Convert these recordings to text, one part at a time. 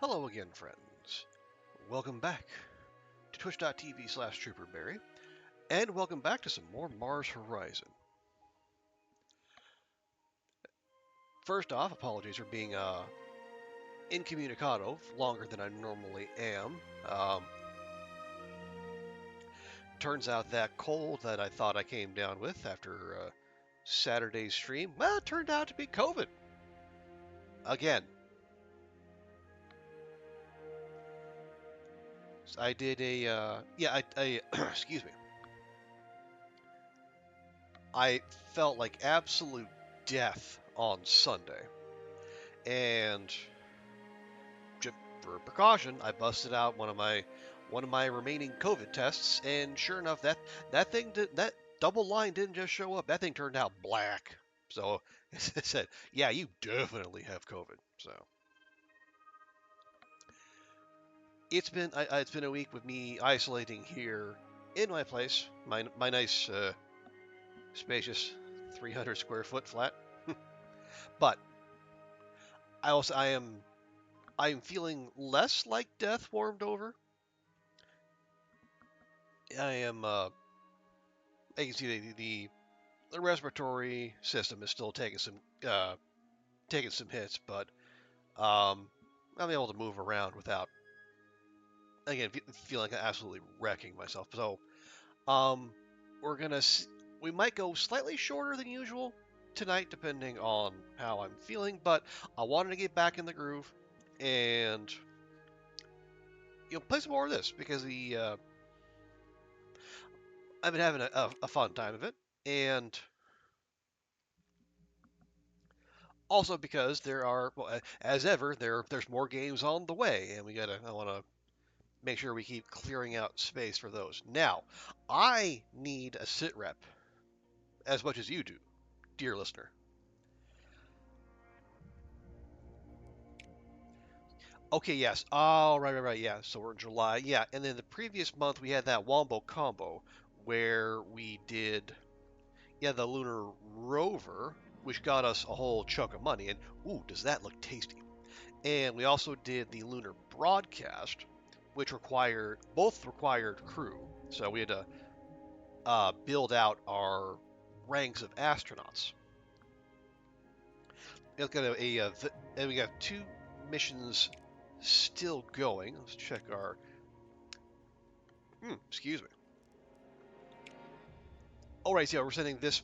Hello again, friends. Welcome back to twitch.tv/trooperberry, and welcome back to some more Mars Horizon. First off, apologies for being incommunicado longer than I normally am. Turns out that cold that I thought I came down with after Saturday's stream, well, it turned out to be COVID. Again. I did a, excuse me. I felt like absolute death on Sunday. And just for precaution, I busted out one of my remaining COVID tests, and sure enough, that double line didn't just show up. That thing turned out black. So it said, "Yeah, you definitely have COVID." So it's been a week with me isolating here in my place, my nice spacious 300 square foot flat. But I am feeling less like death warmed over. I am you can see the respiratory system is still taking some hits, but I'm able to move around without again feeling like I'm absolutely wrecking myself. So we're gonna we might go slightly shorter than usual tonight, depending on how I'm feeling. But I wanted to get back in the groove and play some more of this because I've been having a fun time of it, and also because there are, well, as ever, there's more games on the way, and I want to make sure we keep clearing out space for those. Now, I need a sit rep as much as you do, dear listener. Okay, yes. Oh, right, yeah. So we're in July, yeah. And then the previous month we had that Wombo combo where we did, yeah, the lunar rover, which got us a whole chunk of money. And ooh, does that look tasty? And we also did the lunar broadcast, which both required crew. So we had to build out our ranks of astronauts. It's got and we got 2 missions still going. Let's check our. Excuse me. All right, so yeah, we're sending this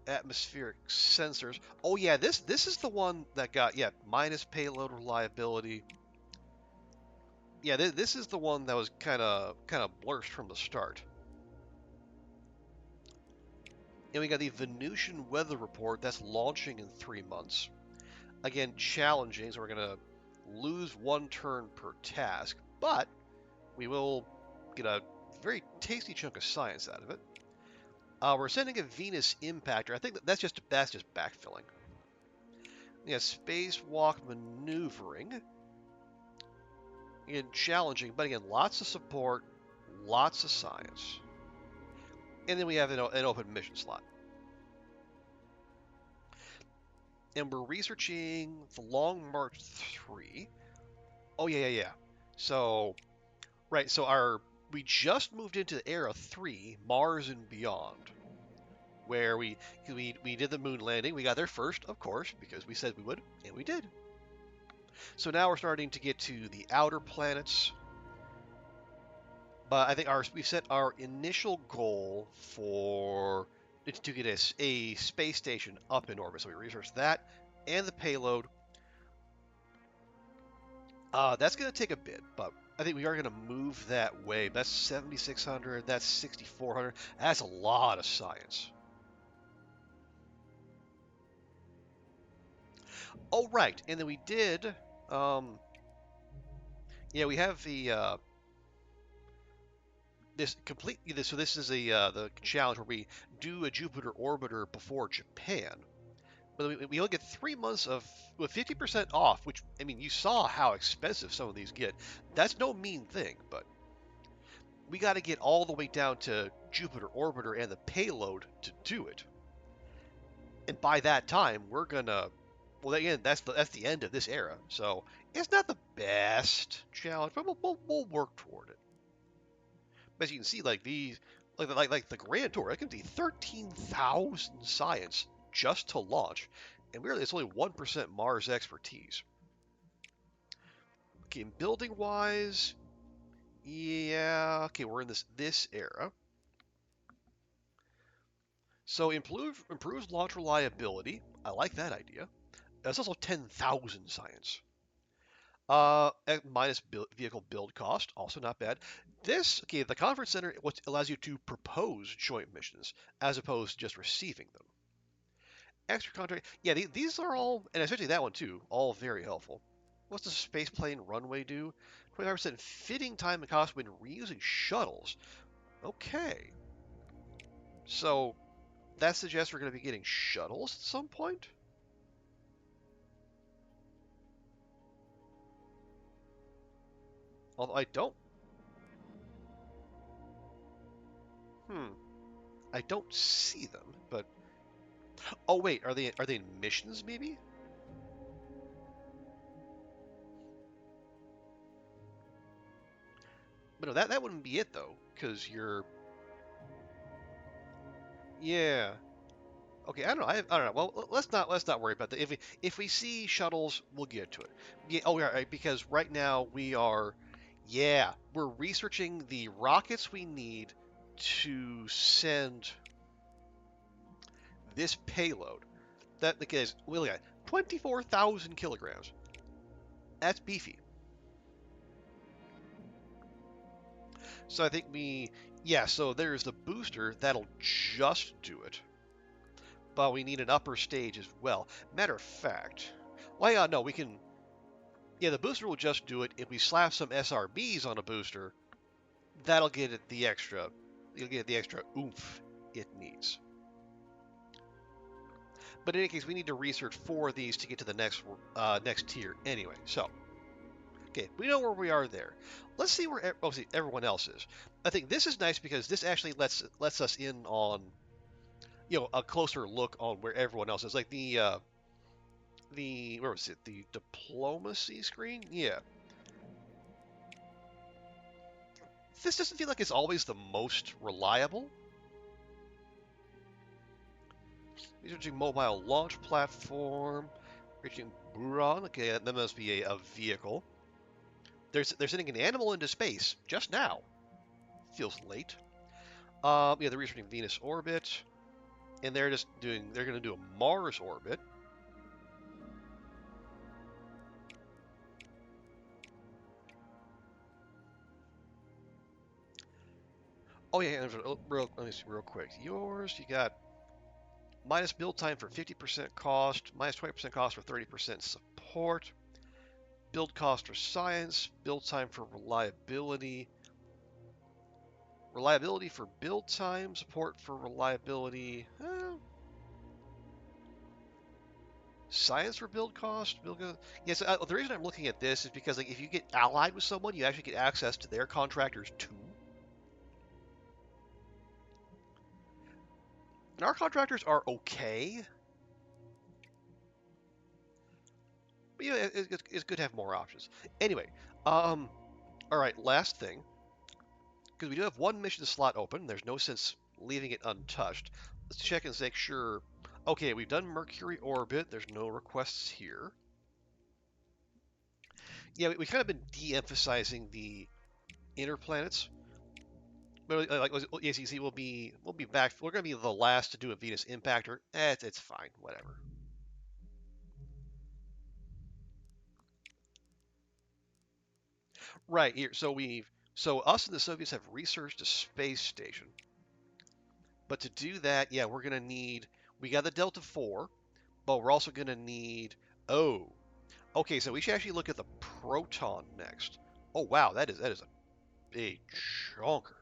atmospheric sensors. Oh yeah, this is the one that got minus payload reliability. Yeah, this is the one that was kind of blurst from the start. And we got the Venusian weather report that's launching in 3 months. Again, challenging, so we're gonna lose 1 turn per task, but we will get a very tasty chunk of science out of it. We're sending a Venus impactor. I think that's just backfilling. Yeah, spacewalk maneuvering. Again, challenging, but again, lots of support, lots of science. And then we have an open mission slot. And we're researching the Long March 3. Oh, yeah. So, right, so we just moved into the Era 3, Mars and Beyond, where we did the moon landing. We got there first, of course, because we said we would, and we did. So now we're starting to get to the outer planets. But I think we set our initial goal to get a space station up in orbit. So we researched that and the payload. That's going to take a bit, but I think we are going to move that way. That's 7,600. That's 6,400. That's a lot of science. Oh, right. And then we did. We have the So this is the challenge where we do a Jupiter orbiter before Japan. But we only get 3 months with 50% off, which, I mean, you saw how expensive some of these get. That's no mean thing, but we got to get all the way down to Jupiter orbiter and the payload to do it. And by that time, we're gonna Well, again, that's the end of this era, so it's not the best challenge, but we'll work toward it. As you can see, like these, like the Grand Tour, it can be 13,000 science just to launch, and really it's only 1% Mars expertise. Okay, building wise, yeah, okay, we're in this era. So improves launch reliability. I like that idea. That's also 10,000 science. Minus vehicle build cost, also not bad. This, okay, the conference center what allows you to propose joint missions as opposed to just receiving them. Extra contract, yeah, these are all, and especially that one too, all very helpful. What's the spaceplane runway do? 25% fitting time and cost when reusing shuttles. Okay, so that suggests we're going to be getting shuttles at some point. Although I don't, hmm, I don't see them, but oh wait, are they in missions maybe? But no, that wouldn't be it though, because you're yeah. Okay, I don't know. I don't know. Well, let's not worry about that. If we see shuttles, we'll get to it. Yeah. Oh, yeah. Right, because right now we are, yeah, we're researching the rockets we need to send this payload. That because we look at 24,000 kilograms. That's beefy. So I think yeah. So there's the booster that'll just do it. But we need an upper stage as well. Matter of fact, well, yeah, no, we can. Yeah, the booster will just do it. If we slap some SRBs on a booster, that'll get it the extra. You'll get the extra oomph it needs. But in any case, we need to research 4 of these to get to the next tier anyway. So, okay, we know where we are there. Let's see where obviously everyone else is. I think this is nice because this actually lets us in on a closer look on where everyone else is. Like the where was it? The diplomacy screen? Yeah. This doesn't feel like it's always the most reliable. Researching mobile launch platform. Reaching Buron. Okay, that must be a vehicle. They're sending an animal into space just now. Feels late. Yeah, they're researching Venus orbit, and they're going to do a Mars orbit. Oh yeah, let me see real quick. Yours, you got minus build time for 50% cost, minus 20% cost for 30% support, build cost for science, build time for reliability, reliability for build time, support for reliability, science for build cost, yes. The reason I'm looking at this is because like if you get allied with someone, you actually get access to their contractors too. And our contractors are okay, but yeah, it's good to have more options. Anyway, all right, last thing, because we do have one mission slot open. There's no sense leaving it untouched. Let's check and make sure. Okay, we've done Mercury orbit. There's no requests here. Yeah, we kind of been de-emphasizing the inner planets. But like as you see, we'll be back. We're gonna be the last to do a Venus impactor. It's fine, whatever. Right here. So us and the Soviets have researched a space station. But to do that, yeah, we're gonna need. We got the Delta 4, but we're also gonna need. Oh, okay. So we should actually look at the Proton next. Oh wow, that is a big chunker.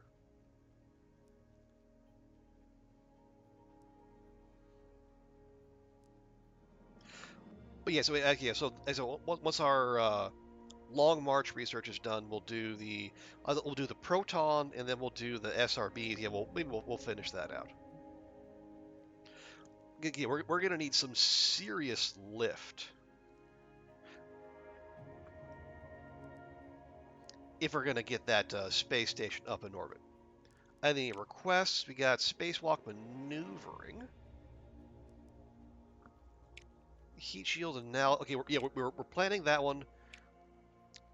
But yeah, so once our Long March research is done, we'll do the Proton, and then we'll do the SRBs. Yeah, we'll finish that out. Yeah, we're gonna need some serious lift if we're going to get that space station up in orbit. And the requests, we got spacewalk maneuvering, heat shield, and now okay, we're planning that one.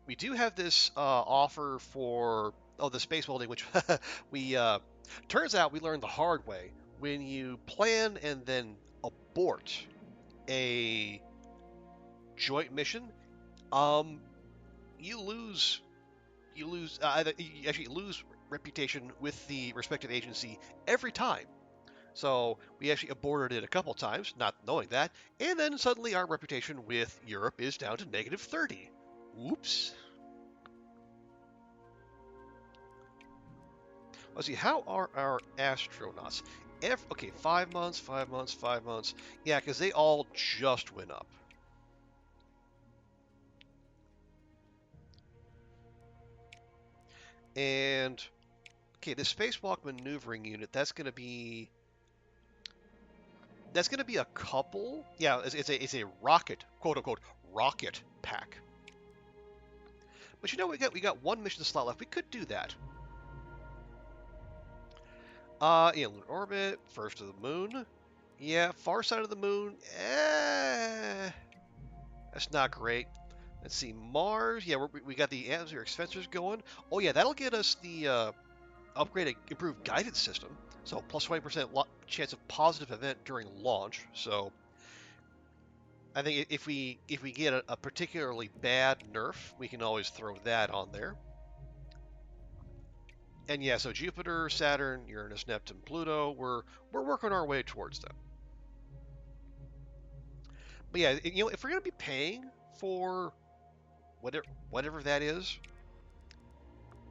We do have this offer for the space welding, which we turns out we learned the hard way. When you plan and then abort a joint mission, you lose you actually lose reputation with the respective agency every time. So we actually aborted it a couple times, not knowing that, and then suddenly our reputation with Europe is down to negative 30. Oops. Let's see, how are our astronauts? Okay, 5 months, 5 months, 5 months. Yeah, because they all just went up. And, okay, the spacewalk maneuvering unit, that's going to be a couple. Yeah, it's a rocket, quote unquote, rocket pack. But you know, we got one mission slot left. We could do that. Yeah, lunar orbit, first to the moon. Yeah, far side of the moon. That's not great. Let's see, Mars. Yeah, we got the atmospheric sensors going. Oh yeah, that'll get us the upgraded, improved guidance system. So plus 20% chance of positive event during launch. So I think if we get a particularly bad nerf, we can always throw that on there. And yeah, so Jupiter, Saturn, Uranus, Neptune, Pluto, we're working our way towards them. But yeah, you know, if we're gonna be paying for whatever that is,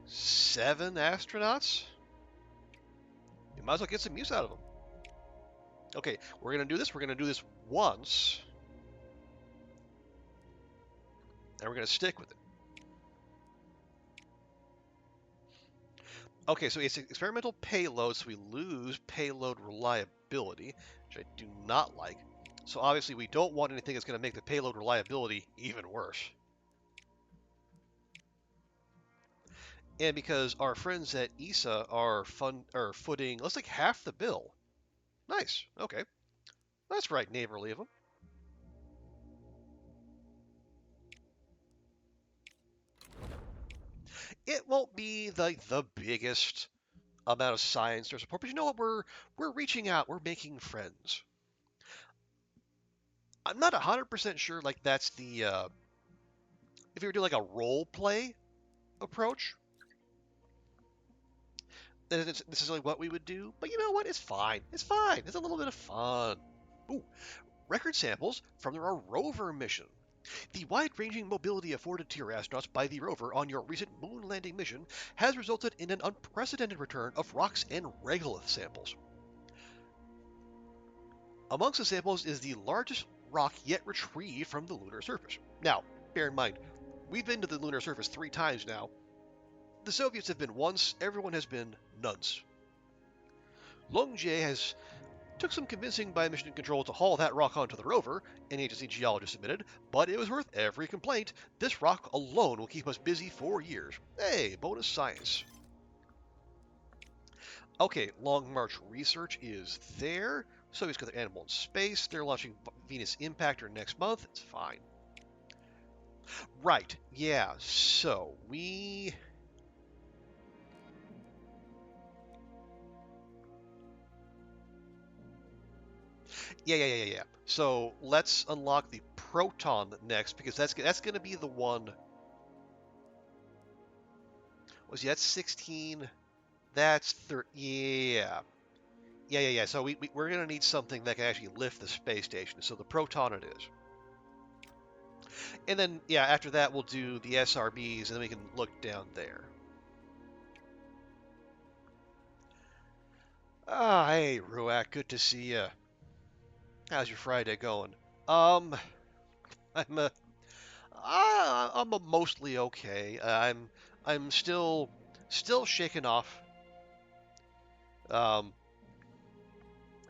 7 astronauts, we might as well get some use out of them. Okay, we're gonna do this. We're gonna do this once, and we're gonna stick with it. Okay, so it's experimental payload, so we lose payload reliability, which I do not like. So obviously we don't want anything that's going to make the payload reliability even worse. And because our friends at ESA are footing, let's like half the bill. Nice. Okay, that's right, neighborly of them. It won't be the biggest amount of science or support, but you know what? We're reaching out. We're making friends. I'm not 100% sure. Like that's the if you were doing like a role play approach, then it's necessarily what we would do. But you know what? It's fine. It's fine. It's a little bit of fun. Ooh, record samples from their rover mission. The wide-ranging mobility afforded to your astronauts by the rover on your recent moon landing mission has resulted in an unprecedented return of rocks and regolith samples. Amongst the samples is the largest rock yet retrieved from the lunar surface. Now, bear in mind, we've been to the lunar surface 3 times now. The Soviets have been once, everyone has been nuns. Longjie has took some convincing by mission control to haul that rock onto the rover, an agency geologist admitted, but it was worth every complaint. This rock alone will keep us busy for years. Hey, bonus science. Okay, Long March research is there. Soviets got their animal in space. They're launching Venus Impactor next month. It's fine. Right, yeah, so we... Yeah. So let's unlock the proton next, because that's going to be the one... That's 16. That's 30. Yeah. So we're going to need something that can actually lift the space station. So the proton it is. And then, yeah, after that, we'll do the SRBs, and then we can look down there. Ah, hey, Ruak, good to see you. How's your Friday going? Um, I'm I'm mostly okay. I'm still shaking off. Um,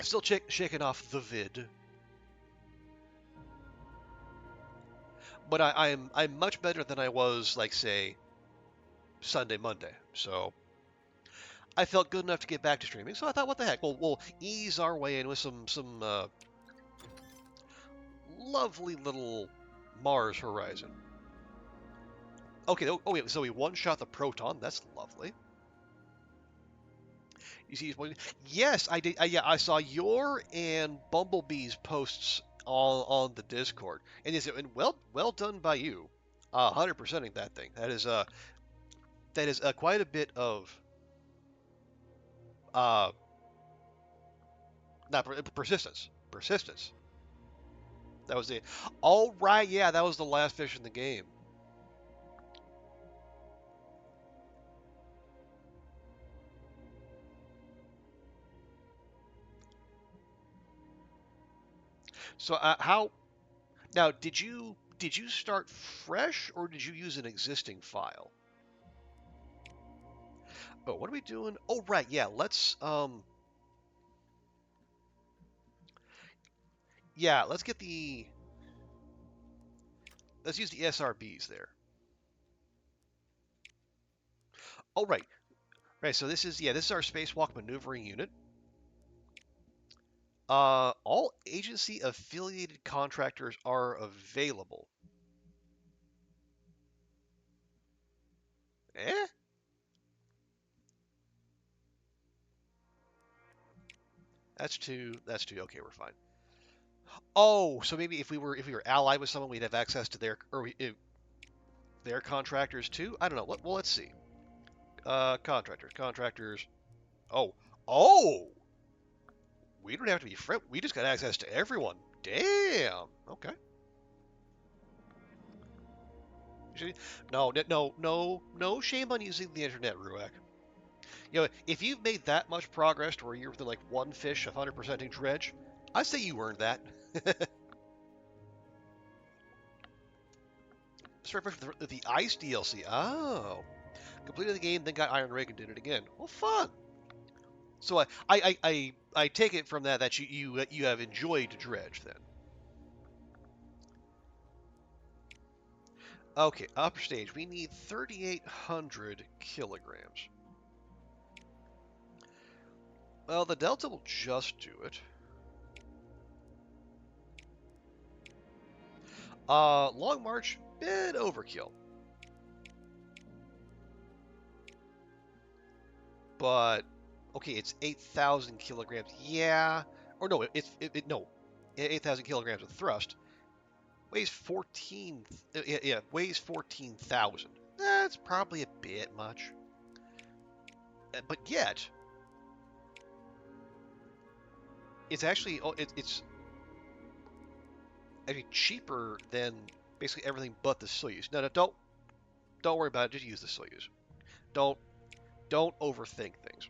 still shaking off the vid. But I'm much better than I was, like, say, Sunday, Monday. So I felt good enough to get back to streaming. So I thought, what the heck? We'll ease our way in with some lovely little Mars horizon. Okay. Oh wait. So we one-shot the proton. That's lovely. You see, yes, I did. Yeah, I saw your and Bumblebee's posts on the Discord, and you said, and well done by you, 100%ing that thing. That is quite a bit of uh, not persistence. Persistence. That was the. Oh right, yeah, that was the last fish in the game. So how now? Did you start fresh or did you use an existing file? Oh, what are we doing? Oh right, yeah. Let's get the let's use the SRBs there. Oh right, right. So this is our spacewalk maneuvering unit. All agency affiliated contractors are available. Eh? That's two. That's two. Okay, we're fine. Oh, so maybe if we were allied with someone, we'd have access to their contractors too. I don't know. Well, let's see. Contractors. Oh, oh. We don't have to be friends. We just got access to everyone. Damn. Okay. No shame on using the internet, Ruak. If you've made that much progress to where you're within like one fish of 100%ing dredge, I say you earned that. Start with the Ice DLC. Oh, completed the game, then got Iron Rig and did it again. Well, fun. So I take it from that you have enjoyed dredge then. Okay, upper stage. We need 3,800 kilograms. Well, the Delta will just do it. Long March, bit overkill. But, okay, it's 8,000 kilograms. Yeah. Or no, no. 8,000 kilograms of thrust. Weighs 14, yeah, weighs 14,000. That's probably a bit much. But yet, it's actually, it's actually cheaper than basically everything but the Soyuz. No, don't worry about it. Just use the Soyuz. Don't don't overthink things.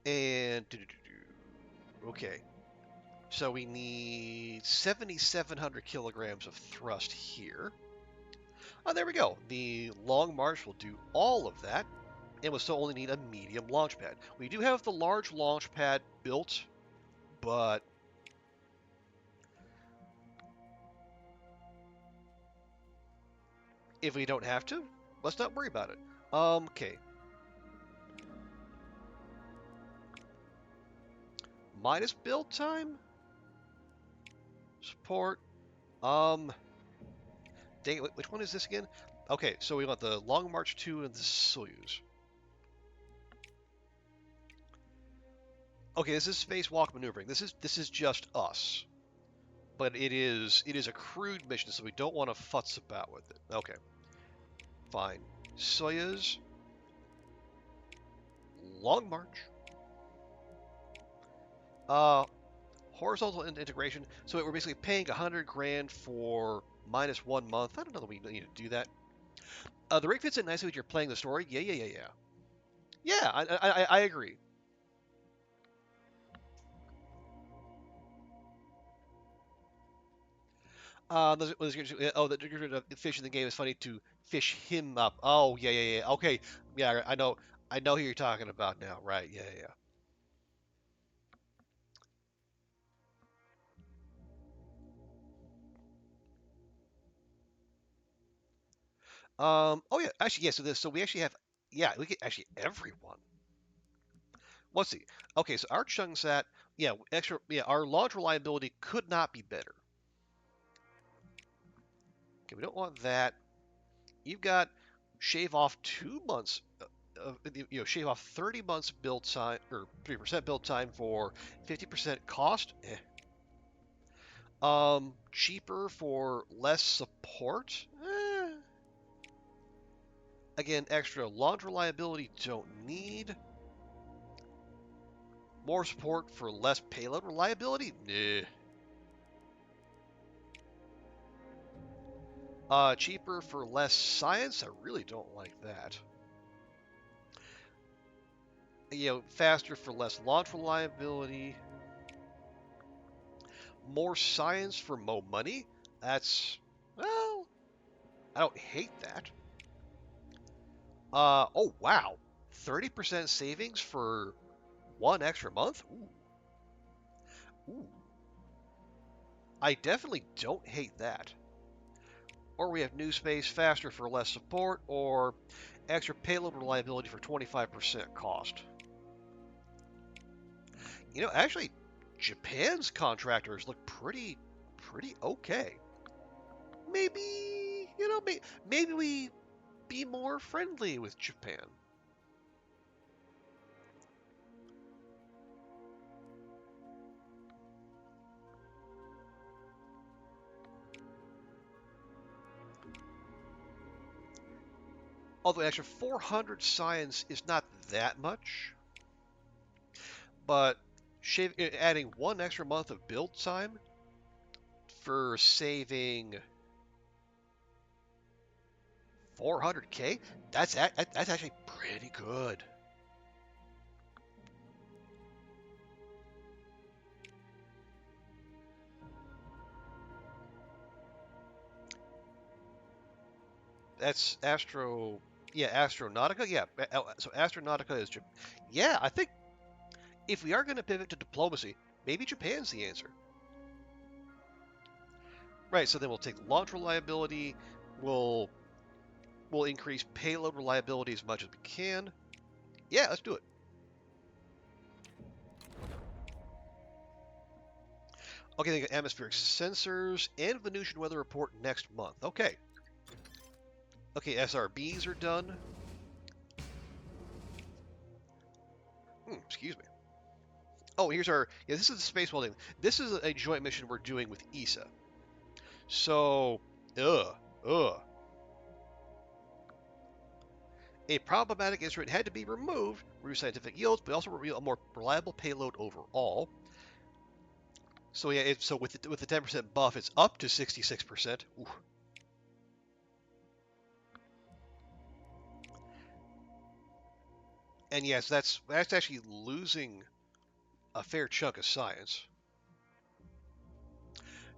And okay, so we need 7,700 kilograms of thrust here. Oh, there we go. The Long March will do all of that, and we'll still only need a medium launch pad. We do have the large launch pad built, but if we don't have to, let's not worry about it. Okay. Minus build time? Support. Um, dang it, which one is this again? Okay, so we want the Long March 2 and the Soyuz. Okay, this is spacewalk maneuvering. This is just us. But it is a crude mission, so we don't want to futz about with it. Okay. Fine. Soyuz. Long March. Uh horizontal integration. So we're basically paying 100 grand for minus 1 month. I don't know that we need to do that. The rig fits in nicely with your playing the story. Yeah. Yeah, I agree. The fish in the game is funny to fish him up. Oh, yeah. Okay, yeah, I know who you're talking about now. Right? Yeah. Oh yeah, actually, yeah. So we actually have, yeah, we get actually everyone. Let's see. Okay, so our chunk set, yeah, extra, yeah, our launch reliability could not be better. Okay, we don't want that. You've got shave off 2 months, shave off 30 months build time or 3% build time for 50% cost. Cheaper for less support. Again, extra launch reliability don't need. More support for less payload reliability? Nah. Cheaper for less science? I really don't like that. Faster for less launch reliability. More science for more money? That's, well, I don't hate that. Oh wow. 30% savings for one extra month? Ooh. I definitely don't hate that. Or we have new space faster for less support, or extra payload reliability for 25% cost. Actually, Japan's contractors look pretty okay. Maybe, maybe we be more friendly with Japan. Although an extra 400 science is not that much, but adding one extra month of build time for saving 400K, that's actually pretty good. That's Astronautica. Yeah, so Astronautica is, yeah. I think if we are going to pivot to diplomacy, maybe Japan's the answer. Right. So then we'll take launch reliability. We'll increase payload reliability as much as we can. Yeah, let's do it. Okay, they got atmospheric sensors and Venusian weather report next month. Okay. Okay, SRBs are done. Excuse me. Oh, here's our. Yeah, this is the space welding. This is a joint mission we're doing with ESA. So, ugh. A problematic instrument had to be removed, reduce scientific yields, but also reveal a more reliable payload overall. So yeah, so with the 10% buff, it's up to 66%. Ooh. And yes, that's actually losing a fair chunk of science.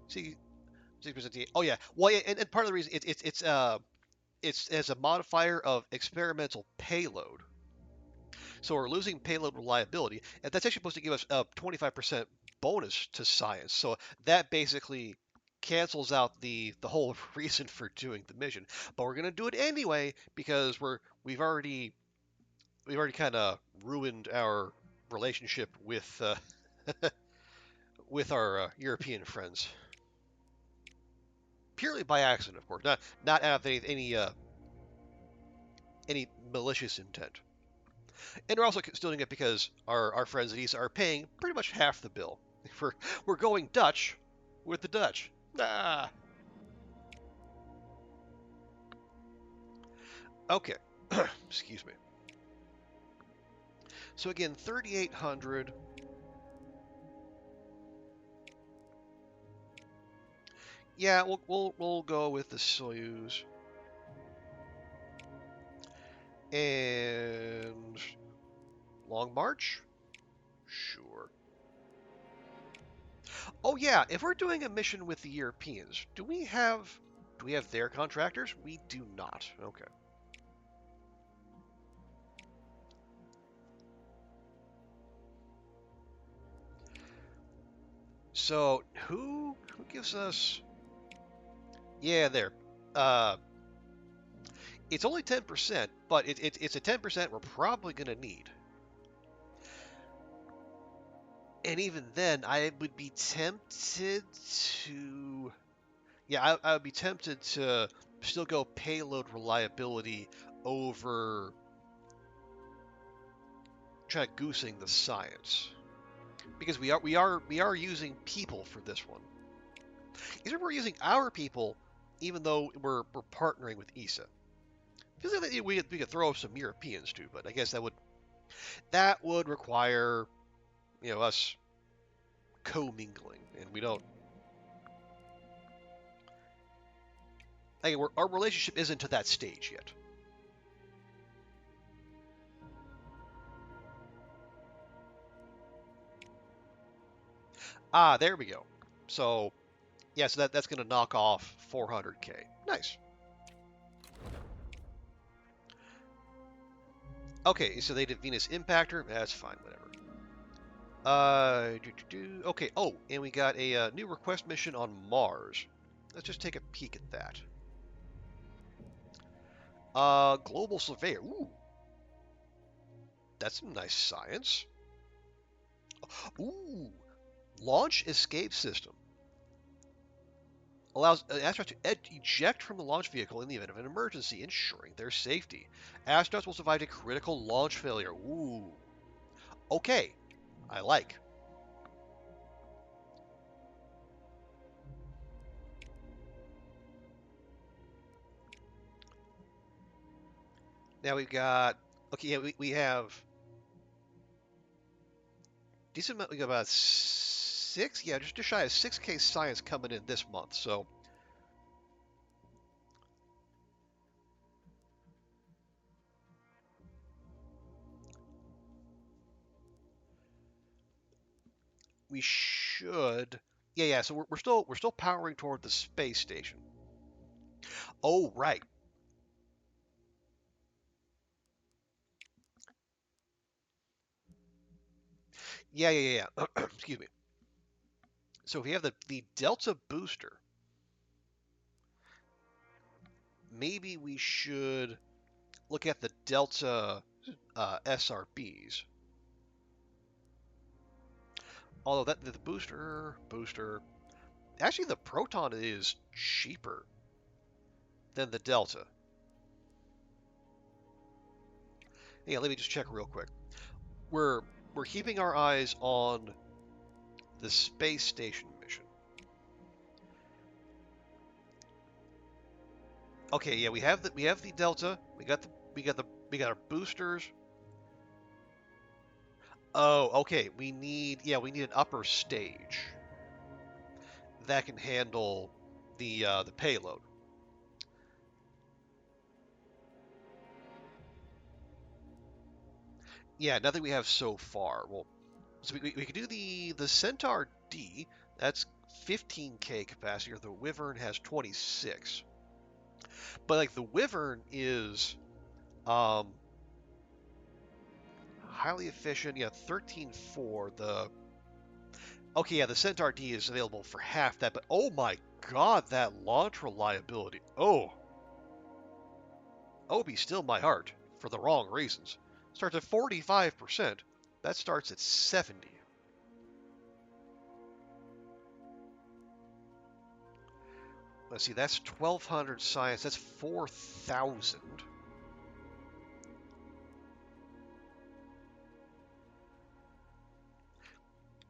See, 6%. Oh yeah. Well, yeah, and part of the reason it's as a modifier of experimental payload. So we're losing payload reliability, and that's actually supposed to give us a 25% bonus to science. So that basically cancels out the whole reason for doing the mission. But we're gonna do it anyway because we've already kind of ruined our relationship with with our European friends purely by accident, of course, not out of any malicious intent. And we're also still doing it because our friends at ESA are paying pretty much half the bill. We're going Dutch with the Dutch. Ah. Okay. Excuse me. So again, 3,800. Yeah, we'll go with the Soyuz. And Long March? Sure. Oh yeah, if we're doing a mission with the Europeans, do we have their contractors? We do not. Okay. So who gives us? Yeah, there. Uh, It's only 10%, but it's a 10% we're probably going to need. And even then, I would be tempted to... Yeah, I would be tempted to still go payload reliability over try goosing the science. Because we are using people for this one. Even we're using our people, even though we're partnering with ESA. Feels like we could throw some Europeans too, but I guess that would require us commingling, and we don't. Again, our relationship isn't to that stage yet. Ah, there we go. So yeah, so that's going to knock off 400k. Nice. Okay, so they did Venus Impactor. That's fine, whatever. Okay. Oh, and we got a new request mission on Mars. Let's just take a peek at that. Global Surveyor. Ooh, that's some nice science. Ooh, Launch Escape System. Allows astronauts to eject from the launch vehicle in the event of an emergency, ensuring their safety. Astronauts will survive a critical launch failure. Ooh. Okay. I like. Now we've got... Okay, yeah, we have... Decent amount... We got about 6... Yeah, just shy of 6k science coming in this month, so... We should... Yeah, so we're still powering toward the space station. Oh, right. Yeah. Excuse me. So if we have the Delta booster, maybe we should look at the Delta SRBs. Although the booster, actually the Proton is cheaper than the Delta. Yeah, let me just check real quick. We're keeping our eyes on the space station mission. Okay, yeah, we have the Delta. We got our boosters. Oh, okay. We need an upper stage that can handle the payload. Yeah, nothing we have so far. Well, so we could do the Centaur D. That's 15k capacity. Or the Wyvern has 26. But like the Wyvern is um, highly efficient. Yeah, 13.4. Okay, yeah, the Centaur D is available for half that. But oh my God, that launch reliability. Oh, be still my heart for the wrong reasons. Starts at 45%. That starts at 70. Let's see, that's 1,200 science. That's 4,000.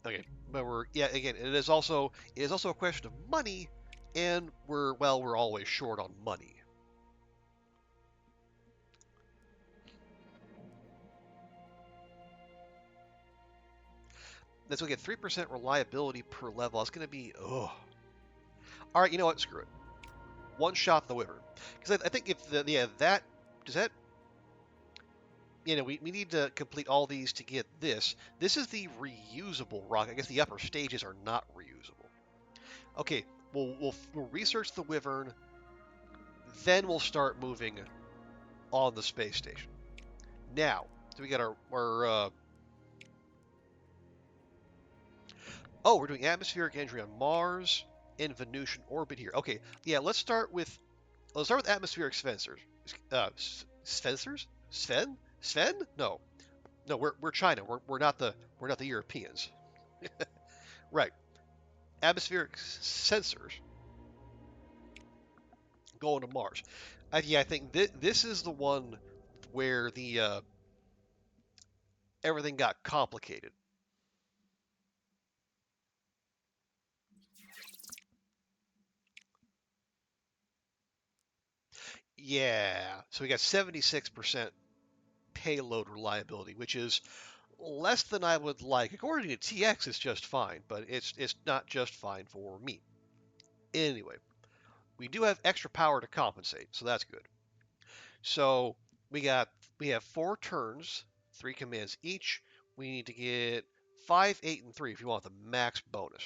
Okay, but again, it is also a question of money, and we're always short on money. Let's look at 3% reliability per level. It's going to be All right, you know what? Screw it. One shot the Wyvern, because I think if that does that. We need to complete all these to get this. This is the reusable rock. I guess the upper stages are not reusable. Okay, we'll research the Wyvern, then we'll start moving on the space station. Now, so we got our we're doing atmospheric entry on Mars and Venusian orbit here. Okay, yeah, let's start with let's start with atmospheric sensors. Sensors? Sven? No, no, we're China. We're not the Europeans. Right. Atmospheric sensors going to Mars. Yeah, I think this is the one where the everything got complicated. Yeah, so we got 76% payload reliability, which is less than I would like. According to TX, it's just fine, but it's not just fine for me. Anyway, we do have extra power to compensate, so that's good. So we got we have 4 turns, 3 commands each. We need to get 5, 8, and 3 if you want the max bonus.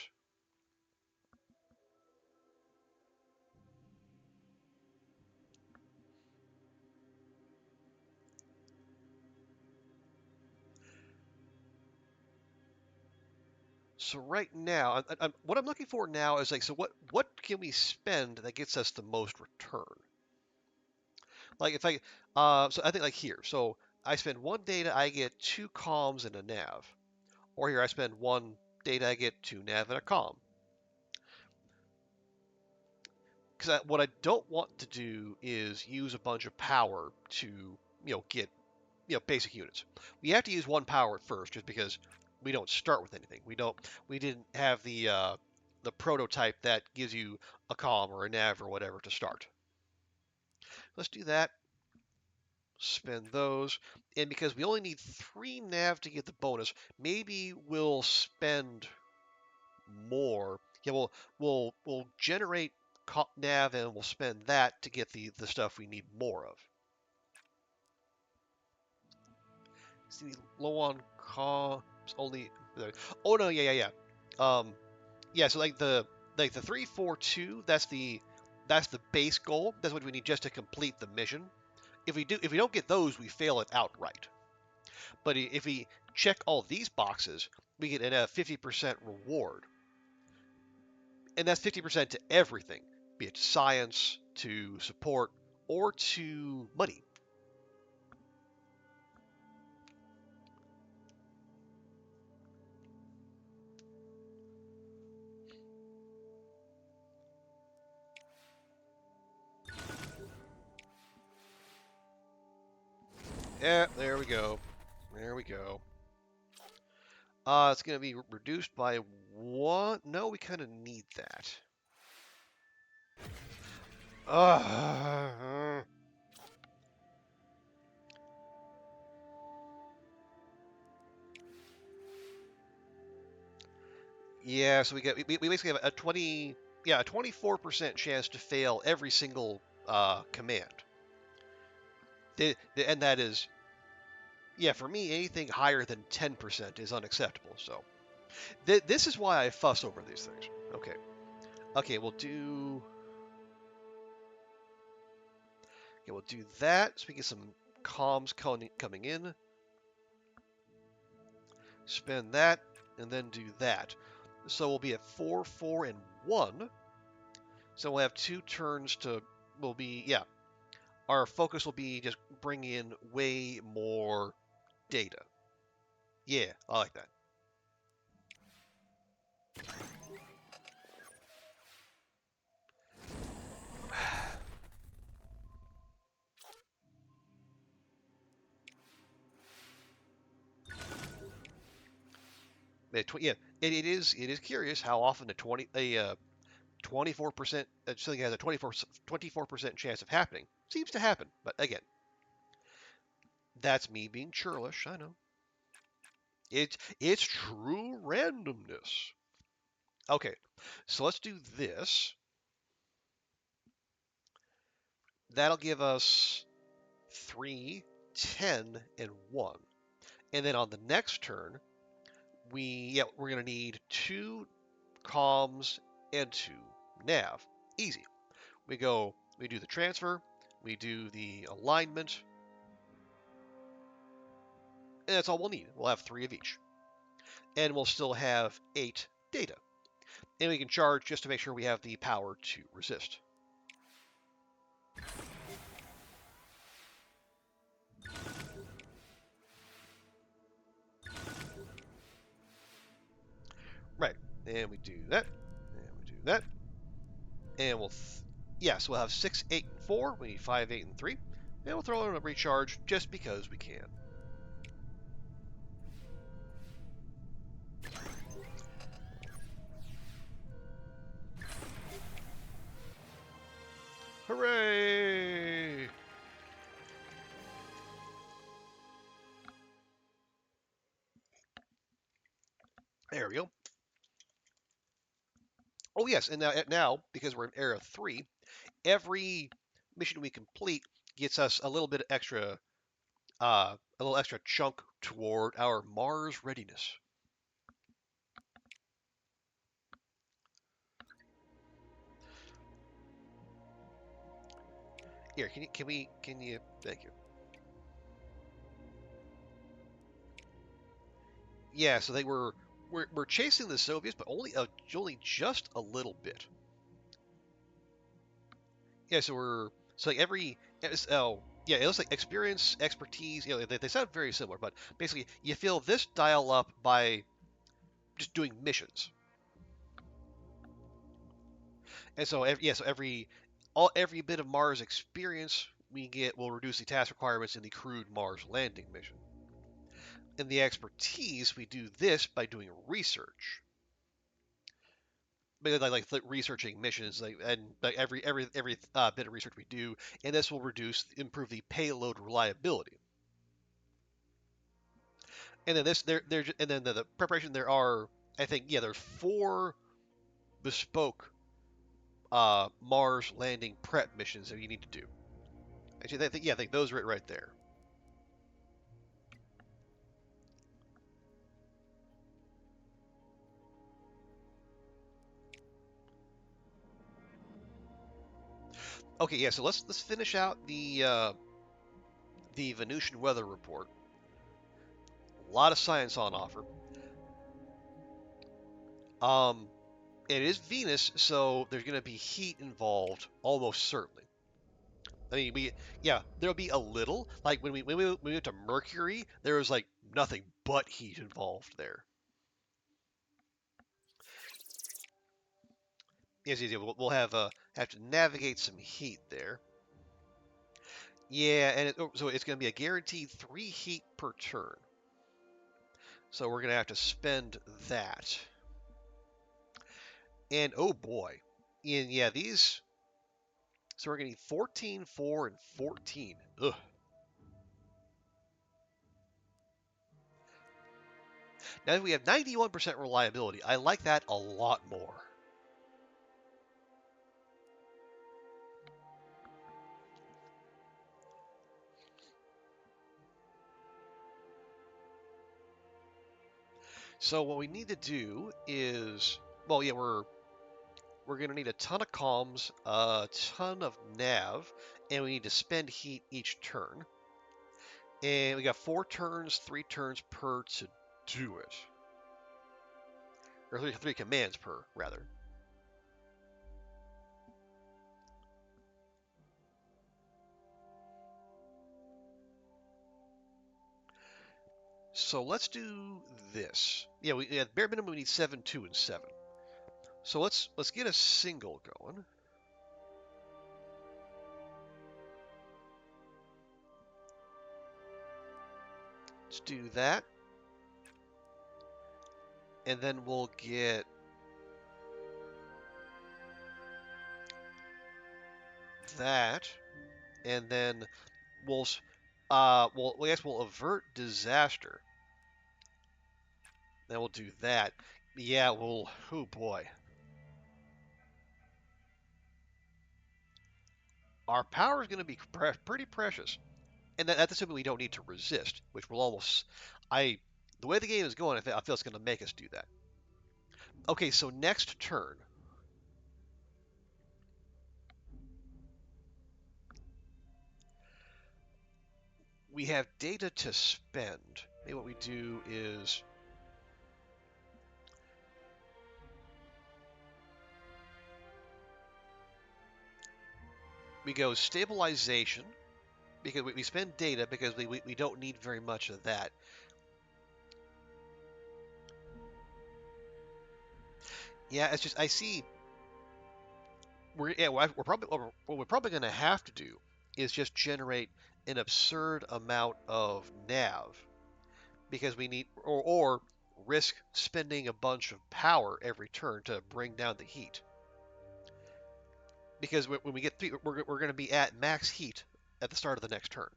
So right now, what I'm looking for now is like, so what can we spend that gets us the most return? Like if so I think like here, so I spend 1 data, I get 2 comms and a nav. Or here I spend 1 data, I get 2 nav and a comm. Because what I don't want to do is use a bunch of power to, get, basic units. We have to use 1 power at first, just because we don't start with anything. We didn't have the prototype that gives you a comm or a nav or whatever to start. Let's do that. Spend those, and because we only need 3 nav to get the bonus, maybe we'll spend more. Yeah, we'll generate nav and we'll spend that to get the stuff we need more of. See, low on comms only. Oh no, yeah. Yeah. So like the 342, that's the base goal. That's what we need just to complete the mission. If we don't get those, we fail it outright. But if we check all these boxes, we get a 50% reward. And that's 50% to everything, be it science, to support, or to money. Yeah, there we go. There we go. It's going to be reduced by 1. No, we kind of need that. Yeah, so we basically have a 24% chance to fail every single command. And that is, yeah, for me, anything higher than 10% is unacceptable. So this is why I fuss over these things. Okay. Okay, we'll do that. So we get some comms coming in. Spend that, and then do that. So we'll be at 4, 4, and 1. So we'll have 2 turns to. We'll be Our focus will be just bring in way more data. Yeah, I like that. Yeah, it is curious how often a 24% something has a 24% chance of happening. Seems to happen, but again, that's me being churlish. I know. It's true randomness. Okay, so let's do this. That'll give us 3, 10, and 1. And then on the next turn, we're gonna need 2 comms and 2 nav. Easy. We do the transfer, we do the alignment, and that's all we'll need. We'll have 3 of each. And we'll still have 8 data. And we can charge just to make sure we have the power to resist. Right. And we do that. And we do that. And we'll, yes, we'll have 6, 8, and 4. We need 5, 8, and 3. And we'll throw in a recharge just because we can. Hooray! There we go. Oh yes, and now because we're in era 3, every mission we complete gets us a little bit extra, a little extra chunk toward our Mars readiness. Here, can you? Thank you. Yeah, so we're chasing the Soviets, but only just a little bit. Yeah, so like yeah, it looks like experience, expertise. You know, they sound very similar, but basically you fill this dial up by just doing missions. And so every bit of Mars experience we get will reduce the task requirements in the crewed Mars landing mission. In the expertise, we do this by doing research. Like researching missions, and like every bit of research we do, and this will improve the payload reliability. And then the preparation, there are, I think, yeah, there's 4 bespoke Mars landing prep missions that you need to do. Actually, I think those are it right there. Okay, yeah, so let's finish out the Venusian weather report. A lot of science on offer. Um, it is Venus, so there's going to be heat involved, almost certainly. I mean, there'll be a little. Like when we went to Mercury, there was like nothing but heat involved there. Yes, we'll have to navigate some heat there. Yeah, and so it's going to be a guaranteed 3 heat per turn. So we're going to have to spend that. And oh boy, yeah, these. So we're going to need 14, 4, and 14. Ugh. Now we have 91% reliability. I like that a lot more. So what we need to do is, well, yeah, we're going to need a ton of comms, a ton of nav, and we need to spend heat each turn. And we got 4 turns, 3 turns per to do it. Or 3 commands per, rather. So let's do this. Yeah, at bare minimum we need 7, 2, and 7. So let's get a single going. Let's do that. And then we'll get that. And then I guess we'll avert disaster. Then we'll do that. Yeah, oh boy. Our power is going to be pretty precious. And that's assuming we don't need to resist, which will almost, the way the game is going, I feel it's going to make us do that. Okay, so next turn. We have data to spend. Maybe what we do is, we go stabilization, because we spend data because we don't need very much of that. Yeah, it's just I see what we're probably going to have to do is just generate an absurd amount of nav because we need or risk spending a bunch of power every turn to bring down the heat. Because when we get three, we're going to be at max heat at the start of the next turn.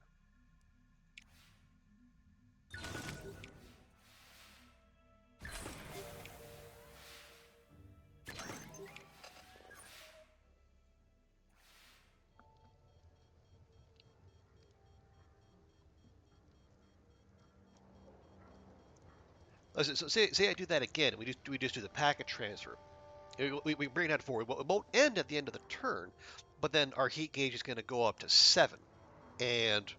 So say I do that again. We just do the packet transfer. We bring that forward. Well, it won't end at the end of the turn, but then our heat gauge is going to go up to 7, and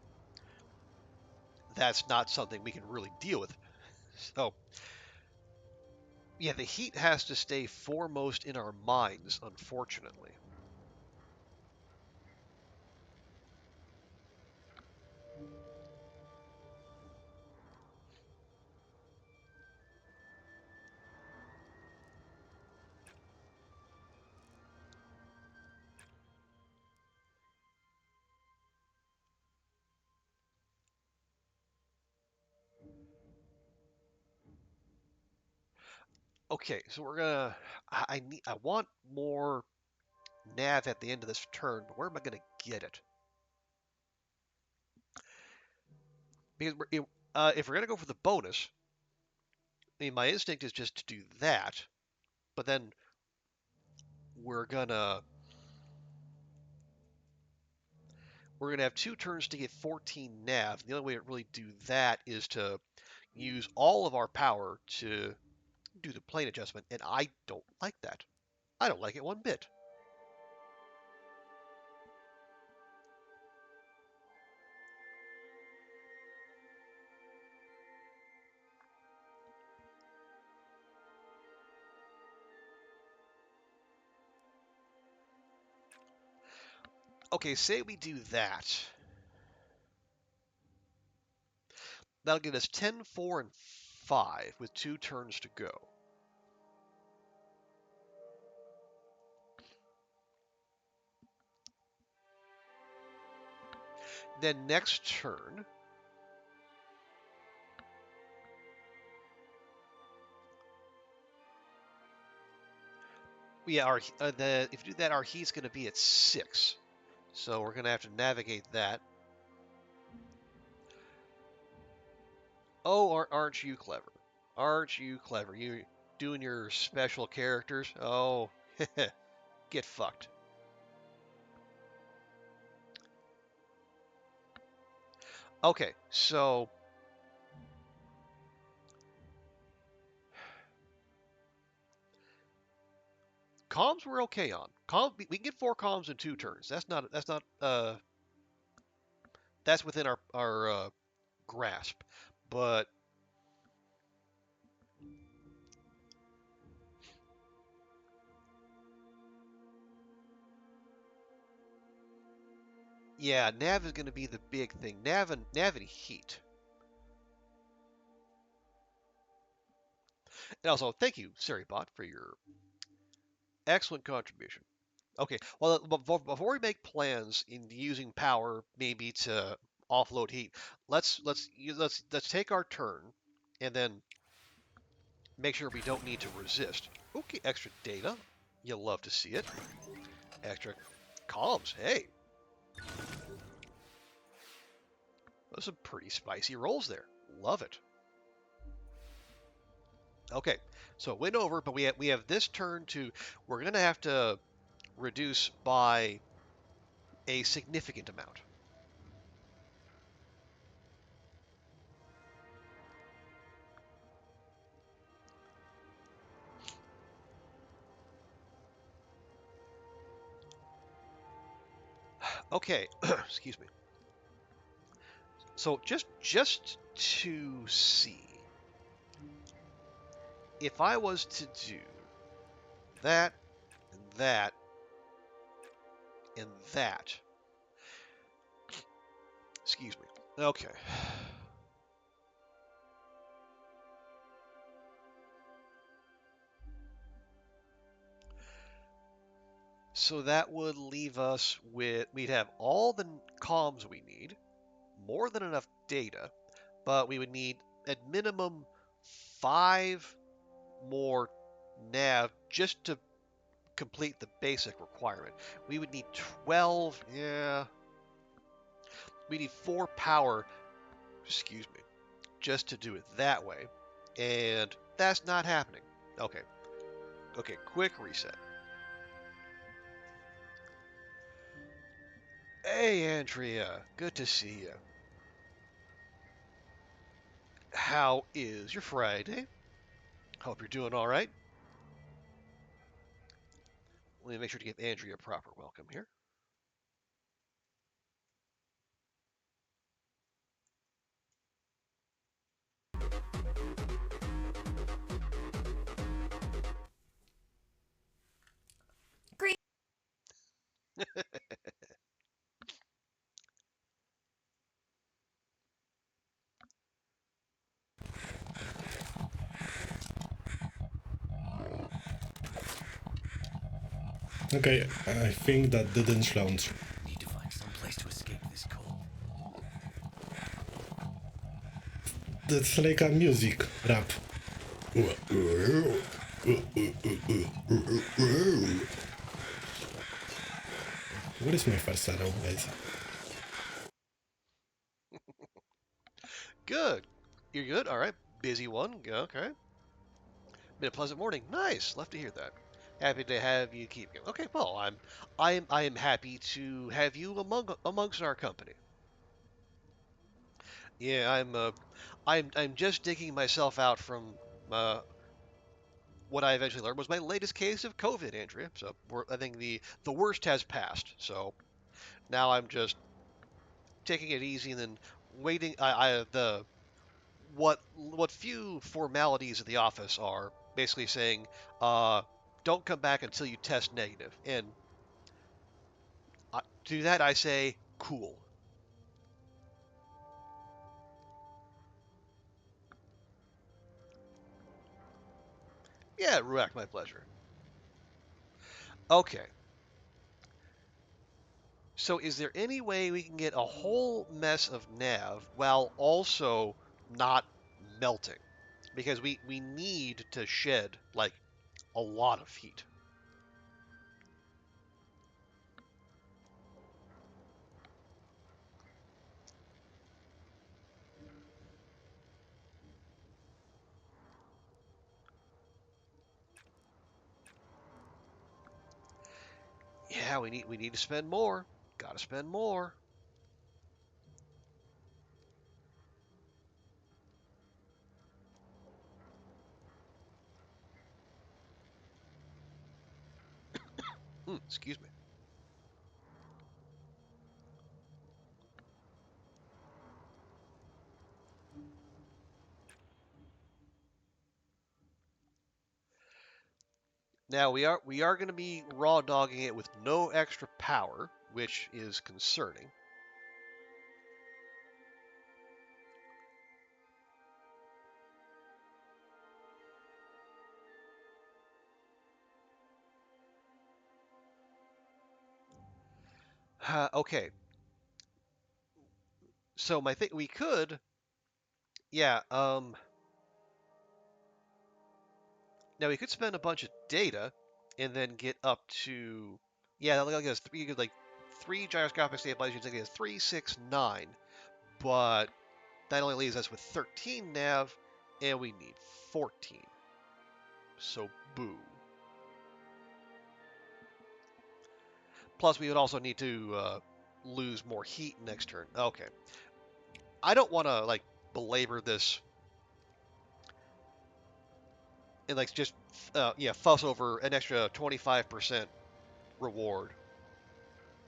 that's not something we can really deal with. So yeah, the heat has to stay foremost in our minds, unfortunately. Okay, so we're gonna. I want more nav at the end of this turn, but where am I gonna get it? Because if we're gonna go for the bonus, I mean, my instinct is just to do that, but then we're gonna we're gonna have 2 turns to get 14 nav. The only way to really do that is to use all of our power to do the plane adjustment, and I don't like that. I don't like it one bit. Okay, say we do that. That'll get us 10, 4, and 5 with 2 turns to go. Then next turn, yeah, if you do that, our heat's going to be at 6. So we're going to have to navigate that. Oh, aren't you clever? Aren't you clever? You doing your special characters? Oh, get fucked. Okay, so comms we're okay on. We can get 4 comms in 2 turns. That's within our grasp. But yeah, nav is going to be the big thing. Nav and heat. And also, thank you, Seribot, for your excellent contribution. Okay, well, before we make plans in using power, maybe to offload heat, let's take our turn, and then make sure we don't need to resist. Okay, extra data, you'll love to see it. Extra comms, hey, those are some pretty spicy rolls there. Love it. Okay, so win over, but we have this turn to. We're gonna have to reduce by a significant amount. Okay, excuse me. So just to see, if I was to do that and that and that, Excuse me. Okay. So that would leave us with, we'd have all the comms we need, more than enough data, but we would need at minimum 5 more nav just to complete the basic requirement. We would need 12, yeah. We need 4 power, excuse me, just to do it that way. And that's not happening. Okay. Okay, quick reset. Hey, Andrea. Good to see you. How is your Friday? Hope you're doing all right. Let me make sure to give Andrea a proper welcome here. Great. Okay, I think that didn't launch. Need to find some place to escape this cold. That's like a music rap. What is my first arrow, guys? Good. You're good? All right. Busy one. Okay. Been a pleasant morning. Nice. Love to hear that. Happy to have you keep going. Okay, well, I am happy to have you amongst our company. Yeah, I'm just digging myself out from uh, what I eventually learned was my latest case of COVID, Andrea. So I think the worst has passed. So now I'm just taking it easy and then waiting. The what few formalities at the office are basically saying, uh, don't come back until you test negative. And to that I say, cool. Yeah, Ruak, my pleasure. Okay, so is there any way we can get a whole mess of nav while also not melting? Because we need to shed like a lot of heat. Yeah, we need to spend more. Got to spend more. Excuse me. Now we are going to be raw dogging it with no extra power, which is concerning. Okay, so my thing we could, yeah. Now we could spend a bunch of data, and then get up to, yeah. That'll get us three gyroscopic stabilizations. That gets 369, but that only leaves us with 13 nav, and we need 14. So boo. Plus, we would also need to lose more heat next turn. Okay. I don't want to like belabor this and like just yeah fuss over an extra 25% reward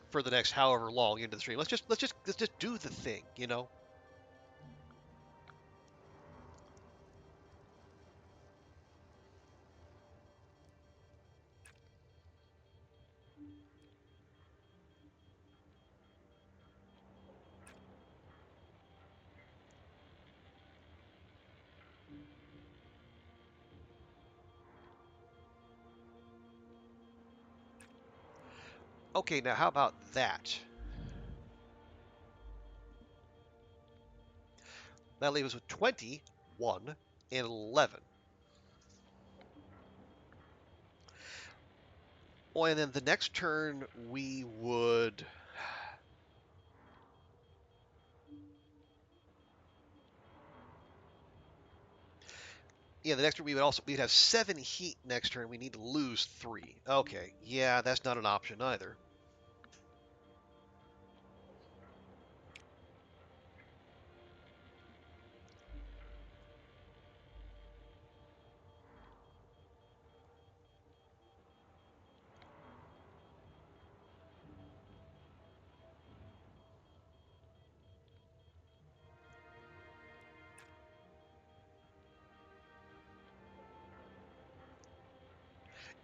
for the next however long into the stream. Let's just do the thing, you know. Okay, now how about that? That leaves us with 20, 1, and 11. Oh, and then the next turn we would... Yeah, the next turn we'd have 7 heat next turn. We need to lose 3. Okay, yeah, that's not an option either.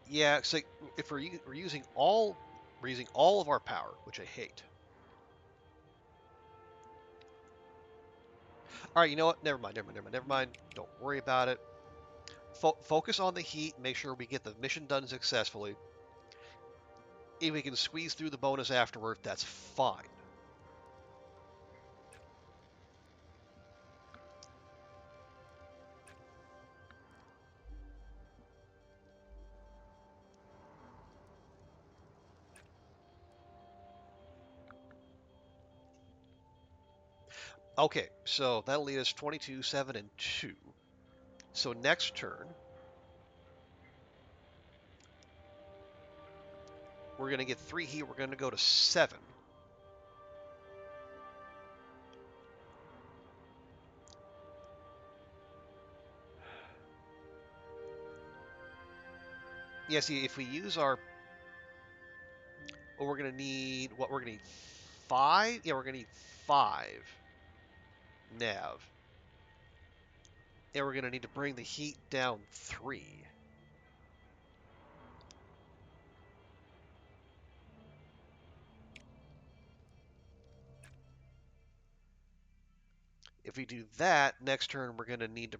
Yeah, so if we're using all of our power, which I hate. All right, you know what? Never mind. Don't worry about it. Focus on the heat. Make sure we get the mission done successfully. If we can squeeze through the bonus afterward, that's fine. Okay, so that'll leave us 22, 7, and 2. So next turn, we're going to get 3 heat. We're going to go to 7. Yeah, see, if we use our... Well, we're going to need... What, we're going to need 5? Yeah, we're going to need 5 nav. And we're going to need to bring the heat down 3. If we do that, next turn we're going to need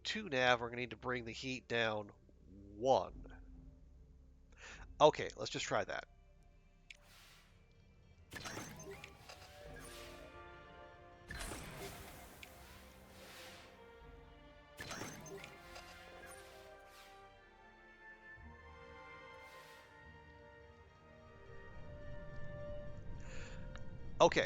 2 nav. We're going to need to bring the heat down 1. Okay, let's just try that. Okay.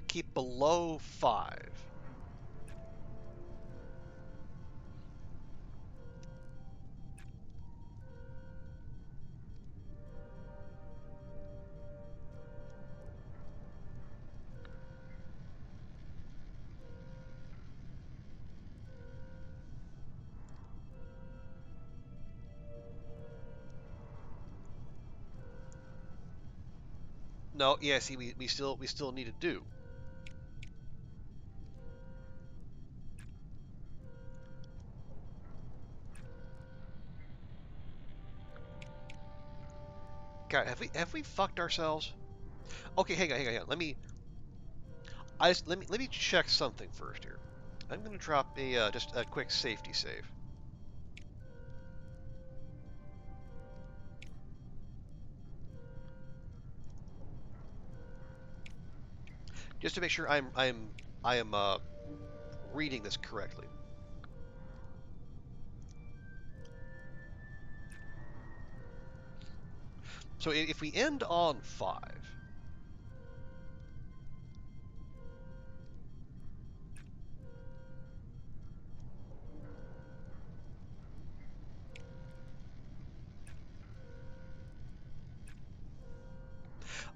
Keep below 5. No, yeah, see, we still need to do. God, have we fucked ourselves? Okay, hang on. Let me check something first here. I'm gonna drop a just a quick safety save. Just to make sure I am reading this correctly. So if we end on 5,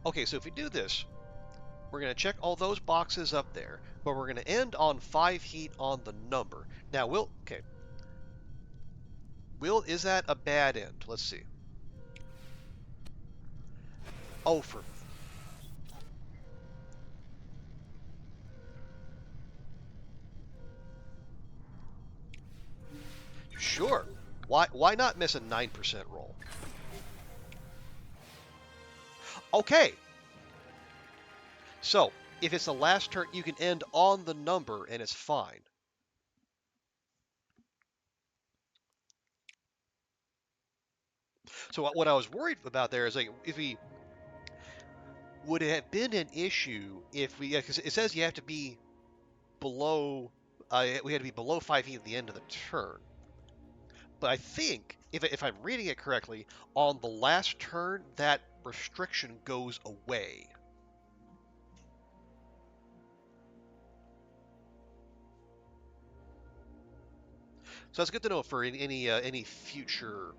okay, so if we do this, we're going to check all those boxes up there, but we're going to end on 5 heat on the number. Now, is that a bad end? Let's see. Oh, sure. Why not miss a 9% roll? Okay. So, If it's the last turn, you can end on the number and it's fine. So what I was worried about there is like if we would it have been an issue if we because it says you have to be below we had to be below 5 feet at the end of the turn. But I think if I'm reading it correctly, on the last turn that restriction goes away. So that's good to know for any future,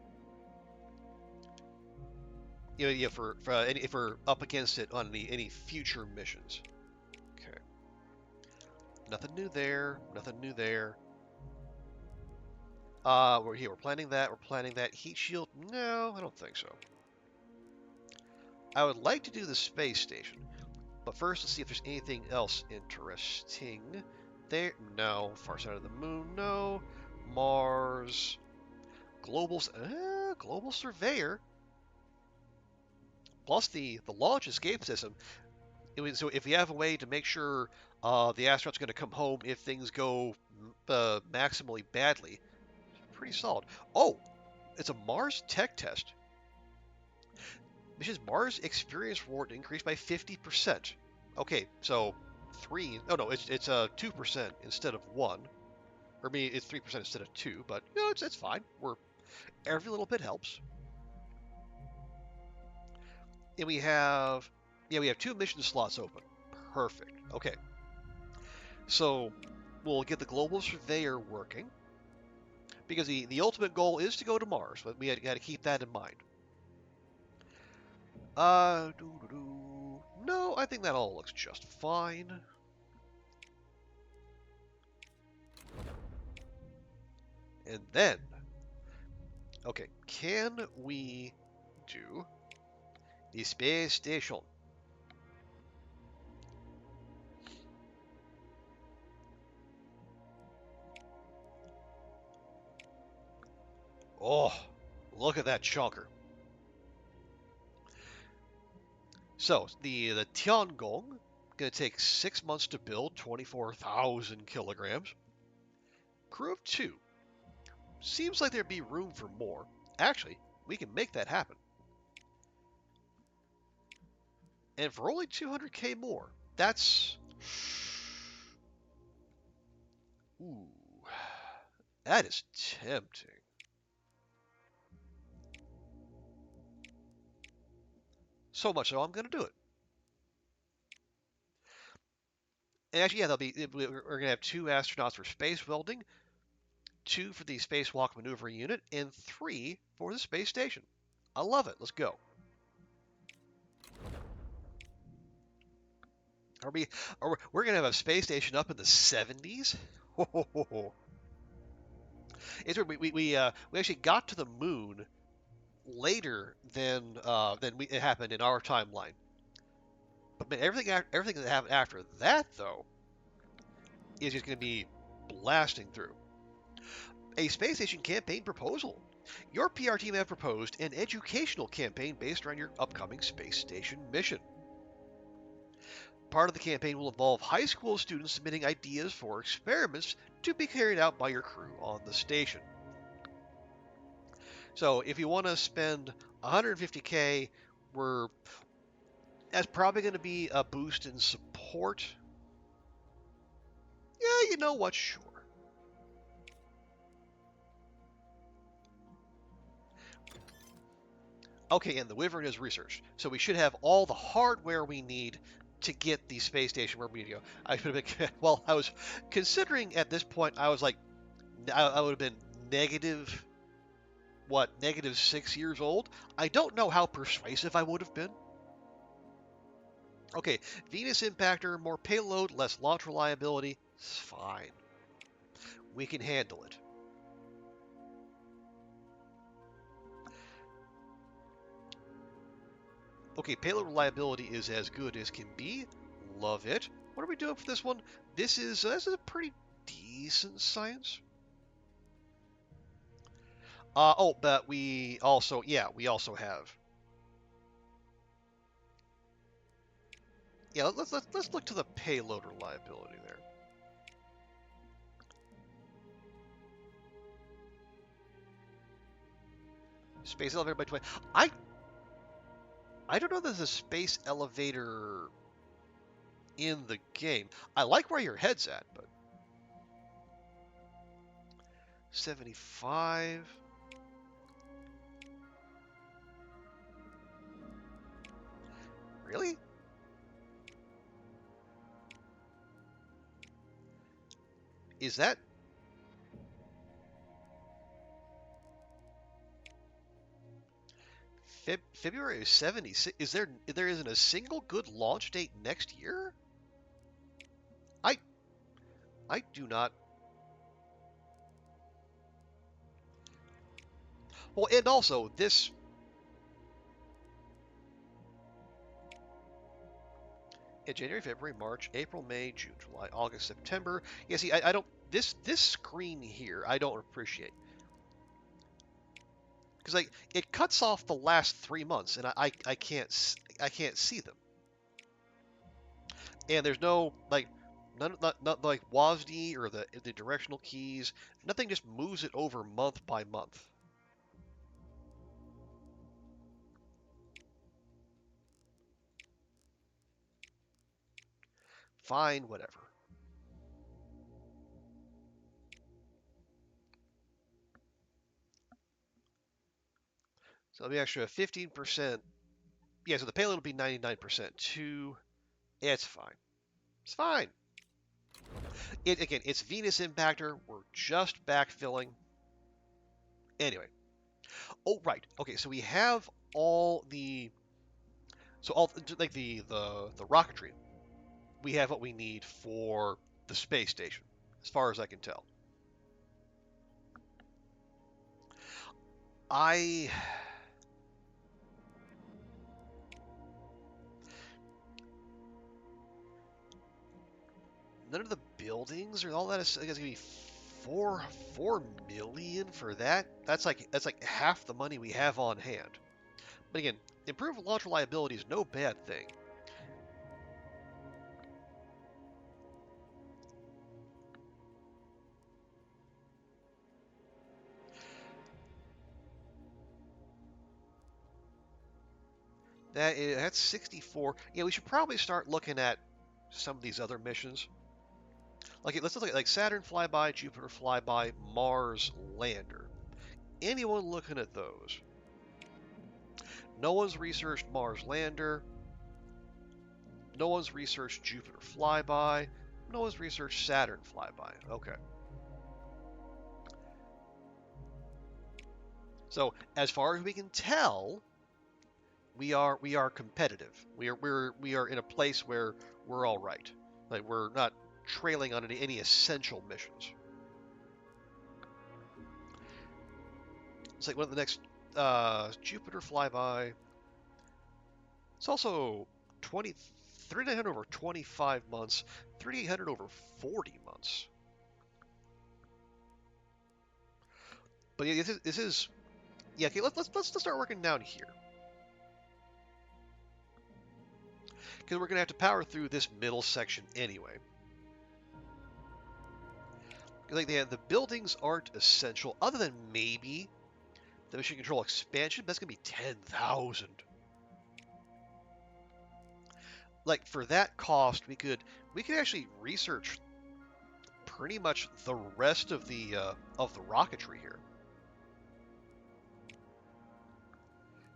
for any, if we're up against it on any future missions. Okay, nothing new there. Nothing new there. We're planning that. We're planning that heat shield. No, I don't think so. I would like to do the space station, but first let's see if there's anything else interesting. There, no. Far side of the moon, no. Mars, global surveyor, plus the launch escape system. So if we have a way to make sure the astronaut's going to come home if things go maximally badly, pretty solid. Oh, it's a Mars tech test. Mission's Mars experience reward increased by 50%. Okay, so 3. Oh no, it's 2% instead of 1. Or maybe it's 3% instead of 2. But it's fine. Every little bit helps. And we have 2 mission slots open. Perfect. Okay, so we'll get the global surveyor working because the ultimate goal is to go to Mars, but we got to keep that in mind. No, I think that all looks just fine. And then, okay, can we do the space station? Oh, look at that chunker. So the Tiangong gonna take 6 months to build, 24,000 kilograms. Crew of 2. Seems like there'd be room for more. Actually, we can make that happen. And for only 200k more, that's... Ooh, that is tempting. So much so, I'm going to do it. And actually, yeah, we're going to have 2 astronauts for space welding, 2 for the spacewalk maneuver unit, and 3 for the space station. I love it. Let's go. We're going to have a space station up in the 70s? It's weird. We actually got to the moon later than it happened in our timeline. But man, everything that happened after that, though, is just going to be blasting through. A space station campaign proposal. Your PR team have proposed an educational campaign based around your upcoming space station mission. Part of the campaign will involve high school students submitting ideas for experiments to be carried out by your crew on the station. So if you want to spend 150k, that's probably going to be a boost in support. Yeah, you know what? Sure. Okay, and the Wyvern is researched, so we should have all the hardware we need to get the space station where we need to go. I should have been, well, I was considering at this point, I was like, I would have been negative 6 years old? I don't know how persuasive I would have been. Okay, Venus Impactor, more payload, less launch reliability. It's fine. We can handle it. Okay, payload reliability is as good as can be. Love it. What are we doing for this one? This is a pretty decent science. But we also have. Yeah, let's look to the payload reliability there. Space elevator by 20. I don't know there's a space elevator in the game. I like where your head's at, but 75. Really? Is that February of 76? There isn't a single good launch date next year? I I do not. Well, and also this in January, February, March, April, May, June, July, August, September. Yeah, see, I don't this screen here I don't appreciate because like it cuts off the last 3 months and I can't see them. And there's no like not like WASD or the directional keys. Nothing just moves it over month by month. Fine, whatever. So let me extra 15%. Yeah, so the payload will be 99%. Two, yeah, it's fine. It's fine. Again, it's Venus impactor. We're just backfilling. Anyway. Oh, right. Okay, so we have all the all like the rocketry. We have what we need for the space station, as far as I can tell. I none of the buildings or all that is gonna be four million for that. That's like half the money we have on hand. But again, improved launch reliability is no bad thing. That's 64. Yeah, we should probably start looking at some of these other missions. Like let's look at like Saturn flyby, Jupiter flyby, Mars lander. Anyone looking at those? No one's researched Mars lander. No one's researched Jupiter flyby. No one's researched Saturn flyby. Okay. So as far as we can tell, we are competitive. We are in a place where we're all right. Like we're not trailing on any essential missions. It's like one of the next Jupiter flyby. It's also 3,900 over 25 months, 3,800 over 40 months. But yeah, this is yeah. Okay, let's start working down here because we're gonna have to power through this middle section anyway. Like the buildings aren't essential, other than maybe the mission control expansion. That's gonna be 10,000. Like for that cost, we could actually research pretty much the rest of the rocketry here.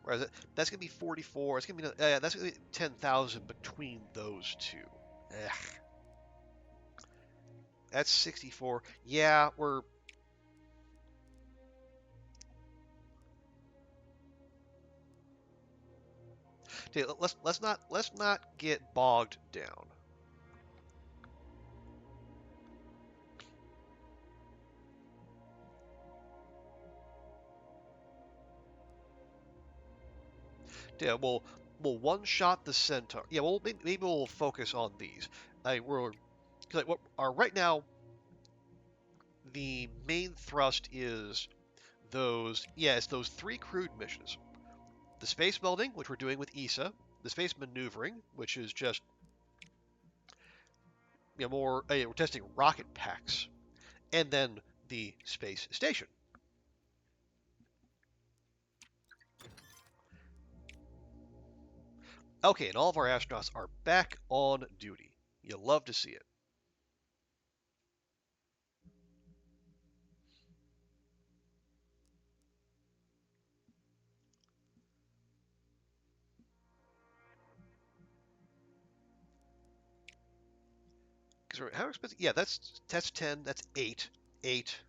Whereas that's gonna be 44. It's gonna be that's gonna be 10,000 between those two. Ugh. That's 64. Yeah, we're okay, let's not get bogged down. Yeah, we'll one shot the Centaur. Yeah, well maybe we'll focus on these. We're like what are right now the main thrust is it's those three crewed missions. The space melding, which we're doing with ESA, the space maneuvering, which is just we're testing rocket packs, and then the space station. Okay, and all of our astronauts are back on duty. You love to see it. Because how expensive? Yeah, that's 10. That's 8, 8,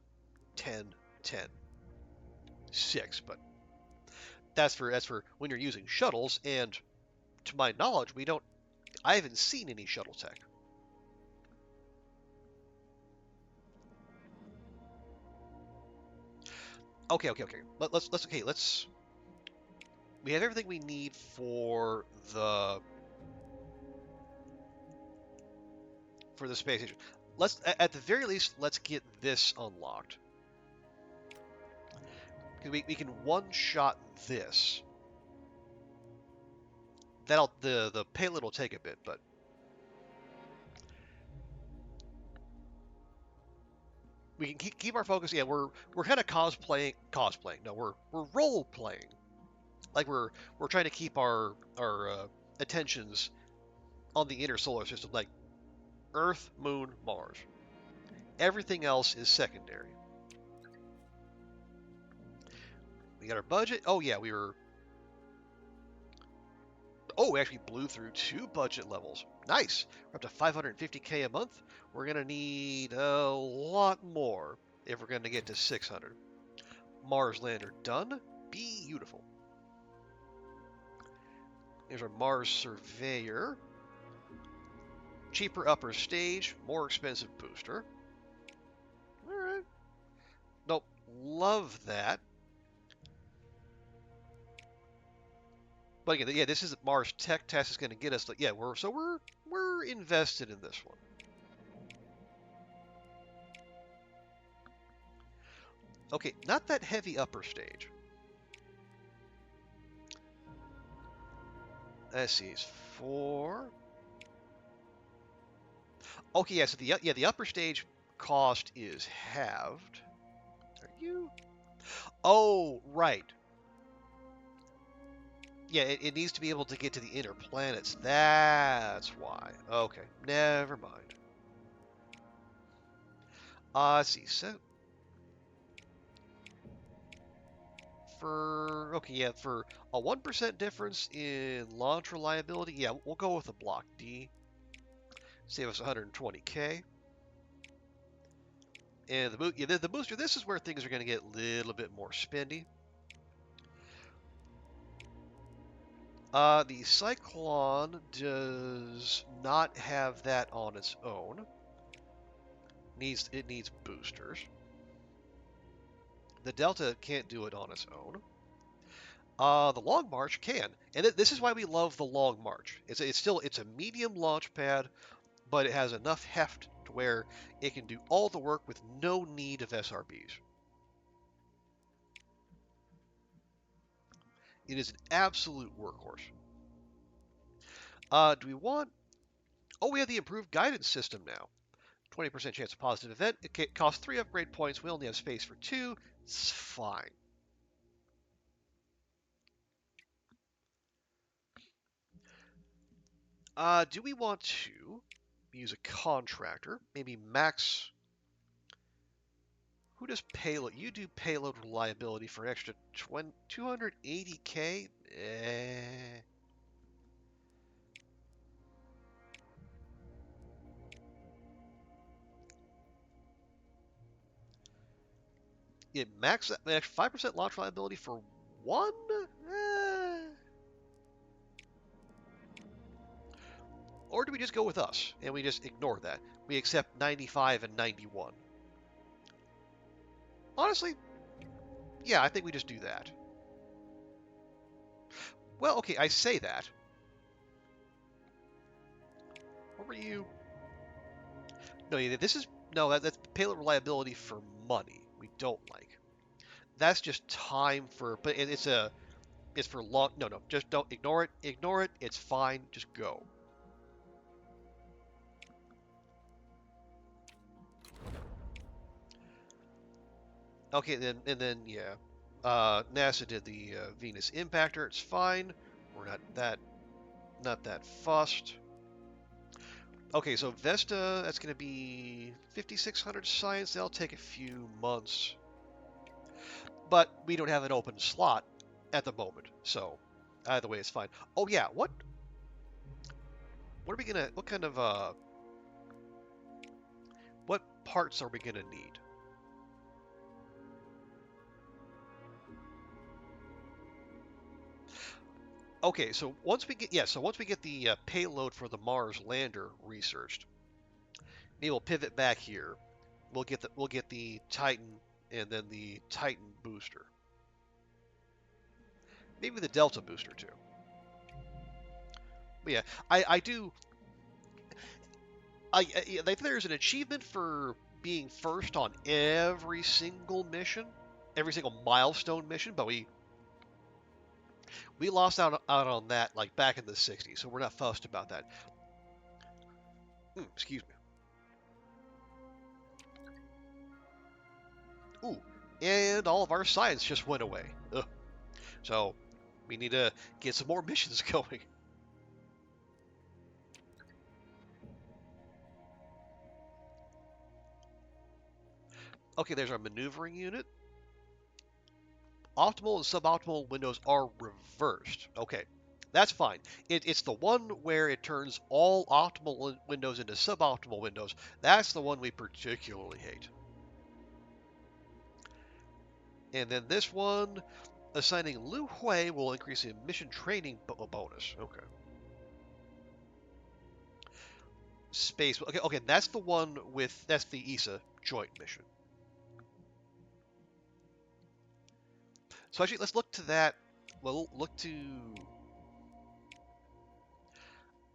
10, 10, 6. But that's for when you're using shuttles. And to my knowledge, I haven't seen any shuttle tech. Okay, okay, okay. Let's. We have everything we need for the space station. At the very least, let's get this unlocked. Because we can one-shot this. The payload will take a bit, but we can keep our focus. Yeah, we're kind of cosplaying. No, we're role playing. Like we're trying to keep our attentions on the inner solar system, like Earth, Moon, Mars. Everything else is secondary. We got our budget. Oh yeah, we actually blew through 2 budget levels. Nice. We're up to 550K a month. We're gonna need a lot more if we're gonna get to 600. Mars lander done. Beautiful. Here's our Mars surveyor. Cheaper upper stage, more expensive booster. Alright. Nope. Love that. But again, yeah, this is Mars Tech Test is going to get us. Yeah, we're invested in this one. Okay, not that heavy upper stage. Let's see, it's 4. Okay, yeah, so the upper stage cost is halved. Are you? Oh, right. Yeah, it needs to be able to get to the inner planets. That's why. Okay, never mind. Let's see. So for a 1% difference in launch reliability, yeah, we'll go with a block D. Save us 120K. And the booster, this is where things are going to get a little bit more spendy. The Cyclone does not have that on its own. It needs boosters. The Delta can't do it on its own. The Long March can, and this is why we love the Long March. It's a medium launch pad, but it has enough heft to where it can do all the work with no need of SRBs. It is an absolute workhorse. Do we want? Oh, we have the improved guidance system now. 20% chance of positive event. It costs 3 upgrade points. We only have space for 2. It's fine. Do we want to use a contractor? Maybe Max. Who does payload? You do payload reliability for an extra 280K? Yeah, max an extra 5% launch reliability for 1? Or do we just go with us and we just ignore that? We accept 95 and 91. Honestly, yeah, I think we just do that. Well, okay, I say that. What were you? No, that's payload reliability for money. We don't like. That's just time for, but it's for long. No, just don't ignore it. Ignore it. It's fine. Just go. Okay, then yeah, NASA did the Venus impactor. It's fine. We're not that fussed. Okay, so Vesta, that's going to be 5,600 science. That'll take a few months, but we don't have an open slot at the moment, so either way, it's fine. Oh yeah, what are we gonna? What kind of what parts are we gonna need? Okay, so once we get the payload for the Mars lander researched, maybe we'll pivot back here. We'll get the Titan and then the Titan booster. Maybe the Delta booster too. But yeah, I do. I think there's an achievement for being first on every single mission, every single milestone mission, but we lost out on that like back in the '60s, so we're not fussed about that. Excuse me. Ooh, and all of our science just went away. Ugh. So we need to get some more missions going. Okay, there's our maneuvering unit. Optimal and suboptimal windows are reversed. Okay, that's fine. It's the one where it turns all optimal windows into suboptimal windows. That's the one we particularly hate. And then this one, assigning Lu Hui will increase the mission training bonus. Okay. Space. Okay, that's the one that's the ESA joint mission. So actually, let's look to that. Well, look to.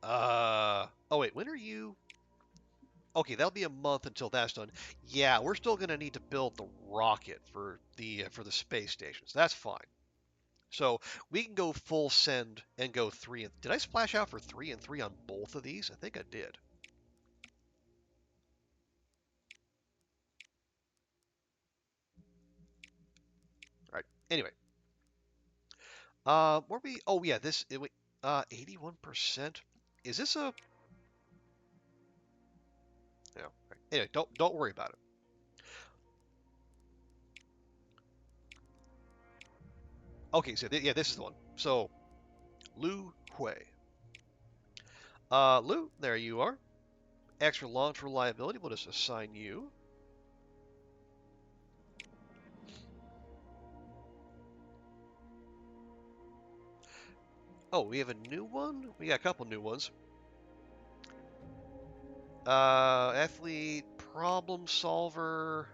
Oh wait, when are you? Okay, that'll be a month until that's done. Yeah, we're still gonna need to build the rocket for the space stations. That's fine. So we can go full send and go 3 and. Did I splash out for 3 and 3 on both of these? I think I did. All right. Anyway, where we? Oh yeah, 81%. Is this a? No. Right. Anyway, don't worry about it. Okay, so yeah, this is the one. So Lu Hui. Lu, there you are. Extra launch reliability. We'll just assign you. Oh, we have a new one? We got a couple new ones. Athlete, problem solver,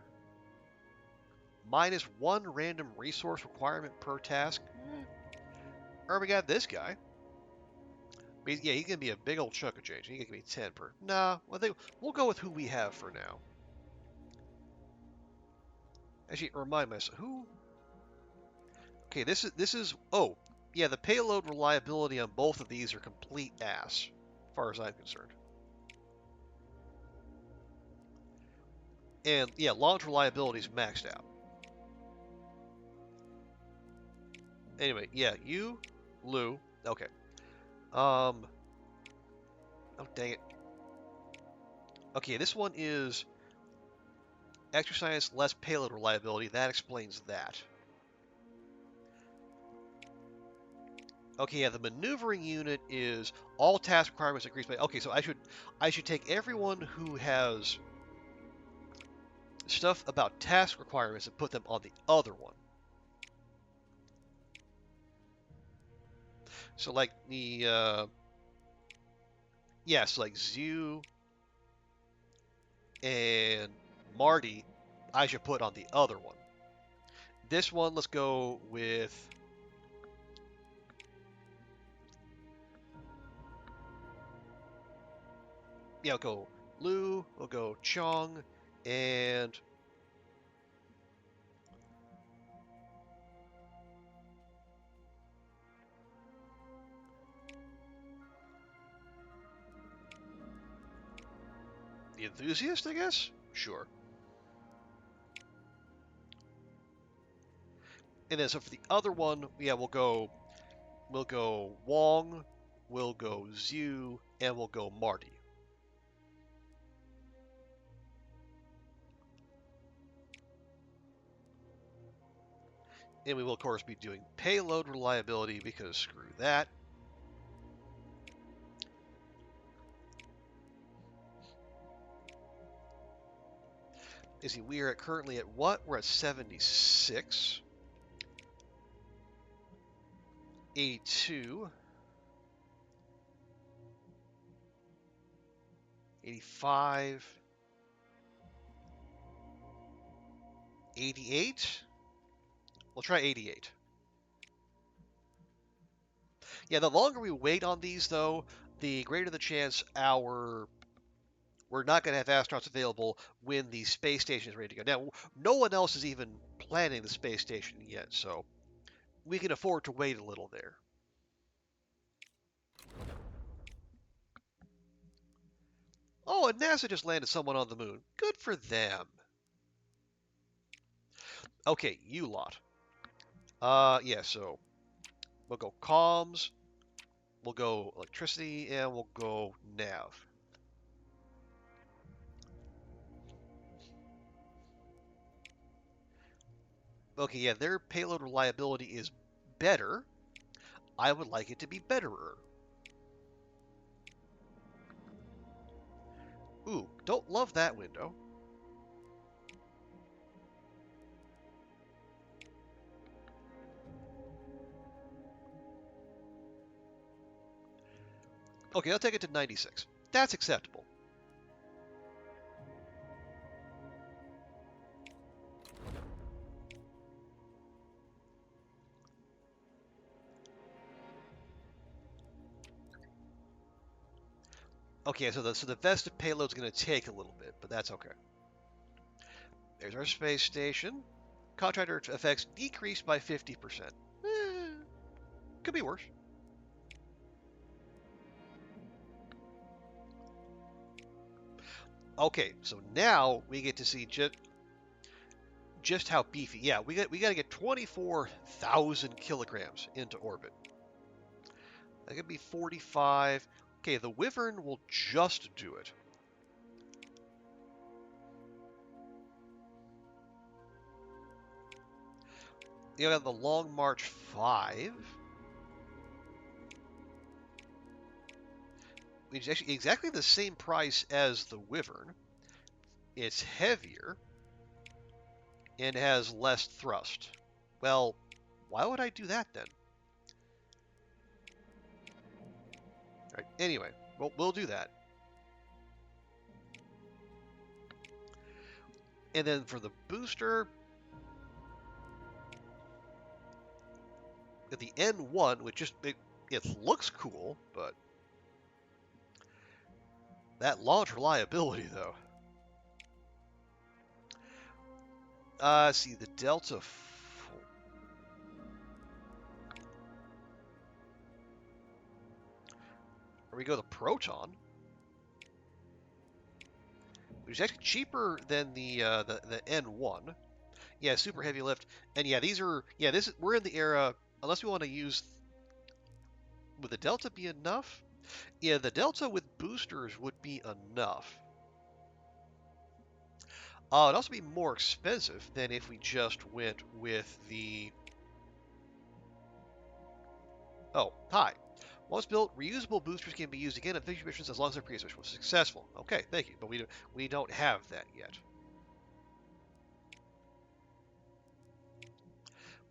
-1 random resource requirement per task. Or we got this guy. Yeah, he's gonna be a big old chunk of change. He's gonna be 10 per. Nah, I think we'll go with who we have for now. Actually, remind myself who. Okay, this is. Oh, yeah, the payload reliability on both of these are complete ass, as far as I'm concerned. And yeah, launch reliability is maxed out. Anyway, yeah, you, Lu. Okay. Oh dang it. Okay, this one is exercise less payload reliability. That explains that. Okay, yeah, the maneuvering unit is all task requirements increased by. Okay, so I should take everyone who has stuff about task requirements and put them on the other one. So like the yes, like Zhu and Marty, I should put on the other one. This one, let's go with. Yeah, we'll go Lu, we'll go Chong, and the enthusiast, I guess? Sure. And then so for the other one, yeah, we'll go Wong, we'll go Zhu, and we'll go Marty. And we will, of course, be doing payload reliability because screw that. You see, we are currently at what? We're at 76, 82, 85, 88. We'll try 88. Yeah, the longer we wait on these, though, the greater the chance we're not going to have astronauts available when the space station is ready to go. Now, no one else is even planning the space station yet, so we can afford to wait a little there. Oh, and NASA just landed someone on the moon. Good for them. Okay, you lot. Yeah, so we'll go comms, we'll go electricity, and we'll go nav. Okay, yeah, their payload reliability is better. I would like it to be betterer. Ooh, don't love that window. Okay, I'll take it to 96. That's acceptable. Okay, so the vested payload's going to take a little bit, but that's okay. There's our space station. Contractor effects decreased by 50%. Could be worse. Okay, so now we get to see just how beefy. Yeah, we got to get 24,000 kilograms into orbit. That could be 45. Okay, the Wyvern will just do it. You got the Long March 5, which is actually exactly the same price as the Wyvern. It's heavier and has less thrust. Well, why would I do that then? All right, anyway, we'll do that. And then for the booster, at the N1, which just it looks cool, but that launch reliability though. See the Delta. Or we go the Proton, which is actually cheaper than the N1. Yeah, super heavy lift, and yeah, we're in the era. Unless we want to use, would the Delta be enough? Yeah, the Delta with boosters would be enough. It'd also be more expensive than if we just went with the. Oh, hi. Once built, reusable boosters can be used again in future missions as long as their previous mission was successful. Okay, thank you, but we don't have that yet.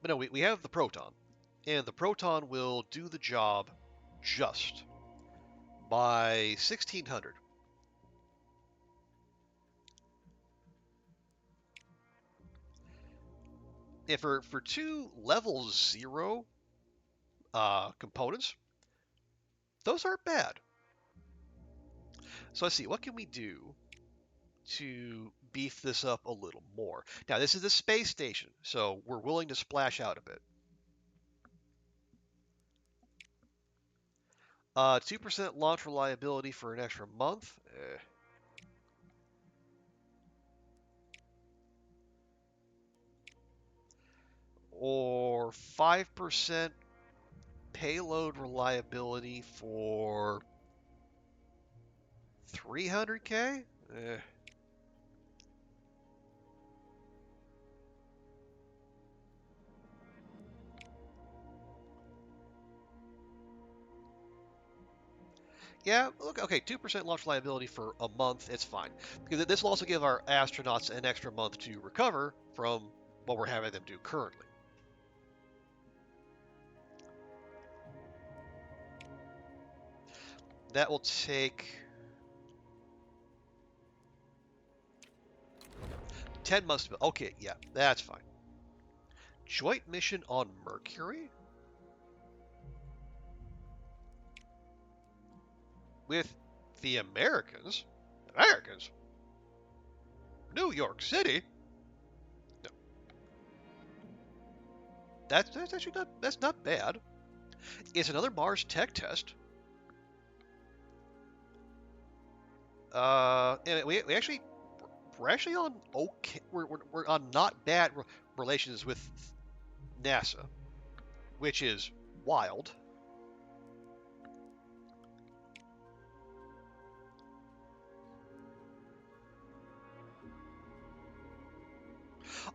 But no, we have the Proton, and the Proton will do the job just by 1600. And for two level 0 components, those aren't bad. So let's see, what can we do to beef this up a little more? Now, this is the space station, so we're willing to splash out a bit. 2% launch reliability for an extra month. or 5% payload reliability for 300K? Yeah, okay, 2% launch reliability for a month, it's fine. Because this will also give our astronauts an extra month to recover from what we're having them do currently. That will take 10 months. Okay, yeah, that's fine. Joint mission on Mercury? With the Americans? Americans? New York City? No. That's actually not bad. It's another Mars tech test. And we're actually on okay. We're on not bad relations with NASA, which is wild.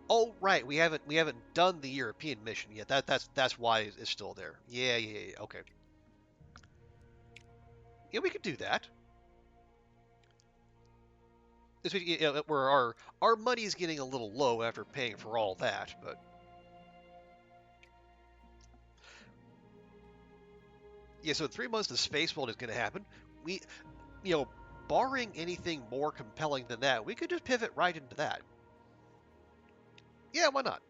Oh right, we haven't done the European mission yet. That's why it's still there. Yeah, okay. Yeah, we could do that. Where our money is getting a little low after paying for all that, but yeah. So in 3 months, the space world is going to happen. We, barring anything more compelling than that, we could just pivot right into that. Yeah, why not?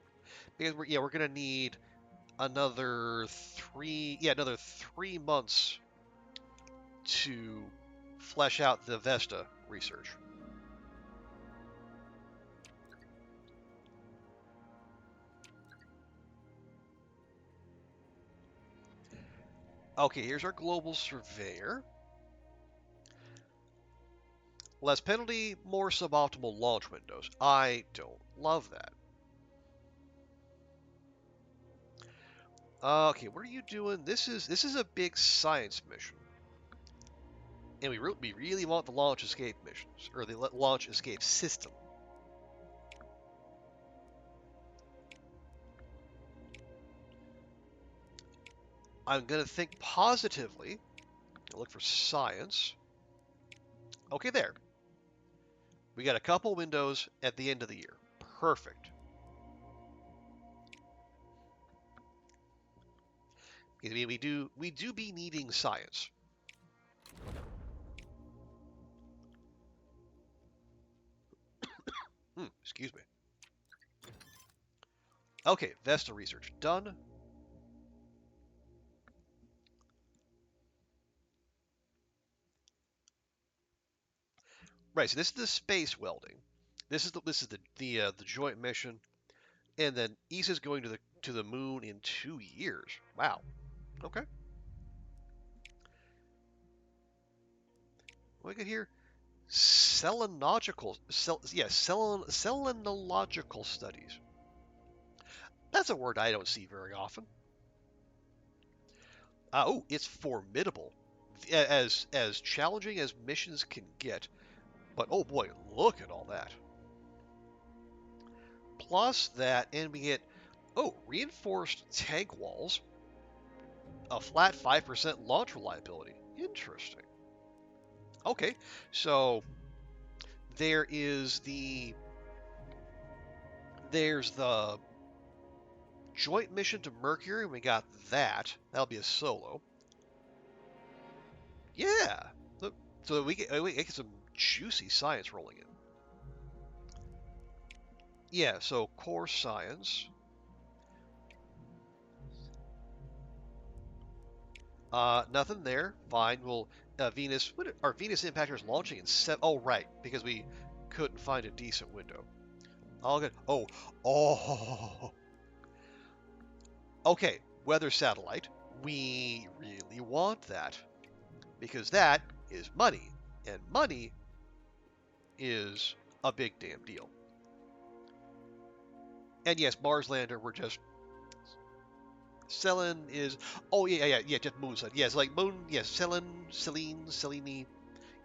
Because we're going to need another 3 months to flesh out the Vesta research. Okay, here's our global surveyor. Less penalty, more suboptimal launch windows. I don't love that. Okay, what are you doing? This is a big science mission, and we really want the launch escape missions or the launch escape system. I'm gonna think positively. Look for science. Okay, there. We got a couple windows at the end of the year. Perfect. I mean, we do be needing science. Excuse me. Okay, Vesta research done. Right, so this is the space welding. This is the joint mission, and then ESA's going to the moon in 2 years. Wow. Okay. What do we got here? Selenological studies. That's a word I don't see very often. Oh, it's formidable. As challenging as missions can get, but oh boy, look at all that. Plus that, and we get reinforced tank walls, a flat 5% launch reliability. Interesting. Okay, so there's the joint mission to Mercury. We got that. That'll be a solo. Yeah. So we get some juicy science rolling in. Yeah. So core science. Nothing there. Fine. Well, Venus. Our Venus impactors launching in seven. Oh, right, because we couldn't find a decent window. All good. Oh. Okay. Weather satellite. We really want that because that is money, and money is a big damn deal. And yes, Mars lander. We're just Selene is. Oh yeah. Just moon side. Yes, like moon. Yes, Selene.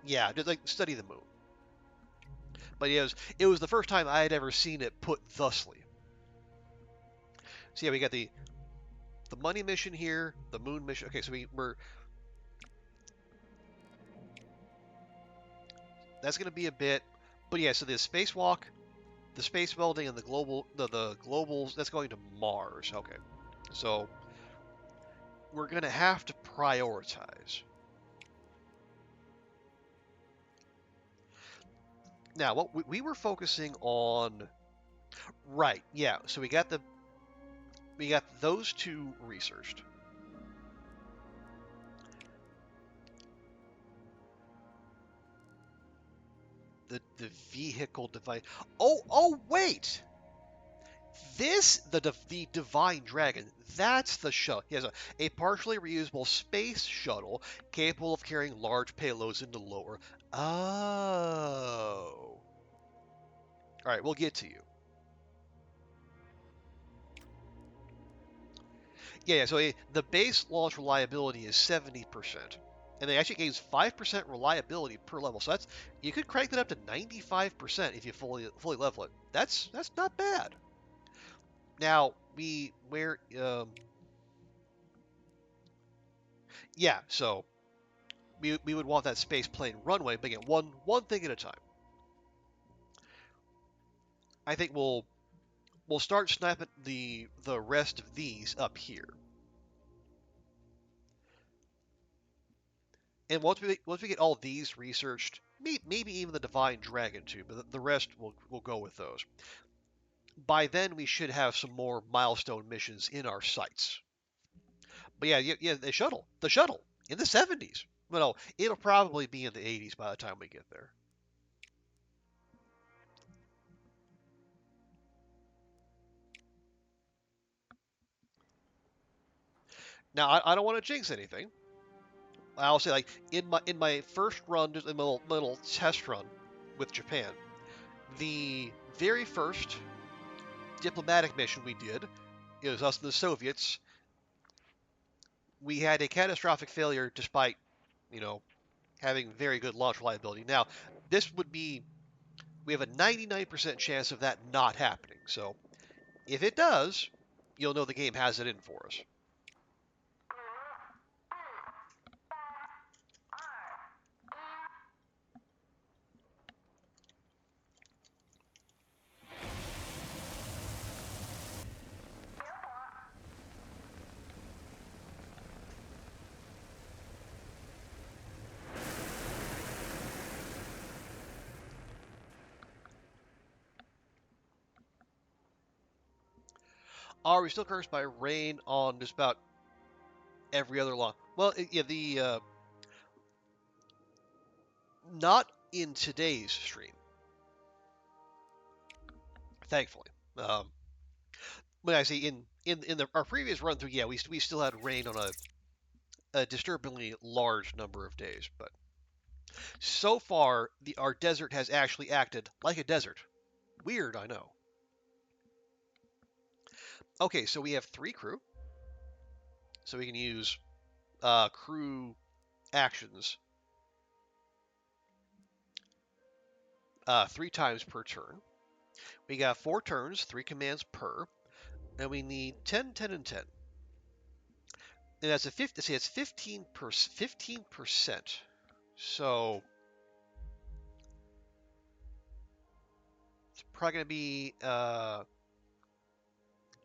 Yeah, just like study the moon. But it was the first time I had ever seen it put thusly. So yeah, we got the money mission here, the moon mission. Okay, so we're that's gonna be a bit. But yeah, so the spacewalk, the space welding, and the globals. That's going to Mars. Okay, so we're gonna have to prioritize. Now, what we were focusing on, right? Yeah. So we got those two researched. The vehicle device. Oh wait. The divine dragon. That's the shuttle. He has a partially reusable space shuttle capable of carrying large payloads into lower. Oh. All right, we'll get to you. Yeah. So the base launch reliability is 70%, and they actually gains 5% reliability per level. So that's you could crank that up to 95% if you fully level it. That's not bad. Now yeah. So we would want that space plane runway, but again, one thing at a time. I think we'll start snapping the rest of these up here, and once we get all these researched, maybe even the Divine Dragon too, but the rest we'll go with those. By then, we should have some more milestone missions in our sights. But yeah, the shuttle in the 70s. Well, no, it'll probably be in the 80s by the time we get there. Now, I don't want to jinx anything. I'll say like in my first run, just a little test run with Japan, the very first diplomatic mission we did, it was us and the Soviets. We had a catastrophic failure despite, you know, having very good launch reliability. Now, this would be we have a 99% chance of that not happening. So if it does, you'll know the game has it in for us. Are we still cursed by rain on just about every other lawn? Well, yeah, the not in today's stream, thankfully. When I say our previous run through, yeah, we still had rain on a disturbingly large number of days, but so far our desert has actually acted like a desert. Weird, I know. Okay, so we have 3 crew, so we can use crew actions 3 times per turn. We got 4 turns, 3 commands per, and we need 10, 10, and 10. And that's a 50. See, it's 15%. So it's probably going to be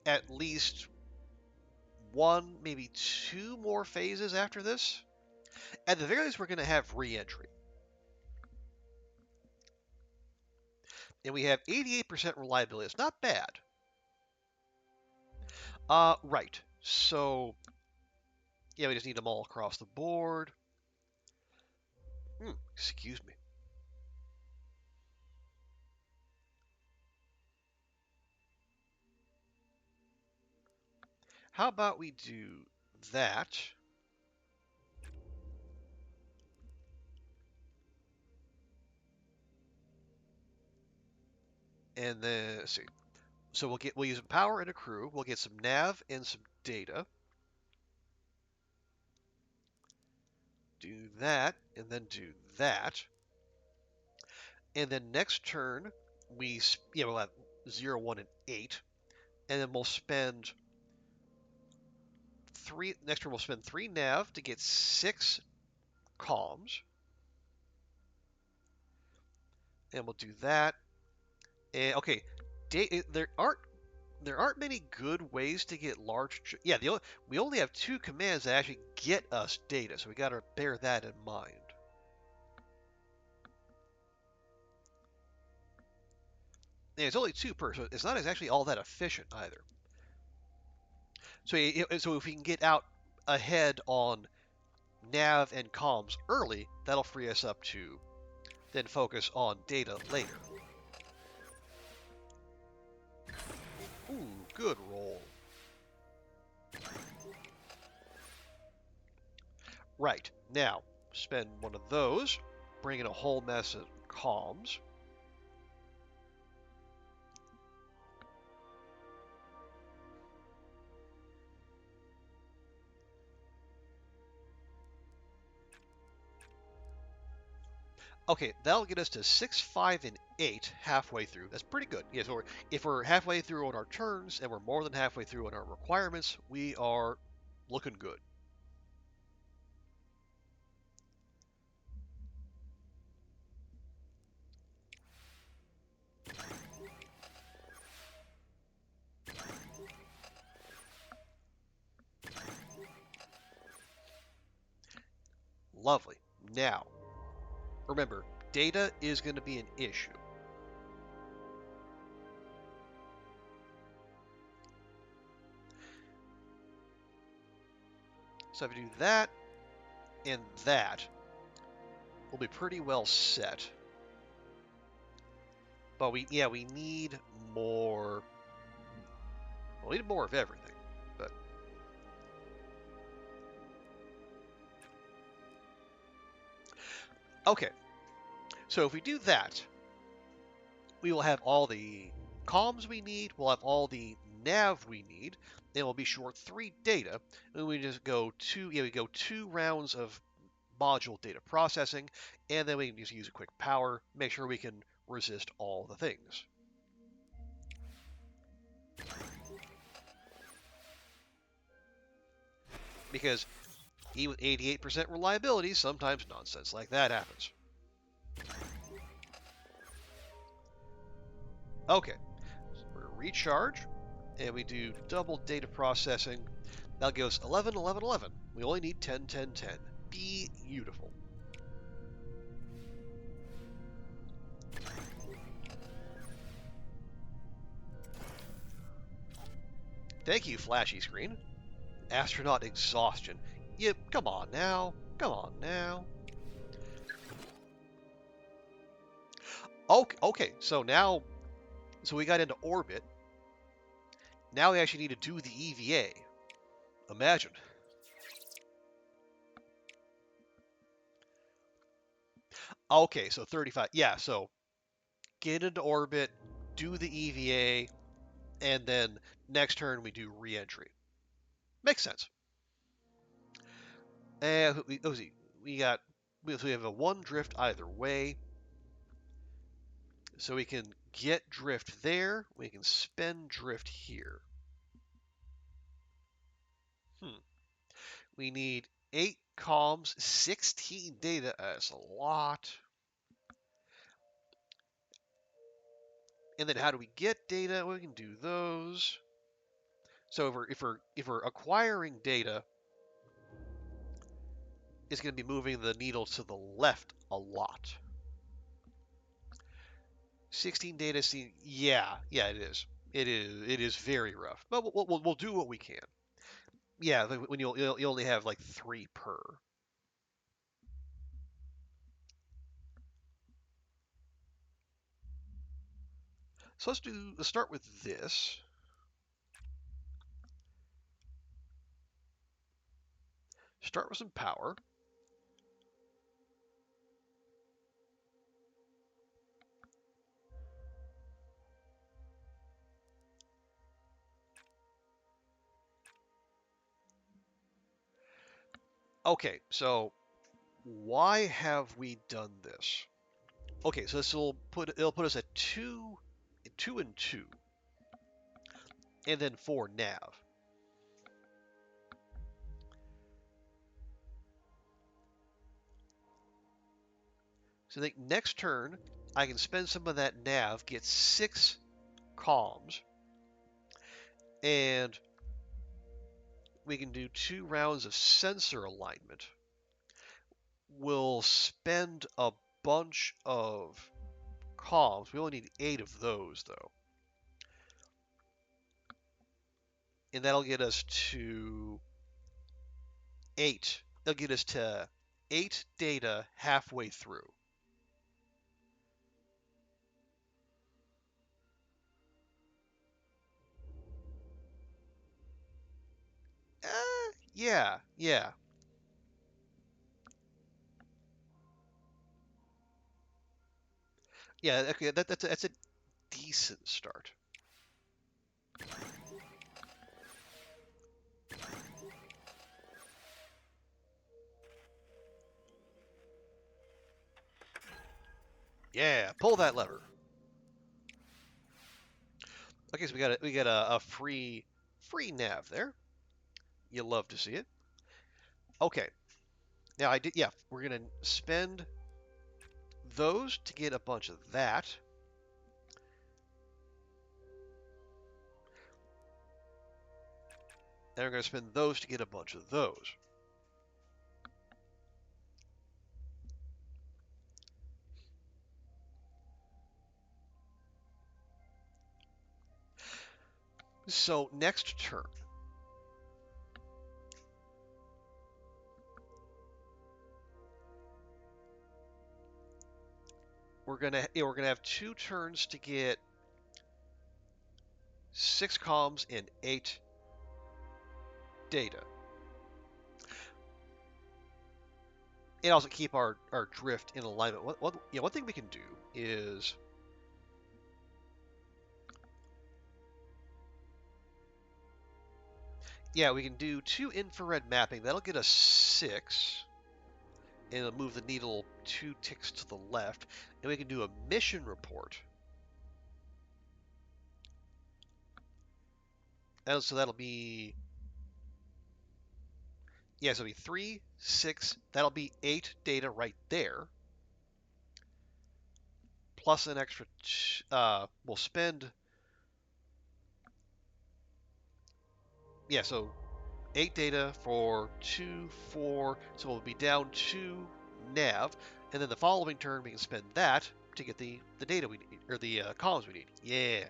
at least 1, maybe 2 more phases after this. At the very least, we're going to have re-entry. And we have 88% reliability. It's not bad. Right. So, yeah, we just need them all across the board. Excuse me. How about we do that? And then, let's see. So we'll use power and a crew. We'll get some nav and some data. do that, and then do that. And then next turn, we'll have 0, 1, and 8. And then we'll spend 3, next turn we'll spend 3 nav to get 6 comms. And we'll do that. And okay, there aren't many good ways to get large. Yeah, we only have 2 commands that actually get us data, so we got to bear that in mind. And it's only 2 per, so it's not actually all that efficient either. So if we can get out ahead on nav and comms early, that'll free us up to then focus on data later. Ooh, good roll. Right, now, spend one of those, bring in a whole mess of comms. Okay, that'll get us to 6, 5, and 8 halfway through. That's pretty good. Yeah, so if we're halfway through on our turns and we're more than halfway through on our requirements, we are looking good. Lovely. Now, remember, data is going to be an issue. So if we do that and that, we'll be pretty well set. But we need more. We need more of everything. But okay. So if we do that, we will have all the comms we need, we'll have all the nav we need, and we'll be short 3 data. And we just go 2 rounds of module data processing, and then we can just use a quick power, make sure we can resist all the things. Because even with 88% reliability, sometimes nonsense like that happens. Okay, so we're going to recharge, and we do double data processing. That'll give us 11, 11, 11. We only need 10, 10, 10. Beautiful. Thank you, flashy screen. Astronaut exhaustion. Yep, come on now. Come on now. Okay, so we got into orbit. Now we actually need to do the EVA. Imagine. Okay, so 35. Yeah, so get into orbit, do the EVA, and then next turn we do re-entry. Makes sense. And we have a 1 drift either way. So we can get drift there, we can spend drift here. We need 8 comms, 16 data. That's a lot. And then how do we get data? We can do those. So if we're acquiring data, it's going to be moving the needle to the left a lot. 16 data scene. Yeah, it is. It is very rough. But we'll do what we can. Yeah, when you only have like 3 per. So let's start with this. Start with some power. Okay, so why have we done this? Okay, so it'll put us at 2 and 2, and then 4 nav. So I think next turn I can spend some of that nav, get 6 comms, and we can do 2 rounds of sensor alignment. We'll spend a bunch of comms. We only need 8 of those, though. And that'll get us to 8. That'll get us to 8 data halfway through. Yeah. Yeah, okay, that's a decent start. Yeah, pull that lever. Okay, so we got a free nav there. You love to see it. Okay, now we're gonna spend those to get a bunch of that. And we're gonna spend those to get a bunch of those. So next turn, we're gonna have 2 turns to get 6 comms and 8 data. And also keep our drift in alignment. One thing we can do is we can do 2 infrared mapping. That'll get us 6. And it'll move the needle 2 ticks to the left. And we can do a mission report. And so that'll be... Yeah, so it'll be 3, 6. That'll be 8 data right there. Plus an extra... we'll spend... Yeah, so 8 data for 2, 4. So we'll be down 2 nav. And then the following turn, we can spend that to get the data we need, or the columns we need. Yeah.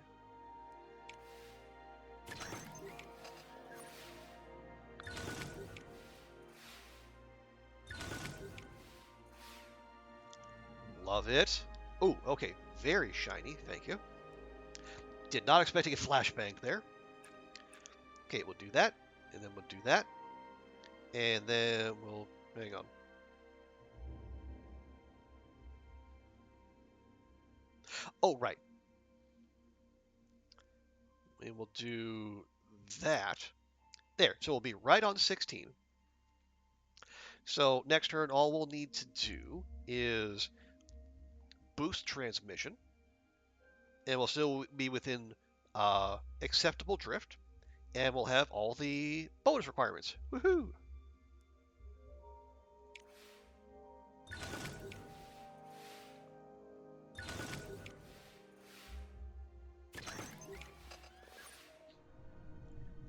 Love it. Oh, okay. Very shiny. Thank you. Did not expect to get flashbanged there. Okay, we'll do that. And then we'll do that. And then we'll... Hang on. Oh, right. And we'll do that. There. So we'll be right on 16. So next turn, all we'll need to do is boost transmission. And we'll still be within acceptable drift. And we'll have all the bonus requirements. Woohoo!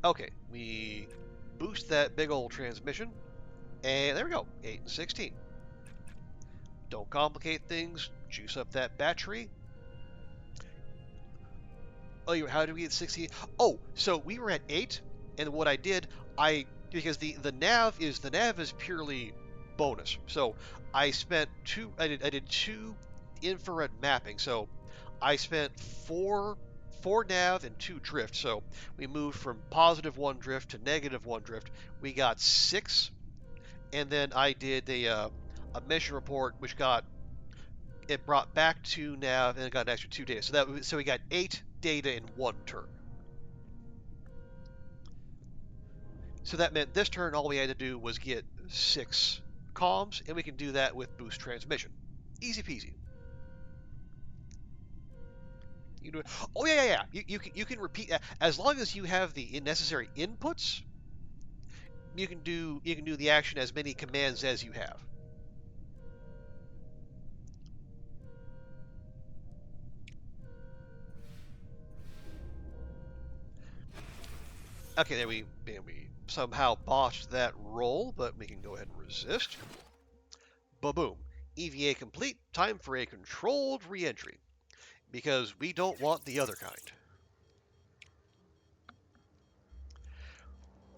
Okay, we boost that big old transmission. And there we go, 8 and 16. Don't complicate things. Juice up that battery. Oh, how did we get 16? Oh, so we were at 8, and what I did, because the nav is purely bonus. So I spent 2. I did 2 infrared mapping. So I spent 4 nav and 2 drift. So we moved from +1 drift to -1 drift. We got 6, and then I did a mission report, which brought back 2 nav and it got an extra 2 data. So we got 8 data in 1 turn. So that meant this turn all we had to do was get 6 comms, and we can do that with boost transmission. Easy peasy. You do it. Oh yeah. You can repeat as long as you have the necessary inputs. You can do the action as many commands as you have. Okay, there we somehow botched that roll, but we can go ahead and resist. Ba-boom. EVA complete. Time for a controlled re-entry. Because we don't want the other kind.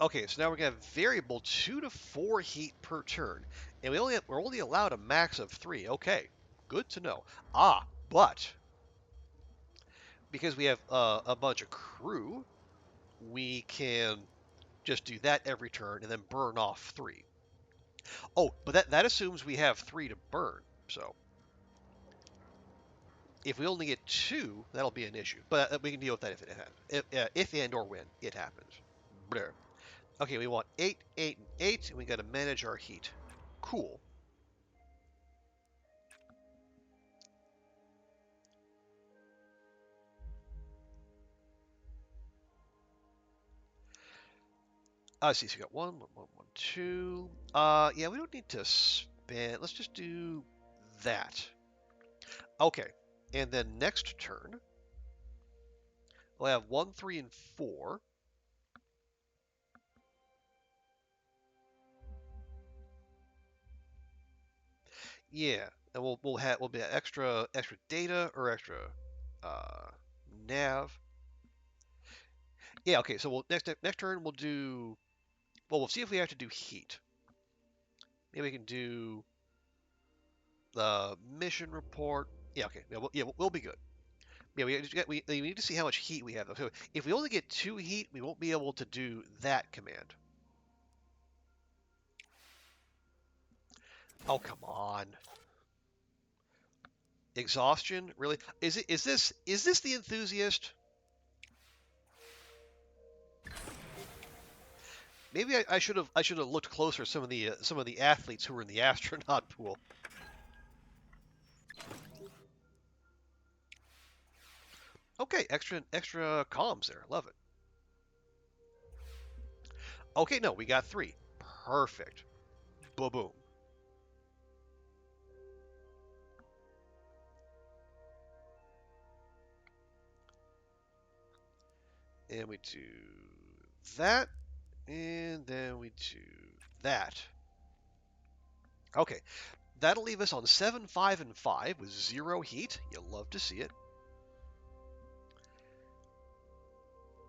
Okay, so now we're going to have variable 2 to 4 heat per turn. And we're only allowed a max of 3. Okay, good to know. But because we have a bunch of crew, we can just do that every turn and then burn off 3. Oh, but that assumes we have 3 to burn. So if we only get 2, that'll be an issue. But we can deal with that if it happens. If and or when it happens. Blur. Okay, we want 8, 8, and 8, and we got to manage our heat. Cool. See, so we got 1, 1, 1, 1, 2. Yeah, we don't need to spend. Let's just do that. Okay, and then next turn, we'll have 1, 3, and 4. Yeah, and we'll be extra data or extra uh, nav. Yeah, okay. So next turn we'll do. Well, we'll see if we have to do heat. Maybe we can do the mission report. Yeah, okay. Yeah, we'll be good. Yeah, we need to see how much heat we have though. So if we only get 2 heat, we won't be able to do that command. Oh, come on. Exhaustion? Really? Is this the enthusiast? Maybe I should have looked closer at some of the athletes who were in the astronaut pool. Okay, extra comms there. Love it. Okay, no, we got 3. Perfect. Boom boom. And we do that, and then we do that. Okay, that'll leave us on 7, 5, and 5 with 0 heat. You'll love to see it.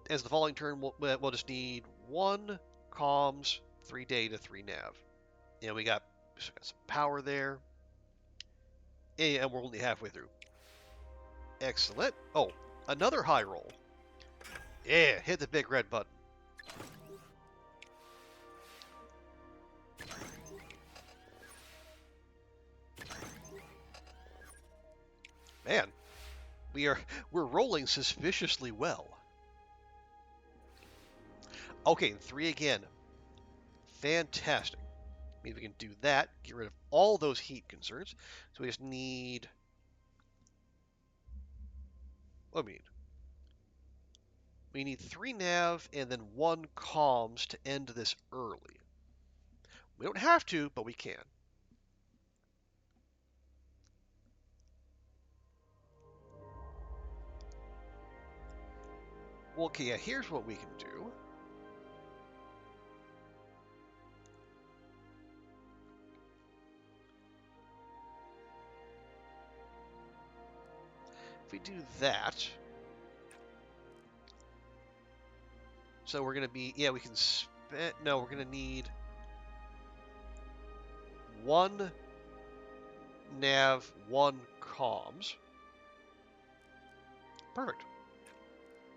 As the following turn, we'll just need 1 comms, 3 data, 3 nav. And we got some power there. And we're only halfway through. Excellent. Oh, another high roll. Yeah, hit the big red button. Man, we're rolling suspiciously well. Okay, 3 again. Fantastic. Means we can do that, get rid of all those heat concerns. So we just need. What do we need? We need 3 nav and then 1 comms to end this early. We don't have to, but we can. Well, okay, yeah, here's what we can do. If we do that, so we're going to be, yeah, we can spend, no, we're going to need 1 nav, 1 comms. Perfect.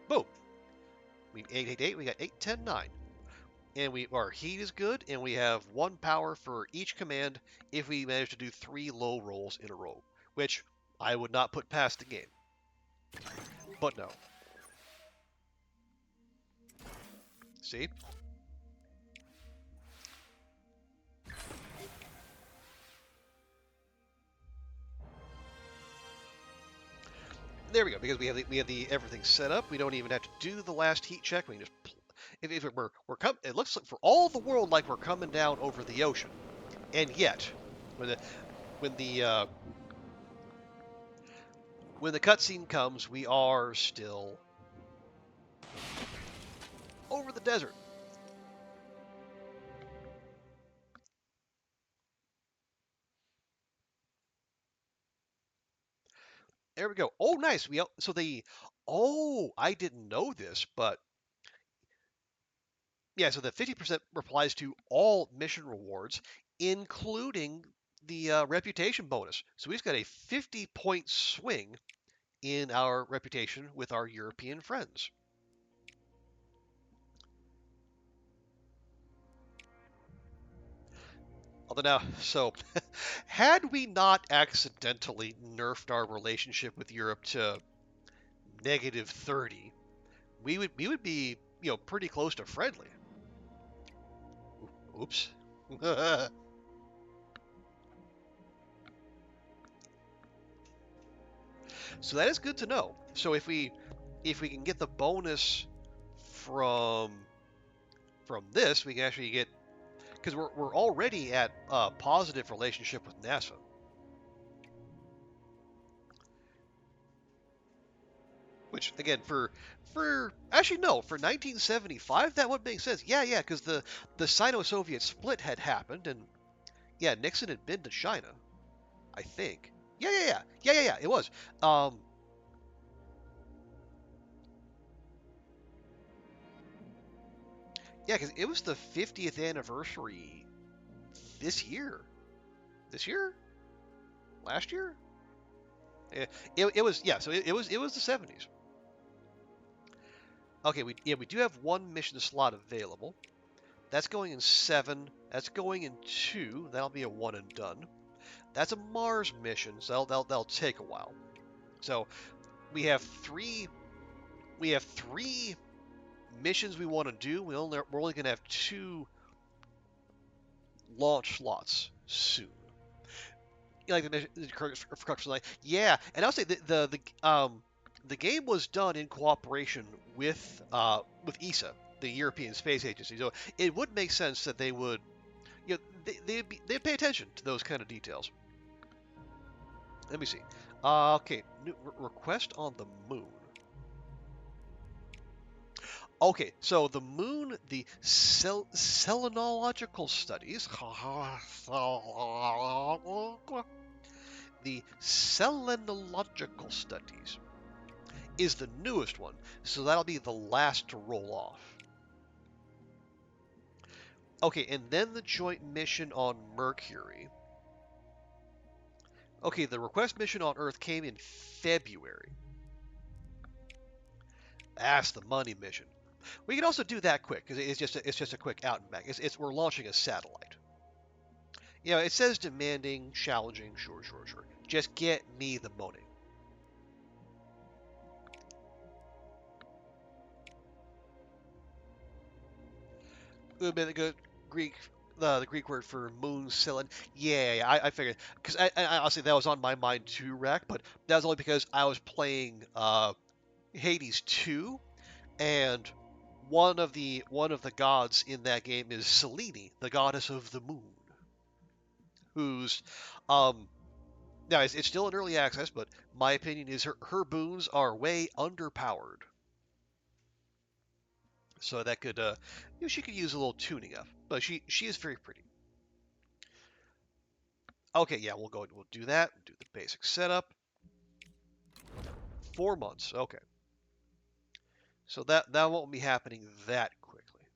Boom. We need 8, 8, 8, we got 8, 10, 9. And our heat is good, and we have 1 power for each command if we manage to do 3 low rolls in a row, which I would not put past the game. But no. See? There we go. Because we have the everything set up. We don't even have to do the last heat check. We can just if it looks like for all the world like we're coming down over the ocean, and yet when the when the uh, when the cutscene comes, we are still over the desert. There we go. Oh, nice. I didn't know this, but yeah. So the 50% applies to all mission rewards, including the reputation bonus. So we've got a 50-point swing in our reputation with our European friends. Although now, so had we not accidentally nerfed our relationship with Europe to -30, we would be pretty close to friendly. Oops. So that is good to know. So if we can get the bonus from this, we can actually get because we're already at a positive relationship with NASA. Which again for actually no for 1975 that would make sense. Yeah, because the Sino-Soviet split had happened and yeah Nixon had been to China, I think. Yeah. It was. Um, yeah, because it was the 50th anniversary this year. This year? Last year? It was yeah. So it was the 70s. Okay, we do have one mission slot available. That's going in 7. That's going in 2. That'll be a one and done. That's a Mars mission, so that'll take a while. So we have three missions we want to do. We're only going to have 2 launch slots soon. Like yeah, and I'll say the game was done in cooperation with ESA, the European Space Agency. So it would make sense that they would they'd pay attention to those kind of details. Let me see. Okay, request on the moon. Okay, so the moon, the selenological studies, the selenological studies is the newest one, so that'll be the last to roll off. Okay, and then the joint mission on Mercury. Okay, the request mission on Earth came in February. That's the money mission. We can also do that quick because it's just a quick out and back. We're launching a satellite. It says demanding, challenging, sure. Just get me the money. The Greek, the Greek word for moon, cylind. Yeah, I figured because I honestly that was on my mind too, Rack. But that was only because I was playing Hades 2, and one of the gods in that game is Selene, the goddess of the moon, who's now it's still in early access, but my opinion is her boons are way underpowered. So that could she could use a little tuning up, but she is very pretty. Okay, yeah, we'll do that. Do the basic setup. 4 months. Okay. So that won't be happening that quickly.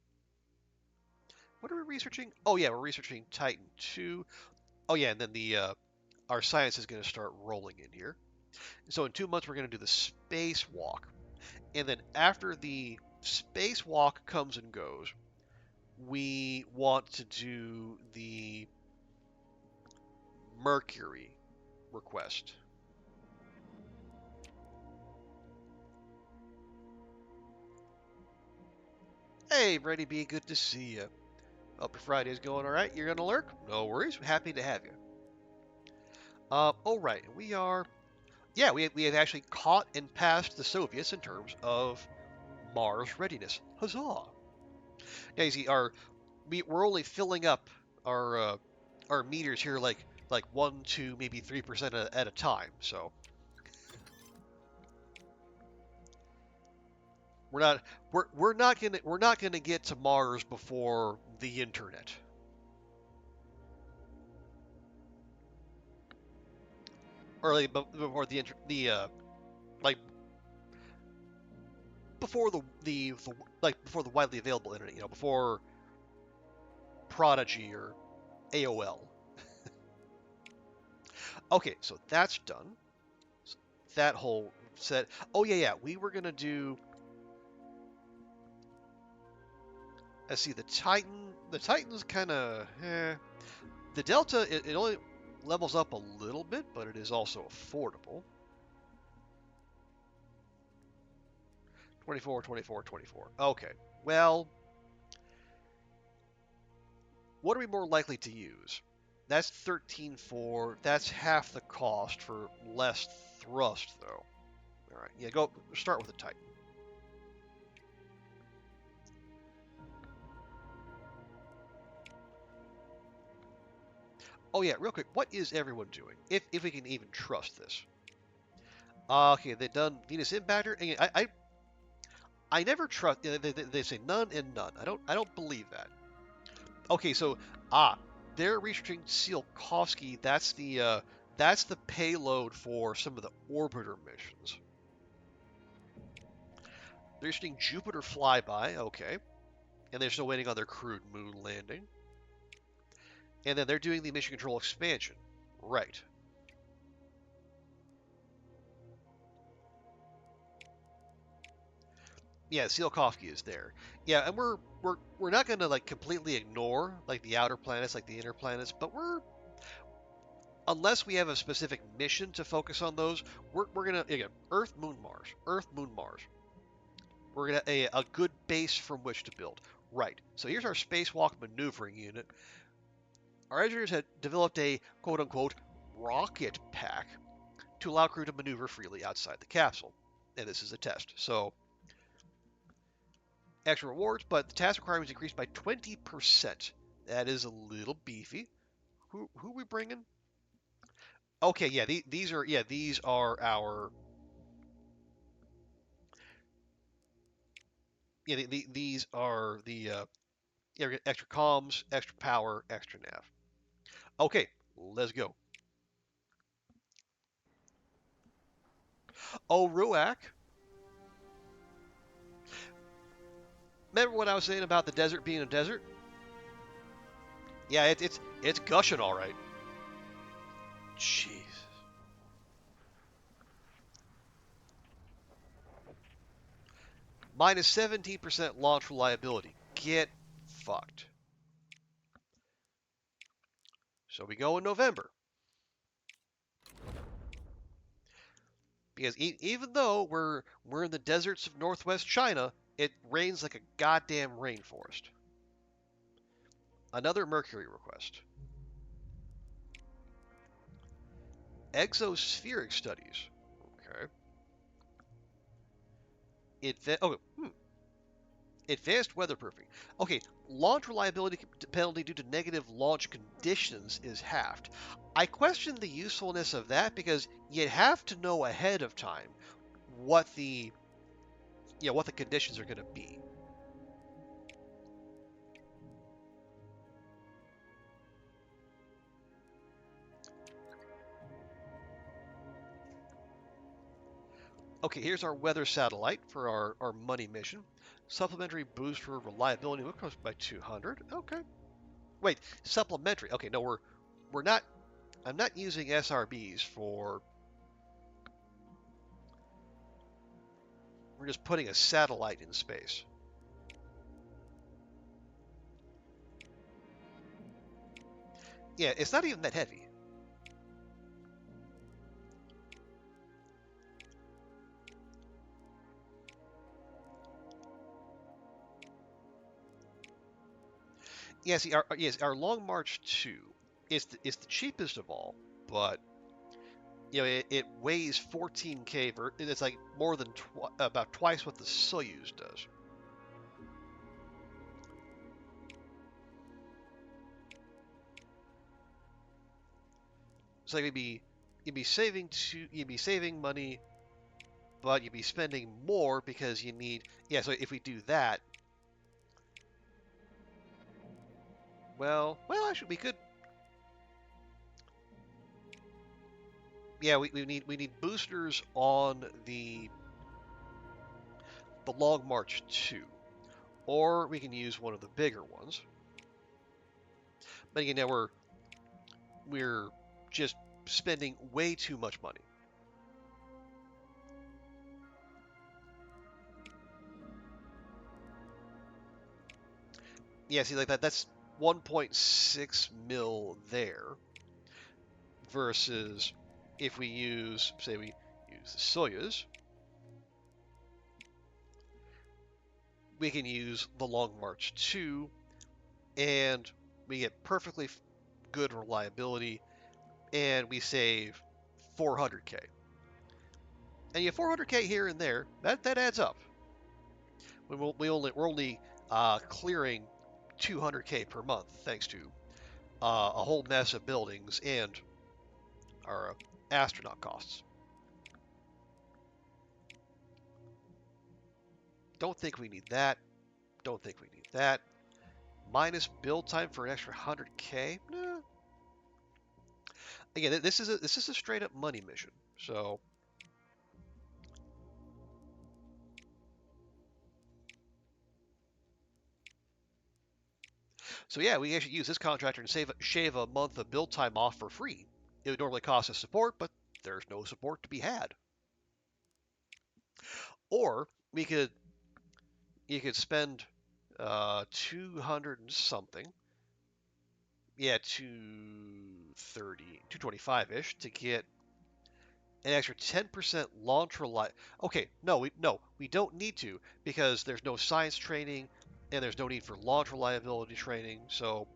What are we researching? Oh yeah, we're researching Titan 2. Oh yeah, and then the our science is going to start rolling in here. So in 2 months we're going to do the spacewalk, and then after the spacewalk comes and goes, we want to do the Mercury request. Hey, Brady B, good to see you. Hope your Friday's going all right. You're gonna lurk? No worries. Happy to have you. All right, we are. Yeah, we have actually caught and passed the Soviets in terms of Mars readiness. Huzzah! Now you see, we're only filling up our meters here like 1, 2, maybe 3% at a time. So we're not we're not gonna get to Mars before the internet. Or like before like before the like before the widely available internet, before Prodigy or AOL. Okay, so that's done. So that whole set. Oh yeah, we were gonna do. Let's see, the Titan. The Titan's kind of. The Delta, it only levels up a little bit, but it is also affordable. 24, 24, 24. Okay, well, what are we more likely to use? That's 13.4. That's half the cost for less thrust, though. All right, yeah, go start with the Titan. Oh yeah, real quick, what is everyone doing? If we can even trust this. Okay, they've done Venus Impactor. And I never trust. They say none and none. I don't believe that. Okay, so they're researching Tsiolkovsky. That's the payload for some of the orbiter missions. They're researching Jupiter flyby. Okay, and they're still waiting on their crewed moon landing. And then they're doing the mission control expansion. Right. Yeah, Tsiolkovsky is there. Yeah, and we're not going to like completely ignore like the outer planets, like the inner planets, but we're unless we have a specific mission to focus on those, we're gonna again Earth, Moon, Mars, Earth, Moon, Mars. We're gonna a good base from which to build. Right. So here's our spacewalk maneuvering unit. Our engineers had developed a quote unquote rocket pack to allow crew to maneuver freely outside the capsule. And this is a test. So extra rewards, but the task requirements increased by 20%. That is a little beefy. Who are we bringing? Okay, yeah, these are our these are the extra comms, extra power, extra nav. Okay, let's go. Oh, Ruach. Remember what I was saying about the desert being a desert? Yeah, it's gushing all right. Jeez. Minus 17% launch reliability. Get fucked. So we go in November. Because even though we're in the deserts of northwest China, it rains like a goddamn rainforest. Another Mercury request. Exospheric studies. Okay. Advanced weatherproofing. Okay, launch reliability penalty due to negative launch conditions is halved. I question the usefulness of that because you'd have to know ahead of time what the what the conditions are going to be. Okay, here's our weather satellite for our money mission. Supplementary boost for reliability. What comes by 200? Okay. Wait, supplementary. Okay, no, we're not. I'm not using SRBs for. We're just putting a satellite in space. Yeah, it's not even that heavy. Yeah, see, our Long March 2 is the cheapest of all, but it weighs 14K. It's like more than about twice what the Soyuz does. So you'd be saving money, but you'd be spending more because you need. Yeah. So if we do that, well, actually we could. Yeah, we need boosters on the Long March 2, or we can use one of the bigger ones. But again, now we're just spending way too much money. Yeah, see, like that's 1.6 mil there versus if we use, say, we use the Soyuz, we can use the Long March 2, and we get perfectly good reliability, and we save 400K. And you have 400K here and there. That adds up. We're only clearing 200K per month thanks to a whole mess of buildings and our astronaut costs. Don't think we need that. Don't think we need that. Minus build time for an extra 100K. Nah. Again, this is a straight up money mission. So yeah, we actually use this contractor and shave a month of build time off for free. It would normally cost us support, but there's no support to be had. Or you could spend 200 and something, yeah, 230, 225-ish to get an extra 10% launch reliability. Okay, no, we don't need to because there's no science training and there's no need for launch reliability training. So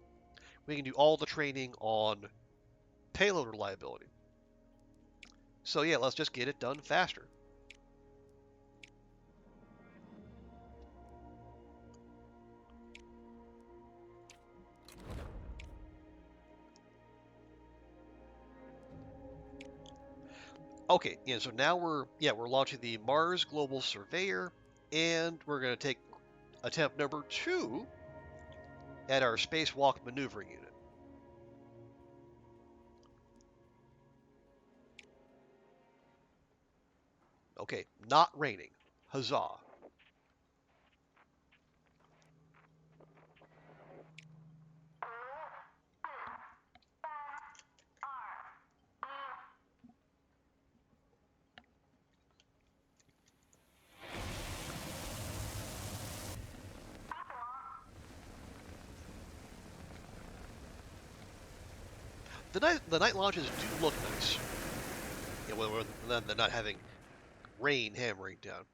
we can do all the training on payload reliability. So yeah, let's just get it done faster. Okay, yeah, so now we're launching the Mars Global Surveyor, and we're going to take attempt number 2 at our spacewalk maneuvering unit. Okay, not raining. Huzzah. The night launches do look nice. Yeah, well, they're not having rain hammering down.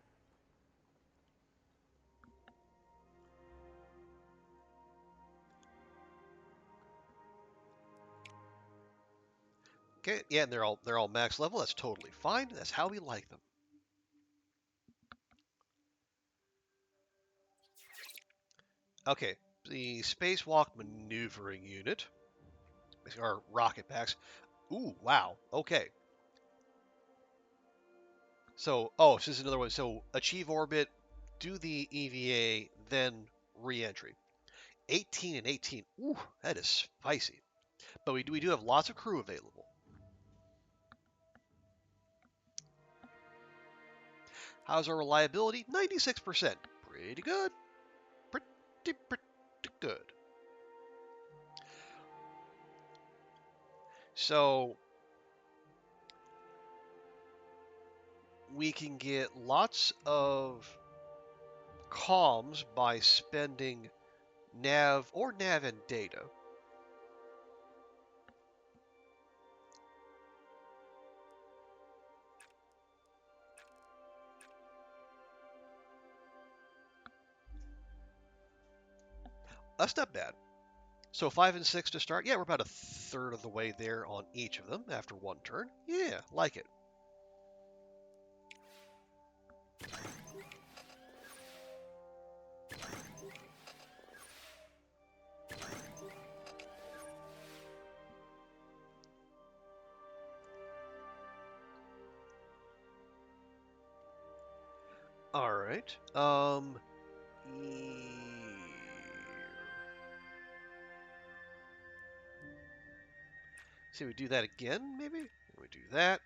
Okay, yeah, and they're all max level. That's totally fine. That's how we like them. Okay, the spacewalk maneuvering unit, or rocket packs. Ooh, wow. Okay. So, so this is another one. So, achieve orbit, do the EVA, then re-entry. 18 and 18. Ooh, that is spicy. But we do have lots of crew available. How's our reliability? 96%. Pretty good. Pretty good. So we can get lots of comms by spending nav and data. That's not bad. So 5 and 6 to start. Yeah, we're about a third of the way there on each of them after one turn. Yeah, like it. All right. See, we do that again, maybe? We do that.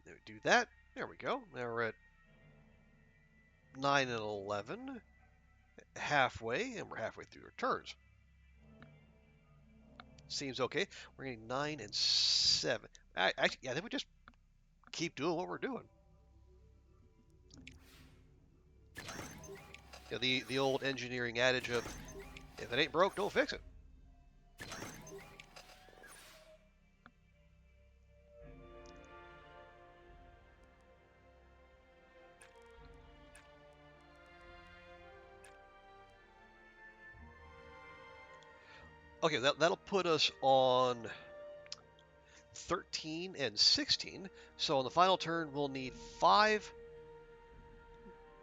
Then we do that. There we go. Now we're at 9 and 11. Halfway, and we're halfway through our turns. Seems okay. We're getting 9 and 7. I think we just keep doing what we're doing. You know, the old engineering adage of, if it ain't broke, don't fix it. Okay, that'll put us on 13 and 16. So on the final turn, we'll need 5.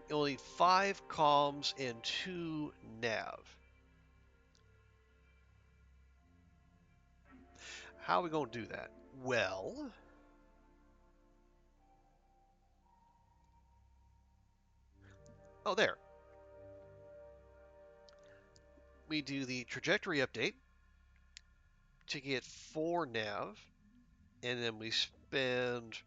You'll need 5 comms and 2 nav. How are we going to do that? Well, oh, there. We do the trajectory update to get 4 nav, and then we spend...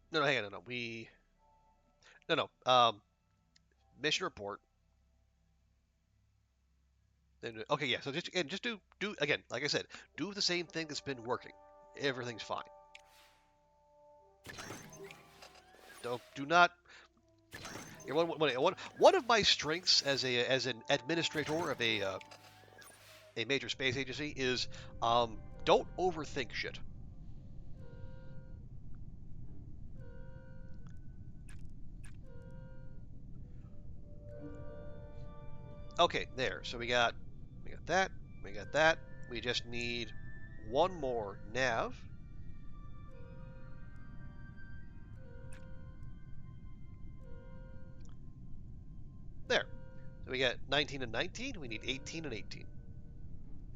No, hang on, no. Mission report. Then, okay, yeah. So just do again. Like I said, do the same thing that's been working. Everything's fine. Do not. One of my strengths as an administrator of a major space agency is don't overthink shit. Okay, there. So we got that. We got that. We just need one more nav. There. So we got 19 and 19. We need 18 and 18.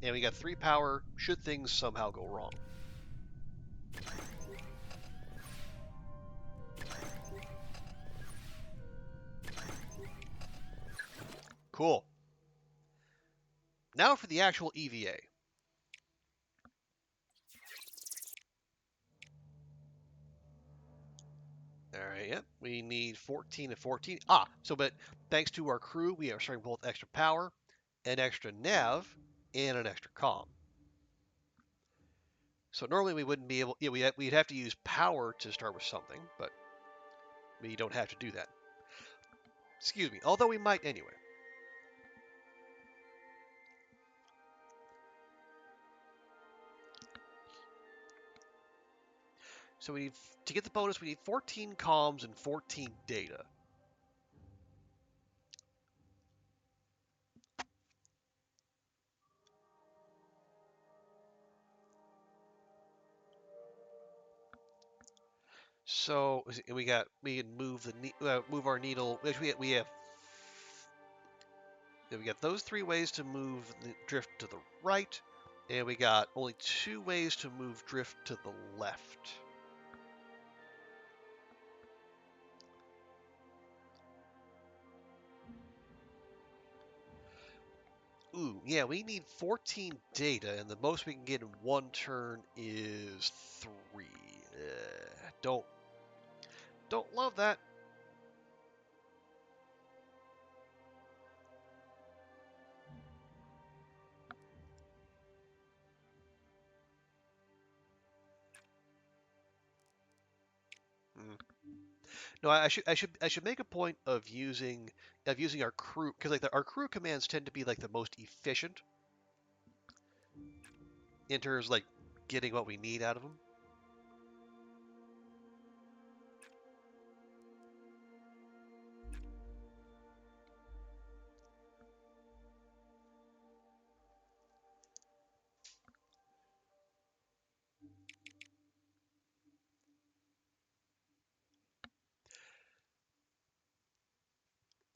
And we got 3 power should things somehow go wrong. Cool. Now for the actual EVA. Alright, yep. We need 14 and 14. But thanks to our crew, we are starting both extra power, an extra nav, and an extra comm. So normally we wouldn't be able... Yeah, we'd have to use power to start with something, but we don't have to do that. Excuse me, although we might anyway. So we need, to get the bonus, we need 14 comms and 14 data. So we can move our needle. We have. We got those 3 ways to move the drift to the right, and we got only 2 ways to move drift to the left. Ooh, yeah, we need 14 data, and the most we can get in one turn is 3. Don't love that. No, I should make a point of using our crew, because like our crew commands tend to be like the most efficient in terms of like getting what we need out of them.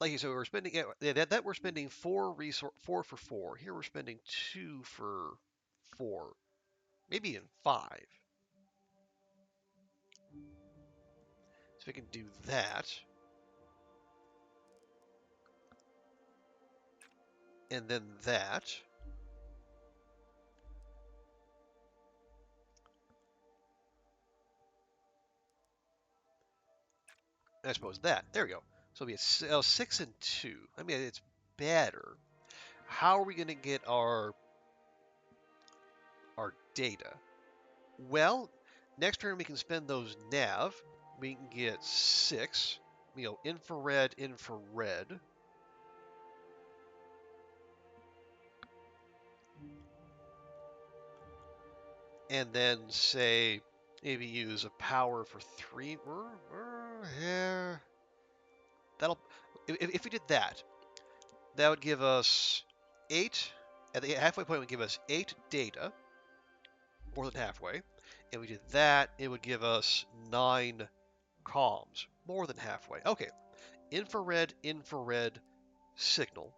like so we're spending that we're spending 4 for 4. Here we're spending 2 for 4, maybe even 5. So we can do that, and then that. I suppose that. There we go. So it'll be a 6 and 2. I mean, it's better. How are we going to get our data? Well, next turn we can spend those nav. We can get 6. Infrared, infrared. And then say maybe use a power for 3. Yeah. That'll. If we did that, that would give us 8. At the halfway point, it would give us 8 data, more than halfway. And we did that, it would give us 9 comms, more than halfway. Okay, infrared, infrared, signal.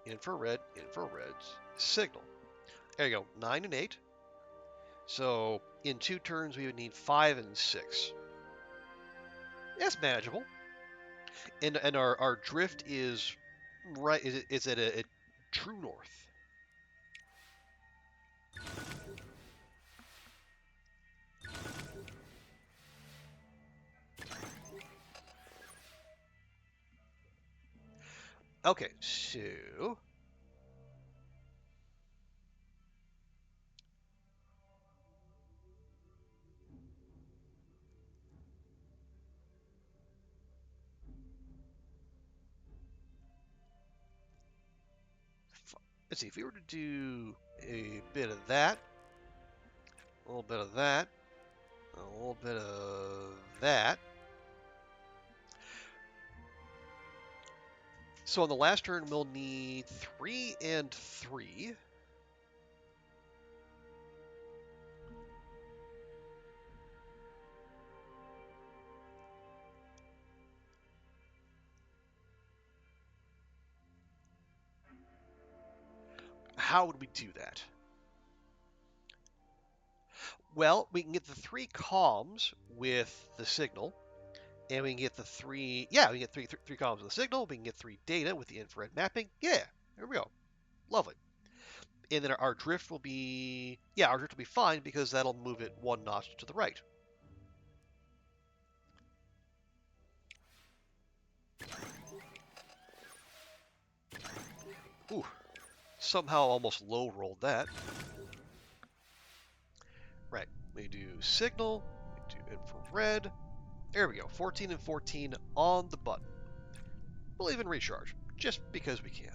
Infrared, infrared, signal. There you go, 9 and 8. So in 2 turns, we would need 5 and 6. That's manageable. And our drift is right. Is at a true north. Okay, so let's see. If we were to do a bit of that, a little bit of that, a little bit of that. So on the last turn, we'll need 3 and 3. How would we do that? Well, we can get the 3 comms with the signal, and we can get the 3. Yeah, we can get three comms with the signal. We can get 3 data with the infrared mapping. Yeah, there we go. Lovely. And then our drift will be, yeah, our drift will be fine because that'll move it 1 notch to the right. Ooh, somehow almost low rolled that. Right, we do signal, we do infrared. There we go, 14 and 14 on the button. We'll even recharge, just because we can.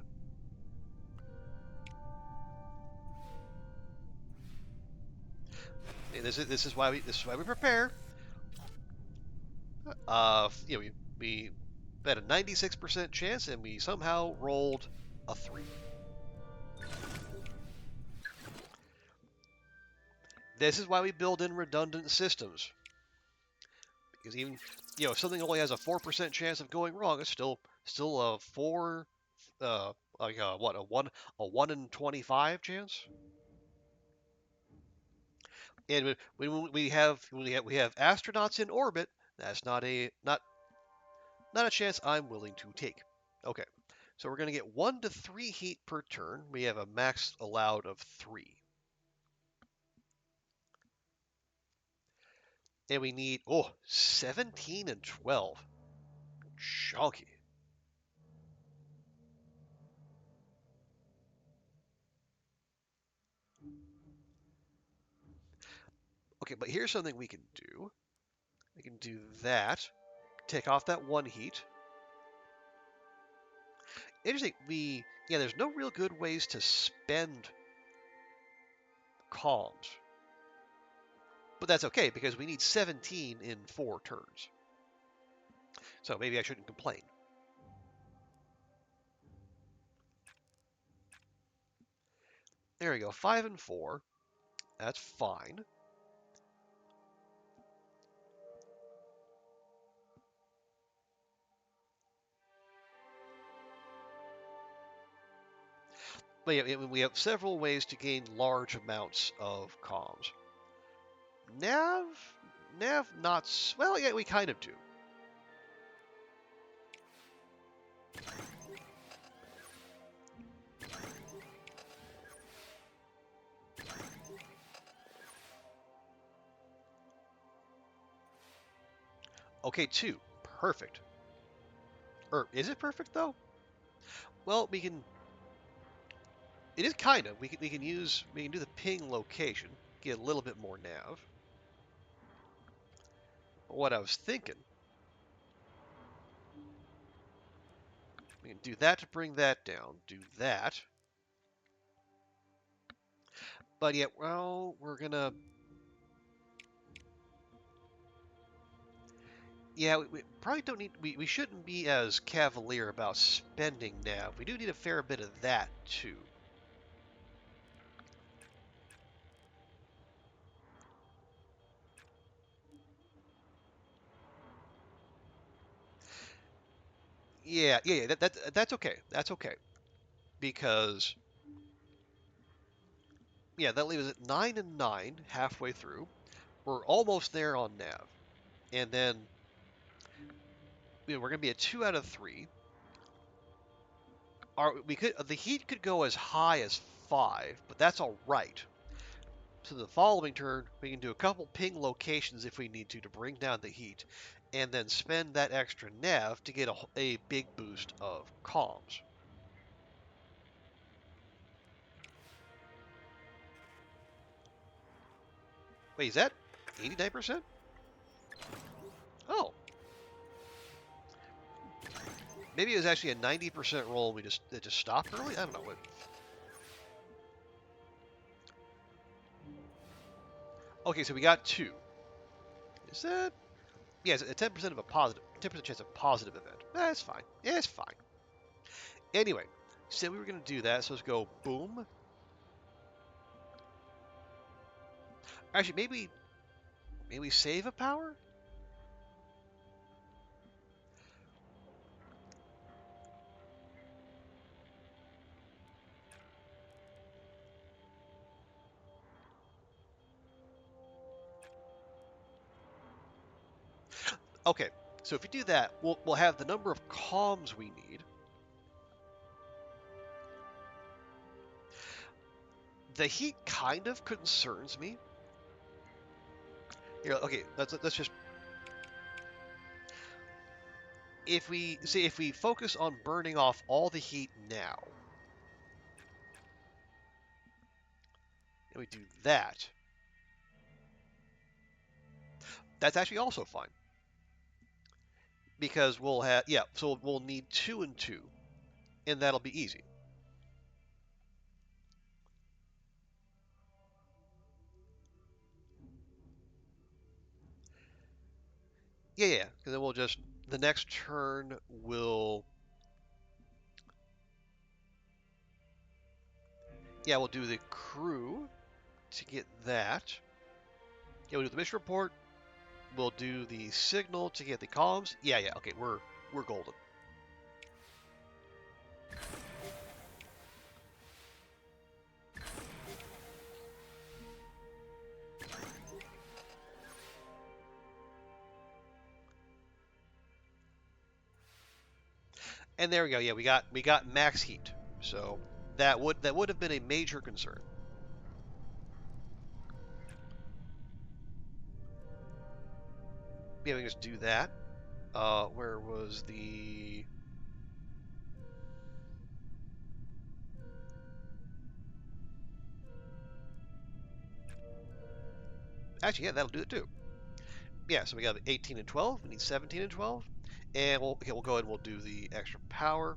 And this is why we prepare. We had a 96% chance, and we somehow rolled a 3. This is why we build in redundant systems. Because even, if something only has a 4% chance of going wrong, it's still a 4, what, a 1 in 25 chance. And when we have astronauts in orbit, that's not a chance I'm willing to take. Okay, so we're going to get 1 to 3 heat per turn. We have a max allowed of 3. And we need, 17 and 12. Chunky. Okay, but here's something we can do. We can do that. Take off that 1 heat. Interesting, there's no real good ways to spend comms. But that's okay, because we need 17 in 4 turns. So maybe I shouldn't complain. There we go. 5 and 4. That's fine. But yeah, we have several ways to gain large amounts of comms. Nav, not well. Yeah, we kind of do. Okay, 2. Perfect. Or is it perfect though? Well, we can. It is kind of. We can do the ping location, get a little bit more nav. But what I was thinking, we can do that to bring that down. Do that. But yeah, well, we're gonna. Yeah, we probably don't need. We shouldn't be as cavalier about spending nav. We do need a fair bit of that too. Yeah. That's okay. That's okay because yeah, that leaves it 9 and 9 halfway through. We're almost there on nav, and then we're gonna be at 2 out of 3. The heat could go as high as 5, but that's all right. So the following turn, we can do a couple ping locations if we need to bring down the heat, and then spend that extra nav to get a big boost of comms. Wait, is that 89%? Oh, maybe it was actually a 90% roll. It just stopped early. I don't know. Okay, so we got 2. Is that? Yeah, it's a 10% of a positive, 10% chance of positive event. That's fine. Yeah, it's fine. Anyway, said we were gonna do that, so let's go boom. Actually, maybe save a power. Okay, so if you do that, we'll have the number of comms we need. The heat kind of concerns me. Here, okay, let's just if we focus on burning off all the heat now, and we do that, that's actually also fine because we'll have so we'll need 2 and 2, and that'll be easy. Yeah, because then we'll just the next turn we'll we'll do the crew to get that. Yeah, we'll do the mission report. We'll do the signal to get the comms. Yeah. Okay, we're golden. And there we go. Yeah, we got max heat. So that would have been a major concern. Yeah, we can just do that. Where was the? Actually, yeah, that'll do it too. Yeah, so we got 18 and 12. We need 17 and 12, and we'll go ahead and we'll do the extra power.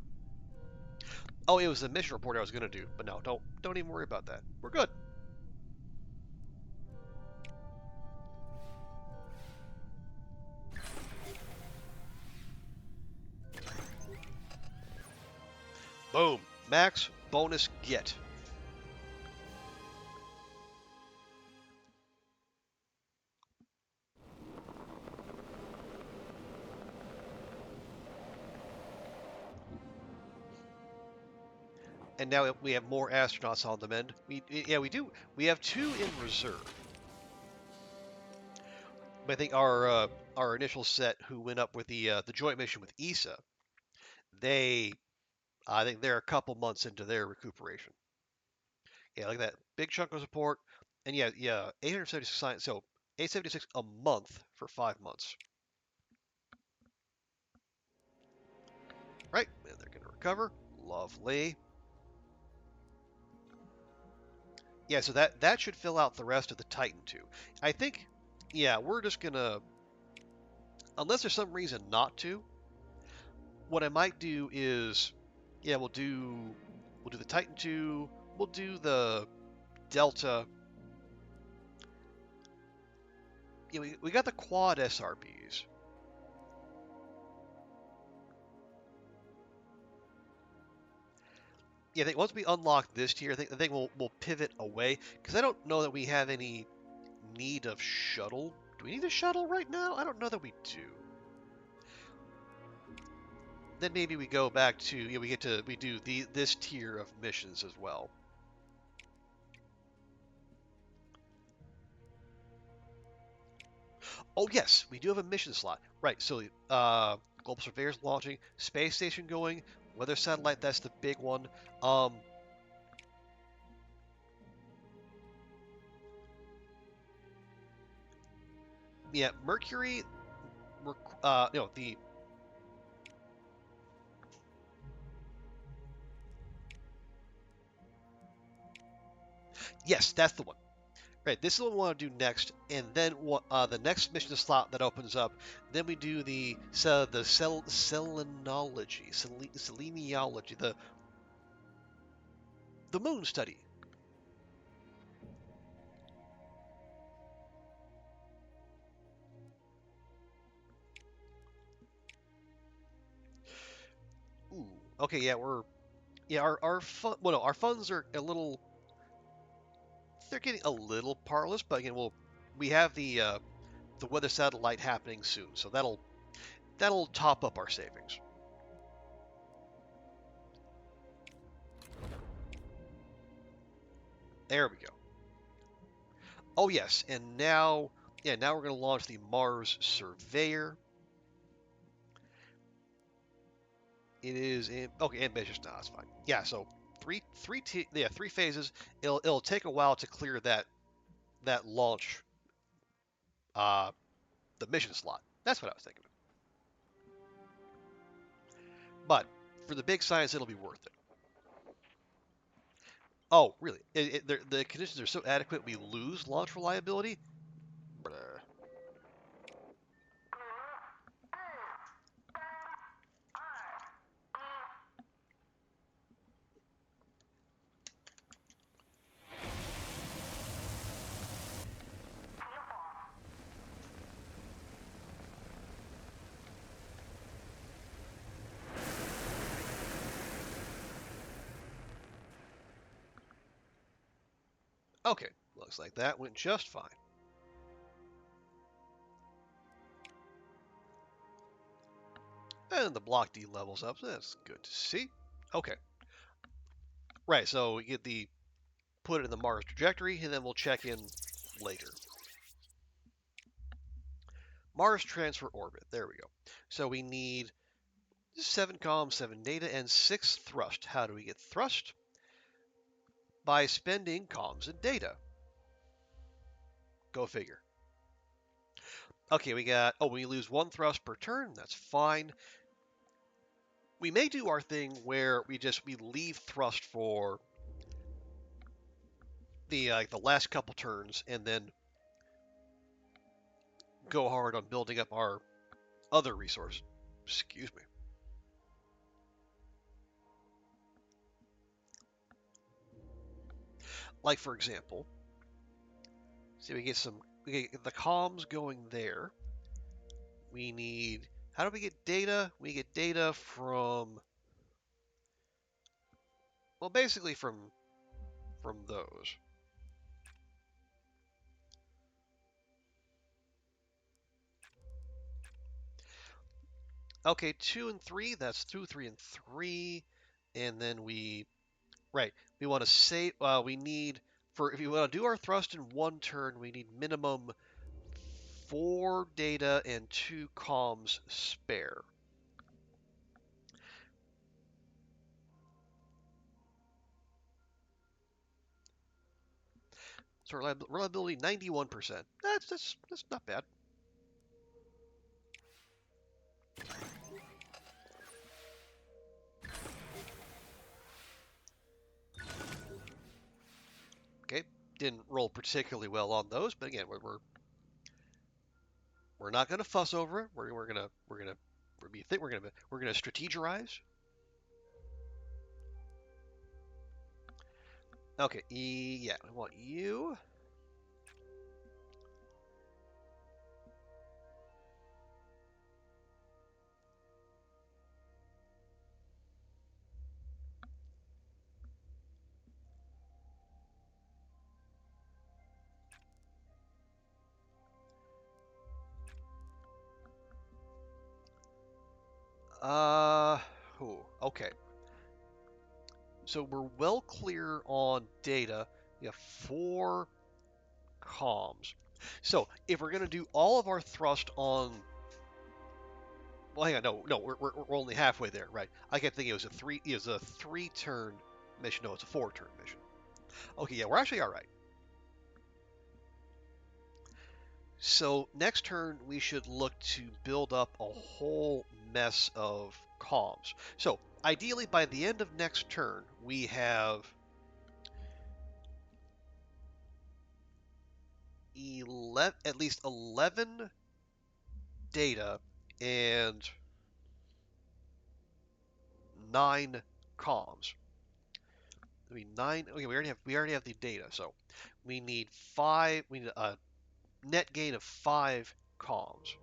Oh, it was the mission report I was gonna do, but no, don't even worry about that. We're good. Boom, max bonus get. And now we have more astronauts on the mend. We do. We have 2 in reserve. But I think our initial set who went up with the joint mission with ESA, they I think they're a couple months into their recuperation. Yeah, like that big chunk of support, and yeah, 876 science. So 876 a month for 5 months. Right, and they're gonna recover. Lovely. Yeah, so that should fill out the rest of the Titan 2. I think, yeah, we're just gonna, unless there's some reason not to, what I might do is, yeah, we'll do the Titan 2, we'll do the Delta. Yeah, we got the quad SRBs. Yeah, I think once we unlock this tier, I think we'll pivot away because I don't know that we have any need of shuttle. Do we need a shuttle right now? I don't know that we do. Then maybe we go back to, yeah, we do this tier of missions as well. Oh yes, we do have a mission slot. Right, so global surveyors launching, space station going, weather satellite, that's the big one. Um yeah, Mercury the yes, that's the one. Right, this is what we want to do next, and then the next mission slot that opens up, then we do the seleniology, the moon study. Ooh, okay, our fun, well, no, our funds are a little, they're getting a little parlous, but again, we have the weather satellite happening soon, so that'll top up our savings. There we go. Oh yes, and now, yeah, now we're going to launch the Mars Surveyor. It is okay, ambitious. No, that's fine. Yeah, so three phases. It'll take a while to clear that launch, uh, the mission slot. That's what I was thinking. But for the big science, it'll be worth it. Oh, really? The conditions are so adequate, we lose launch reliability. Bruh. Okay, looks like that went just fine. And the block D levels up. So that's good to see. Okay, right. So we get the put it in the Mars trajectory, and then we'll check in later. Mars transfer orbit. There we go. So we need 7 comms, 7 data, and 6 thrust. How do we get thrust? By spending comms and data. Go figure. Okay, we lose 1 thrust per turn. That's fine. We may do our thing where we leave thrust for the last couple turns, and then go hard on building up our other resource. Excuse me. Like for example, see we get the comms going there. We need, how do we get data? We get data from, well, basically from those. Okay, 2 and 3, that's 2, 3, and 3. And then we Right. We want to say we need for if you want to do our thrust in one turn, we need minimum 4 data and 2 comms spare. So reliability 91%. That's not bad. Okay, didn't roll particularly well on those, but again, we're not going to fuss over it. We're gonna strategize. Okay, yeah, I want you. Uh, okay. So we're well clear on data. We have 4 comms. So if we're gonna do all of our thrust on, well, hang on, no, we're only halfway there, right? I kept thinking it was a 3-turn mission. No, it's a 4-turn mission. Okay, yeah, we're actually all right. So next turn we should look to build up a whole mess of comms. So ideally by the end of next turn we have 11, at least 11 data and 9 comms. I mean 9. Okay, we already have the data, so we need 5. We need a net gain of 5 comms.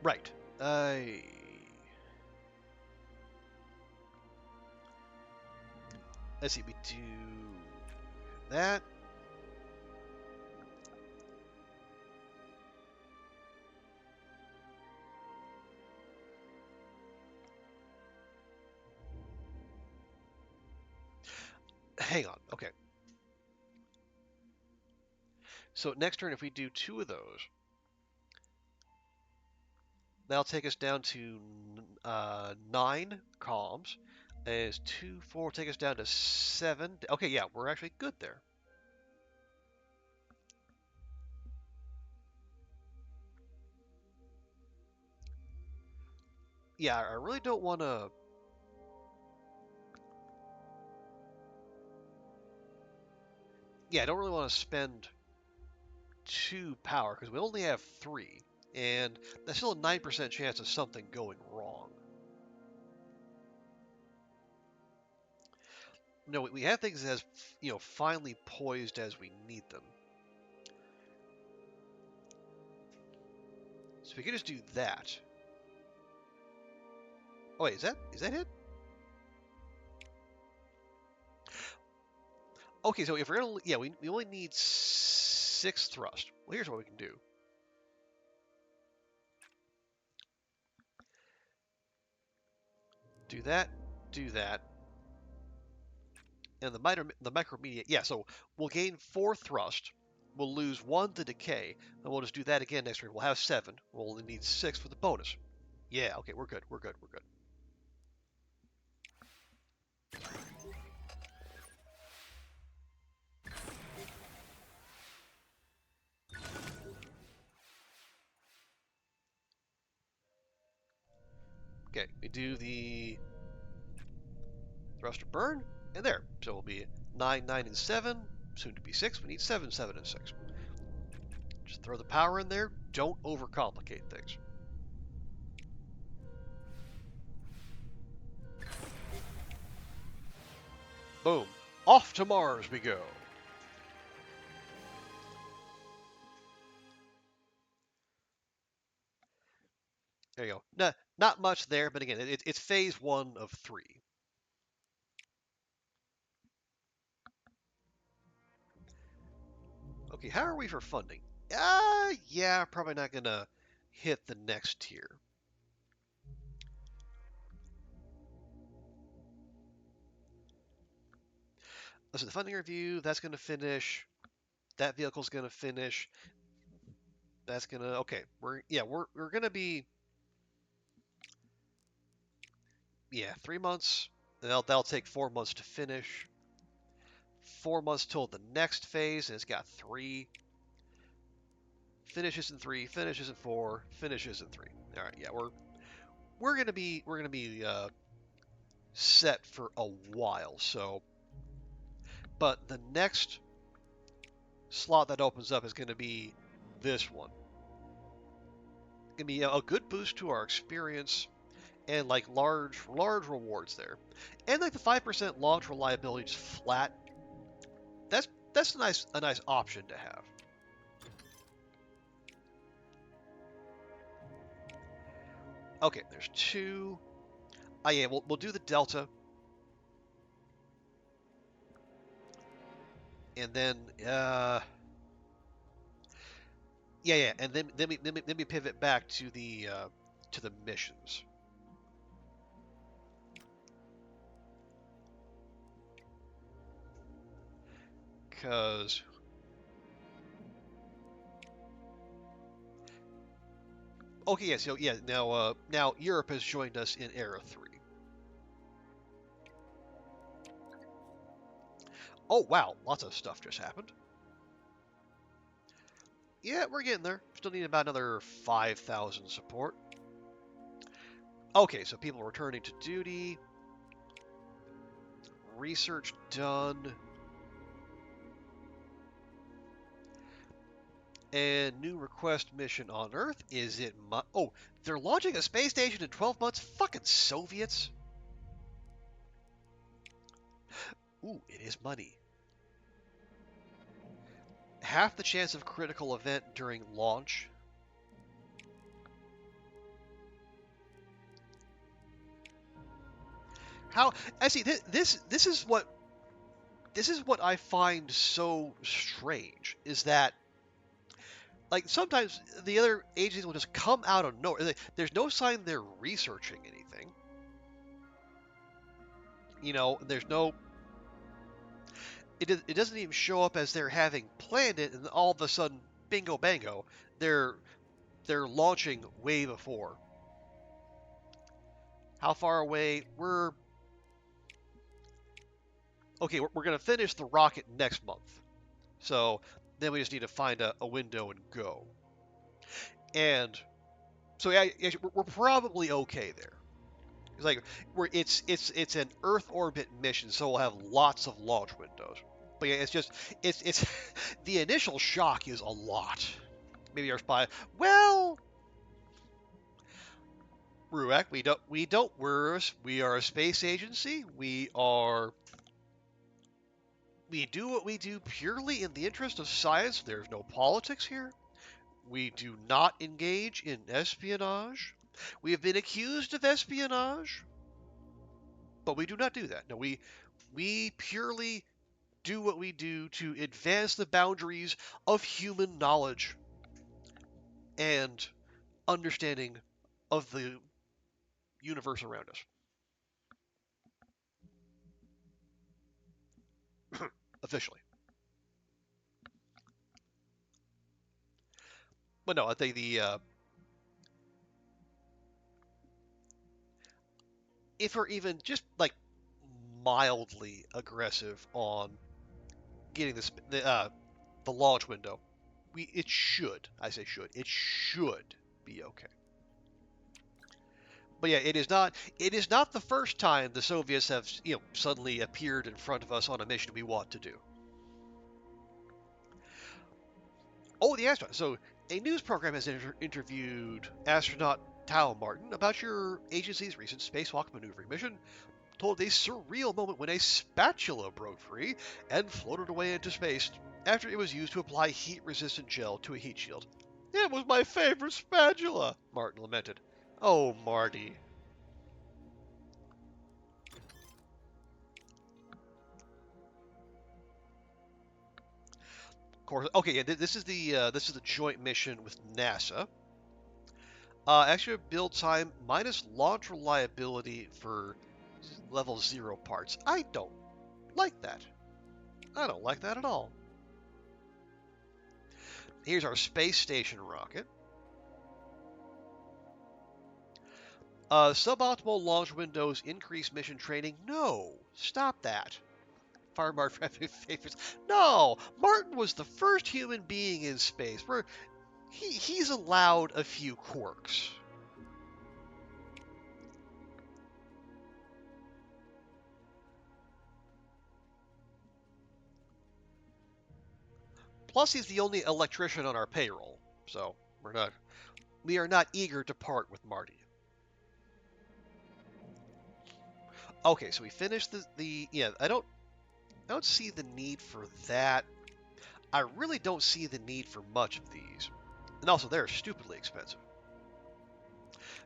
Right. Let's see. We do that. Hang on. Okay. So next turn, if we do 2 of those, that'll take us down to 9 comms. Is 2, 4, take us down to 7. Okay, yeah, we're actually good there. Yeah, I really don't want to. Yeah, I don't really want to spend 2 power because we only have 3, and that's still a 9% chance of something going wrong. No, we have things as finely poised as we need them. So we can just do that. Oh wait, is that it? Okay, so if we're gonna, yeah, we only need 6 thrust. Well, here's what we can do. Do that, do that, and the micromedia. Yeah, so we'll gain 4 thrust. We'll lose 1 to decay, and we'll just do that again next turn. We'll have 7. We'll only need 6 for the bonus. Yeah, okay, we're good. We're good. We're good. Okay, we do the thruster burn, and there. So it'll be 9, 9, and 7. Soon to be 6. We need 7, 7, and 6. Just throw the power in there. Don't overcomplicate things. Boom. Off to Mars we go. There you go. Not much there, but again, it's phase 1 of 3. Okay, how are we for funding? Yeah, probably not gonna hit the next tier. Listen, the funding review, that's gonna finish. That vehicle's gonna finish. That's gonna okay. We're gonna be 3 months. That'll take 4 months to finish. 4 months till the next phase, and it's got three finishes in three, finishes in four, finishes in three. All right, yeah, we're gonna be set for a while. So, but the next slot that opens up is gonna be this one. Gonna be a good boost to our experience and like large rewards there, and like the 5% launch reliability just flat. That's a nice option to have. Okay, there's two. Oh yeah, we'll do the delta, and then and then we pivot back to the missions. Cause okay, yeah, so yeah, now Europe has joined us in Era 3. Oh wow, lots of stuff just happened. Yeah, we're getting there. Still need about another 5,000 support. Okay, so people returning to duty. Research done. And new request mission on Earth. Is it oh, they're launching a space station in 12 months? Fucking Soviets. Ooh, it is money. Half the chance of critical event during launch. How I see this is what I find so strange is that like sometimes the other agencies will just come out of nowhere. There's no sign they're researching anything. There's no. It doesn't even show up as they're having planned it, and all of a sudden, bingo bango, they're launching way before. How far away? We're okay. We're gonna finish the rocket next month, so then we just need to find a window and go. And so yeah, we're probably okay there. It's like it's an Earth orbit mission, so we'll have lots of launch windows. But yeah, it's the initial shock is a lot. Maybe our spy. Well, Ruak, we are a space agency. We do what we do purely in the interest of science. There's no politics here. We do not engage in espionage. We have been accused of espionage, but we do not do that. No, we purely do what we do to advance the boundaries of human knowledge and understanding of the universe around us. Officially. But no, I think if we're even just like mildly aggressive on getting the launch window, it should, I say should, it should be okay. But yeah, it is not the first time the Soviets have suddenly appeared in front of us on a mission we want to do. Oh, the astronaut. So a news program has interviewed astronaut Tao Martin about your agency's recent spacewalk maneuvering mission. Told a surreal moment when a spatula broke free and floated away into space after it was used to apply heat-resistant gel to a heat shield. It was my favorite spatula, Martin lamented. Oh, Marty. course. Okay, yeah, this is the joint mission with NASA. Extra build time minus launch reliability for level 0 parts. I don't like that. I don't like that at all. Here's our space station rocket. Suboptimal launch windows increase mission training. No, stop that. Fire Mark favorites. No, Martin was the first human being in space. He's allowed a few quirks. Plus, he's the only electrician on our payroll, so we are not eager to part with Marty. Okay, so we finished the yeah. I don't see the need for that. I really don't see the need for much of these, and also they're stupidly expensive.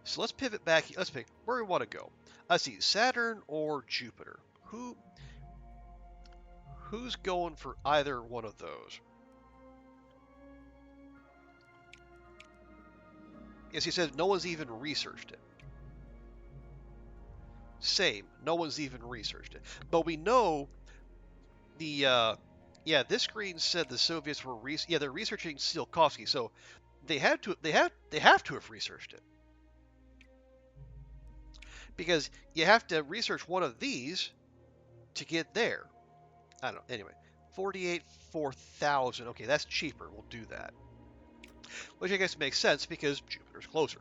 So let's pivot back. Let's pick where we want to go. Let's see, Saturn or Jupiter. Who's going for either one of those? Yes, he said no one's even researched it. Same, no one's even researched it. But we know the yeah, this screen said the Soviets were they're researching Tsiolkovsky, so they have to have researched it. Because you have to research one of these to get there. I don't know. Anyway, 48 4,000. Okay, that's cheaper. We'll do that. Which I guess makes sense because Jupiter's closer.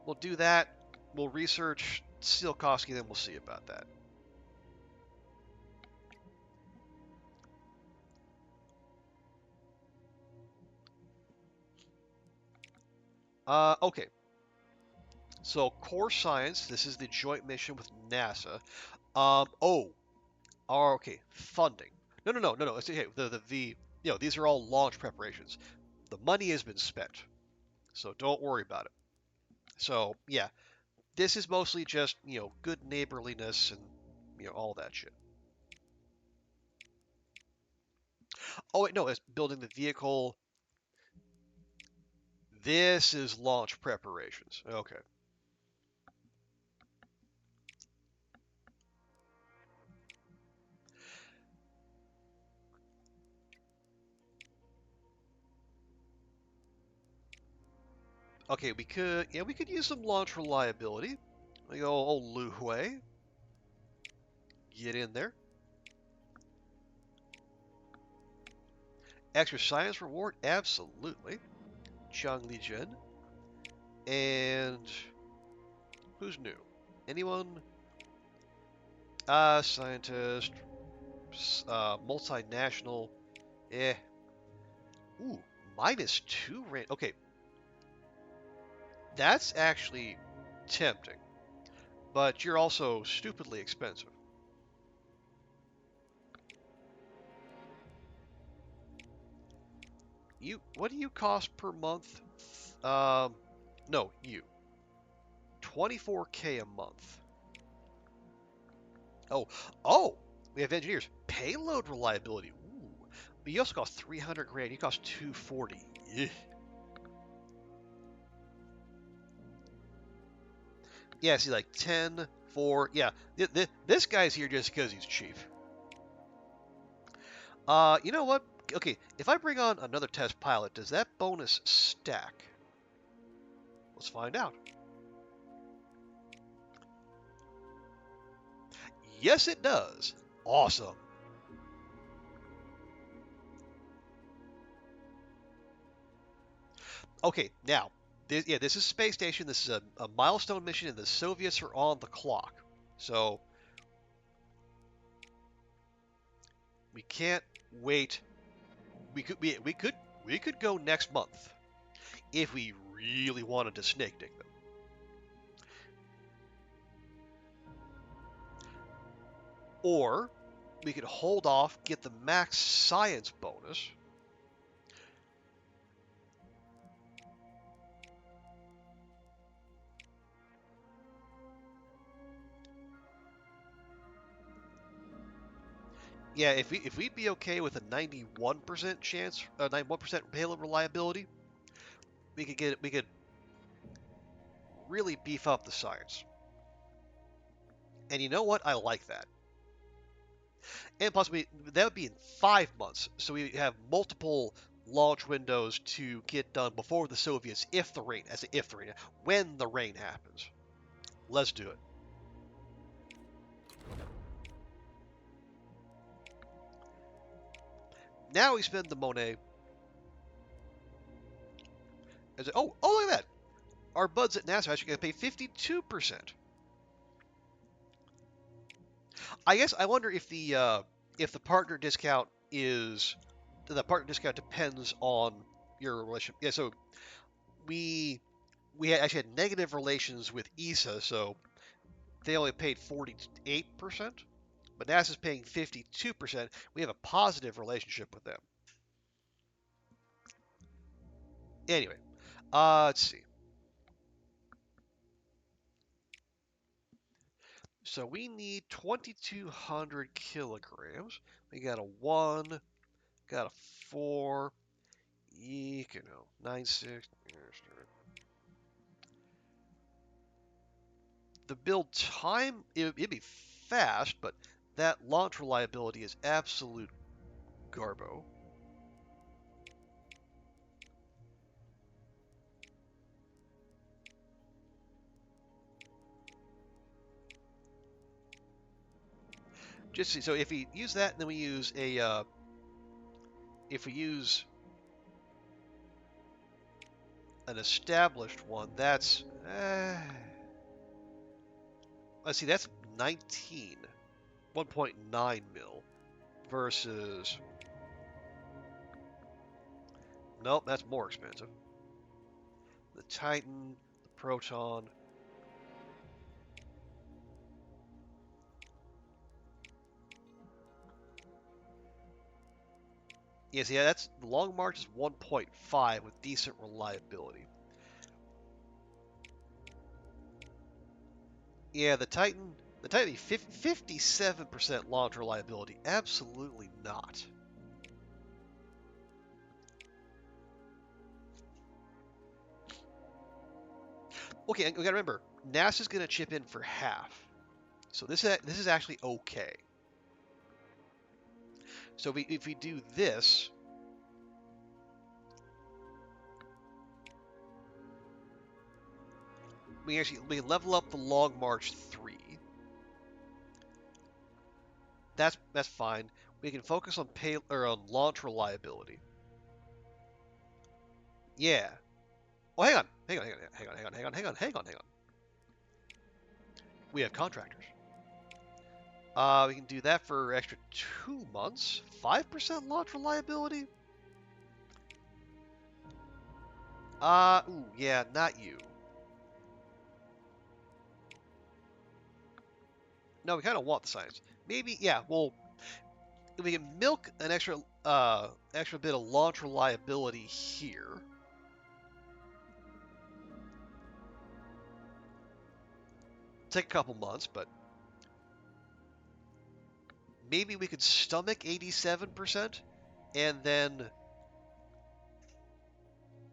We'll do that. We'll research Tsiolkovsky, then we'll see about that. Okay. So core science. This is the joint mission with NASA. Okay. Funding. No. It's okay. These are all launch preparations. The money has been spent, so don't worry about it. So yeah, this is mostly just good neighborliness and all that shit. Oh wait, no, it's building the vehicle. This is launch preparations. Okay. Okay, we could use some launch reliability. We go old Lu Hui. Get in there. Extra science reward? Absolutely. Chang Li Jin. And who's new? Anyone? Scientist. Multinational. Eh. Ooh, -2 rand. Okay, that's actually tempting. But you're also stupidly expensive. What do you cost per month? No, you. 24K a month. Oh, we have engineers. Payload reliability. Ooh. But you also cost 300 grand. You cost 240. Yeah. Yeah, see, like 10, 4. Yeah, this guy's here just because he's cheap. You know what? Okay, if I bring on another test pilot, does that bonus stack? Let's find out. Yes, it does. Awesome. Okay, now, this is space station. This is a milestone mission, and the Soviets are on the clock. So we can't wait. We could go next month if we really wanted to snake dig them. Or we could hold off, get the max science bonus. yeah, if we'd be okay with a 91% chance, 91% payload reliability, we could really beef up the science. And you know what? I like that. And plus, that would be in 5 months, so we have multiple launch windows to get done before the Soviets, when the rain happens. Let's do it. Now we spend the money. Oh, look at that! Our buds at NASA are actually going to pay 52%. I guess I wonder if the partner discount depends on your relationship. Yeah, so we actually had negative relations with ESA, so they only paid 48%, but NASA's paying 52%. We have a positive relationship with them. Anyway, let's see. So we need 2,200 kilograms. We got a 1, got a 4, 9, 6. The build time, it'd be fast, but that launch reliability is absolute garbo. Just so if we use that, then we use if we use an established one, that's let's see, that's 19, 1.9 mil versus nope, that's more expensive. The Titan, the Proton. Yes, yeah, that's the Long March is 1.5 with decent reliability. Yeah, the Titan 57% launch reliability. Absolutely not. Okay, we gotta remember, NASA's gonna chip in for half, so this is actually okay. So if we do this, we level up the Long March 3. That's fine. We can focus on on launch reliability. Yeah. Oh, hang on. We have contractors. We can do that for extra 2 months. 5% launch reliability. Ooh, yeah, not you. No, we kind of want the science. Maybe, yeah. Well, we can milk an extra bit of launch reliability here. Take a couple months, but maybe we could stomach 87% and then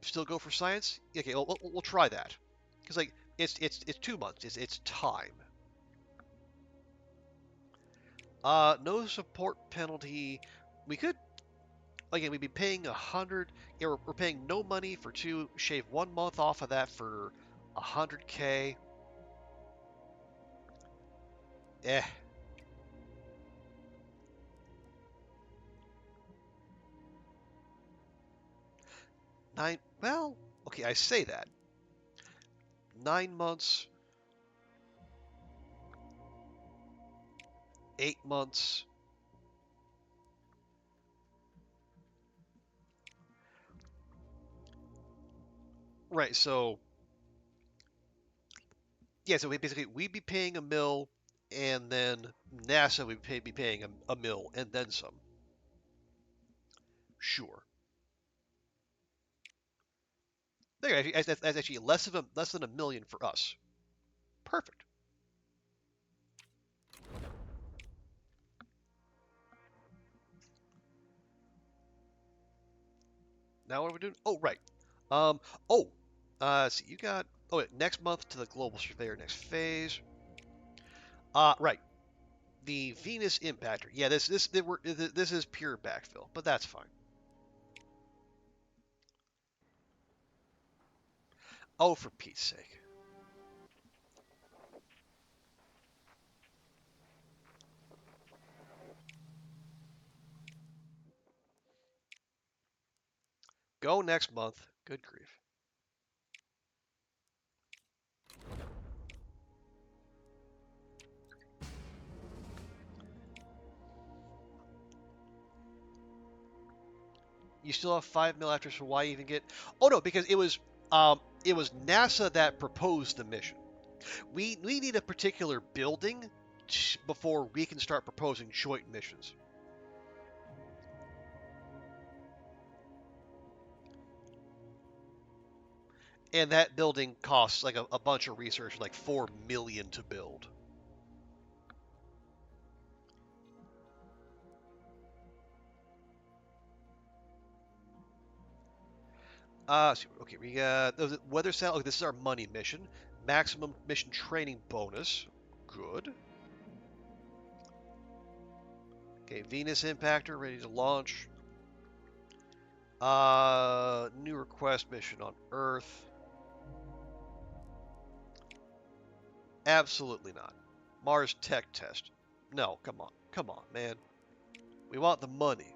still go for science. Okay, we'll try that because like it's 2 months. It's time. No support penalty. We could again. We'd be paying 100. Yeah, we're paying no money for 2. Shave 1 month off of that for 100K. Eh. Nine. Well, okay. I say that. 9 months. 8 months. Right. So yeah. So we'd be paying a mill, and then NASA would be paying a mill and then some. Sure. There, that's actually less than a million for us. Perfect. Now what are we doing? Oh, right. Um, oh, see, you got, oh, wait, next month to the global surveyor, next phase. Right. The Venus impactor. Yeah, this is pure backfill, but that's fine. Oh, for Pete's sake. Go next month. Good grief. You still have 5 mil after, so why even get? Oh no, because it was NASA that proposed the mission. We need a particular building before we can start proposing joint missions. And that building costs like a bunch of research, like 4 million to build. Okay, we got weather cell. Okay, this is our money mission. Maximum mission training bonus. Good. Okay, Venus impactor ready to launch. New request mission on Earth. Absolutely not. Mars tech test. No, come on, man. We want the money.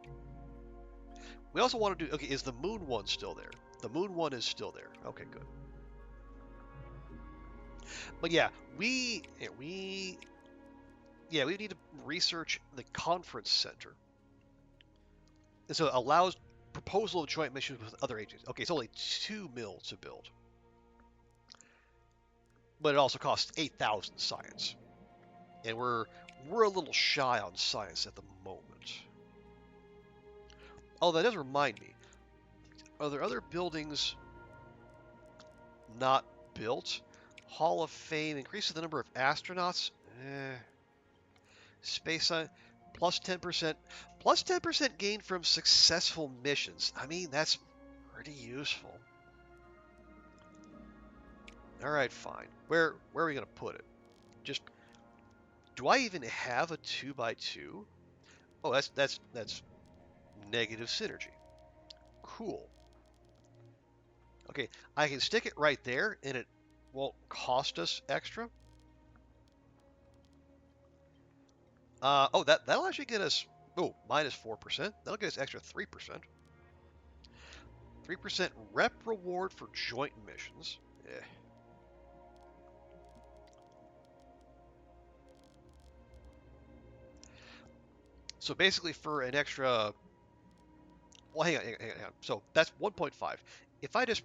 We also want to do. Okay, is the Moon one still there? The Moon one is still there. Okay, good. But yeah, we need to research the conference center. And so it allows proposal of joint missions with other agencies. Okay, it's only 2 mil to build. But it also costs 8,000 science. And we're a little shy on science at the moment. Oh, that does remind me. Are there other buildings not built? Hall of Fame increases the number of astronauts. Space science plus 10%. Plus 10% gain from successful missions. I mean, that's pretty useful. All right, fine. Where are we gonna put it? Just do I even have a 2x2? Oh, that's negative synergy. Cool. Okay, I can stick it right there, and it won't cost us extra. Oh, that'll actually get us. Oh, minus 4%. That'll get us extra 3%. 3% rep reward for joint missions. Eh. So basically, for an extra. Well, hang on. So that's 1.5. If I just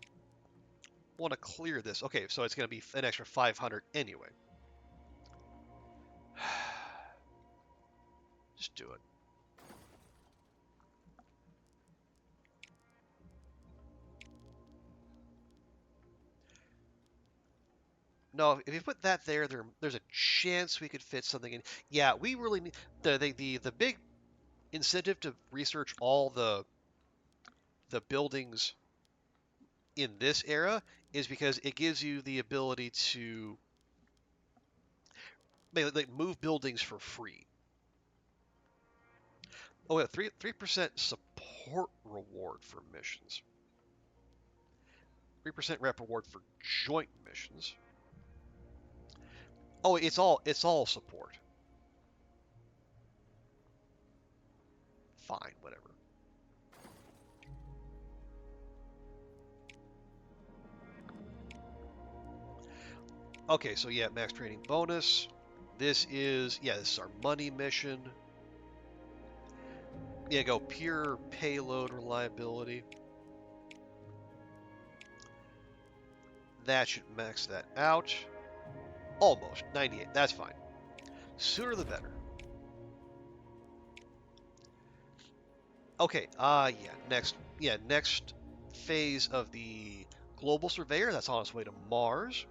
want to clear this, okay, so it's going to be an extra 500 anyway. Just do it. No, if you put that there's a chance we could fit something in. Yeah, we really need the big incentive to research all the buildings in this era is because it gives you the ability to like move buildings for free. Oh yeah, 3% support reward for missions. 3% rep reward for joint missions. Oh, it's all support. Fine, whatever. Okay, so yeah, max training bonus. This is our money mission. Yeah, go pure payload reliability. That should max that out. Almost 98. That's fine. Sooner the better. Okay. Next phase of the global surveyor. That's on its way to Mars.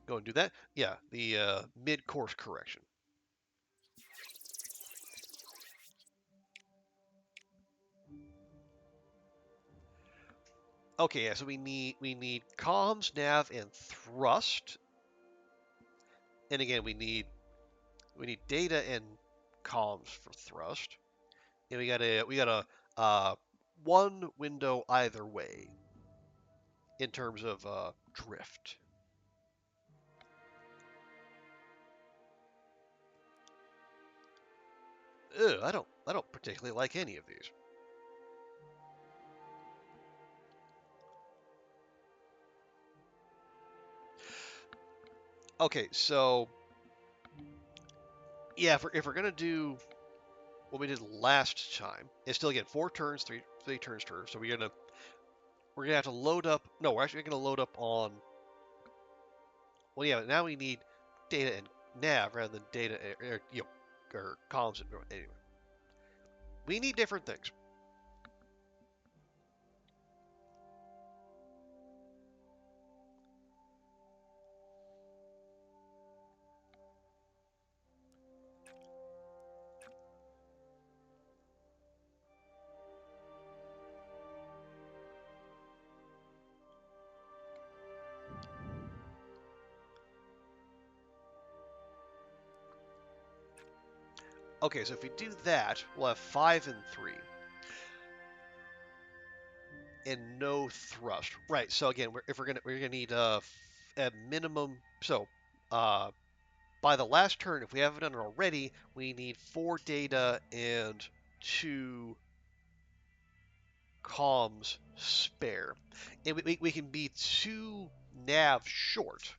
Go and do that. Yeah, the mid-course correction. Okay, yeah. So we need comms, nav, and thrust. And again, we need data and comms for thrust. And we got a one window either way in terms of drift. Ugh, I don't particularly like any of these. Okay, so yeah, if we're gonna do what we did last time, it's still again 4 turns, three turns turn. So we're gonna have to load up. No, we're actually gonna load up on. Well, yeah, now we need data and nav rather than data or columns and anyway. We need different things. Okay, so if we do that, we'll have 5 and 3, and no thrust. Right. So again, we're gonna need a minimum. So uh, by the last turn, if we haven't done it already, we need 4 data and 2 comms spare, and we can be 2 nav short.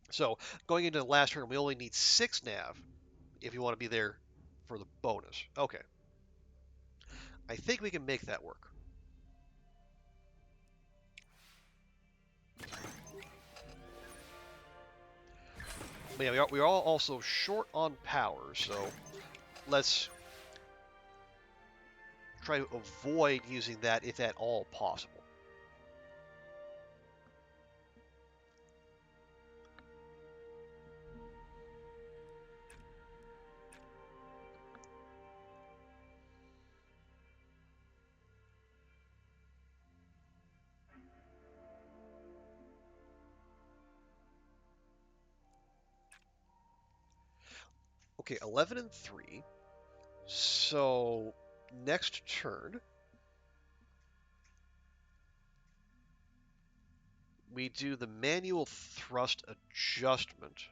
So going into the last turn, we only need 6 nav if you want to be there for the bonus. Okay, I think we can make that work. But yeah, we are all also short on power, so let's try to avoid using that if at all possible. Okay, 11 and 3. So next turn, we do the manual thrust adjustment.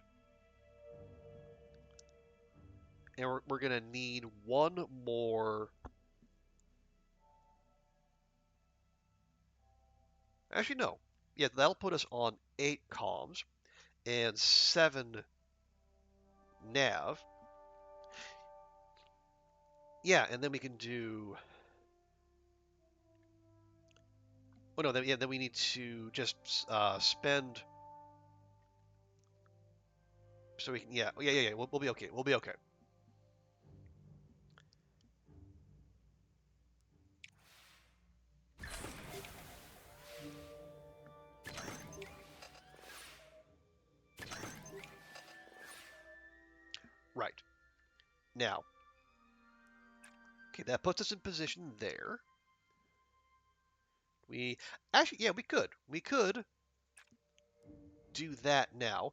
And we're going to need one more. Actually, no. Yeah, that'll put us on 8 comms and 7 nav. Yeah, and then we can do. Oh no, then we need to just spend. So we can, yeah. We'll be okay. We'll be okay. Right. Now, okay, that puts us in position there. We actually, yeah, we could. We could do that now.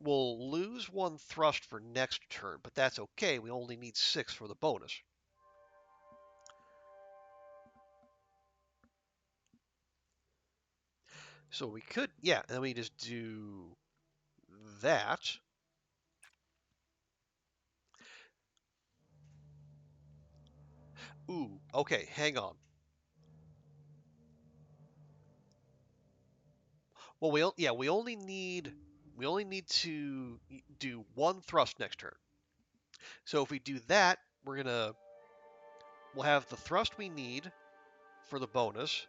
We'll lose 1 thrust for next turn, but that's okay. We only need 6 for the bonus. So we could, yeah, and then we just do that. Ooh, okay, hang on. Well, we only need to do 1 thrust next turn. So if we do that, we'll have the thrust we need for the bonus.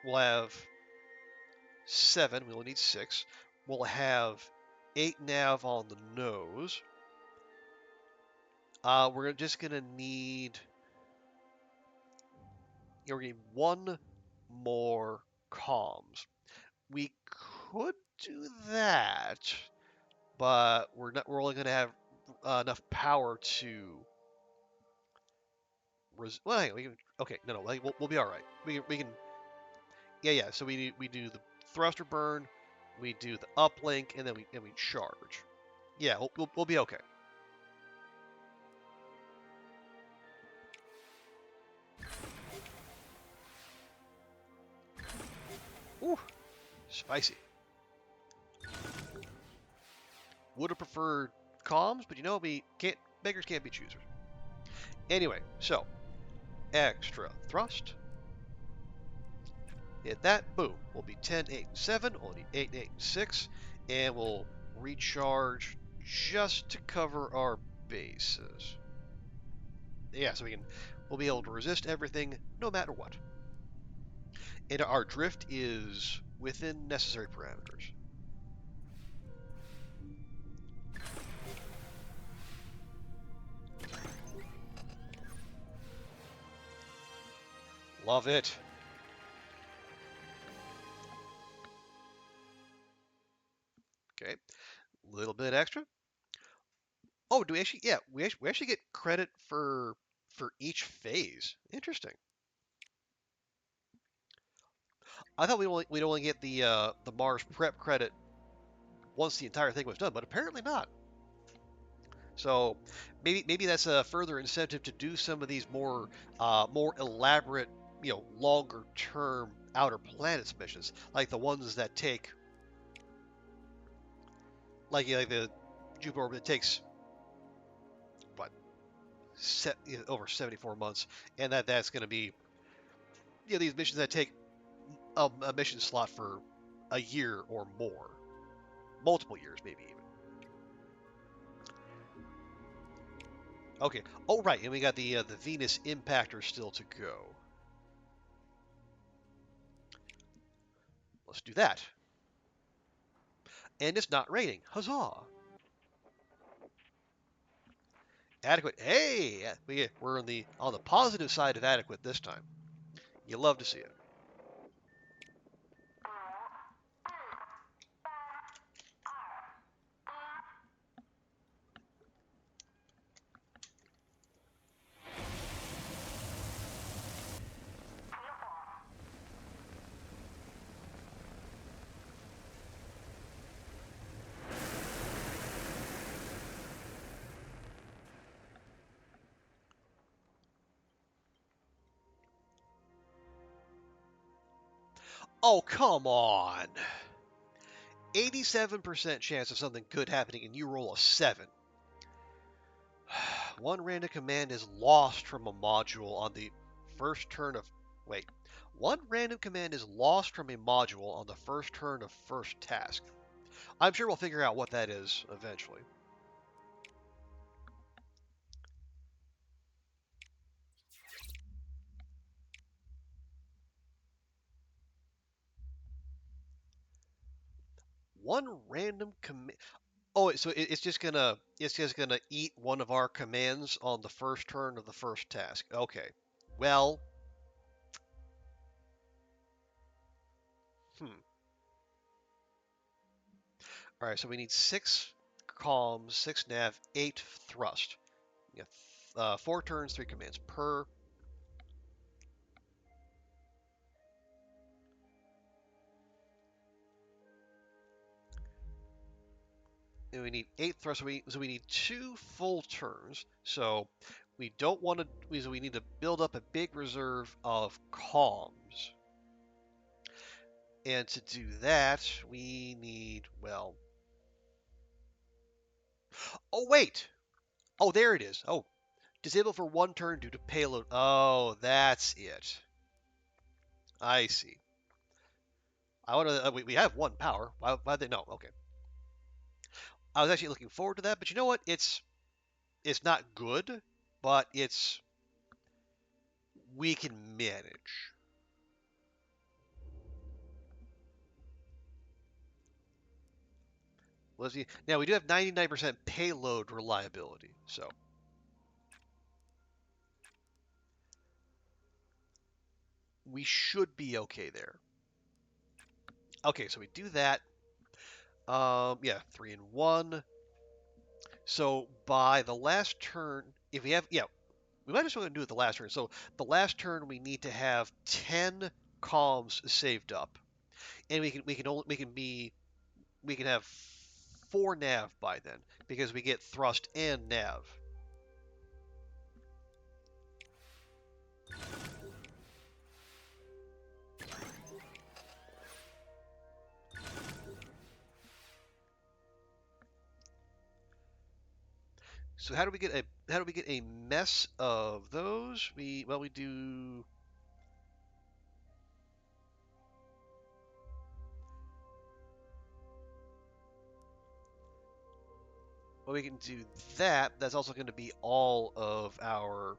We'll have 7. We only need 6. We'll have 8 nav on the nose. We're just gonna need. We're gonna need 1 more comms. We could do that, but we're not. We're only gonna have enough power to. Well, hang on, we can. Okay, no. We'll be all right. We can yeah. So we do the thruster burn, we do the uplink, and then we charge. Yeah, we'll be okay. Ooh, spicy. Would have preferred comms, but you know we can't. Beggars can't be choosers. Anyway, so extra thrust. Hit that, boom. We'll be 10, 8, and 7, only 8, 8, and 6, and we'll recharge just to cover our bases. Yeah, so we'll be able to resist everything no matter what. And our drift is within necessary parameters. Love it. Okay, a little bit extra. Oh, do we actually? Yeah, we actually get credit for each phase. Interesting. I thought we'd only get the Mars prep credit once the entire thing was done, but apparently not. So maybe that's a further incentive to do some of these more elaborate, longer term outer planets missions, like the ones that take like the Jupiter orbit that takes what over 74 months, and that's going to be these missions that take a mission slot for a year or more, multiple years maybe even. Okay. Oh right, and we got the Venus impactor still to go. Let's do that. And it's not raining. Huzzah! Adequate. Hey, we're on the positive side of adequate this time. You love to see it. Oh, come on. 87% chance of something good happening and you roll a 7. One random command is lost from a module on the first turn of... Wait. One random command is lost from a module on the first turn of first task. I'm sure we'll figure out what that is eventually. One random command... Oh, so it's just gonna eat one of our commands on the first turn of the first task. Okay. Well, hmm. All right, so we need 6 comms, 6 nav, 8 thrust. We got 4 turns, 3 commands per. And we need 8 thrust, so we need 2 full turns. So we don't want to. So we need to build up a big reserve of comms. And to do that, we need, well. Oh, wait! Oh, there it is. Oh, disable for 1 turn due to payload. Oh, that's it. I see. I want to. We have 1 power. Why they? No. Okay. I was actually looking forward to that, but you know what? It's not good, but we can manage. Let's see. Now we do have 99% payload reliability, so we should be okay there. Okay, so we do that. Yeah, 3 and 1. So by the last turn, if we have, yeah, we might as well do it the last turn. So the last turn we need to have 10 comms saved up, and we can have 4 nav by then because we get thrust and nav. So how do we get a mess of those? We do. Well, we can do that. That's also going to be all of our.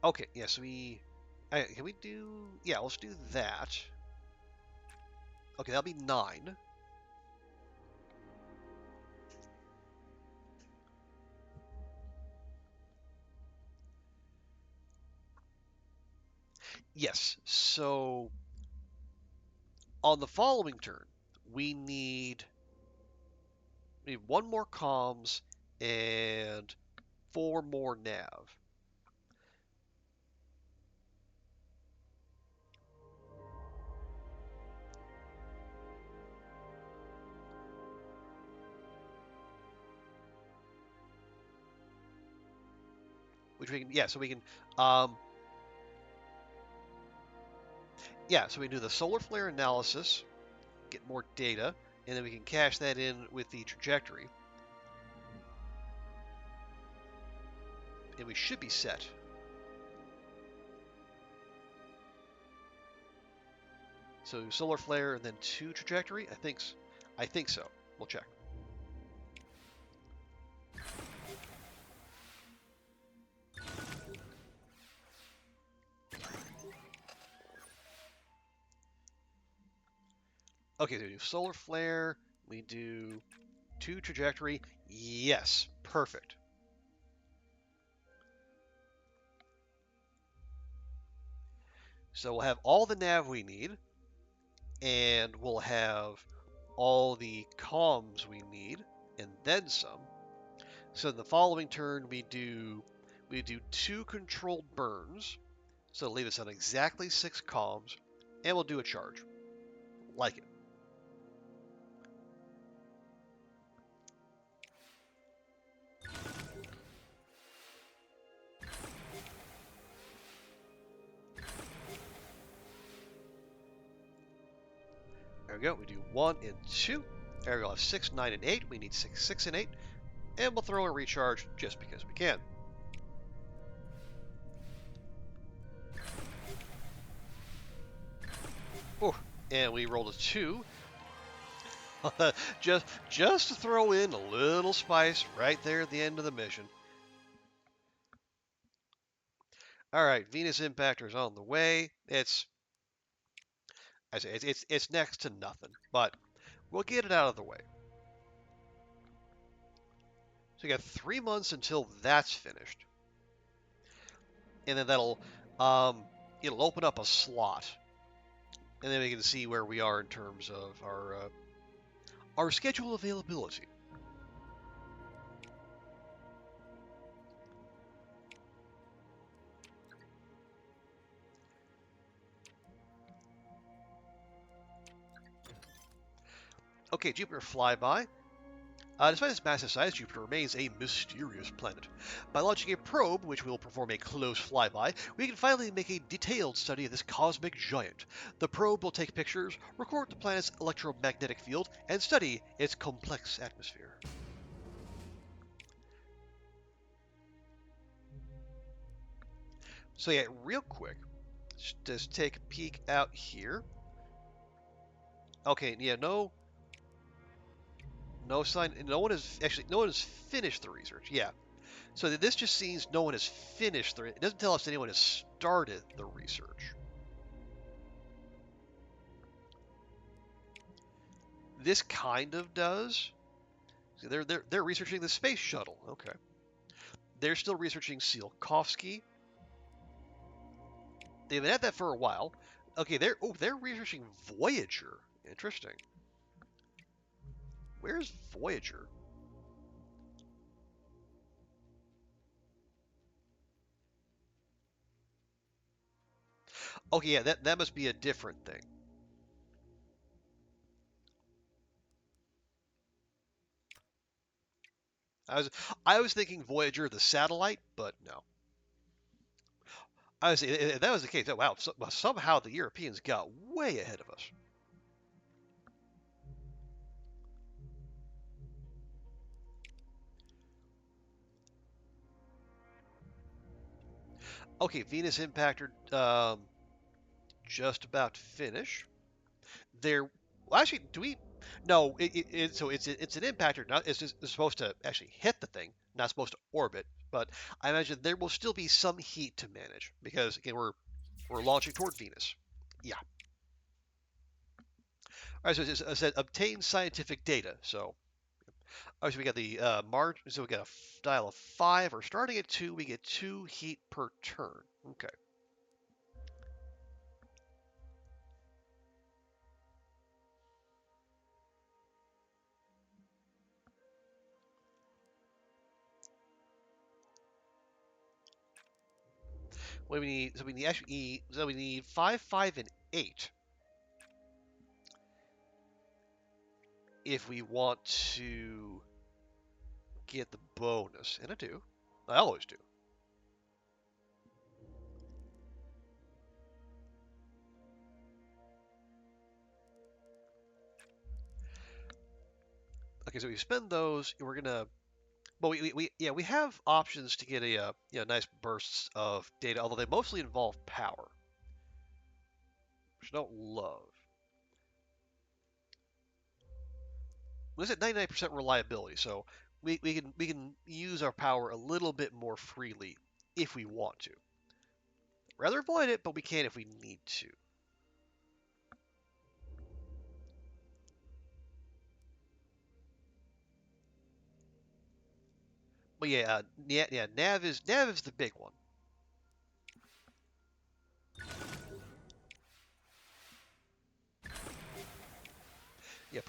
Okay, yes, can we do? Yeah, let's do that. Okay, that'll be 9. Yes. So on the following turn, we need 1 more comms and 4 more nav. Which we can, yeah, so we can, so we can do the solar flare analysis, get more data, and then we can cache that in with the trajectory. And we should be set. So solar flare and then 2 trajectory? I think so. We'll check. Okay, so we do solar flare, we do 2 trajectory. Yes, perfect. So we'll have all the nav we need, and we'll have all the comms we need, and then some. So in the following turn, we do 2 controlled burns, so leave us on exactly 6 comms, and we'll do a charge. Like it. There we go. We do 1 and 2. There we go. 6, 9, and 8. We need 6, 6, and 8. And we'll throw a recharge just because we can. Oh, and we rolled a 2. just to throw in a little spice right there at the end of the mission. All right, Venus impactor's on the way. It's next to nothing, but we'll get it out of the way. So you got 3 months until that's finished, and then it'll open up a slot, and then we can see where we are in terms of our schedule availability. Okay, Jupiter flyby. Despite its massive size, Jupiter remains a mysterious planet. By launching a probe, which will perform a close flyby, we can finally make a detailed study of this cosmic giant. The probe will take pictures, record the planet's electromagnetic field, and study its complex atmosphere. So yeah, real quick, just take a peek out here. Okay, yeah, no sign. No one has finished the research. Yeah. So this just seems no one has finished it doesn't tell us anyone has started the research. This kind of does. See, they're researching the space shuttle. Okay. They're still researching Tsiolkovsky. They've been at that for a while. Okay, they're researching Voyager. Interesting. Where's Voyager? Okay, yeah, that must be a different thing. I was I was thinking Voyager the satellite, but no. I was if that was the case. Oh, wow, somehow the Europeans got way ahead of us. Okay, Venus impactor just about to finish. There, well, actually, do we? No, so it's an impactor. Not it's supposed to actually hit the thing, not supposed to orbit. But I imagine there will still be some heat to manage because again we're launching toward Venus. Yeah. All right. So it said obtain scientific data. So all right, so we got the margin. So we got a dial of 5. Or starting at 2, we get 2 heat per turn. Okay. What do we need? So we need actually. So we need 5, 5, and 8 if we want to get the bonus. And I do. I always do. Okay, so we spend those. We're gonna. Well, we have options to get a nice bursts of data, although they mostly involve power, which I don't love. Well, it's at 99% reliability, so we can use our power a little bit more freely if we want to. Rather avoid it, but we can if we need to. But yeah, Nav is the big one. Yeah,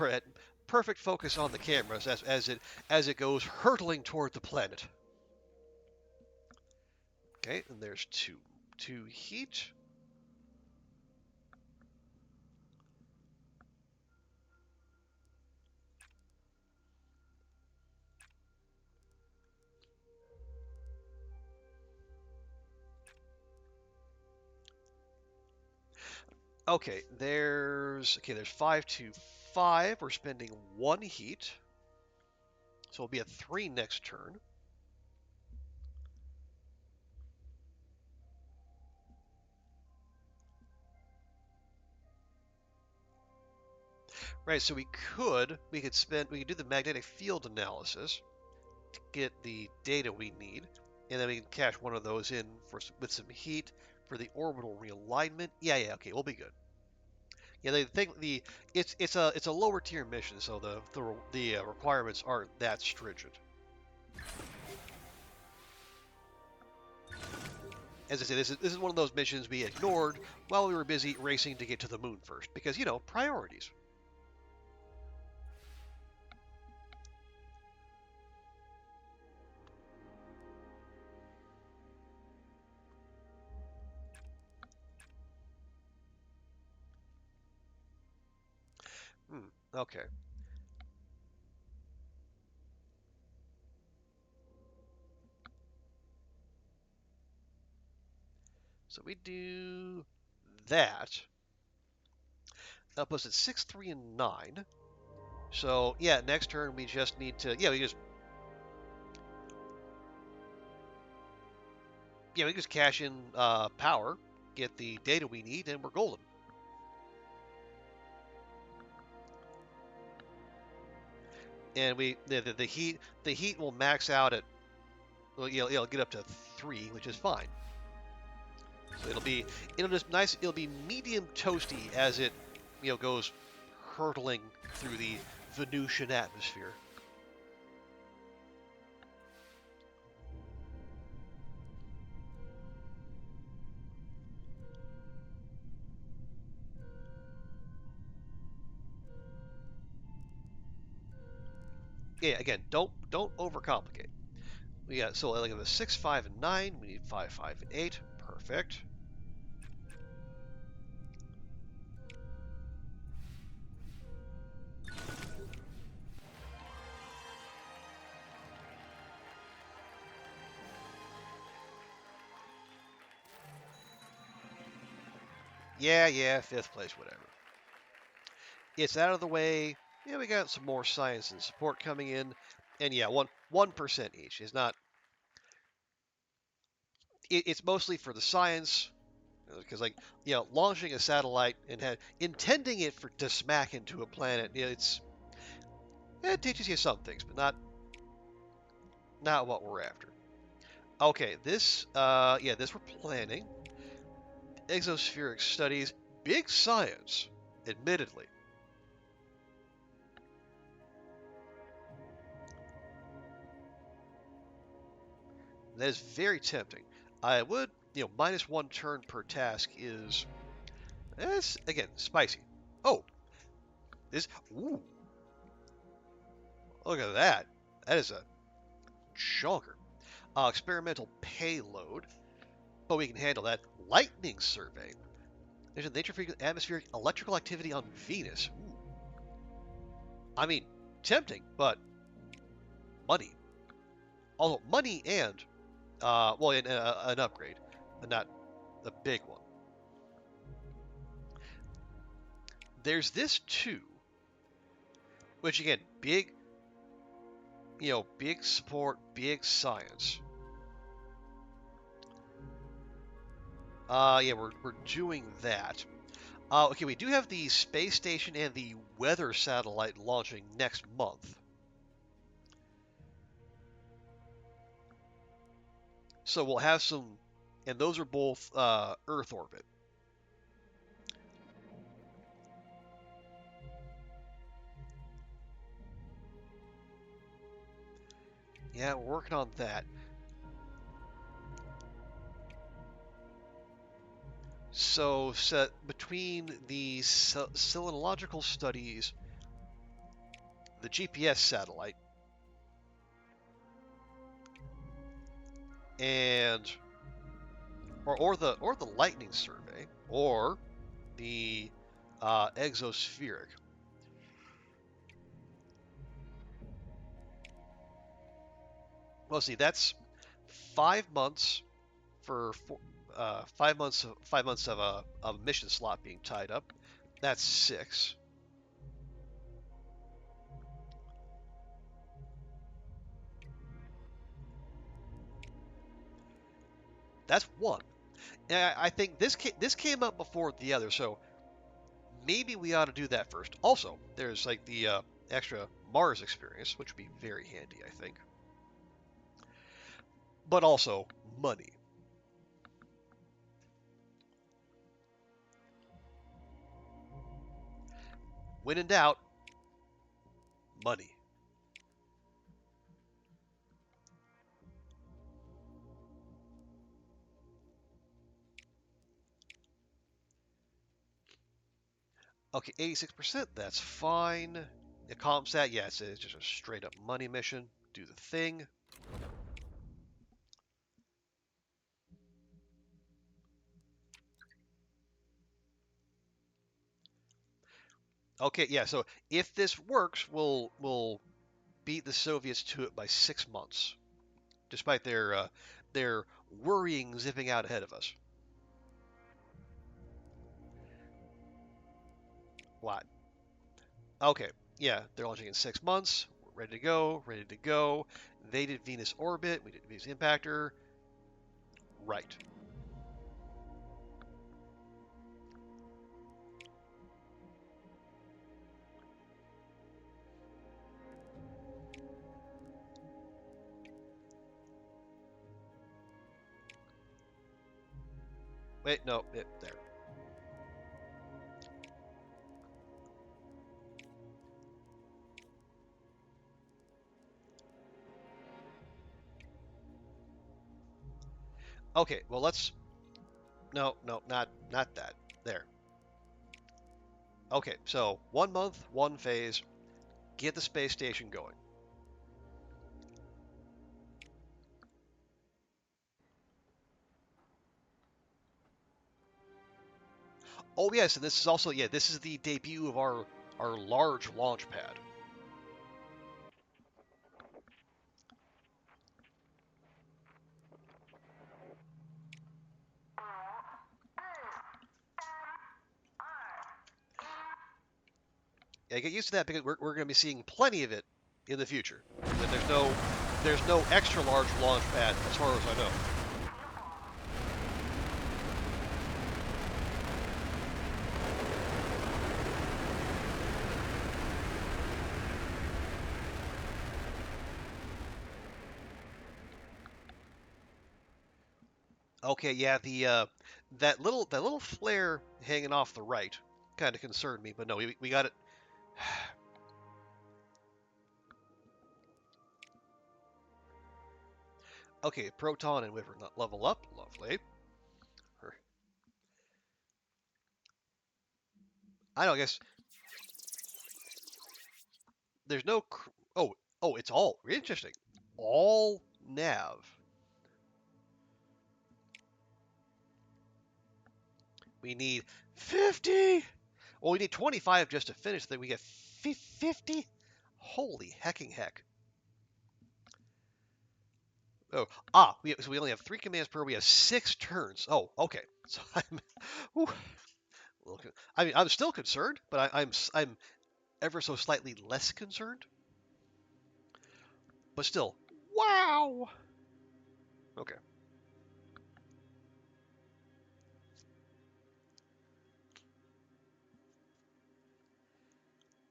perfect focus on the cameras as it goes hurtling toward the planet. Okay, and there's two heat. There's 5 to 5. We're spending 1 heat, so we'll be at 3 next turn. Right, so we could do the magnetic field analysis to get the data we need, and then we can cash one of those in with some heat for the orbital realignment. Yeah, okay, we'll be good. Yeah, it's a lower tier mission, so the requirements aren't that stringent. As I say, this is one of those missions we ignored while we were busy racing to get to the moon first, because priorities. Okay. So we do that. That puts it 6, 3, and 9. So yeah, next turn we just need to we just cash in power, get the data we need, and we're golden. And the heat will max out at it'll get up to 3, which is fine. So it'll be medium toasty as it goes hurtling through the Venusian atmosphere. yeah, again, don't overcomplicate. We got so like a 6, 5, and 9. We need 5, 5, and 8. Perfect. Yeah, fifth place, whatever. It's out of the way. Yeah, we got some more science and support coming in, and yeah, 1% each. It's not. It's mostly for the science, because launching a satellite and intending it to smack into a planet. It teaches you some things, but not what we're after. Okay, this this we're planning. Exospheric studies, big science, admittedly. That is very tempting. I would, -1 turn per task is again spicy. Oh, ooh, look at that. That is a chunker. Experimental payload, but we can handle that. Lightning survey. There's a nature frequent atmospheric electrical activity on Venus. Ooh. I mean, tempting, but money. Although money and an upgrade, but not the big one. There's this too, which again, big support, big science. Yeah, we're doing that. Okay, we do have the space station and the weather satellite launching next month. So we'll have some, and those are both Earth orbit. Yeah, we're working on that. So set between the selenological studies, the GPS satellite, and or the lightning survey, or the exospheric. Well, see, that's 5 months for 5 months of a mission slot being tied up. That's 6. That's 1. And I think this came up before the other, so maybe we ought to do that first. Also, there's like the extra Mars experience, which would be very handy, I think. But also money. When in doubt, money. Okay, 86%, that's fine. The ComSat, yeah, it's just a straight up money mission. Do the thing. Okay, yeah, so if this works, we'll beat the Soviets to it by 6 months, despite their worrying zipping out ahead of us. What? Okay, yeah, they're launching in 6 months. We're ready to go, ready to go. They did Venus orbit, we did Venus impactor. Right. Wait, no, there. Okay, well let's. No, not that. There. Okay, so 1 month, one phase. Get the space station going. Oh yes, and this is also this is the debut of our large launch pad. Yeah, get used to that because we're going to be seeing plenty of it in the future. And there's no extra large launch pad as far as I know. Okay, yeah, the that little flare hanging off the right kind of concerned me, but no, we got it. Okay, proton and wyvern level up, lovely. I don't guess there's no. Oh, it's all interesting. All nav. We need 50. Well, we need 25 just to finish. Then we get 50. Holy hecking heck! Oh, so we only have 3 commands per. We have 6 turns. Oh, okay. So I'm, whew, I mean, I'm still concerned, but I'm ever so slightly less concerned. But still, wow. Okay.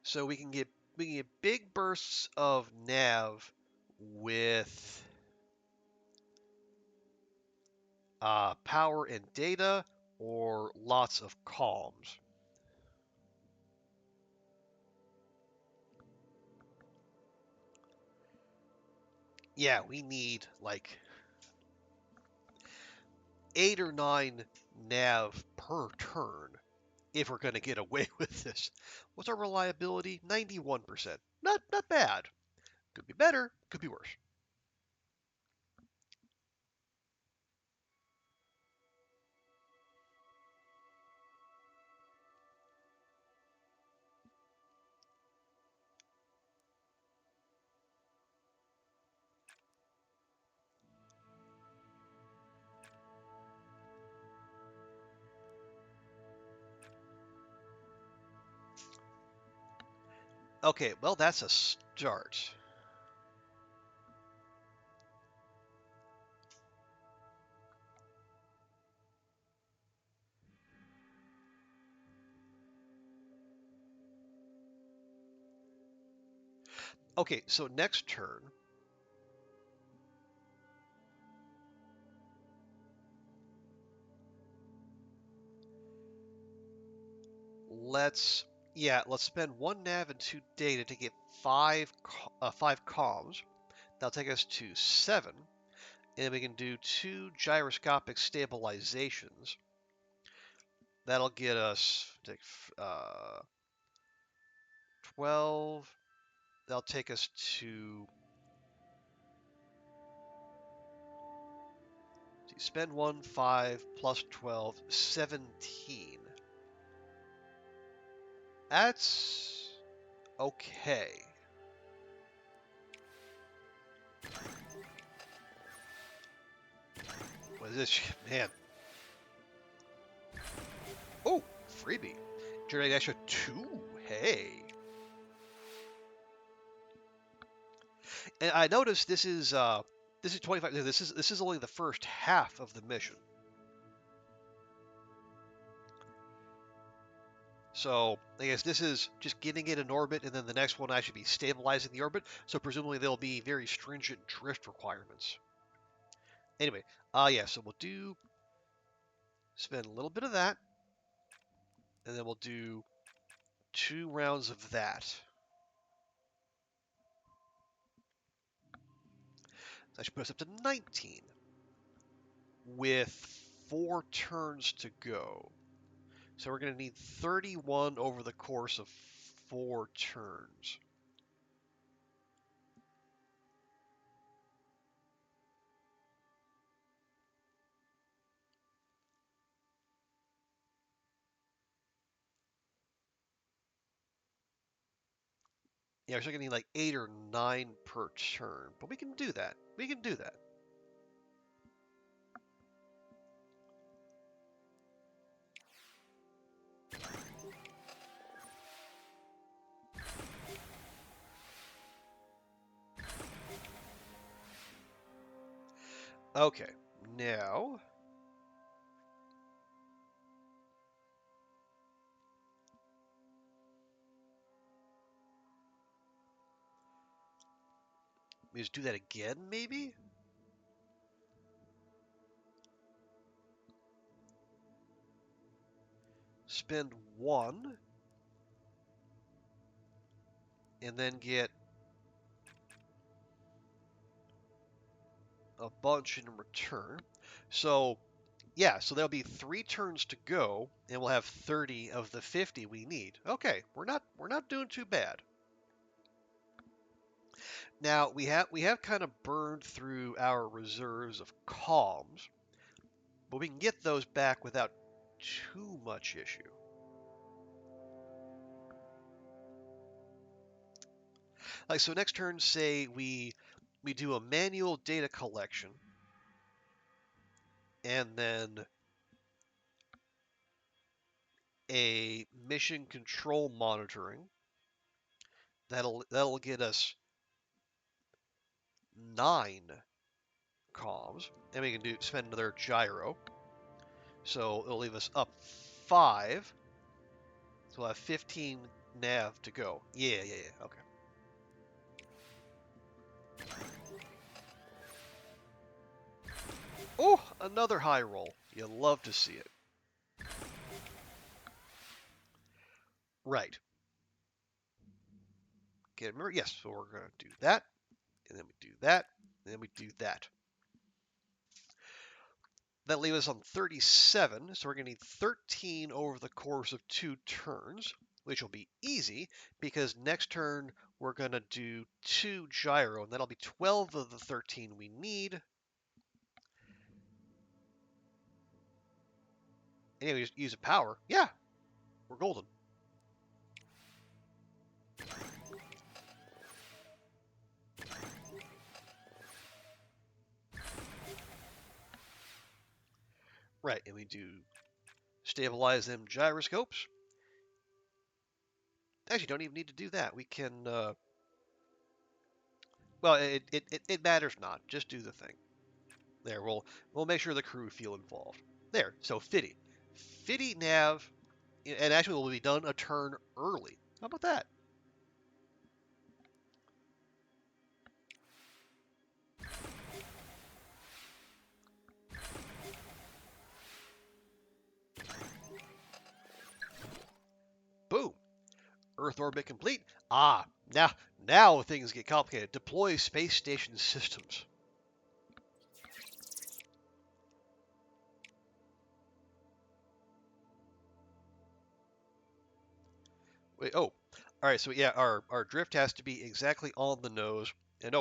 So we can get big bursts of nav with power and data, or lots of comms. Yeah, we need like 8 or 9 nav per turn if we're going to get away with this. What's our reliability? 91%. Not bad. Could be better, could be worse. Okay, well, that's a start. Okay, so next turn, let's spend 1 nav and 2 data to get 5 comms. That'll take us to 7, and then we can do 2 gyroscopic stabilizations. That'll get us take 12. That'll take us to spend 1, 5 plus 12, 17. That's okay. What is this? Man. Oh, freebie. Generate extra 2. Hey. And I noticed this is 25. This is only the first half of the mission. So I guess this is just getting it in orbit, and then the next one I should be stabilizing the orbit. So presumably there'll be very stringent drift requirements. Anyway, yeah. So we'll spend a little bit of that, and then we'll do 2 rounds of that. That should put us up to 19 with 4 turns to go. So we're going to need 31 over the course of 4 turns. Yeah, we're still getting like 8 or 9 per turn, but we can do that. We can do that. Okay, now we just do that again, maybe? Spend 1, and then get a bunch in return. So, yeah, so there'll be 3 turns to go, and we'll have 30 of the 50 we need. Okay, we're not doing too bad. Now we have kind of burned through our reserves of comms, but we can get those back without too much issue. Like so, next turn, say we do a manual data collection, and then a mission control monitoring. That'll get us 9 comms, and we can spend another gyro. So it'll leave us up 5. So we'll have 15 nav to go. Yeah. Okay. Oh, another high roll. You love to see it. Right. Okay, remember? Yes, so we're going to do that, and then we do that, and then we do that. That leaves us on 37, so we're going to need 13 over the course of 2 turns, which will be easy because next turn we're going to do 2 gyro, and that'll be 12 of the 13 we need. Anyway, just use a power. Yeah, we're golden. Right, and we do stabilize them gyroscopes. Actually, don't even need to do that. We can, well, it matters not. Just do the thing. There, we'll make sure the crew feel involved. There, so 50. 50 nav, and actually will be done a turn early. How about that? Boom. Earth orbit complete. Ah, now things get complicated. Deploy space station systems. Wait, oh. All right, so yeah, our drift has to be exactly on the nose. And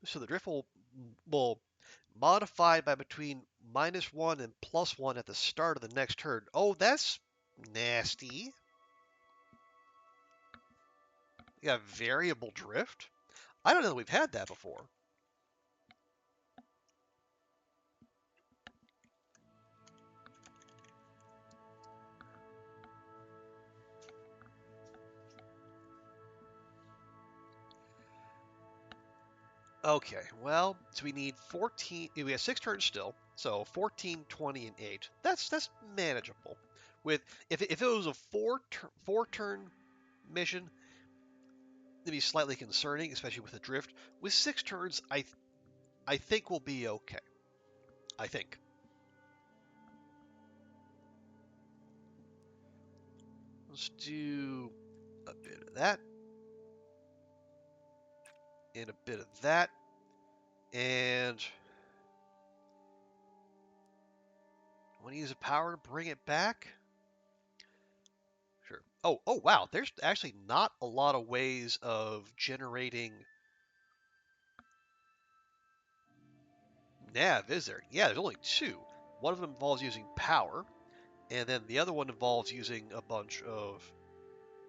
so the drift will modify by between -1 and +1 at the start of the next turn. Oh, that's nasty. You got variable drift? I don't know that we've had that before. Okay, well, so we need 14. We have 6 turns still, so 14, 20, and 8. That's manageable. With if it was a 4 turn mission, it'd be slightly concerning, especially with the drift. With 6 turns, I think we'll be okay. I think. Let's do a bit of that, and a bit of that, and I want to use a power to bring it back. Sure. Oh wow, there's actually not a lot of ways of generating nav, is there? Yeah, there's only 2. One of them involves using power, and then the other one involves using a bunch of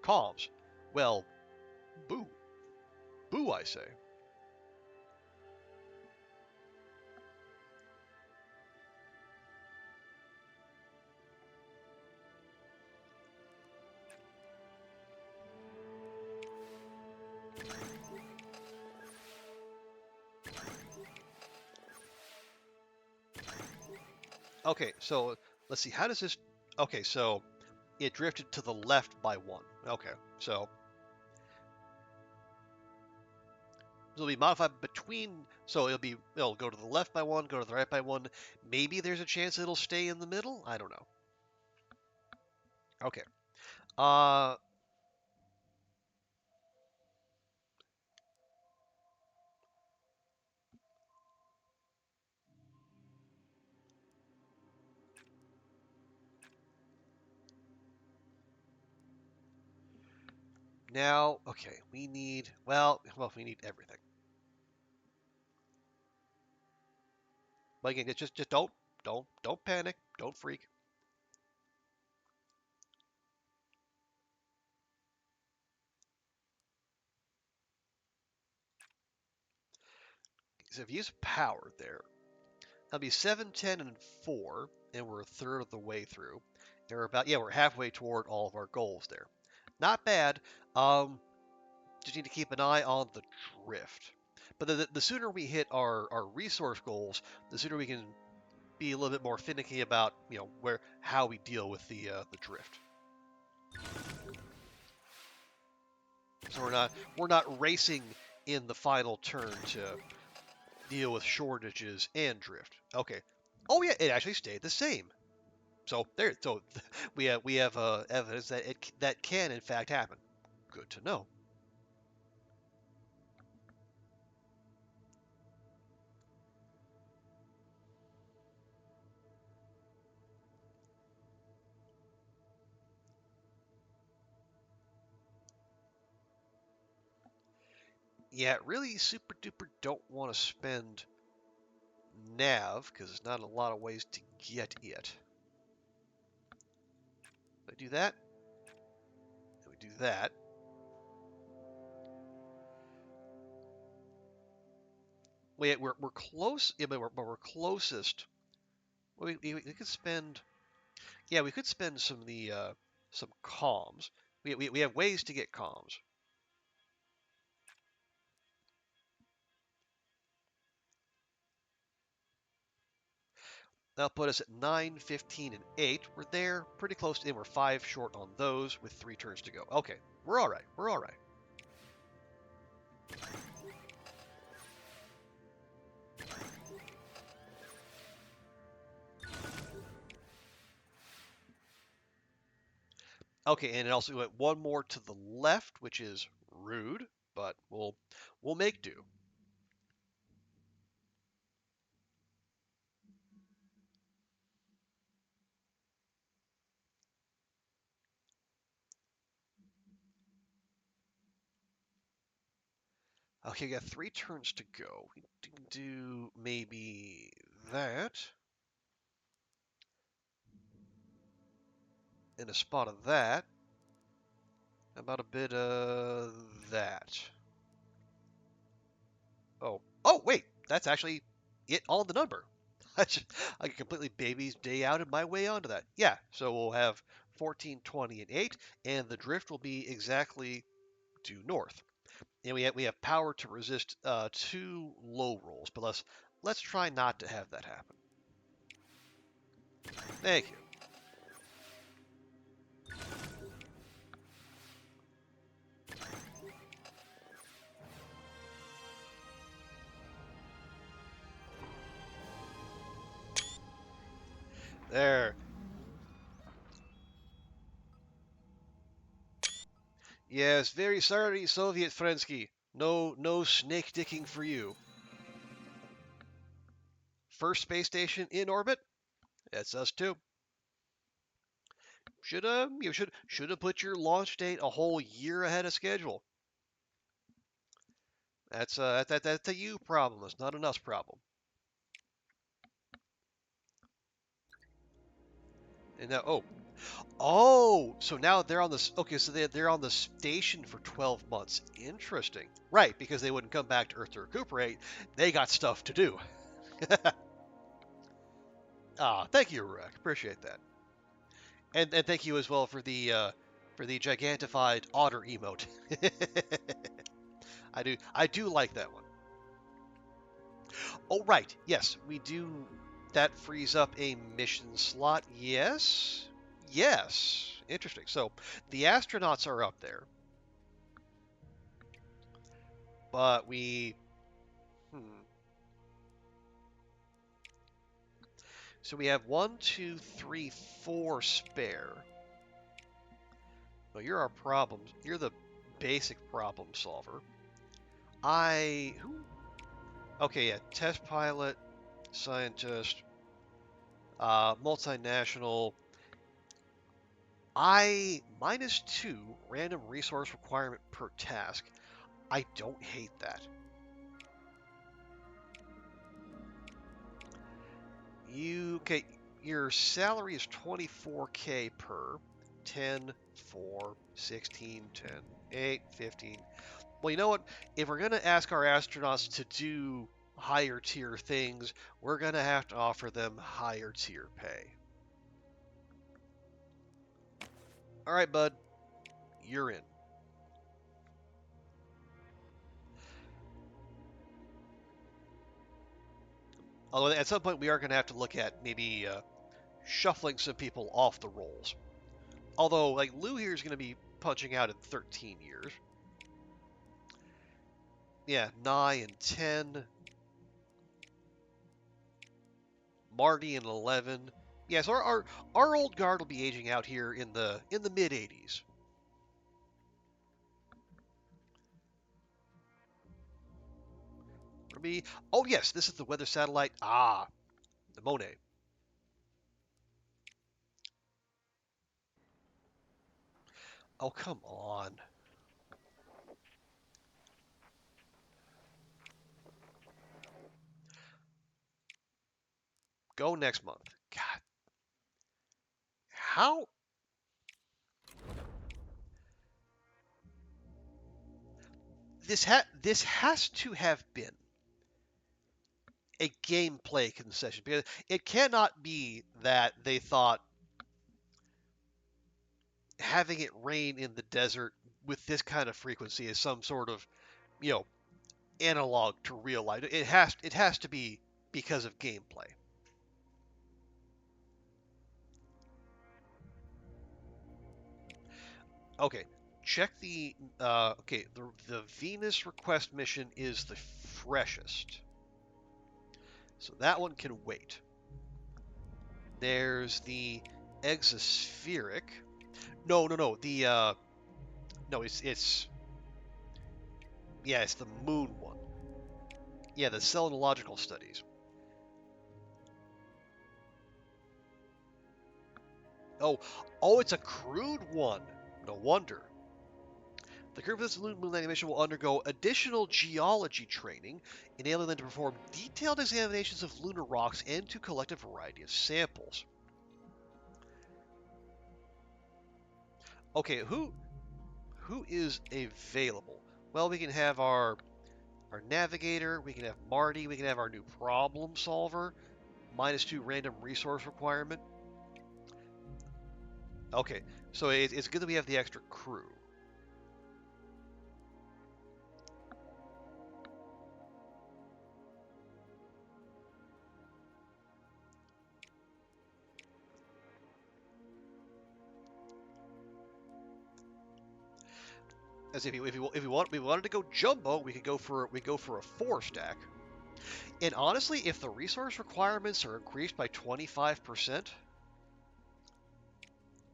comms. Well, boom. Boo, I say. Okay, so let's see. How does this? Okay, so it drifted to the left by 1. Okay, so it'll be modified between. So it'll go to the left by 1, go to the right by 1. Maybe there's a chance it'll stay in the middle. I don't know. Okay. Uh, Now, okay, we need. Well, we need everything. But again, it's just don't panic, don't freak. So if you use power there, that'll be 7, 10, and 4, and we're a third of the way through. And we're halfway toward all of our goals there. Not bad. Just need to keep an eye on the drift. But the sooner we hit our resource goals, the sooner we can be a little bit more finicky about how we deal with the drift. So we're not racing in the final turn to deal with shortages and drift. Okay. Oh yeah, it actually stayed the same. So we have evidence that that can in fact happen. Good to know. Yeah, really super duper don't want to spend nav because there's not a lot of ways to get it. We do that. And we do that. We're close. Yeah, but we're closest. We could spend. Yeah, we could spend some comms. We have ways to get comms. That'll put us at 9, 15, and 8. We're there, pretty close to, and we're 5 short on those with 3 turns to go. Okay, we're all right. We're all right. Okay, and it also went one more to the left, which is rude, but we'll make do. Okay, we got 3 turns to go. We can do maybe that. And a spot of that. How about a bit of that? Oh, wait, that's actually it on the number. I can completely baby's day out in my way onto that. Yeah, so we'll have 14, 20, and 8, and the drift will be exactly due north. And we have power to resist 2 low rolls, but let's try not to have that happen. Thank you. There. Yes, very sorry, Soviet Frensky. No snake dicking for you. First space station in orbit? That's us too. Should have put your launch date a whole year ahead of schedule. That's a you problem. It's not an us problem. And now, Oh, so now they're on this. Okay, so they're on the station for 12 months. Interesting. Right, because they wouldn't come back to Earth to recuperate. They got stuff to do. Ah, thank you, Auroch. Appreciate that. And thank you as well for the gigantified otter emote. I do like that one. Oh right, yes, we do. That frees up a mission slot. Yes, yes. Interesting. So the astronauts are up there, but we. Hmm. So we have one, two, three, four spare. Well, you're our problem. You're the basic problem solver. Who? Okay, yeah. Test pilot, scientist, multinational. I -2 random resource requirement per task. I don't hate that. Okay, your salary is 24K per 10, 4, 16, 10, 8, 15. Well, you know what? If we're going to ask our astronauts to do higher tier things, we're going to have to offer them higher tier pay. All right, bud, you're in. Although at some point we are going to have to look at maybe shuffling some people off the rolls. Although, like, Lou here is going to be punching out in 13 years. Yeah, Nye in 10. Marty in 11. Yeah, so our old guard will be aging out here in the mid 80s. For me, oh yes, this is the weather satellite. Ah, the Monet. Oh come on. Go next month. God, how? This has to have been a gameplay concession because it cannot be that they thought having it rain in the desert with this kind of frequency is some sort of, you know, analog to real life. It has to be because of gameplay. Okay, check the okay, the Venus request mission is the freshest. So that one can wait. There's the exospheric. No, no, no. The no, it's yeah, it's the moon one. Yeah, the selenological studies. Oh, oh, it's a crude one. No wonder. The crew of this moon landing mission will undergo additional geology training, enabling them to perform detailed examinations of lunar rocks and to collect a variety of samples. Okay, who is available? Well, we can have our navigator, we can have Marty, we can have our new problem solver, -2 random resource requirement. Okay, so it's good that we have the extra crew. As if we wanted to go jumbo, we could go for a 4 stack. And honestly, if the resource requirements are increased by 25%,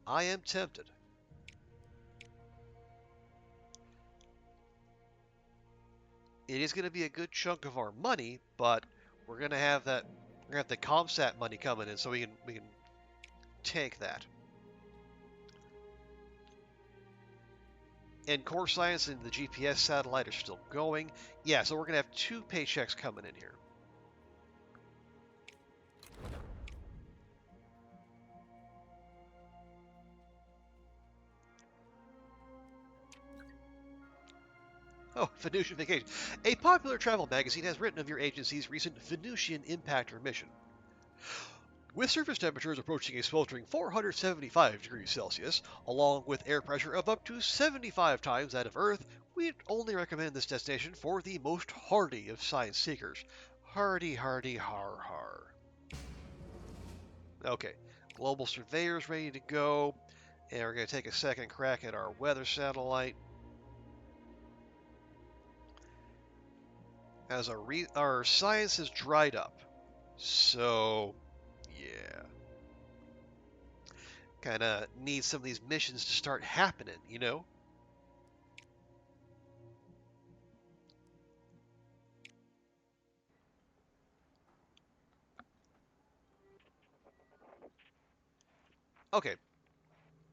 I am tempted. It is going to be a good chunk of our money, but we're going to have that. We're going to have the ComSat money coming in, so we can tank that. And core science and the GPS satellite are still going. Yeah, so we're going to have 2 paychecks coming in here. Oh, Venusian Vacation. A popular travel magazine has written of your agency's recent Venusian impactor mission. With surface temperatures approaching a sweltering 475 degrees Celsius, along with air pressure of up to 75 times that of Earth, we'd only recommend this destination for the most hardy of science seekers. Hardy, hardy, har, har. Okay, global surveyor's ready to go, and we're going to take a second crack at our weather satellite. As our science has dried up, so yeah. Kind of need some of these missions to start happening, you know? Okay,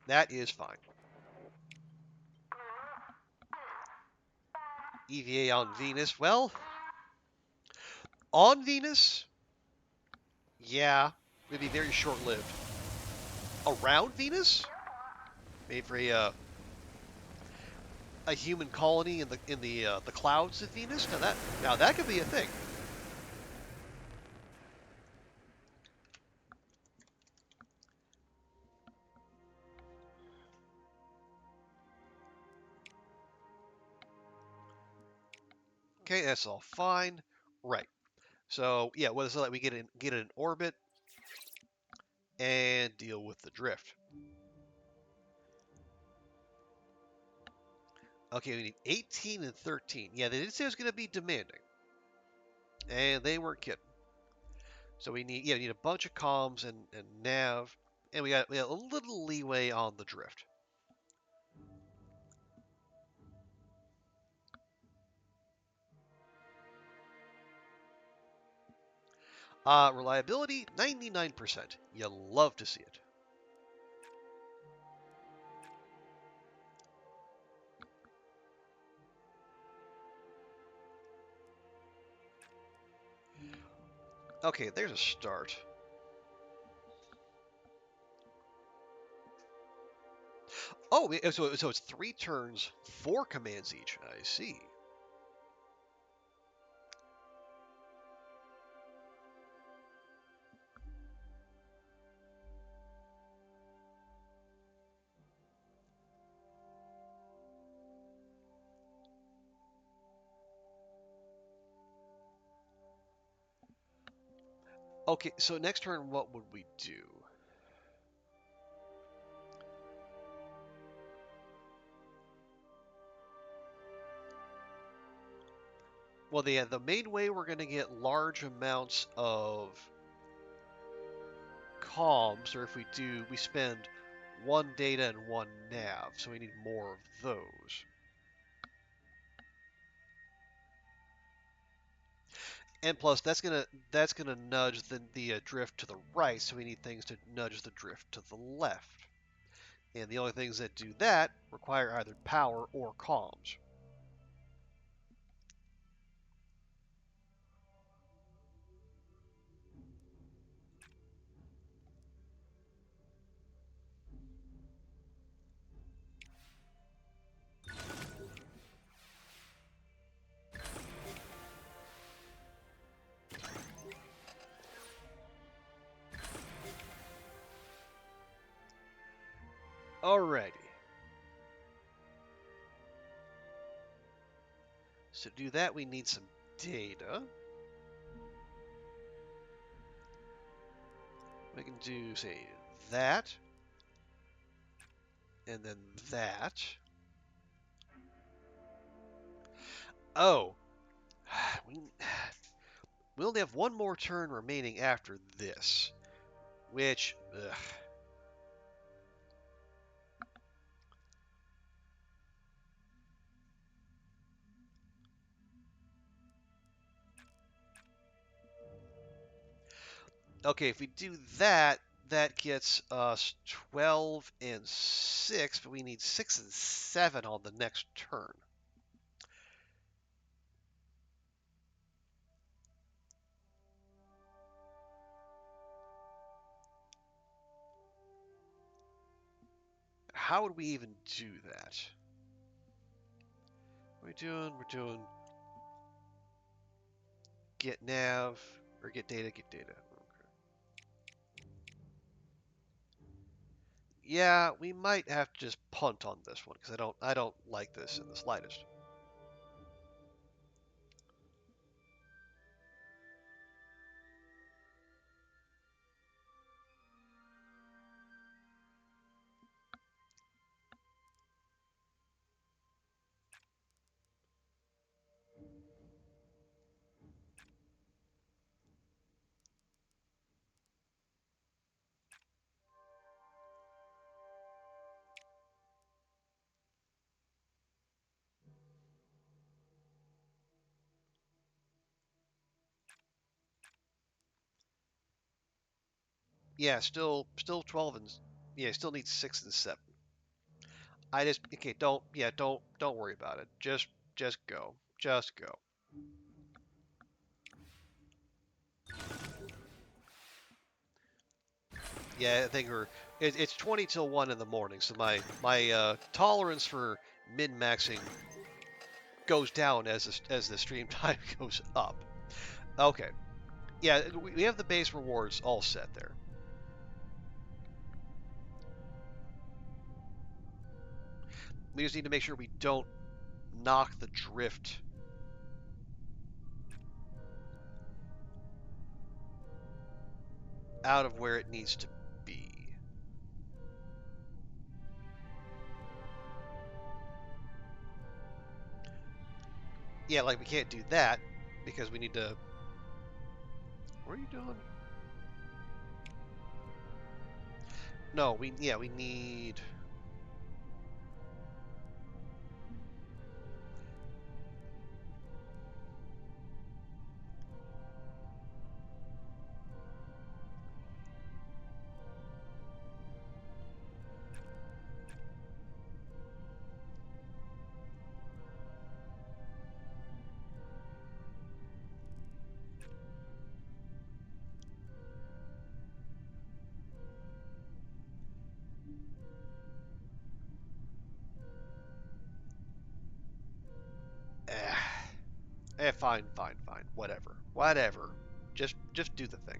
that is fine. EVA on Venus. Well, on Venus, yeah, it'd be very short-lived. Around Venus, maybe for a human colony in the clouds of Venus. Now that could be a thing. Okay, that's all fine. Right. So yeah, what is it like we get in orbit and deal with the drift. Okay, we need 18 and 13. Yeah, they did say it was going to be demanding, and they weren't kidding. So we need a bunch of comms and nav, and we got a little leeway on the drift. Reliability 99%. You love to see it. Okay, there's a start. Oh, so it's 3 turns, 4 commands each. I see. Okay, so next turn, what would we do? Well, the main way we're going to get large amounts of comms, or if we spend 1 data and 1 nav, so we need more of those. And plus, that's gonna nudge the drift to the right, so we need things to nudge the drift to the left. And the only things that do that require either power or comms. Alrighty. So to do that, we need some data. We can do, say, that, and then that. Oh, we only have 1 more turn remaining after this, which, ugh. Okay, if we do that, that gets us 12 and 6, but we need 6 and 7 on the next turn. How would we even do that? we doing? We're doing get nav or get data. Get data. Okay. Yeah, we might have to just punt on this one because I don't like this in the slightest. Yeah, still 12 and yeah, still needs 6 and 7. I just okay, don't worry about it. Just go. Just go. Yeah, I think it's 20 till 1 in the morning, so my tolerance for min-maxing goes down as the stream time goes up. Okay. Yeah, we have the base rewards all set there. We just need to make sure we don't knock the drift out of where it needs to be. Yeah, like we can't do that because we need to. What are you doing? No, we need. Fine, fine, fine. Whatever. Just do the thing.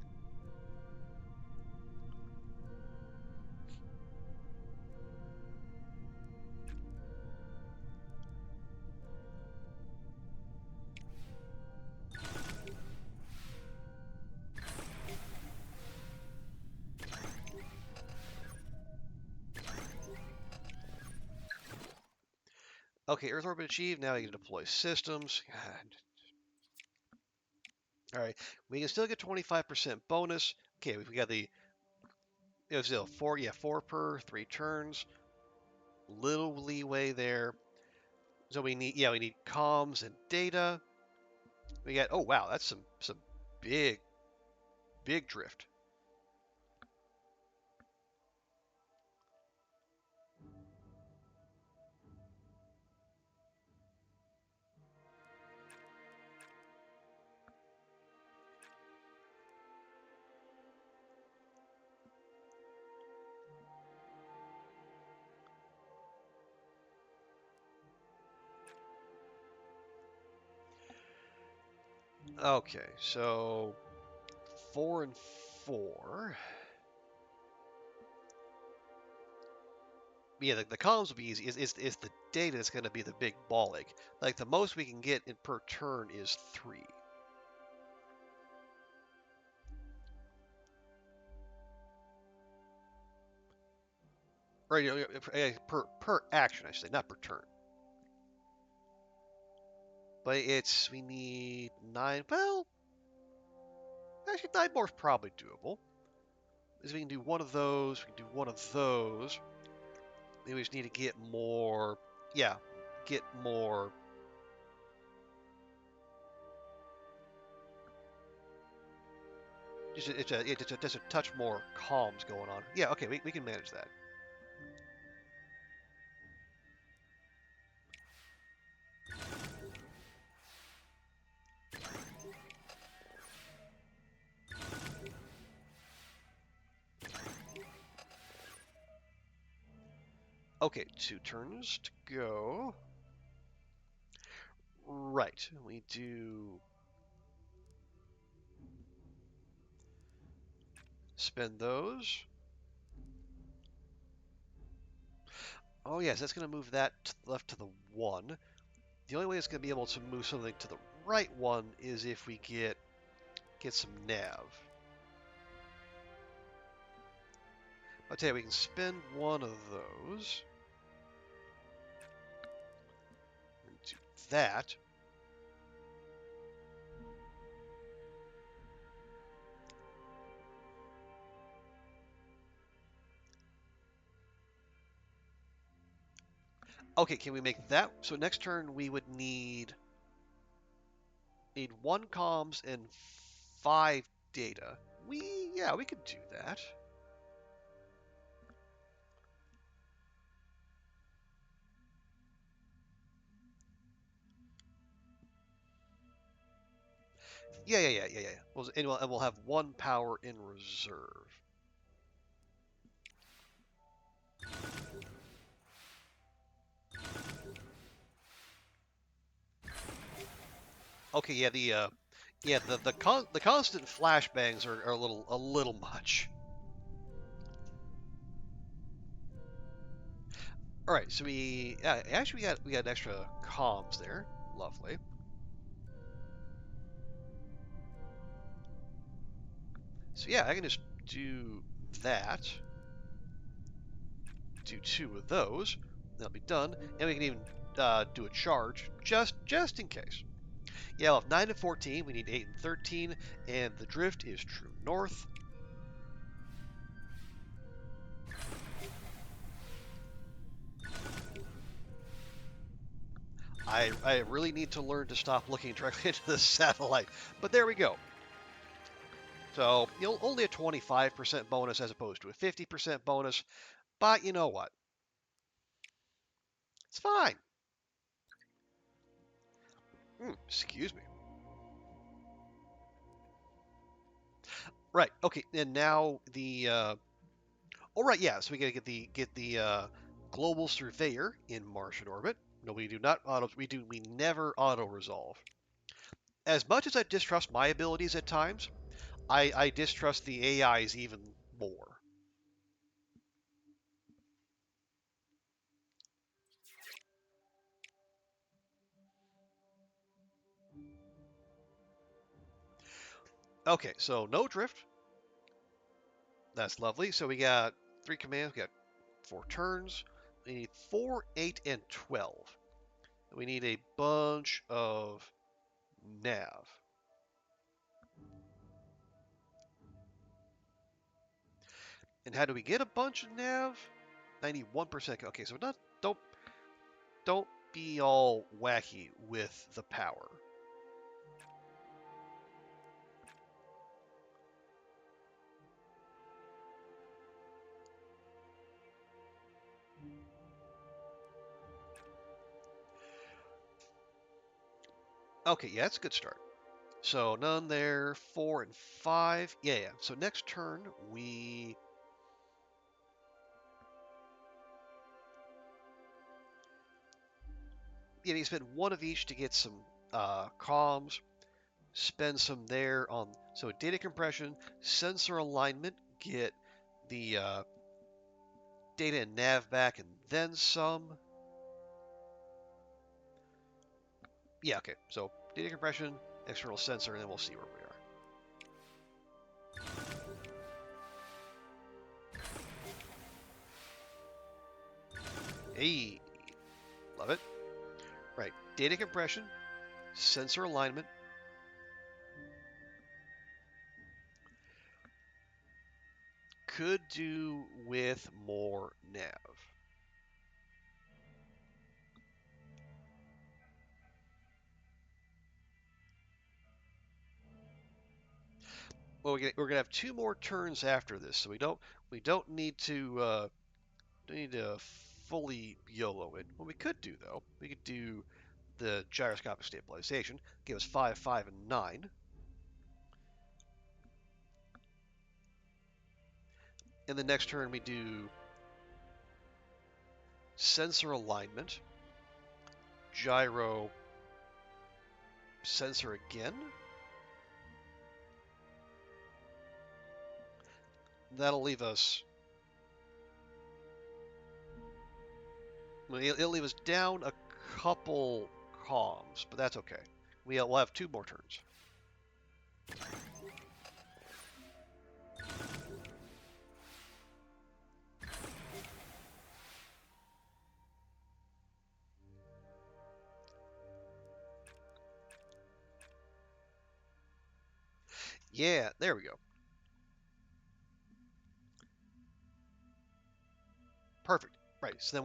Okay, Earth orbit achieved. Now you can deploy systems. God. All right, we can still get 25% bonus. Okay, we got the it was still 4 per 3 turns. Little leeway there. So we need comms and data. We got oh wow, that's some big drift. Okay, so 4 and 4. Yeah, the comms will be easy. Is the data that's going to be the big ball ache. Like the most we can get in per turn is 3. Or per action, I should say, not per turn. But we need 9. Well, actually 9 more is probably doable. Is we can do one of those. We can do one of those. Maybe we just need to get more. Yeah, get more. Just a touch more comms going on. Yeah, okay, we can manage that. Okay, 2 turns to go. Right. We do spend those. Oh yes, that's going to move that left to the 1. The only way it's going to be able to move something to the right 1 is if we get some nav. I'll tell you, we can spend one of those. And do that. Okay, can we make that? So next turn we would need 1 comms and 5 data. Yeah, we could do that. Yeah. And we'll have 1 power in reserve. Okay, yeah, the constant flashbangs are a little much. All right, so actually we got extra comms there. Lovely. So yeah, I can just do that. Do 2 of those. That'll be done, and we can even do a charge just in case. Yeah, we'll have 9 and 14. We need 8 and 13, and the drift is true north. I really need to learn to stop looking directly into the satellite, but there we go. So only a 25% bonus as opposed to a 50% bonus, but you know what? It's fine. Excuse me. Right. Okay. And now oh right. Yeah. So we gotta get the global surveyor in Martian orbit. No, we do not auto. We never auto resolve. As much as I distrust my abilities at times, I distrust the AIs even more. Okay. So no drift. That's lovely. So we got 3 commands. We got 4 turns. We need 4, 8, and 12. We need a bunch of nav. And how do we get a bunch of nav? 91%. Okay, so don't be all wacky with the power. Okay, yeah, that's a good start. So none there, 4 and 5. Yeah. So next turn we you spend 1 of each to get some comms. Spend some there on so data compression, sensor alignment, get the data and nav back, and then some. Yeah, okay. So data compression, external sensor, and then we'll see where we are. Hey, love it. Right, data compression, sensor alignment. Could do with more nav. Well, we're gonna have 2 more turns after this, so we don't need to fully YOLO it. What we could do though, we could do the gyroscopic stabilization, give us 5, 5, and 9. And the next turn we do sensor alignment, gyro, sensor again. That'll leave us... It'll leave us down a couple comms, but that's okay. We'll have 2 more turns. Yeah, there we go. Perfect. Right, so then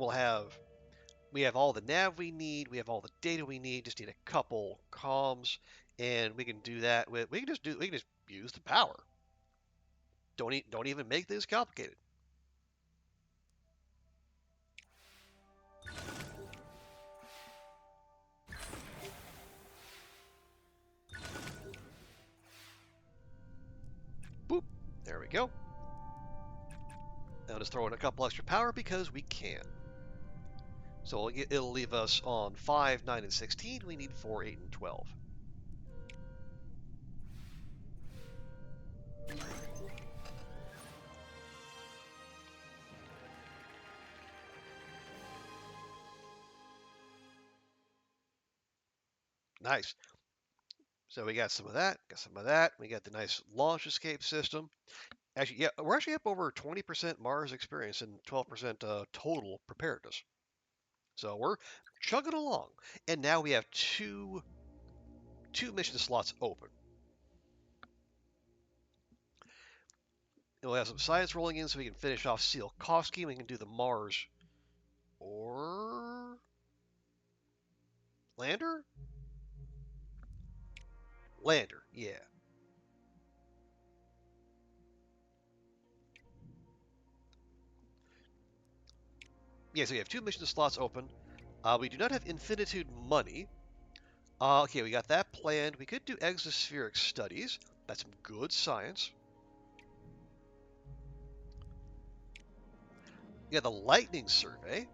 we have all the nav we need, we have all the data we need, just need a couple comms, and we can do that with we can just use the power. Don't even make things complicated. Boop. There we go. Now just throw in a couple extra power because we can. So it'll leave us on 5, 9, and 16. We need 4, 8, and 12. Nice. So we got some of that, We got the nice launch escape system. Actually, yeah, we're actually up over 20% Mars experience and 12% total preparedness. So we're chugging along. And now we have two mission slots open. And we'll have some science rolling in so we can finish off Tsiolkovsky and we can do the Mars or lander? Lander, yeah. Yeah, so we have 2 mission slots open. We do not have infinitude money. Okay, we got that planned. We could do exospheric studies. That's some good science. We got the lightning survey.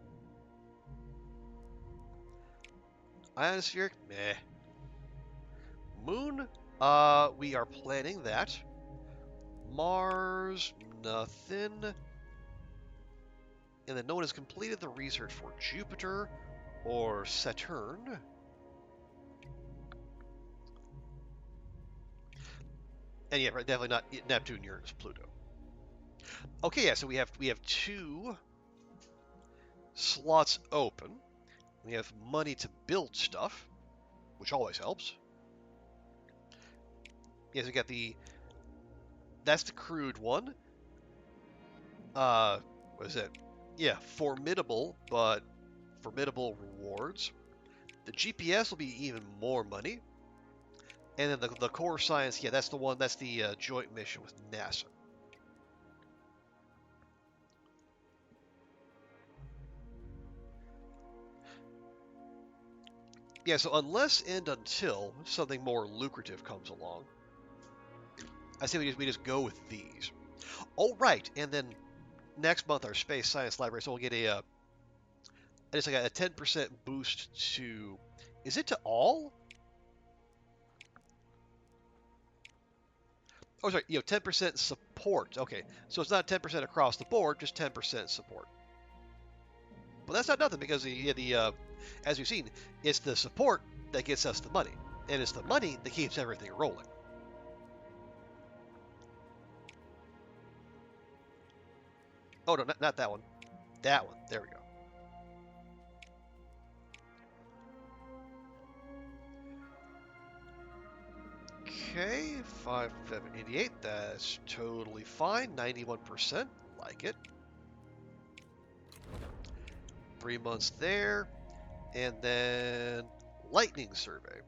Ionospheric, meh. Moon, we are planning that. Mars, nothing. And then no one has completed the research for Jupiter or Saturn. And yeah, definitely not Neptune, Uranus, Pluto. Okay, yeah, so we have 2 slots open. We have money to build stuff, which always helps. Yes, we got that's the crude one. What is it? Yeah, formidable, but formidable rewards. The GPS will be even more money. And then the core science, yeah, that's the joint mission with NASA. Yeah, so unless and until something more lucrative comes along, I say we just go with these. Oh, right, and then next month our space science library, so we'll get just like a 10% boost to, is it to all? Oh, sorry, 10% support. Okay, so it's not 10% across the board, just 10% support. But that's not nothing because as we've seen, it's the support that gets us the money, and it's the money that keeps everything rolling. Oh no, not that one. That one. There we go. Okay, 5788. That's totally fine. 91%. Like it. 3 months there. And then lightning survey.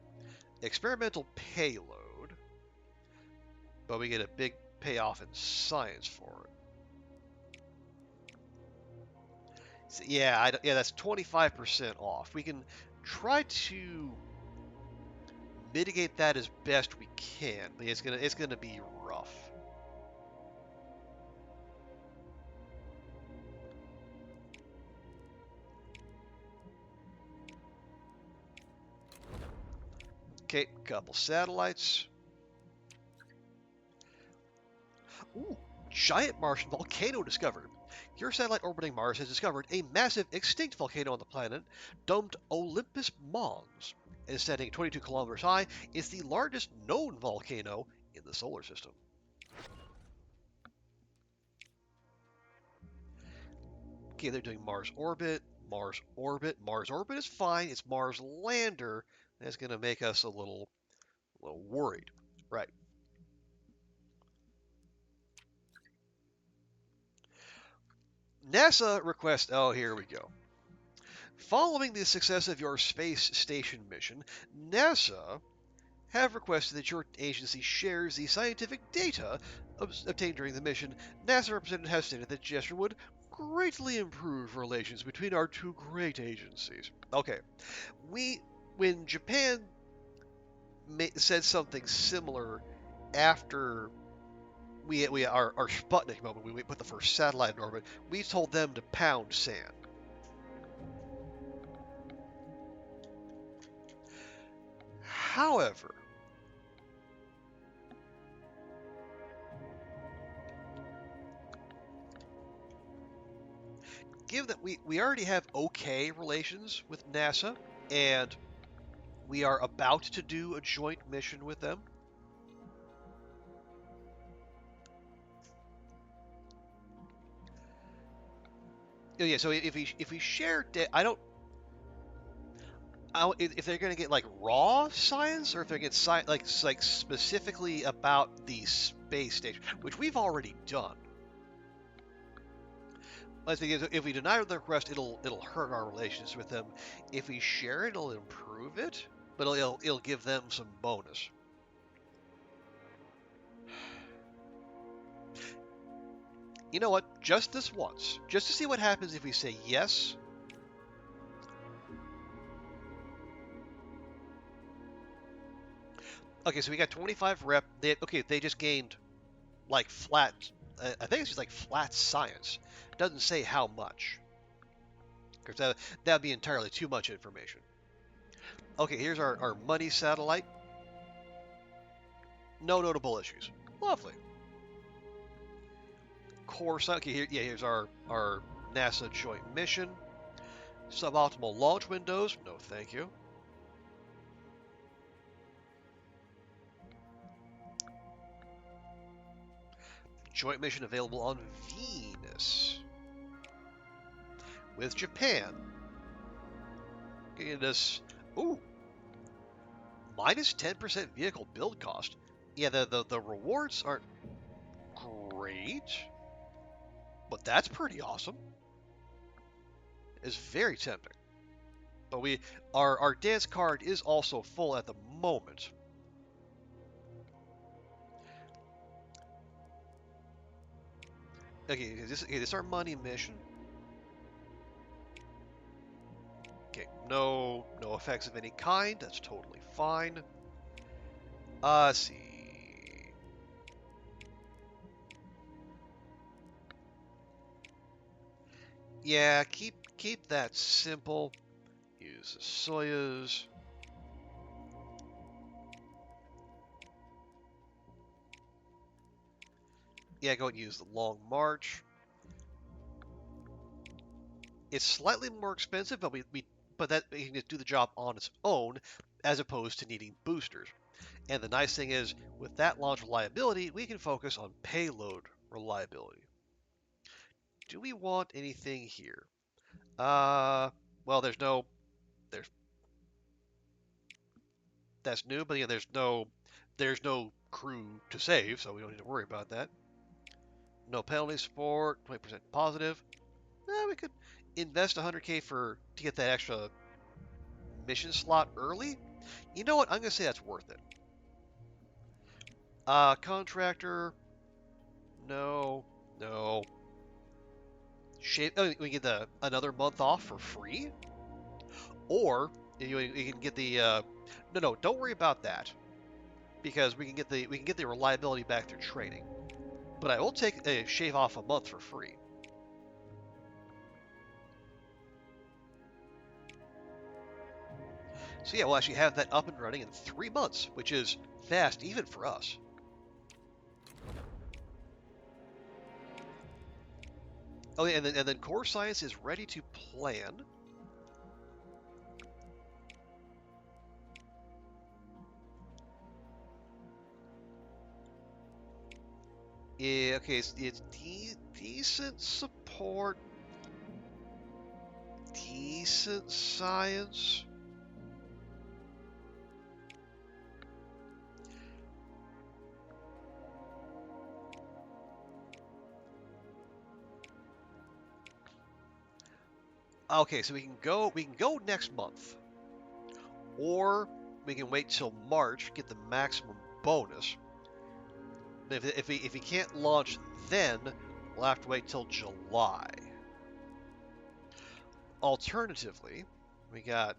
Experimental payload. But we get a big payoff in science for it. So, yeah, that's 25% off. We can try to mitigate that as best we can, but it's gonna be rough. Okay, couple satellites. Ooh, giant Martian volcano discovered. Your satellite orbiting Mars has discovered a massive extinct volcano on the planet, dubbed Olympus Mons. It is standing 22 kilometers high. It's the largest known volcano in the solar system. Okay, they're doing Mars orbit, Mars orbit. Mars orbit is fine. It's Mars lander. That's going to make us a little worried. Right. NASA requests. Oh, here we go. Following the success of your space station mission, NASA have requested that your agency shares the scientific data obtained during the mission. NASA representative has stated that gesture would greatly improve relations between our two great agencies. Okay, when Japan said something similar after our Sputnik moment, when we put the first satellite in orbit, we told them to pound sand. However, given that we already have okay relations with NASA, and we are about to do a joint mission with them, oh, yeah. So if we share, if they're going to get like raw science, or if they get science like specifically about the space station, which we've already done. I think if we deny the request, it'll hurt our relations with them. If we share it, it'll improve it, but it'll give them some bonus. You know what? Just this once, just to see what happens if we say yes. Okay, so we got 25 rep. They just gained like flat. I think it's just like flat science. Doesn't say how much, because that'd be entirely too much information. Okay, here's our money satellite. No notable issues. Lovely. Core. Okay, here's our NASA joint mission. Suboptimal launch windows. No, thank you. Joint mission available on Venus with Japan. Getting us, ooh, minus 10% vehicle build cost. Yeah, the rewards aren't great, but that's pretty awesome. It's very tempting. But our dance card is also full at the moment. Okay, this is our money mission. Okay, no effects of any kind. That's totally fine. Let's see. Yeah, keep that simple. Use the Soyuz. Yeah, go ahead and use the Long March. It's slightly more expensive, but we can just do the job on its own, as opposed to needing boosters. And the nice thing is, with that launch reliability, we can focus on payload reliability. Do we want anything here? Well, there's that's new, but yeah, there's no crew to save, so we don't need to worry about that. No penalty support, 20% positive. We could invest 100K to get that extra mission slot early. You know what? I'm gonna say that's worth it. Contractor. No. We get another month off for free, or you can get the. No, don't worry about that, because we can get the reliability back through training. But I will shave off a month for free. So yeah, we'll actually have that up and running in 3 months, which is fast even for us. Oh yeah, and then core science is ready to plan. Yeah, okay, it's decent support, decent science. Okay, so we can go next month, or we can wait till March, get the maximum bonus. If we can't launch then, we'll have to wait till July. Alternatively, we got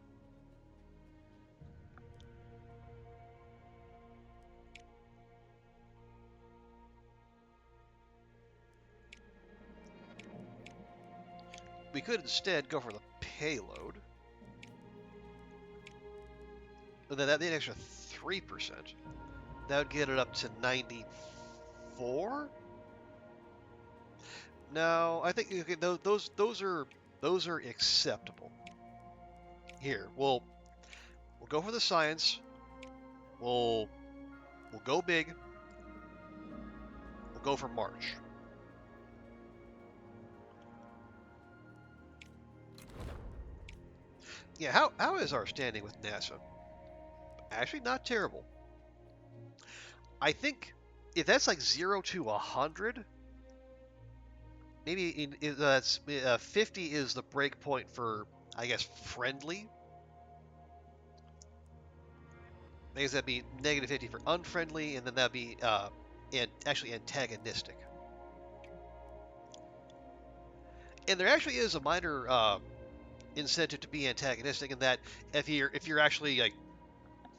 we could instead go for the payload. And then that'd be an extra 3%. That would get it up to 94. No, I think okay, those are acceptable. Here, we'll go for the science. We'll go big. We'll go for March. Yeah, how is our standing with NASA? Actually, not terrible. I think if that's like 0 to 100, maybe that's 50 is the break point for, I guess, friendly. I guess that'd be negative 50 for unfriendly, and then that'd be actually antagonistic. And there actually is a minor incentive to be antagonistic in that if you're actually like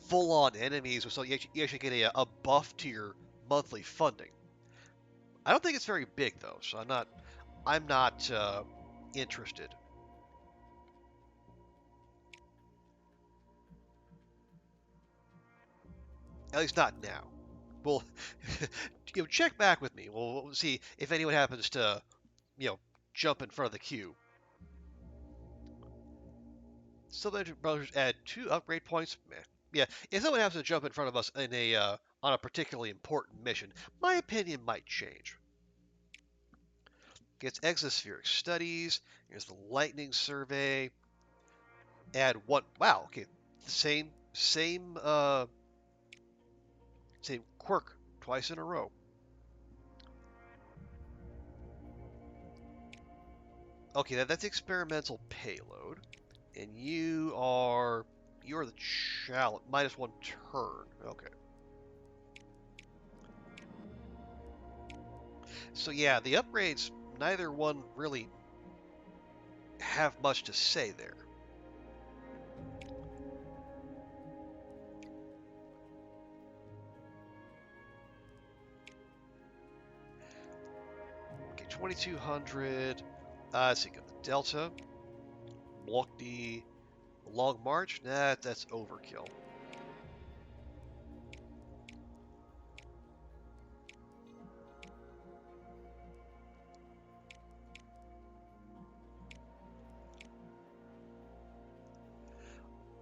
full on enemies, so you actually get a buff to your monthly funding. I don't think it's very big though, so I'm not interested. At least not now. We'll check back with me. We'll see if anyone happens to you know jump in front of the queue. Still, Legend Brothers add 2 upgrade points. Meh. Yeah, if someone happens to jump in front of us in a on a particularly important mission, my opinion might change. Gets exospheric studies. Here's the lightning survey. Add 1. Wow. Okay. Same quirk twice in a row. Okay, that's experimental payload, and you're the challenge -1 turn. Okay. So yeah, the upgrades, neither one really have much to say there. Okay, 2200. Let's see, got the Delta. Block the Long March. Nah, that's overkill.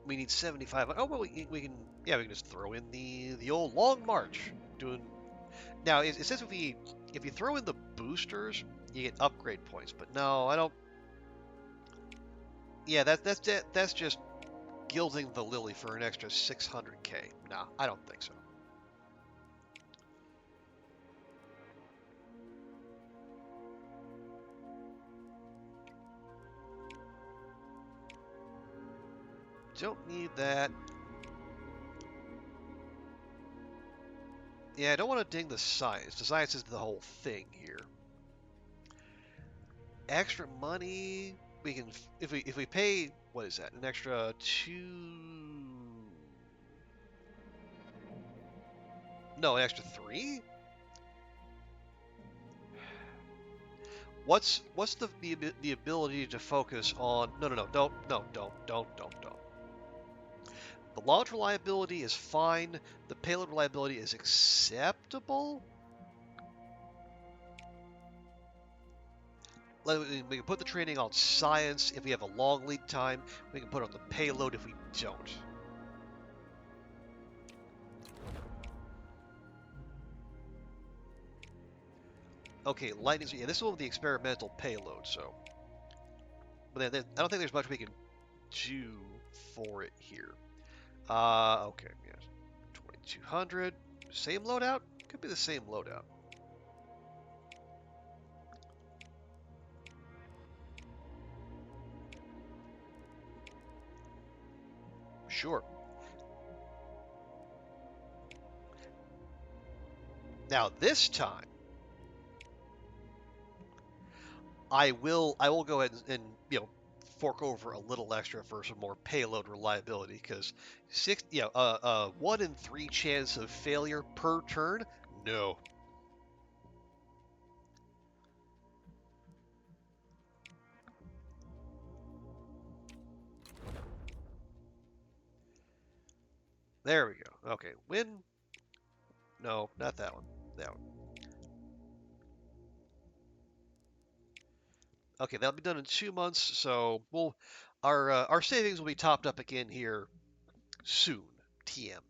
We need 75. Oh well, we can just throw in the old Long March. Doing now it says if you throw in the boosters, you get upgrade points. But no, I don't. Yeah, that's just gilding the lily for an extra 600k. Nah, I don't think so. Don't need that. Yeah, I don't want to ding the science. The science is the whole thing here. Extra money. We can if we pay, what is that? An extra 2. No, an extra 3. What's the ability to focus on? No, don't. The launch reliability is fine. The payload reliability is acceptable. We can put the training on science if we have a long lead time. We can put it on the payload if we don't. Okay, lightning. Yeah, this is one with the experimental payload. So, but then I don't think there's much we can do for it here. Okay, yes, 2200. Same loadout? Could be the same loadout. Sure. Now this time, I will go ahead and fork over a little extra for some more payload reliability because 1 in 3 chance of failure per turn. No. There we go. Okay, win. No, not that one. That one. Okay, that'll be done in 2 months. So our savings will be topped up again here soon. TM.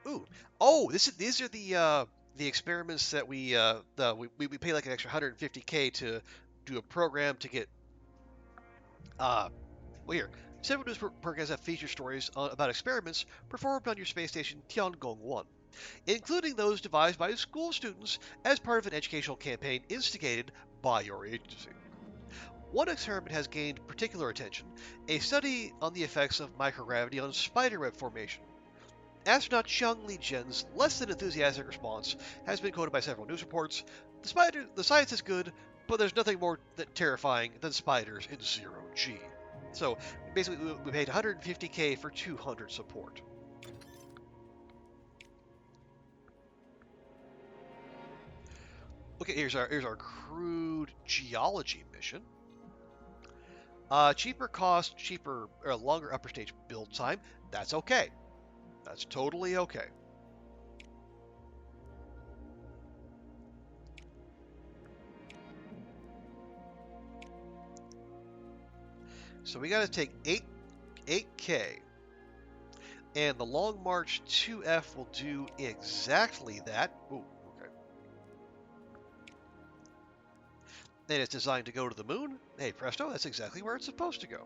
Ooh. Oh, these are the experiments that we pay like an extra 150K to do a program to get well here. Several news programs have feature stories about experiments performed on your space station Tiangong 1, including those devised by school students as part of an educational campaign instigated by your agency. One experiment has gained particular attention, a study on the effects of microgravity on spiderweb formation. Astronaut Chung Li Jen's less than enthusiastic response has been quoted by several news reports. The science is good, but there's nothing more terrifying than spiders in zero G. So basically, we paid 150K for 200 support. Okay, here's our crude geology mission. Cheaper cost, longer upper stage build time. That's okay. That's totally okay. So we got to take 8K, and the Long March 2F will do exactly that. Ooh, okay. And it's designed to go to the moon. Hey, presto, that's exactly where it's supposed to go.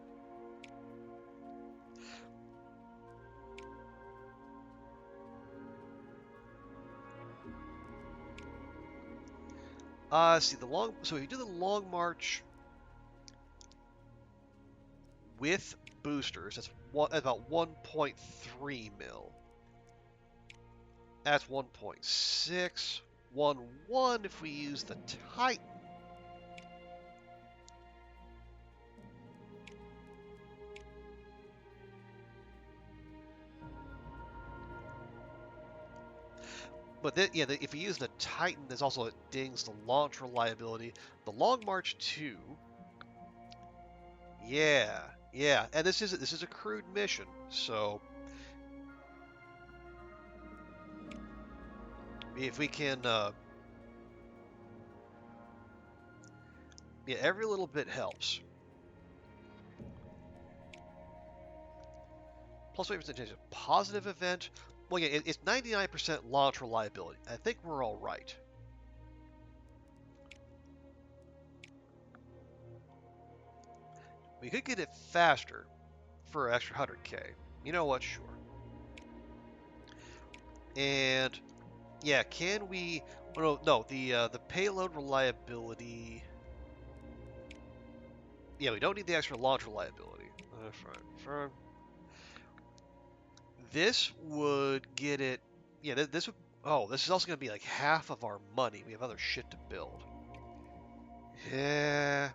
So if you do the Long March with boosters, that's about 1.3 mil. That's 1.6. 1.1 if we use the Titan. But if you use the Titan, there's also it dings the launch reliability. The Long March 2, yeah, and this is a crewed mission, so if we can, every little bit helps. Plus, wait percentage of positive event. Well, yeah, it's 99% launch reliability. I think we're all right. We could get it faster for an extra 100K. You know what? Sure. And yeah, can we? Oh, no, the payload reliability. Yeah, we don't need the extra launch reliability. That's fine. This would get it. Yeah, this would. Oh, this is also going to be like half of our money. We have other shit to build. Yeah.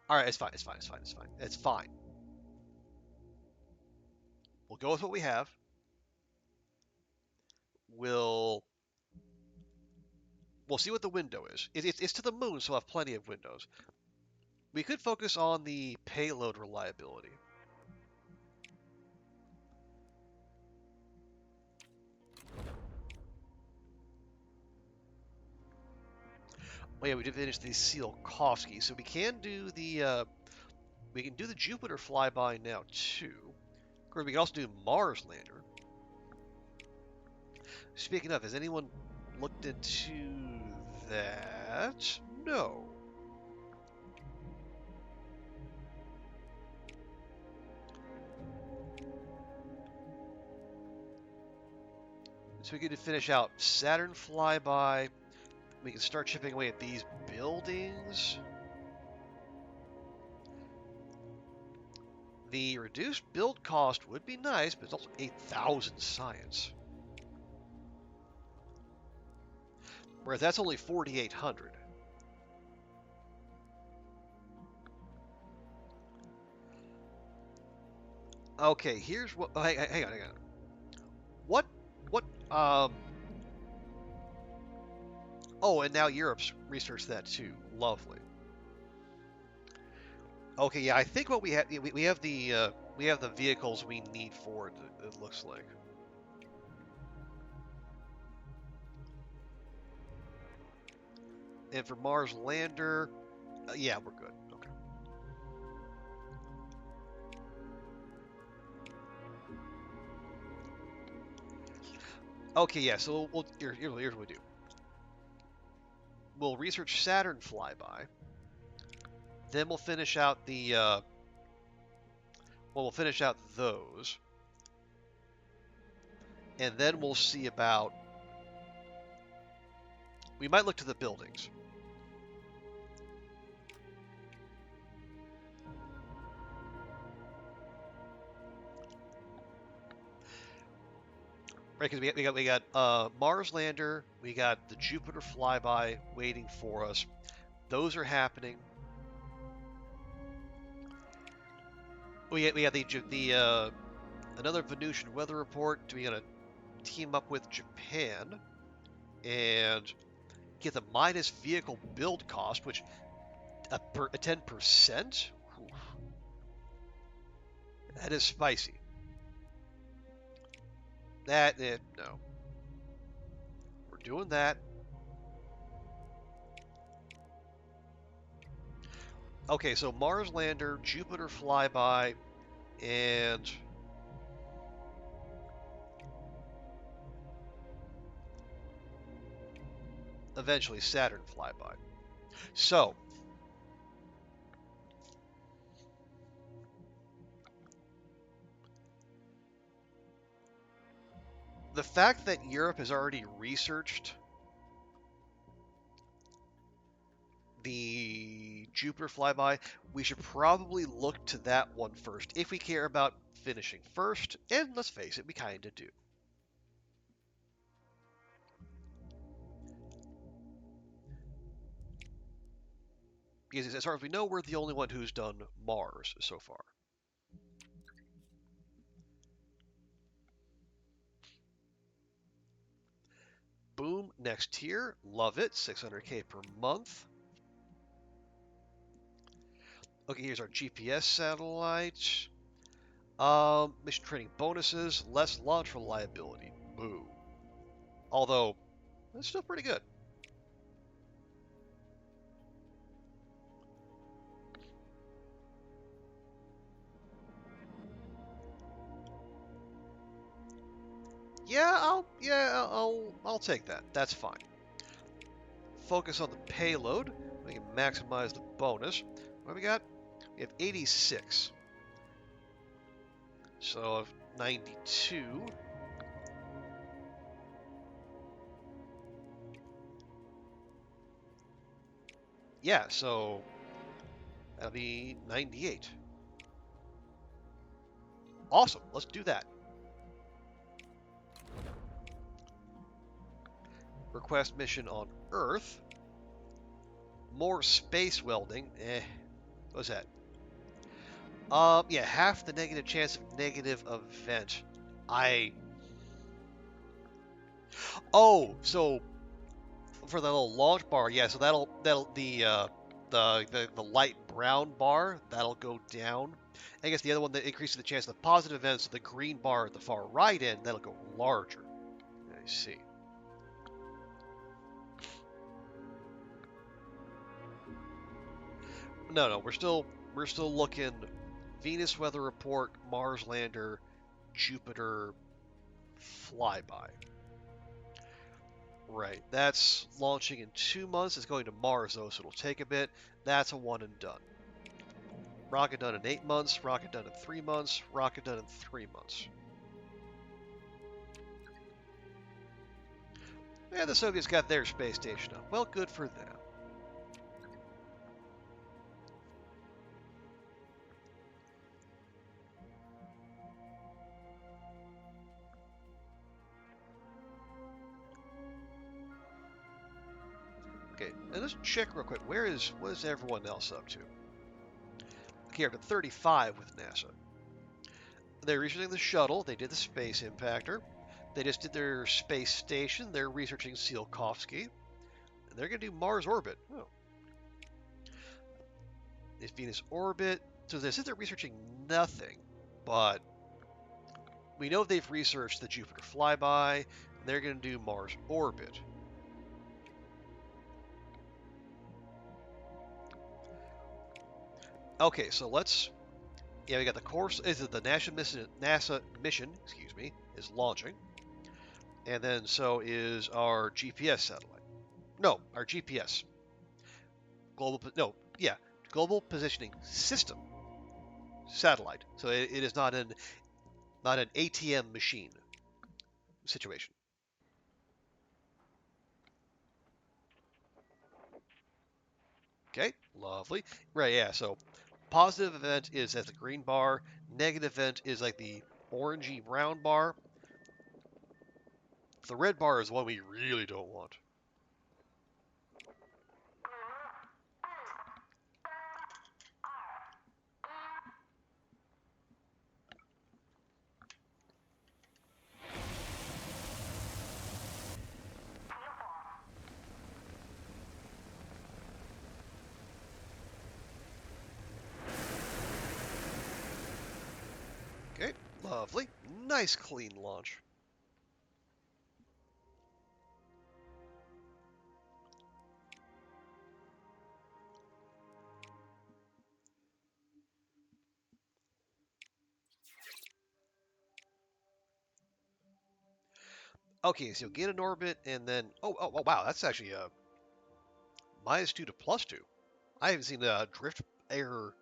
All right, it's fine. It's fine. It's fine. It's fine. It's fine. go with what we have. We'll see what the window is. It's to the moon, so we'll have plenty of windows. We could focus on the payload reliability. Oh yeah, we did finish the Tsiolkovsky, so we can do the Jupiter flyby now too. Of course, we can also do Mars lander. Speaking of, has anyone looked into that? No. So we get to finish out Saturn flyby. We can start chipping away at these buildings. The reduced build cost would be nice, but it's also 8,000 science. Whereas that's only 4,800. Okay, here's what. Oh, hang on. What? Oh, and now Europe's researched that too. Lovely. Okay, yeah, I think what we have, we have the vehicles we need for it. It looks like. And for Mars lander, yeah, we're good. Okay. Okay, yeah. So here's what we do. We'll research Saturn flyby. Then we'll finish out the. We'll finish out those, and then we'll see about. We might look to the buildings. Right, because we got Mars lander, we got the Jupiter flyby waiting for us. Those are happening. We got the another Venusian weather report. We're gonna team up with Japan and get the minus vehicle build cost, which a 10%. That is spicy. No. We're doing that. Okay, so Mars lander, Jupiter flyby, and eventually Saturn flyby. So, the fact that Europe has already researched the Jupiter flyby, we should probably look to that one first if we care about finishing first, and let's face it, we kind of do. Because as far as we know, we're the only one who's done Mars so far. Boom, next tier, love it, 600k per month. Okay, here's our GPS satellite. Mission training bonuses, less launch reliability. Boo. Although, that's still pretty good. I'll take that. That's fine. Focus on the payload. We can maximize the bonus. What do we got? We have 86. So 92. Yeah, so that'll be 98. Awesome. Let's do that. Request mission on Earth. More space welding. What's that? Yeah, half the negative chance of negative event. I Oh, so for the little launch bar, yeah. So that'll the light brown bar that'll go down. I guess the other one that increases the chance of the positive events, so the green bar at the far right end, that'll go larger. I see. No, we're still looking. Venus weather report, Mars lander, Jupiter flyby. Right. That's launching in 2 months. It's going to Mars though, so it'll take a bit. That's a one and done. Rocket done in 8 months. Rocket done in 3 months. Rocket done in 3 months. And the Soviets got their space station up. Well, good for them. Okay, and let's check real quick. What is everyone else up to? Okay, up to 35 with NASA. They're researching the shuttle. They did the space impactor. They just did their space station. They're researching Tsiolkovsky. And they're going to do Mars orbit. Oh. Is Venus orbit. So they said they're researching nothing, but we know they've researched the Jupiter flyby. And they're going to do Mars orbit. Okay, so let's. Yeah, we got the course. Is it the NASA mission? Excuse me, is launching, and then so is our GPS satellite. No, our GPS global positioning system satellite. So it is not an ATM machine situation. Okay, lovely. Right, yeah. So positive event is at the green bar. Negative event is like the orangey brown bar. The red bar is the one we really don't want. Okay, lovely. Nice clean launch. Okay, so get an orbit and then oh wow, that's actually a -2 to +2. I haven't seen a drift error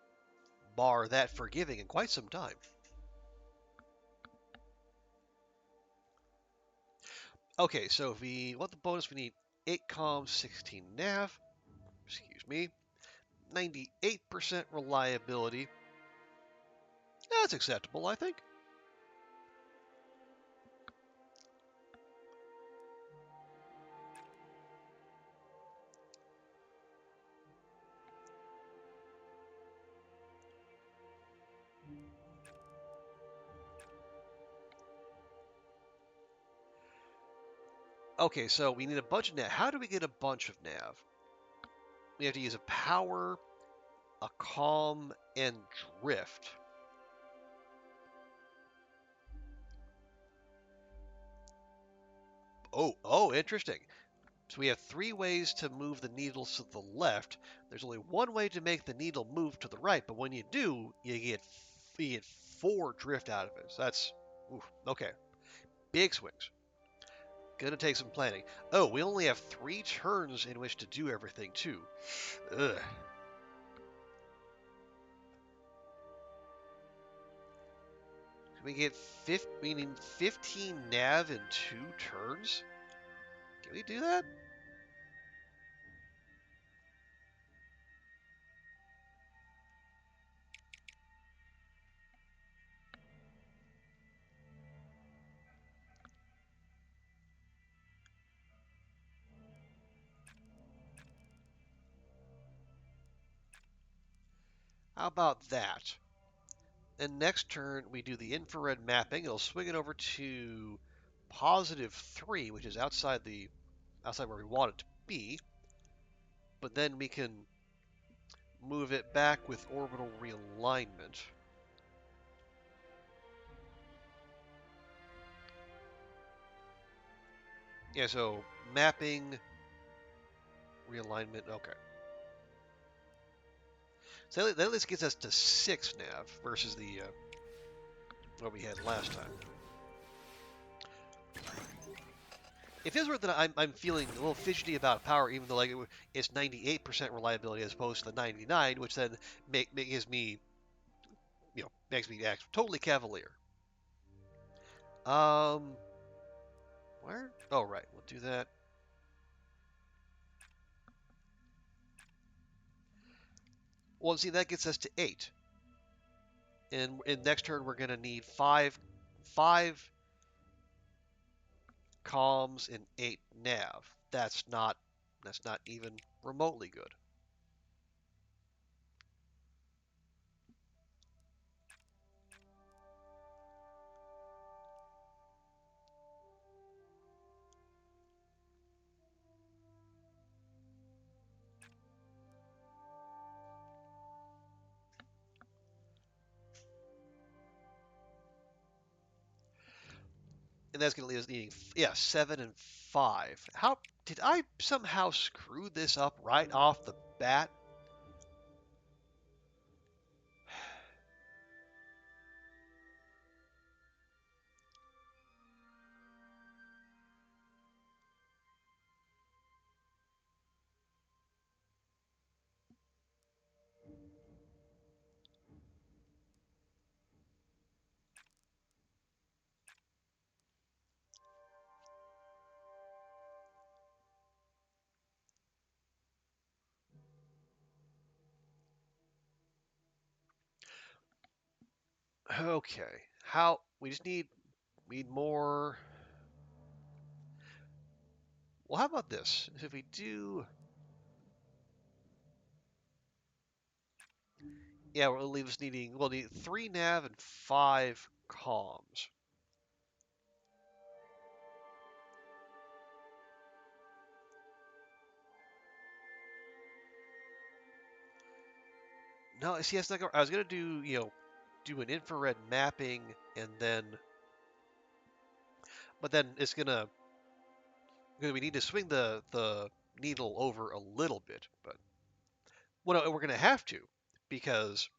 bar that forgiving in quite some time. Okay, so if we want the bonus, we need 8 comms, 16 nav. Excuse me. 98% reliability. That's acceptable, I think. Okay, so we need a bunch of nav. How do we get a bunch of nav? We have to use a power, a calm, and drift. Oh, interesting. So we have 3 ways to move the needles to the left. There's only one way to make the needle move to the right, but when you do, you get 4 drift out of it. So that's okay. Big swings. Gonna take some planning. Oh, we only have 3 turns in which to do everything too. Ugh. We get we need 15 nav in 2 turns. Can we do that? How about that? And next turn, we do the infrared mapping. It'll swing it over to +3, which is outside where we want it to be. But then we can move it back with orbital realignment. Yeah, so mapping, realignment, okay. So that at least gets us to 6 nav versus the what we had last time. It feels weird that I'm feeling a little fidgety about power, even though like it's 98% reliability as opposed to the 99, which then gives me, makes me act totally cavalier. Where? Oh, right. We'll do that. Well, see, that gets us to 8. And in next turn, we're going to need five comms and 8 nav. That's not even remotely good. And that's going to leave us needing, 7 and 5. How did I somehow screw this up right off the bat? Okay. How we just need more. Well, how about this? If we do, yeah, we'll leave us needing. We'll need 3 nav and 5 comms. No, see, that's not. I was gonna do, do an infrared mapping, and then, but then it's gonna. Because we need to swing the needle over a little bit, but well, no, we're gonna have to, because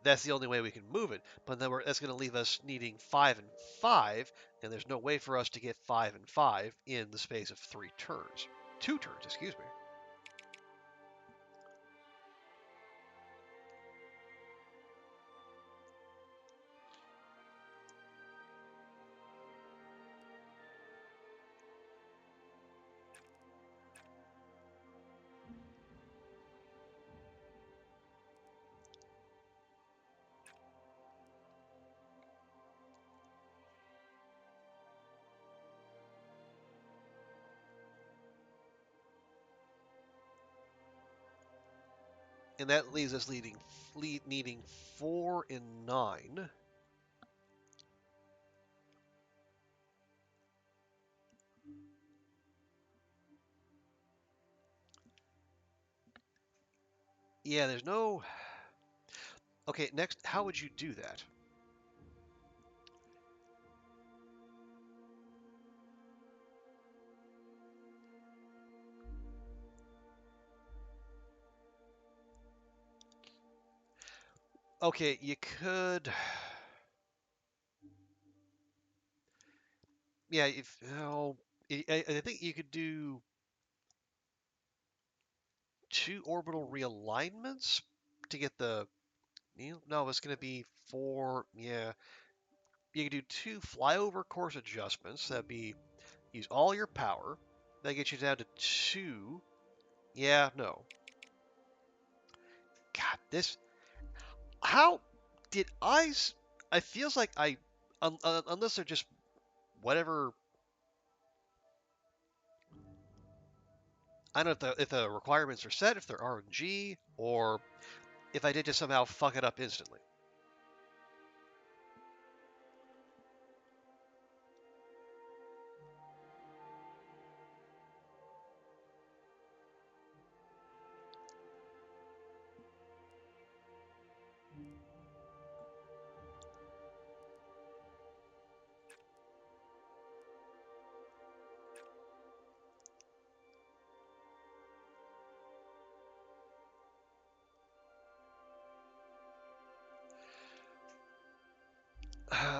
that's the only way we can move it. But then that's going to leave us needing 5 and 5, and there's no way for us to get 5 and 5 in the space of 3 turns. 2 turns, excuse me. And that leaves us needing 4 and 9. Yeah, there's no... Okay, next, how would you do that? Okay, you could... Yeah, I think you could do 2 orbital realignments to get the... No, it's going to be 4... Yeah, you can do 2 flyover course adjustments. That'd be use all your power. That gets you down to 2. Yeah, no. God, this. How did I feels like unless they're just whatever. I don't know if the requirements are set, if they're RNG, or if I did just somehow fuck it up instantly.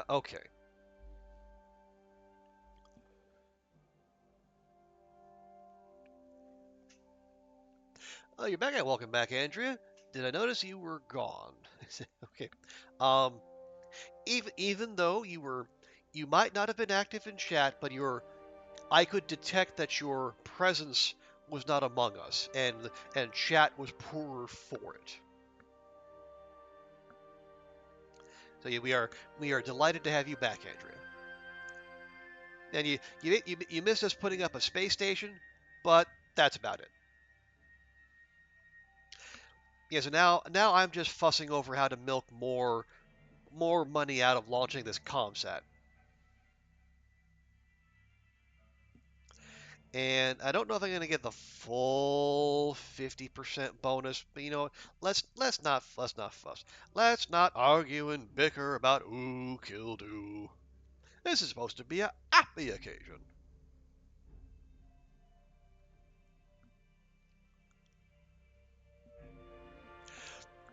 Okay. Oh, you're back. Welcome back, Andrea. Did I notice you were gone? Okay. Um, even though you might not have been active in chat, but I could detect that your presence was not among us, and chat was poorer for it. So yeah, we are delighted to have you back, Andrea. And you missed us putting up a space station, but that's about it. Yeah, so now I'm just fussing over how to milk more money out of launching this ComSat. And I don't know if I'm going to get the full 50% bonus, but you know what? Let's not fuss. Let's not argue and bicker about ooh killed ooh. This is supposed to be a happy occasion.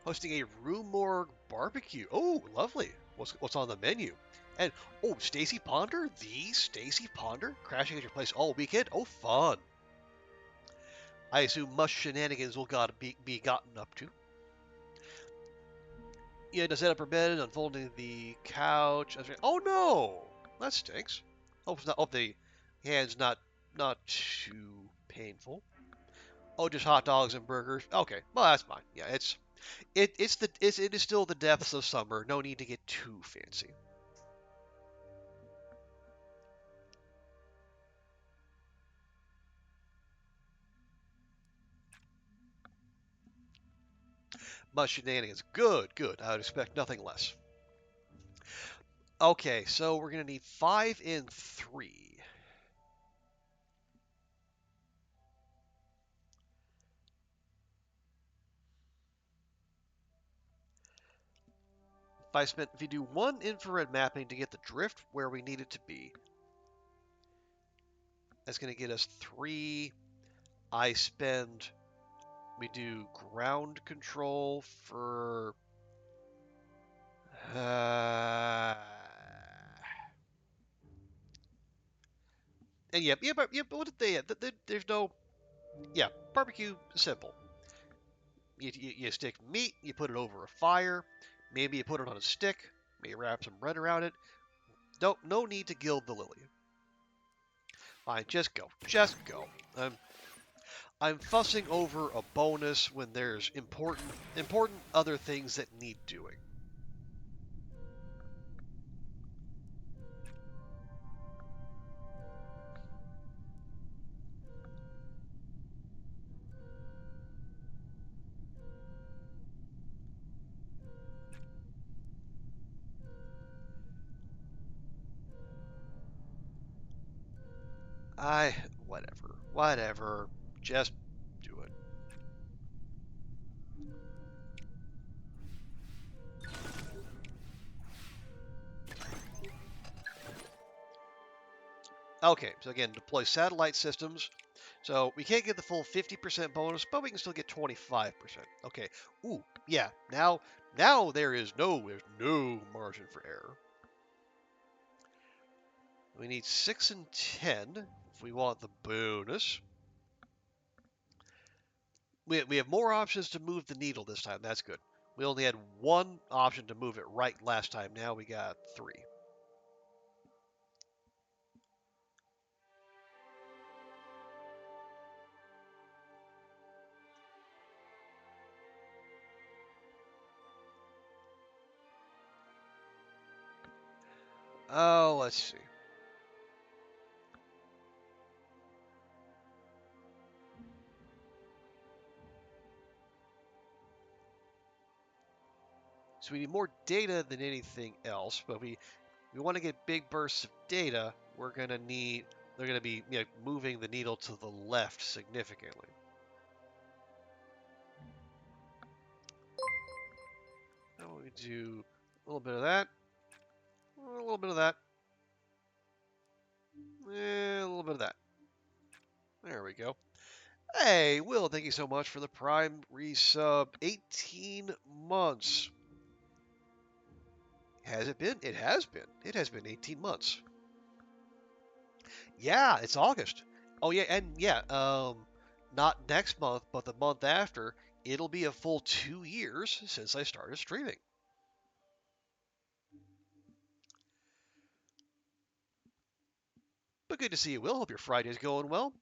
Hosting a Rue Morgue barbecue. Oh, lovely. What's on the menu? And oh, Stacy Ponder, the Stacy Ponder, crashing at your place all weekend. Oh, fun. I assume much shenanigans will be gotten up to. You had to set up her bed, unfolding the couch. Oh no, that stinks. Hope the hand's not too painful. Oh, just hot dogs and burgers. Okay, well that's fine. Yeah, it is still the depths of summer. No need to get too fancy. Much shenanigans. Good, good. I would expect nothing less. Okay, so we're gonna need 5 and 3. If you do 1 infrared mapping to get the drift where we need it to be, that's gonna get us 3. We do ground control for and but what did there's no, yeah, barbecue simple. You stick meat, you put it over a fire, maybe you put it on a stick, maybe wrap some bread around it. No need to gild the lily. Fine, just go. I'm fussing over a bonus when there's important other things that need doing. I whatever, just do it. Okay, so again, deploy satellite systems. So we can't get the full 50% bonus, but we can still get 25%. Okay. Ooh, yeah. Now there's no margin for error. We need 6 and 10 if we want the bonus. We have more options to move the needle this time. That's good. We only had 1 option to move it right last time. Now we got 3. Oh, let's see. So we need more data than anything else, but we want to get big bursts of data. They're going to be moving the needle to the left significantly. Now we do a little bit of that, a little bit of that, a little bit of that. There we go. Hey, Will, thank you so much for the Prime resub. 18 months. Has it been? It has been. It has been 18 months. Yeah, it's August. Oh yeah, and yeah, not next month, but the month after, it'll be a full 2 years since I started streaming. But good to see you, Will. Hope your Friday's going well.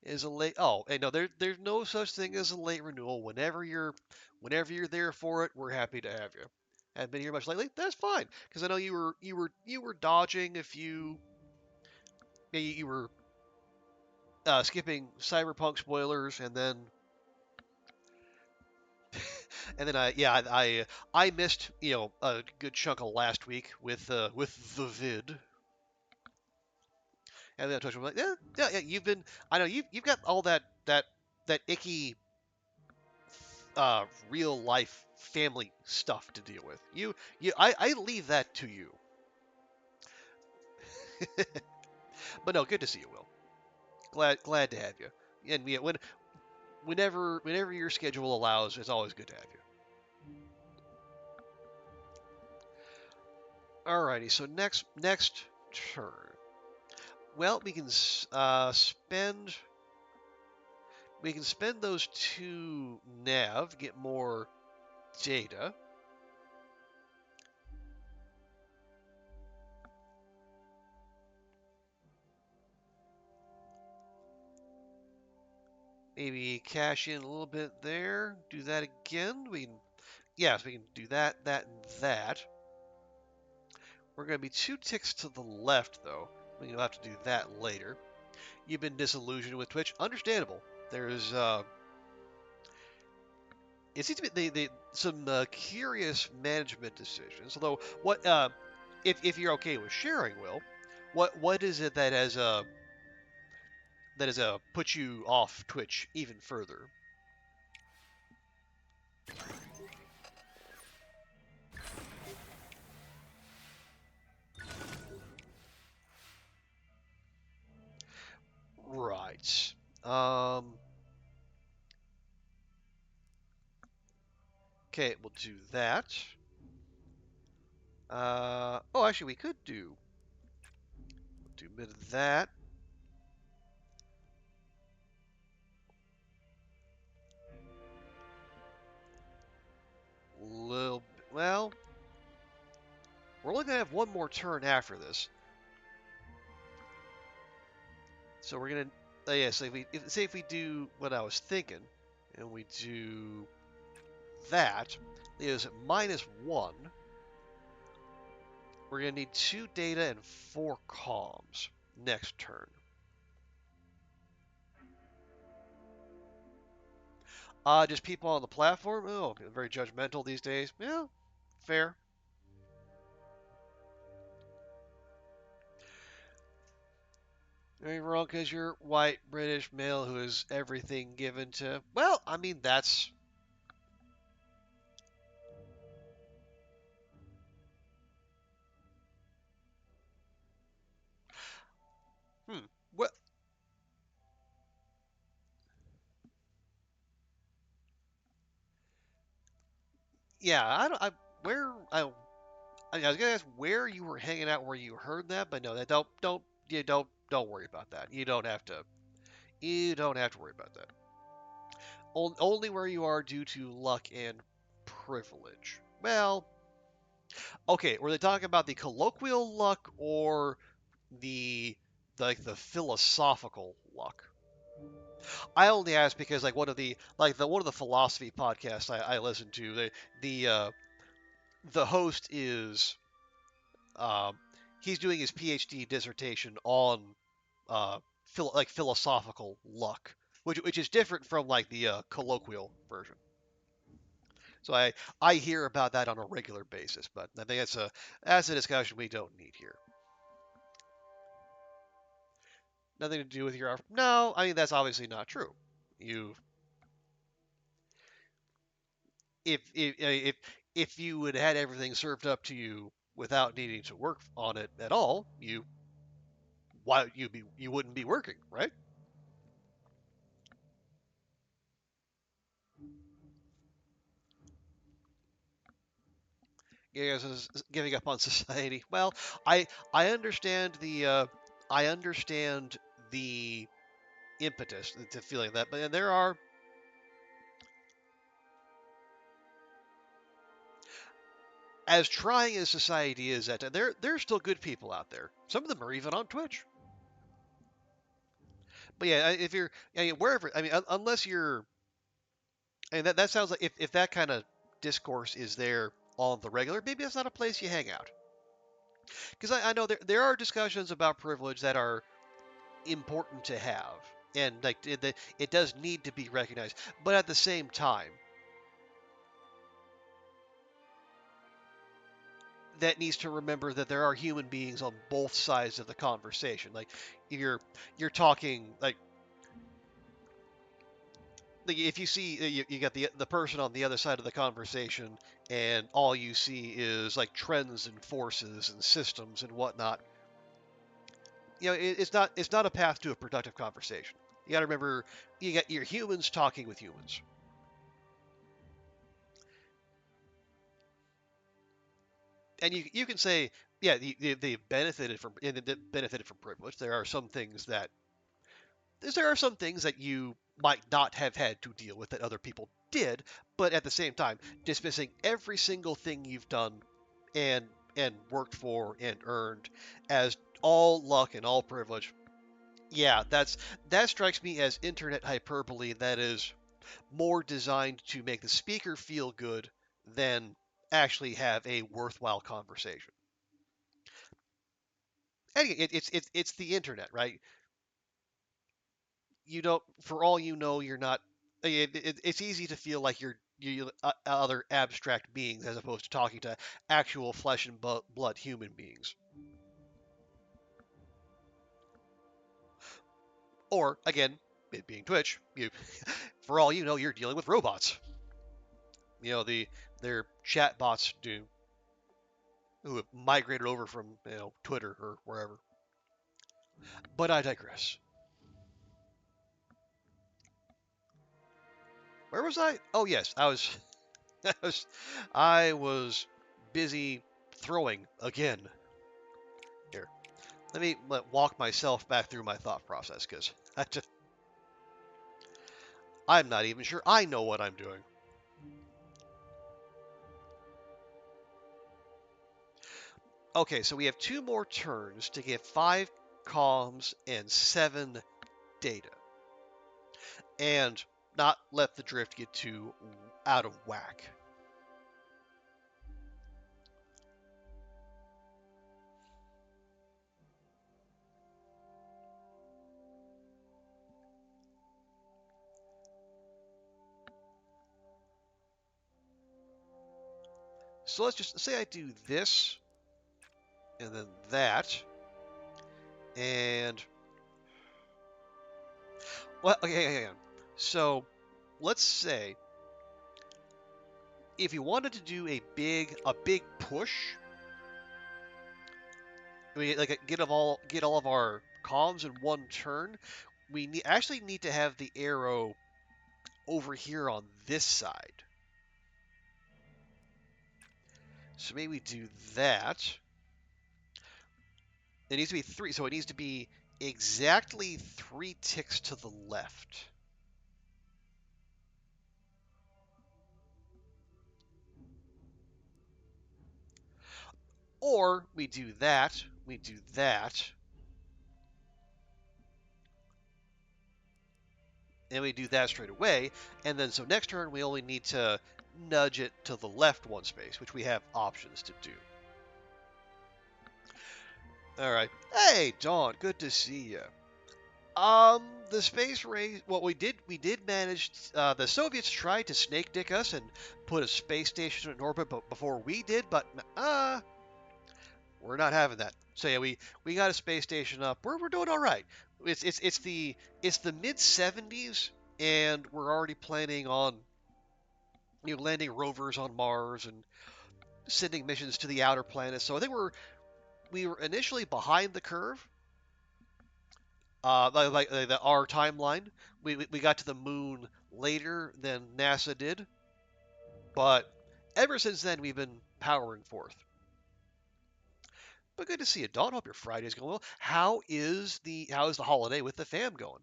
Is a late? Oh, and no, there's no such thing as a late renewal. Whenever you're there for it, we're happy to have you. Haven't been here much lately. That's fine, because I know you were dodging a few. Yeah, you were skipping cyberpunk spoilers, and then I missed a good chunk of last week with the vid. And then I'm like, yeah, you've been. I know you've got all that icky real life family stuff to deal with. I leave that to you. But no, good to see you, Will. Glad to have you. And yeah, whenever your schedule allows, it's always good to have you. Alrighty, so next turn. Well, spend those 2 nav, get more data. Maybe cash in a little bit there. Do that again. So we can do that, and that. We're going to be 2 ticks to the left, though. We'll have to do that later. You've been disillusioned with Twitch. Understandable. There's it seems to be some curious management decisions. Although, if you're okay with sharing, Will, what is it that has put you off Twitch even further? Right. Okay, we'll do that. Actually, we could do a bit of that. Little bit. Well, we're only gonna have one more turn after this, so we're gonna. Yeah. So if we do what I was thinking, and we do that, is -1. We're gonna need 2 data and 4 comms next turn. Just people on the platform. Oh, very judgmental these days. Yeah, fair. Very wrong because you're white British male who is everything given to. Well, I mean that's. What? Yeah, I don't. Where I was gonna ask where you were hanging out where you heard that, but no, that don't worry about that. You don't have to. You don't have to worry about that. Only where you are due to luck and privilege. Well, okay. Were they talking about the colloquial luck or the the philosophical luck? I only ask because like one of the philosophy podcasts I listen to, the host is um, he's doing his PhD dissertation on philosophical luck, which is different from like the colloquial version. So I hear about that on a regular basis, but I think that's a discussion we don't need here. Nothing to do with your. No, I mean that's obviously not true. You if you had had everything served up to you without needing to work on it at all, you wouldn't be working, right? giving up on society. Well, I understand the impetus to feeling that, but there are, as trying as society is at, there's still good people out there. Some of them are even on Twitch. But yeah, if you're, I mean, wherever, I mean, unless you're, and that sounds like if that kind of discourse is there on the regular, maybe that's not a place you hang out. Because I know there are discussions about privilege that are important to have, and like it does need to be recognized. But at the same time, that needs to remember that there are human beings on both sides of the conversation. Like if you're talking like if you see you got the person on the other side of the conversation, and all you see is like trends and forces and systems and whatnot. It's not a path to a productive conversation. You got to remember, you got your humans talking with humans. And you can say, yeah, they benefited from privilege. There are some things that you might not have had to deal with that other people did, but at the same time, dismissing every single thing you've done and worked for and earned as all luck and all privilege. Yeah, that strikes me as internet hyperbole that is more designed to make the speaker feel good than actually have a worthwhile conversation. And it's the internet, right? You don't, for all you know, you're not. It's easy to feel like you other abstract beings as opposed to talking to actual flesh and blood human beings. Or again, it being Twitch, for all you know, you're dealing with robots. Their chat bots who have migrated over from Twitter or wherever. But I digress. Where was I? Oh yes, I was I was, I was busy throwing again. Here, let me walk myself back through my thought process because I'm not even sure I know what I'm doing. Okay, so we have 2 more turns to get 5 comms and 7 data, and not let the drift get too out of whack. So let's just say I do this, and then that, and well, okay, hang on. So let's say if you wanted to do a big push, I mean, like get all of our comms in one turn, we actually need to have the arrow over here on this side. So maybe we do that. It needs to be 3, so it needs to be exactly 3 ticks to the left. Or we do that, and we do that straight away, and then so next turn we only need to nudge it to the left 1 space, which we have options to do. All right. Hey, Dawn, good to see you. The space race. Well, we did manage. The Soviets tried to snake dick us and put a space station in orbit, but before we did. But we're not having that. So yeah, we got a space station up. We're doing all right. It's the mid 70s, and we're already planning on landing rovers on Mars and sending missions to the outer planets. So I think we were initially behind the curve. Our timeline, we got to the moon later than NASA did, but ever since then we've been powering forth. But good to see you, Dawn. Hope your Friday's going well. How is the holiday with the fam going?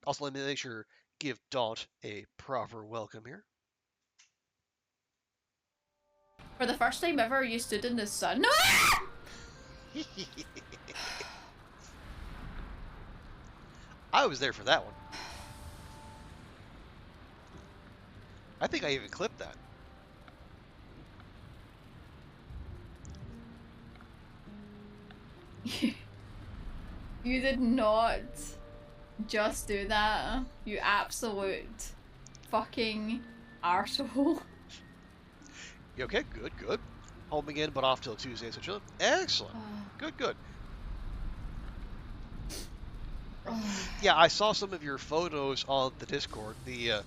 Also, let me make sure give Daunt a proper welcome here. For the first time ever, you stood in the sun. No! I was there for that one. I think I even clipped that. You did not just do that. You absolute fucking arsehole. You okay? Good, good. Home again, but off till Tuesday, so chilling. Excellent. Good, good. Yeah, I saw some of your photos on the Discord. You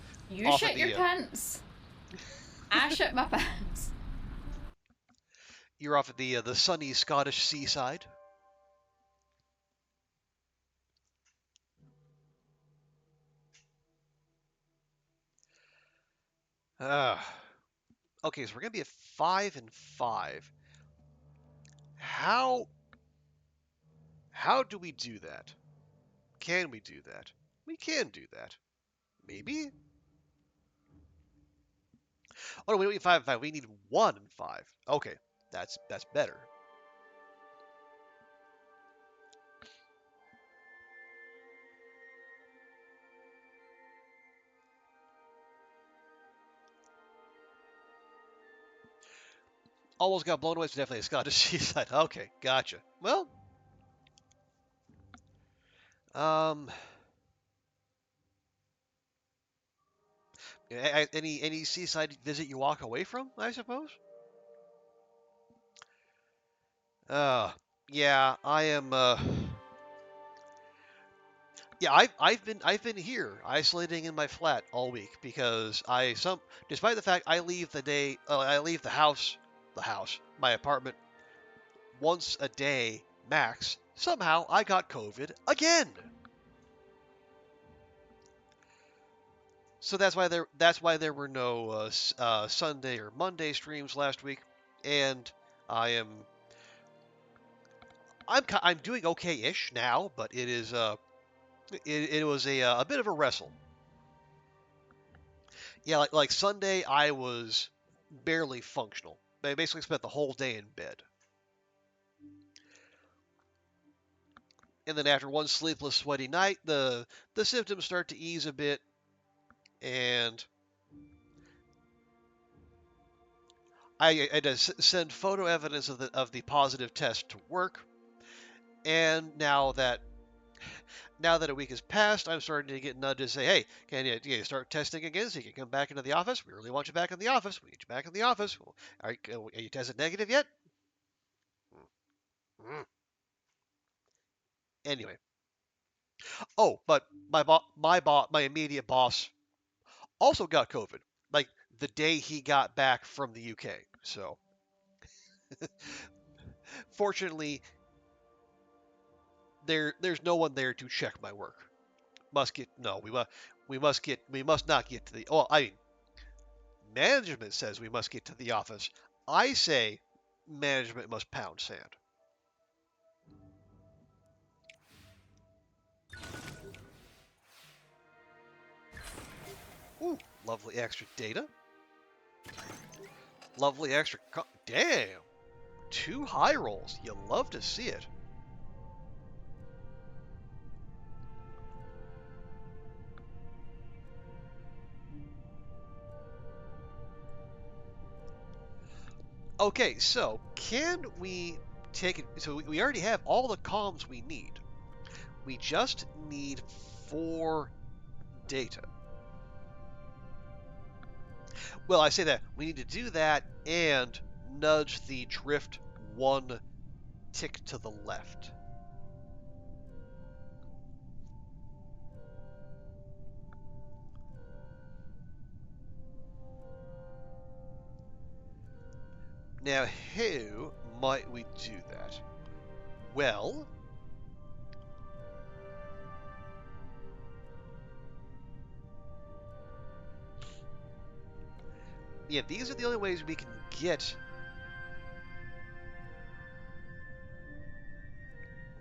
shit your pants. I shit my pants. You're off at the sunny Scottish seaside. Okay, so we're gonna be at 5 and 5. How do we do that? Can we do that? We can do that. Maybe? Oh no, we don't need 5 and 5. We need 1 and 5. Okay, that's better. Almost got blown away. It's definitely a Scottish seaside. Okay, gotcha. Well, any seaside visit you walk away from, I suppose. Yeah, I am. Yeah, I've been here isolating in my flat all week because despite the fact I leave the house, my apartment once a day max. Somehow I got COVID again. So that's why there were no Sunday or Monday streams last week, and I'm doing okay-ish now, but it was a bit of a wrestle. Yeah, like Sunday I was barely functional. I basically spent the whole day in bed. And then after one sleepless, sweaty night, the symptoms start to ease a bit, and I had to send photo evidence of the positive test to work. And now that a week has passed, I'm starting to get nudged to say, hey, can you start testing again so you can come back into the office? We really want you back in the office. We need you back in the office. Are you tested negative yet? Mm. Anyway. Oh, but my immediate boss also got COVID, like the day he got back from the UK. So, fortunately, there's no one there to check my work. We must not get to the. Oh, I mean, management says we must get to the office. I say management must pound sand. Ooh, lovely extra data. Lovely extra. Damn. 2 high rolls. You love to see it. Okay, so can we take it? So we already have all the columns we need. We just need 4 data. Well, I say that we need to do that and nudge the drift 1 tick to the left. Now, how might we do that? Well, yeah, these are the only ways we can get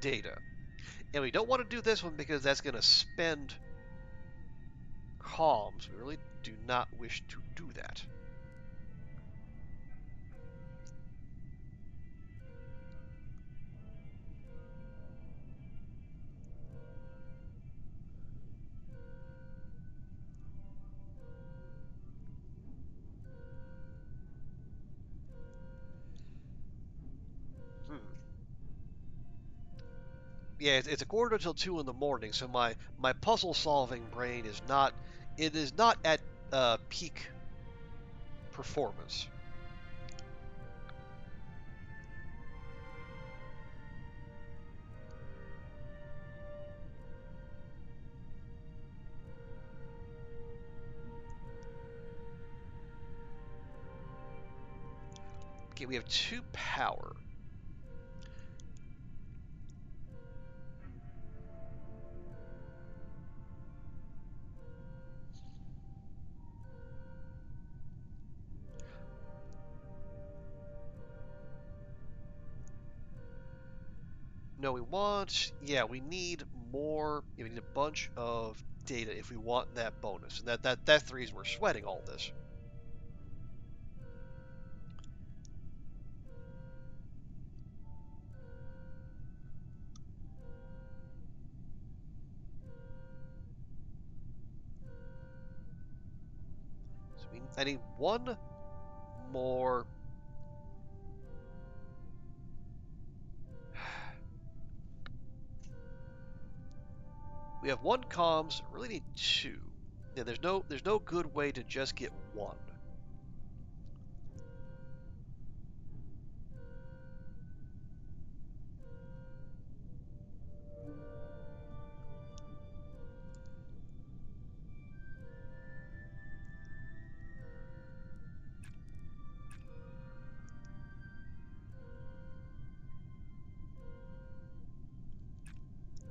data. And we don't want to do this one because that's going to spend comms. We really do not wish to do that. Hmm. Yeah, it's a quarter until 2 in the morning, so my puzzle solving brain is not at peak performance. Okay, we have 2 power. No, we need more, we need a bunch of data if we want that bonus. And that's the reason we're sweating all this. So I need one more. We have 1 comms, really need 2. Yeah, there's no good way to just get 1.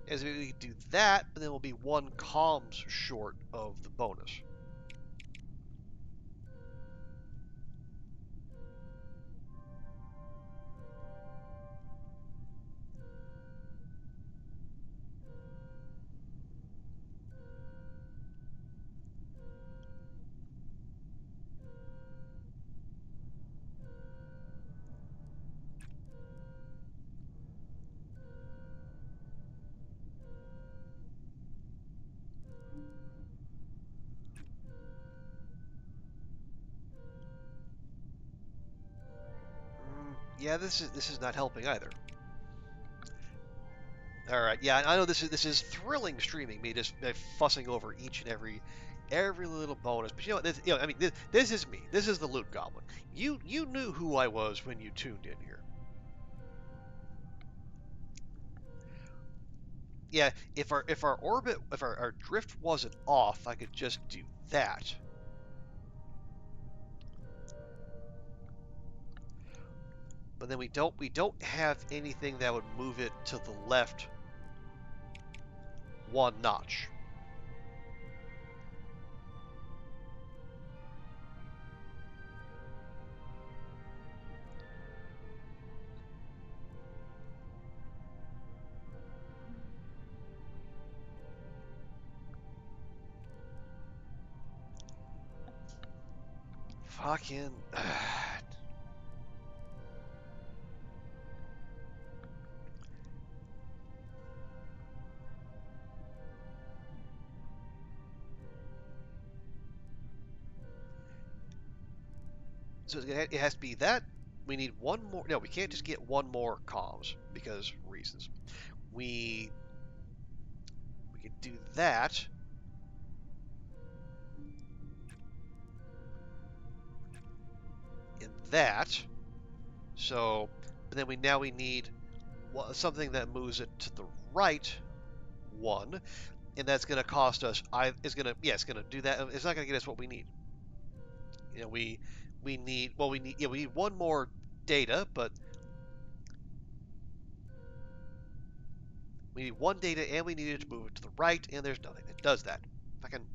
As we do that, but then we'll be 1 comms short of the bonus. Yeah, this is not helping either. All right, yeah, I know this is thrilling streaming, me just fussing over each and every little bonus. But I mean, this is me. This is the loot goblin. You knew who I was when you tuned in here. Yeah, if our orbit, if our drift wasn't off, I could just do that. But then we don't have anything that would move it to the left 1 notch. Fucking. So it has to be that. We need 1 more. No, we can't just get 1 more comms because reasons. We can do that. And that. So, but then we need something that moves it to the right 1, and that's going to cost us. It's going to do that. It's not going to get us what we need. We need we need 1 more data, but we need 1 data and we need it to move it to the right, and there's nothing that does that. Fucking.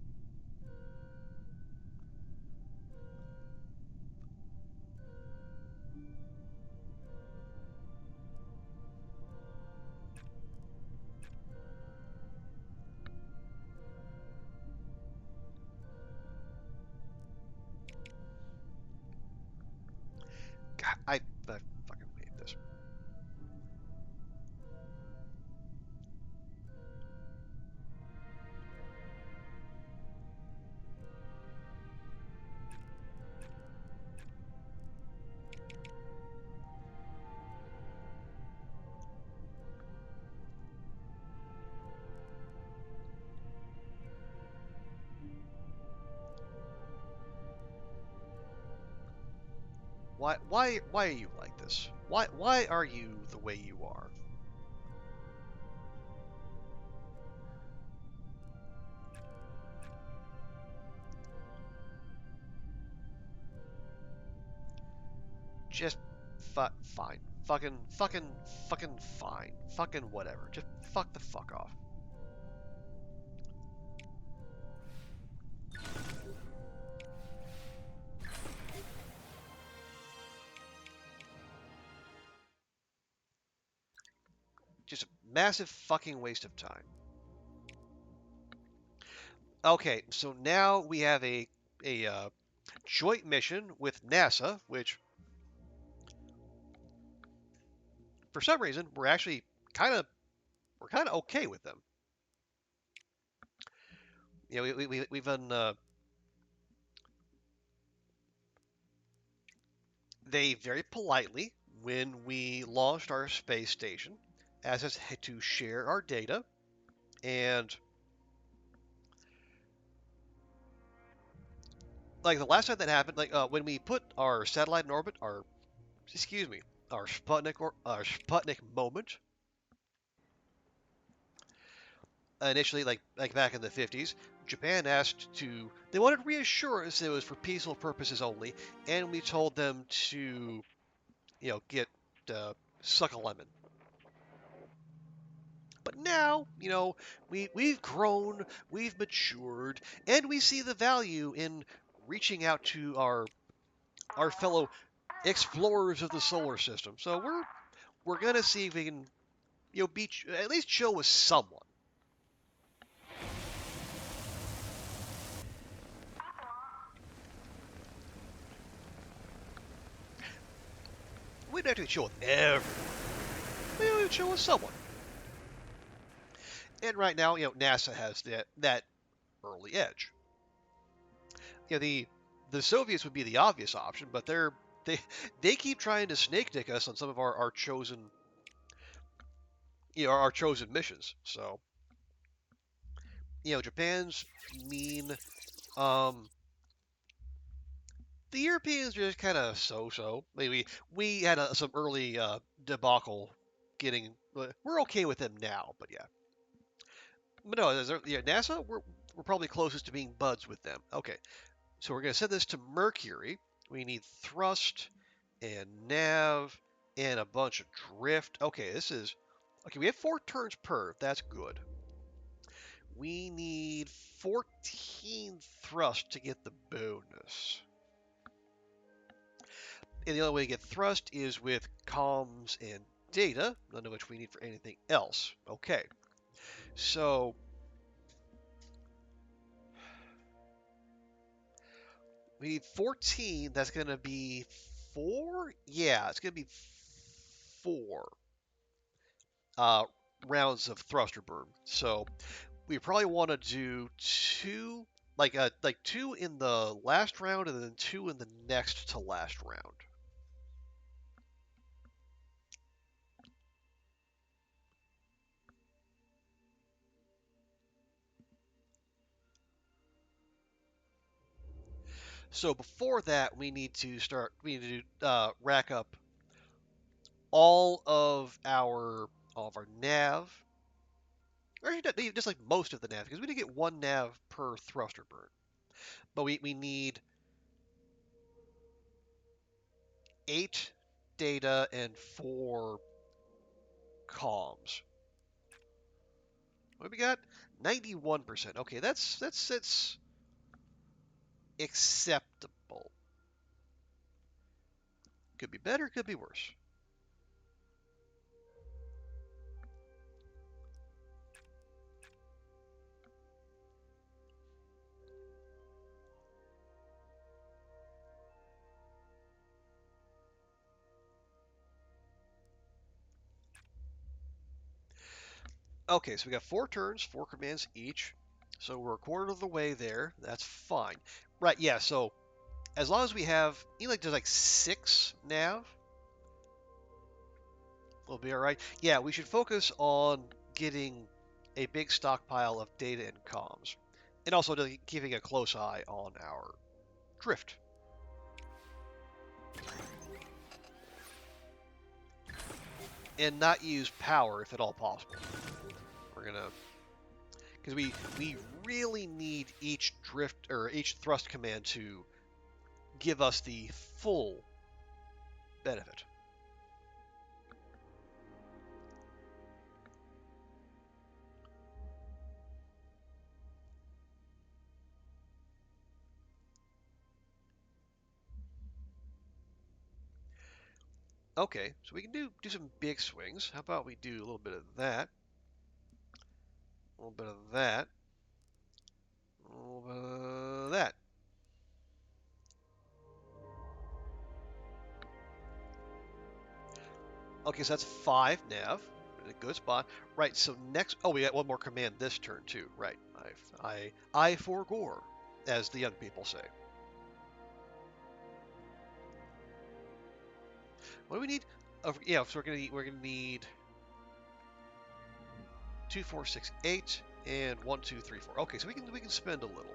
I fucking hate this. Why are you like this? Why are you the way you are? Just fine. Fucking fine. Fucking whatever. Just fuck the fuck off. Just a massive fucking waste of time. Okay, so now we have a joint mission with NASA, which for some reason we're actually kind of okay with them. You know, we've done. They very politely, when we launched our space station, asked us to share our data, and like the last time that happened, like when we put our satellite in orbit, our excuse me, our Sputnik moment, initially like back in the 50s, Japan asked to they wanted reassurance it was for peaceful purposes only, and we told them to get suck a lemon. But now, we've grown, we've matured, and we see the value in reaching out to our fellow explorers of the solar system. So we're gonna see if we can, be at least chill with someone. We don't have to chill with everyone. We have to chill with someone. And right now, NASA has that early edge. The Soviets would be the obvious option, but they they keep trying to snake dick us on some of our chosen our chosen missions. So Japan's mean. Um, the Europeans are just kind of so. Maybe we had some early debacle getting. We're okay with them now, but yeah. But no, NASA. We're probably closest to being buds with them. Okay, so we're gonna send this to Mercury. We need thrust and nav and a bunch of drift. Okay, this is okay. We have 4 turns per. That's good. We need 14 thrust to get the bonus. And the only way to get thrust is with comms and data, none of which we need for anything else. Okay, so we need 14. That's going to be 4? Yeah, it's going to be 4 uh, rounds of thruster burn. So we probably want to do 2, like 2 in the last round and then 2 in the next to last round. So before that, we need to rack up all of our nav, or actually just like most of the nav, because we need to get 1 nav per thruster burn. But we need 8 data and 4 comms. What we got? 91%. Okay, that's acceptable. Could be better, could be worse. Okay, so we got 4 turns, 4 commands each. So we're a quarter of the way there. That's fine. Right, yeah, so as long as we have, there's like 6 nav, we'll be alright. Yeah, we should focus on getting a big stockpile of data and comms. And also keeping a close eye on our drift. And not use power if at all possible. We're gonna, because we really need each drift or each thrust command to give us the full benefit. Okay, so we can do some big swings. How about we do a little bit of that, a little bit of that, a little bit of that. Okay, so that's 5 nav. In a good spot. Right, so next, oh, we got one more command this turn too. Right, I forgore, as the young people say. What do we need? Yeah, so we're gonna need 2, 4, 6, 8, and 1, 2, 3, 4. Okay, so we can spend a little.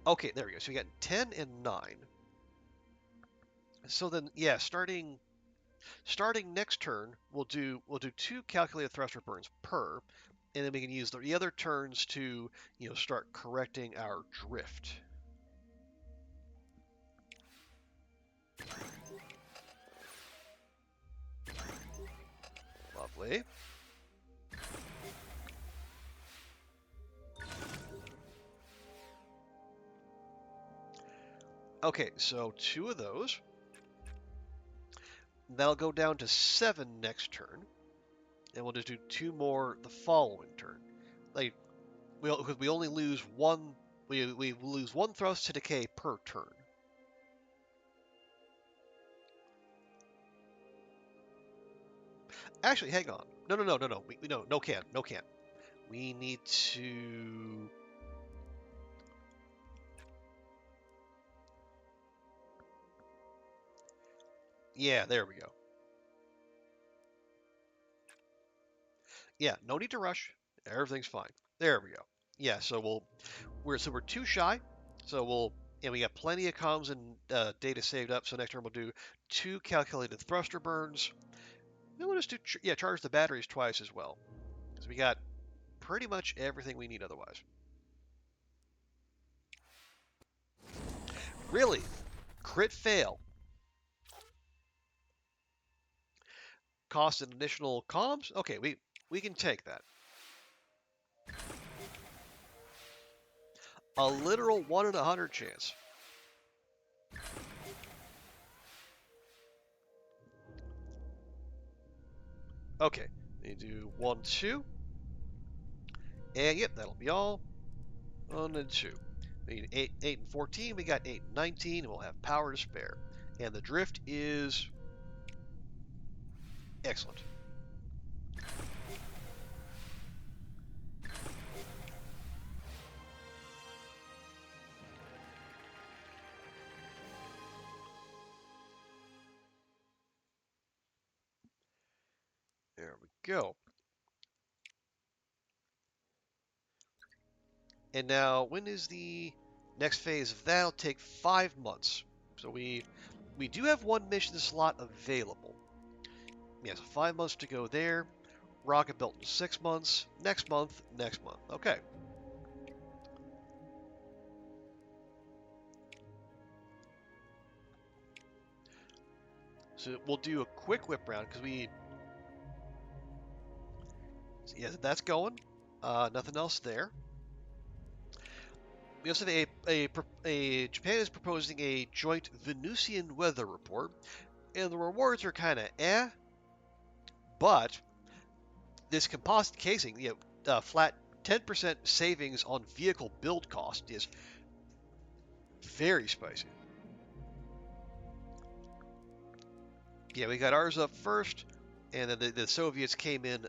Okay, there we go. So we got 10 and 9. So then, yeah, starting next turn, we'll do 2 calculated thruster burns per, and then we can use the other turns to start correcting our drift. Lovely. Okay, so 2 of those. That'll go down to 7 next turn, and we'll just do 2 more the following turn. Like we only lose one. We lose 1 thrust to decay per turn. Actually, hang on. No. No can. We need to. Yeah, there we go. Yeah, no need to rush. Everything's fine. There we go. Yeah, so we're 2 shy. So we got plenty of comms and data saved up. So next turn we'll do 2 calculated thruster burns. Then we'll just do charge the batteries twice as well, because we got pretty much everything we need otherwise. Really, crit fail. Cost an additional comms. Okay, we can take that. A literal 1 in 100 chance. Okay, we do 1, 2. And yep, that'll be all. 1 and 2. We need 8 and 14. We got 8 and 19, and we'll have power to spare. And the drift is excellent. There we go. And now, when is the next phase of that? It'll take 5 months. So we do have 1 mission slot available. Yeah, so 5 months to go there. Rocket built in 6 months. Next month. Okay. So we'll do a quick whip round because yeah, that's going. Nothing else there. We also have Japan is proposing a joint Venusian weather report, and the rewards are kind of but this composite casing, flat 10% savings on vehicle build cost is Very spicy. Yeah, we got ours up first, and then the Soviets came in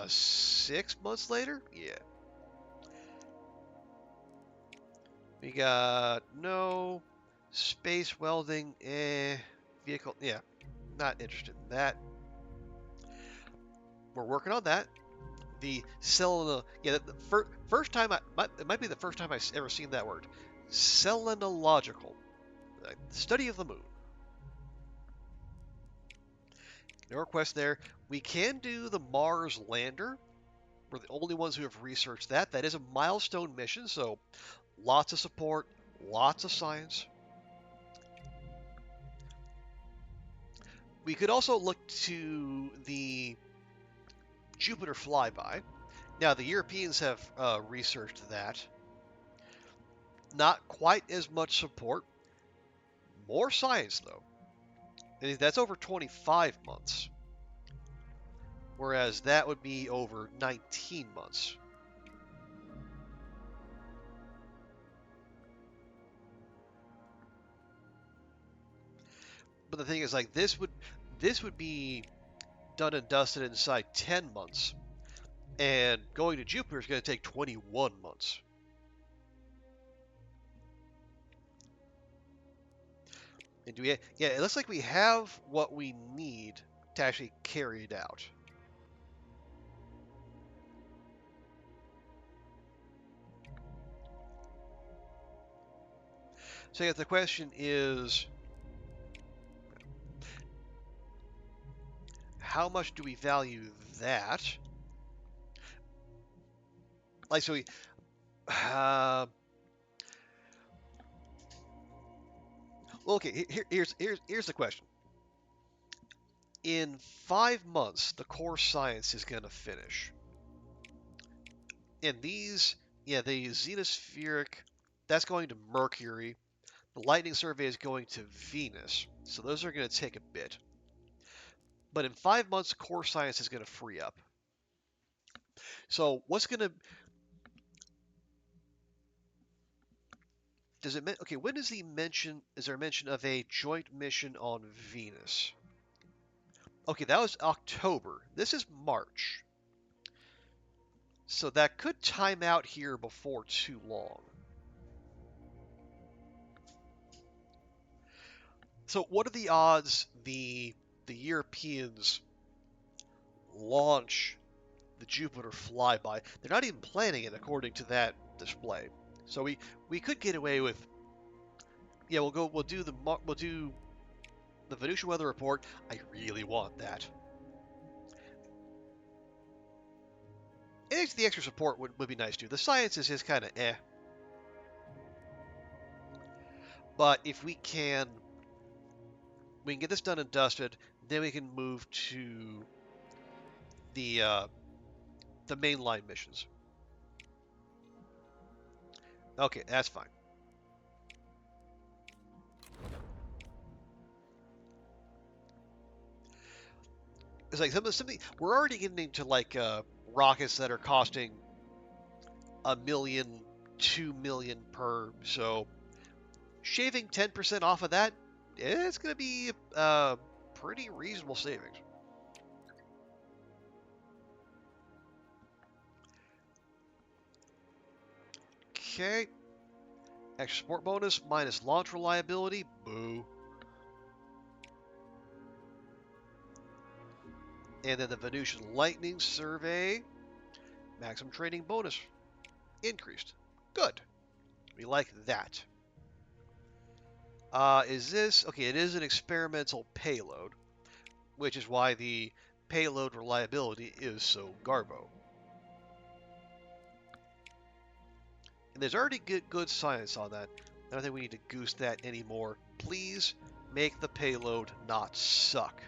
6 months later. Yeah. We got no space welding, vehicle. Yeah, not interested in that. We're working on that. The seleno, yeah, the first time it might be the first time I've ever seen that word. Selenological, the study of the moon. No request there. We can do the Mars lander. We're the only ones who have researched that. That is a milestone mission, so lots of support, lots of science. We could also look to the Jupiter flyby. Now, the Europeans have researched that. Not quite as much support. More science, though. And that's over 25 months. Whereas that would be over 19 months. But the thing is, like, this would be done and dusted inside 10 months. And going to Jupiter is going to take 21 months. And do we? Yeah, it looks like we have what we need to actually carry it out. So I guess the question is, how much do we value that? Like, so we, well, okay, here's the question. In 5 months, the core science is going to finish. And these, yeah, the xenospheric, that's going to Mercury. The lightning survey is going to Venus. So those are going to take a bit. But in 5 months, core science is going to free up. So what's going to, does it, okay, when is there a mention of a joint mission on Venus? Okay, that was October. This is March. So that could time out here before too long. So what are the odds the Europeans launch the Jupiter flyby? They're not even planning it according to that display. So we could get away with, yeah, we'll do the Venusian weather report. I really want that. And the extra support would be nice too. The science is just kind of eh. But if we can get this done and dusted, then we can move to the mainline missions. Okay, that's fine. It's like something we're already getting into, like rockets that are costing $1 million, $2 million per. So shaving 10% off of that, it's going to be pretty reasonable savings. Okay. Extra support bonus minus launch reliability. Boo. And then the Venusian lightning survey. Maximum training bonus increased. Good. We like that. Is this... Okay, it is an experimental payload, which is why the payload reliability is so garbo. And there's already good science on that. I don't think we need to goose that anymore. Please make the payload not suck.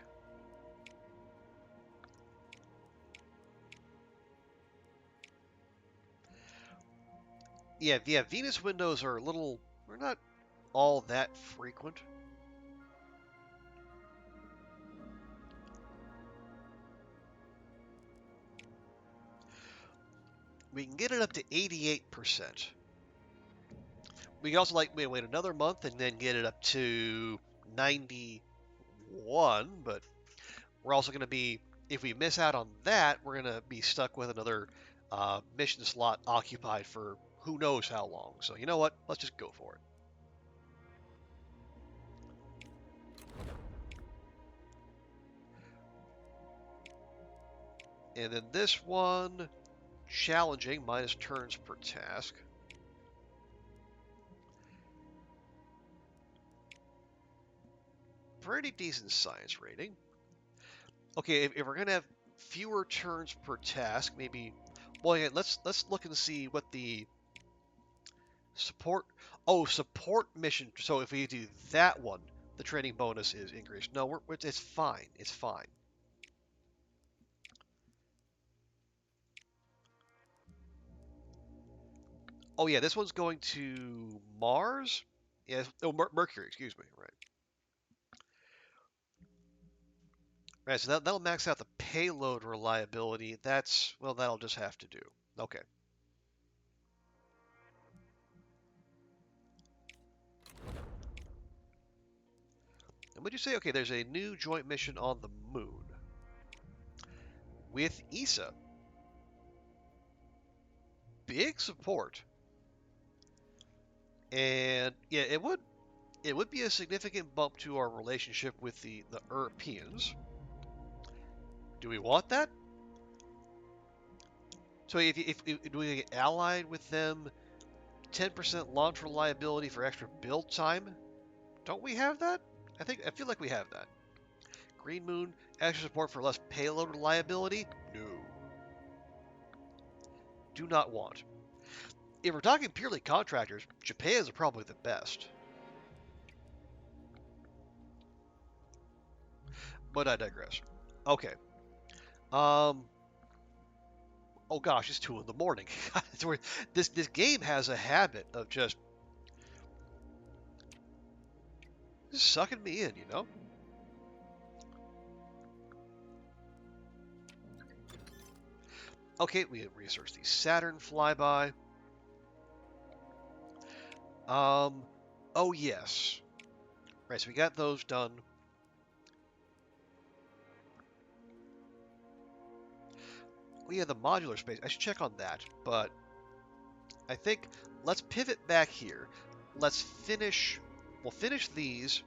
Yeah, Venus windows are we're not all that frequent. We can get it up to 88%. We can also like wait another month and then get it up to 91, but we're also going to be, if we miss out on that, we're going to be stuck with another mission slot occupied for who knows how long. So you know what? Let's just go for it. And then this one, challenging, minus turns per task. Pretty decent science rating. Okay, if we're gonna have fewer turns per task, maybe. Well, yeah, let's look and see what the support. Oh, support mission. So if we do that one, the training bonus is increased. No, it's fine. It's fine. Oh yeah, this one's going to Mars. Yeah, oh Mercury. Excuse me. Right. Right. So that'll max out the payload reliability. That'll just have to do. Okay. And would you say, okay, there's a new joint mission on the moon with ESA. Big support. And yeah, it would be a significant bump to our relationship with the Europeans. Do we want that? So if we get allied with them, 10% launch reliability for extra build time, don't we have that? I feel like we have that. Green Moon, extra support for less payload reliability? No. Do not want. If we're talking purely contractors, Japan's are probably the best. But I digress. Okay. Um. Oh gosh, it's 2 in the morning. this game has a habit of just sucking me in, you know. Okay, we researched the Saturn flyby. Oh yes. Right, so we got those done. We have the modular space. I should check on that, but I think let's pivot back here. Let's finish. We'll finish these.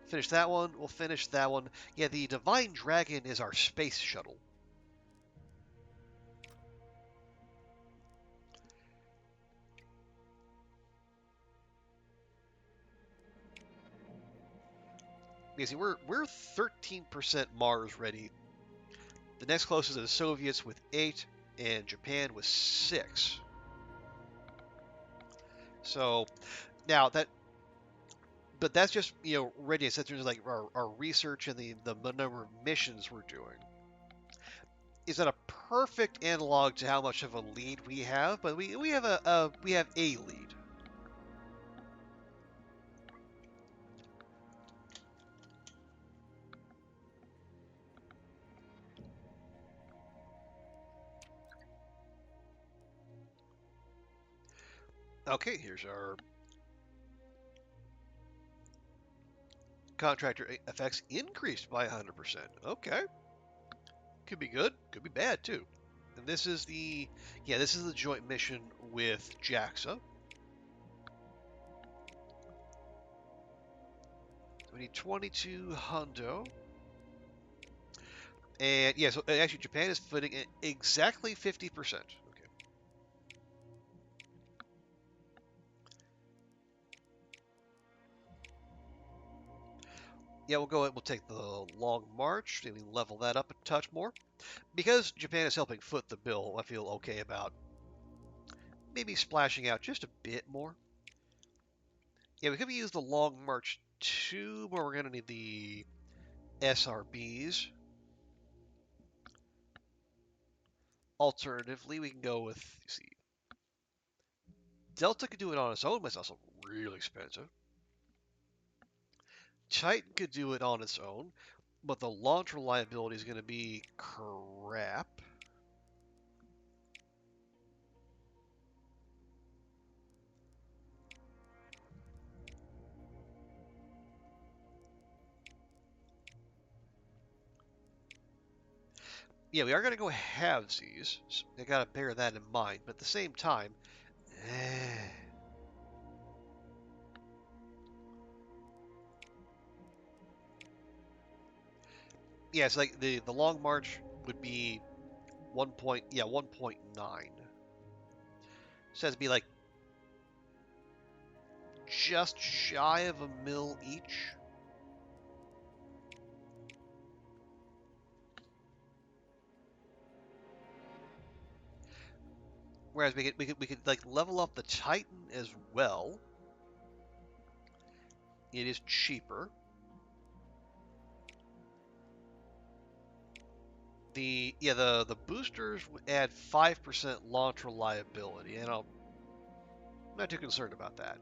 Finish that one. We'll finish that one. Yeah, the Divine Dragon is our space shuttle. You see, we're 13% Mars ready. The next closest are the Soviets with 8, and Japan with 6. So now but that's just readiness. That's just like our research and the number of missions we're doing. Is that a perfect analog to how much of a lead we have? But we have a lead. Okay, here's our contractor effects increased by 100%. Okay, could be good, could be bad too. And this is the joint mission with JAXA. We need 22 hundo. And yeah, so actually Japan is footing at exactly 50%. Okay. Yeah, we'll take the Long March, maybe level that up a touch more. Because Japan is helping foot the bill, I feel okay about maybe splashing out just a bit more. Yeah, we could use the Long March 2, where we're going to need the SRBs. Alternatively, we can go with, see, Delta could do it on its own, but it's also really expensive. Titan could do it on its own, but the launch reliability is going to be crap. Yeah, we are going to go halvesies. So I got to bear that in mind. But at the same time, yeah, it's like the long march would be 1.9. So that'd be like just shy of a mil each. Whereas we could like level up the Titan as well. It is cheaper. The boosters would add 5% launch reliability, and I'm not too concerned about that.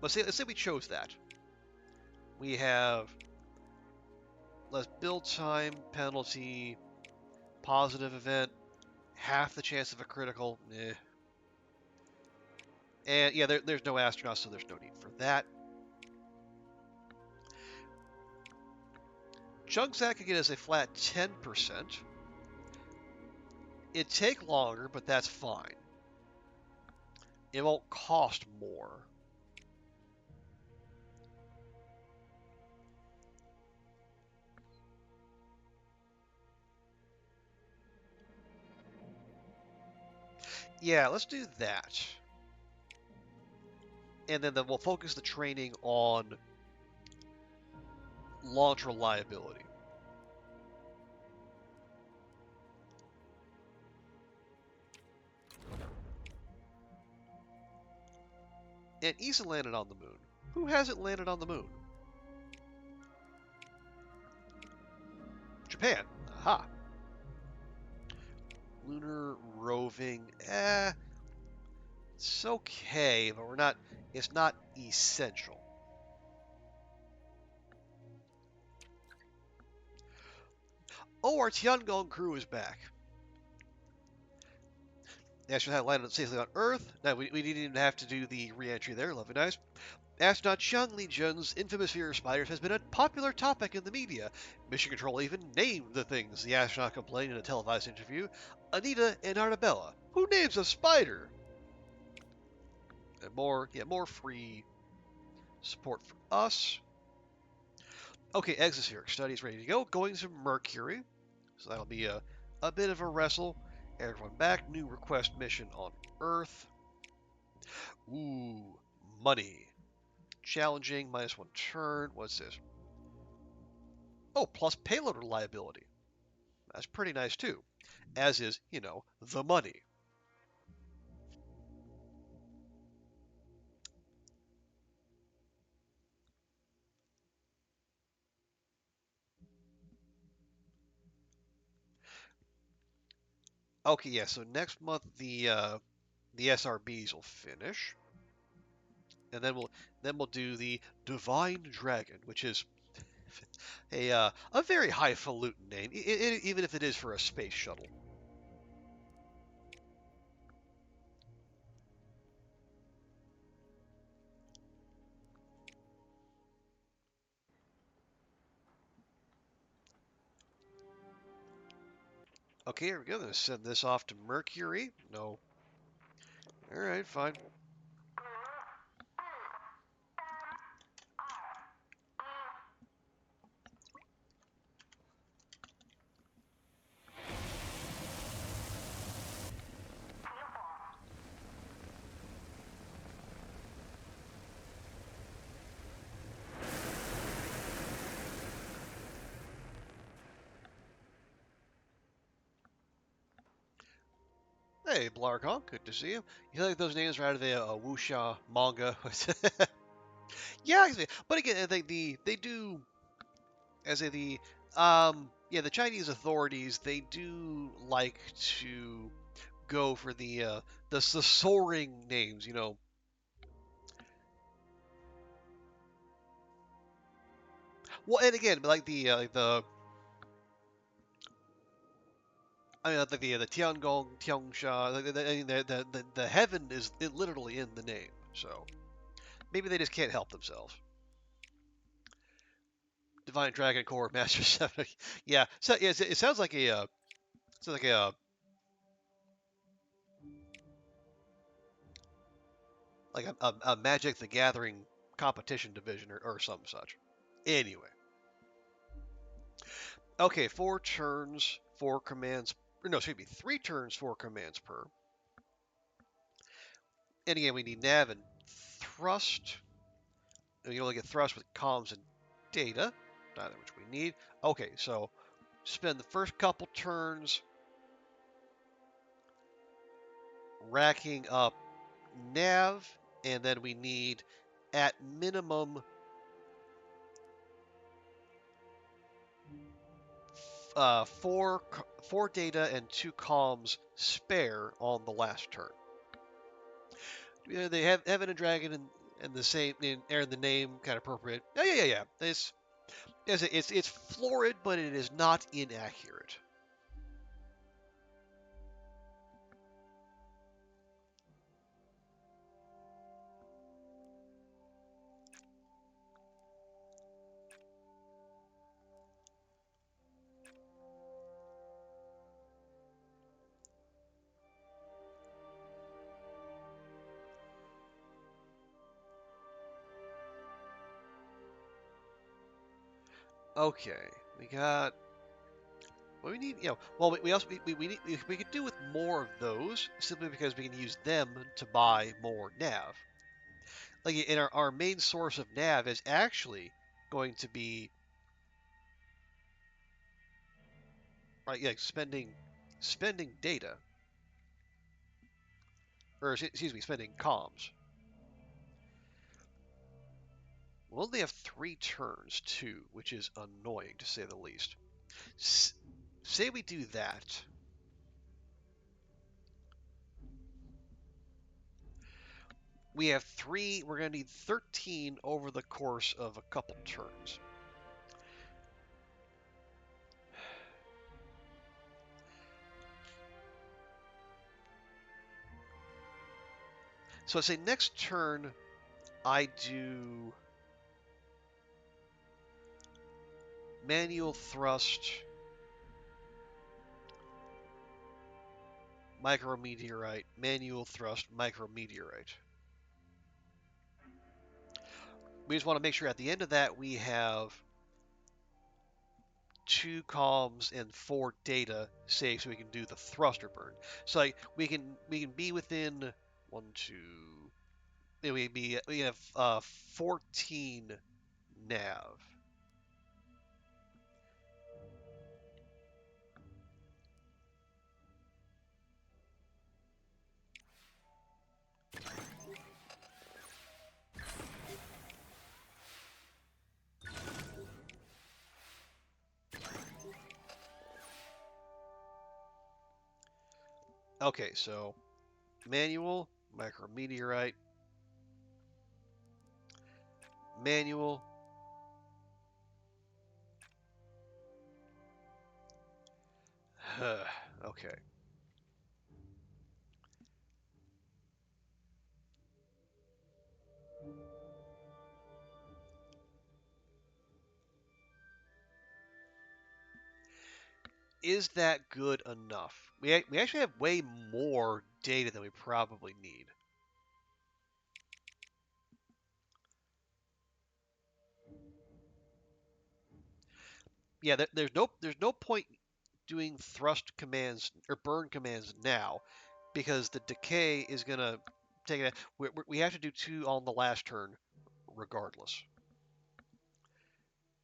Let's say we chose that. We have less build time, penalty, positive event, half the chance of a critical. And yeah, there's no astronauts, so there's no need for that. Chunk Sack could get us a flat 10%. It'd take longer, but that's fine. It won't cost more. Yeah, let's do that. And then we'll focus the training on launch reliability. And Issa landed on the moon. Who hasn't landed on the moon? Japan. Aha. Lunar roving. It's okay, but it's not essential. Oh, our Tiangong crew is back. The astronaut landed safely on Earth. Now, we didn't even have to do the re-entry there. Lovely nice. Astronaut Xiang Li-jun's infamous fear of spiders has been a popular topic in the media. Mission Control even named the things the astronaut complained in a televised interview. Anita and Arabella. Who names a spider? And more free support for us. Okay, exospheric studies ready to go. Going to Mercury. So that'll be a bit of a wrestle. Everyone back. New request mission on Earth. Ooh, money. Challenging, -1 turn. What's this? Oh, plus payload reliability. That's pretty nice too. As is, the money. Okay, yeah, so next month the SRBs will finish. And then we'll do the Divine Dragon, which is a very highfalutin name, even if it is for a space shuttle. Okay, here we go. I'm gonna send this off to Mercury. No. All right, fine. Hey, Blarkon, good to see you. You feel like those names are out of the wuxia manga? Yeah, but again, I think they do, as the Chinese authorities, they do like to go for the soaring names, Well, and again, like I mean, like the Tiangong, Tiangsha, the heaven is literally in the name, so maybe they just can't help themselves. Divine Dragon Core Master 7. Yeah, so it sounds like a a Magic the Gathering competition division or some such. Anyway, okay, 4 turns, 4 commands. No, excuse me, 3 turns, 4 commands per. And again, we need nav and thrust. And we only get thrust with comms and data, not that much we need. Okay, so spend the first couple turns racking up nav, and then we need at minimum 4 data and 2 comms spare on the last turn. They have Heaven and Dragon and the same and the name kind of appropriate. Yeah. It's florid, but it is not inaccurate. Okay, we got what we need. Well, we also we need we could do with more of those simply because we can use them to buy more nav. Like in our main source of nav is actually going to be spending data, or excuse me, spending comms. We'll only have 3 turns too, which is annoying to say the least. Say we do that. We have 3, we're going to need 13 over the course of a couple turns. So let's say next turn I do manual thrust, micrometeorite, manual thrust, micrometeorite. We just want to make sure at the end of that we have 2 comms and 4 data safe so we can do the thruster burn. So like we can be within 1, 2. We have 14 nav. Okay, so manual, micrometeorite, manual. Okay. Is that good enough? We actually have way more data than we probably need. Yeah, there's no point doing thrust commands or burn commands now because the decay is gonna take it. We have to do 2 on the last turn regardless.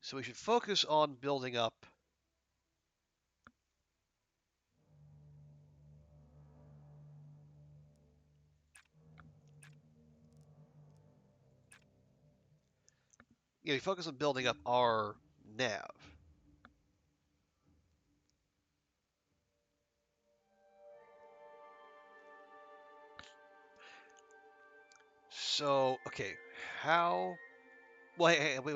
So we should focus on building up. We focus on building up our nav. So okay, how? Well, hey, wait.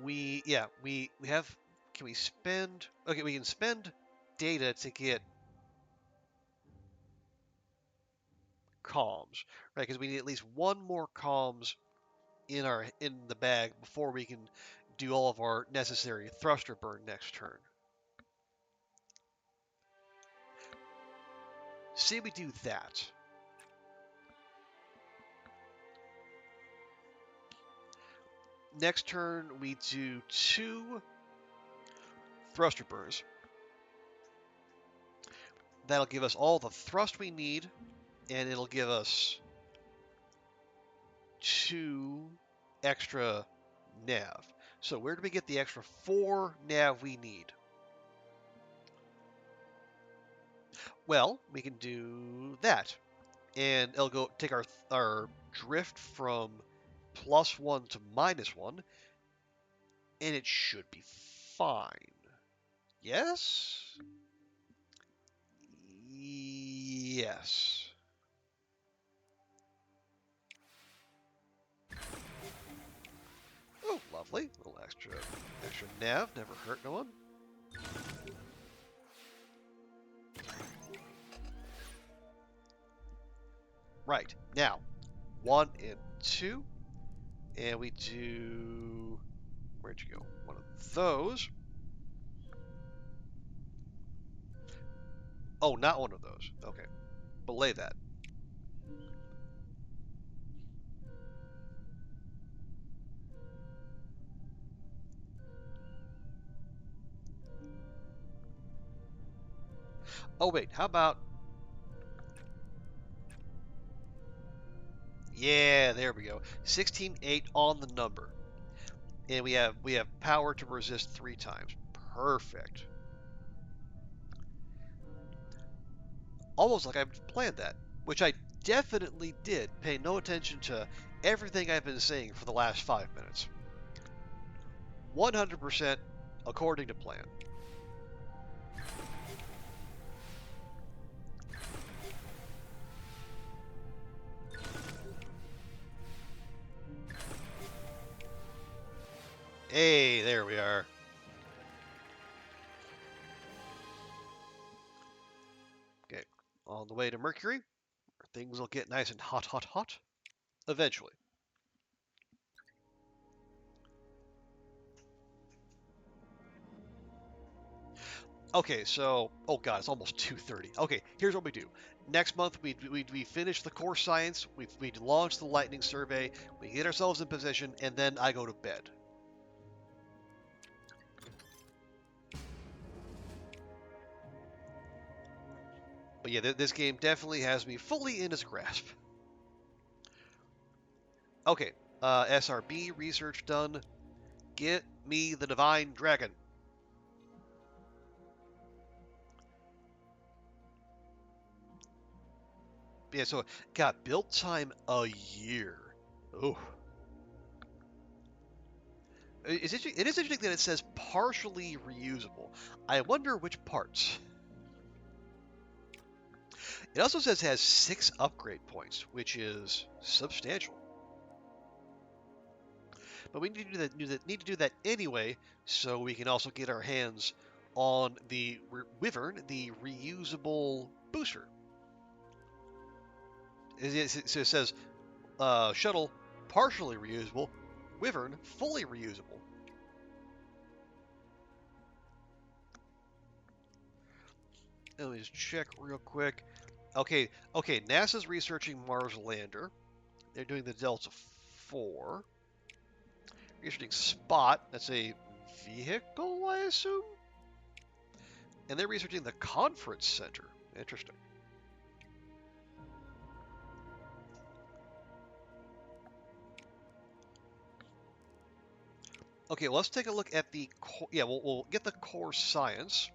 We have. Can we spend? Okay, we can spend data to get comms, right? Because we need at least 1 more comms in the bag before we can do all of our necessary thruster burn next turn. Say we do that. Next turn we do 2 thruster burns. That'll give us all the thrust we need, and it'll give us 2 extra nav. So where do we get the extra 4 nav we need? Well, we can do that. And it'll go take our drift from +1 to -1, and it should be fine. Yes? Yes. Oh, lovely. A little extra nav, never hurt no one. Right, now, 1 and 2, and we do, where'd you go? One of those. Oh, not one of those. Okay, belay that. Oh wait, how about, yeah, there we go. 16-8 on the number. And we have power to resist 3 times. Perfect. Almost like I've planned that, which I definitely did, pay no attention to everything I've been saying for the last 5 minutes. 100% according to plan. Hey, there we are. Okay, on the way to Mercury, where things will get nice and hot, hot, hot. Eventually. Okay, so, oh god, it's almost 2:30. Okay, here's what we do. Next month, we finish the core science, we launch the lightning survey, we get ourselves in position, and then I go to bed. But yeah, this game definitely has me fully in its grasp. Okay, SRB research done. Get me the Divine Dragon. Yeah, so got build time a year. Oh. It is interesting that it says partially reusable. I wonder which parts. It also says it has 6 upgrade points, which is substantial. But we need to do that anyway, so we can also get our hands on the Wyvern, the reusable booster. So it says shuttle partially reusable, Wyvern fully reusable. Let me just check real quick. Okay, NASA's researching Mars lander. They're doing the Delta 4. Researching Spot. That's a vehicle, I assume? And they're researching the conference center. Interesting. Okay, well, let's take a look at the core. Yeah, we'll get the core science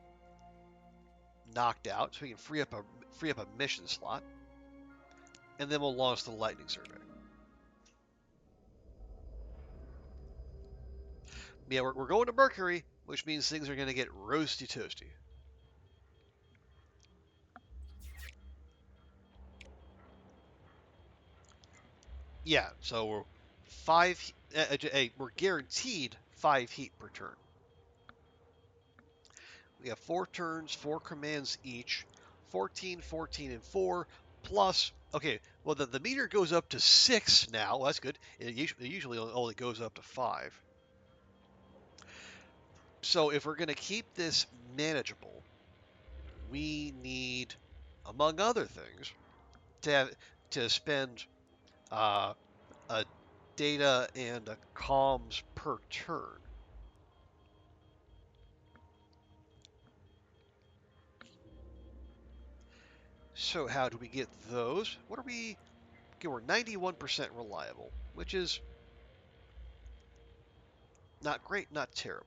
knocked out so we can free up a mission slot, and then we'll launch the lightning survey. Yeah, we're going to Mercury, which means things are going to get roasty toasty. Yeah, so we're we're guaranteed 5 heat per turn. We have 4 turns, 4 commands each, 14, 14, and 4. plus, okay, well, the meter goes up to 6 now. Well, that's good. It usually only goes up to 5. So if we're going to keep this manageable, we need, among other things, to spend a data and a comms per turn. So how do we get those? What are we? Okay, we're 91% reliable, which is not great, not terrible.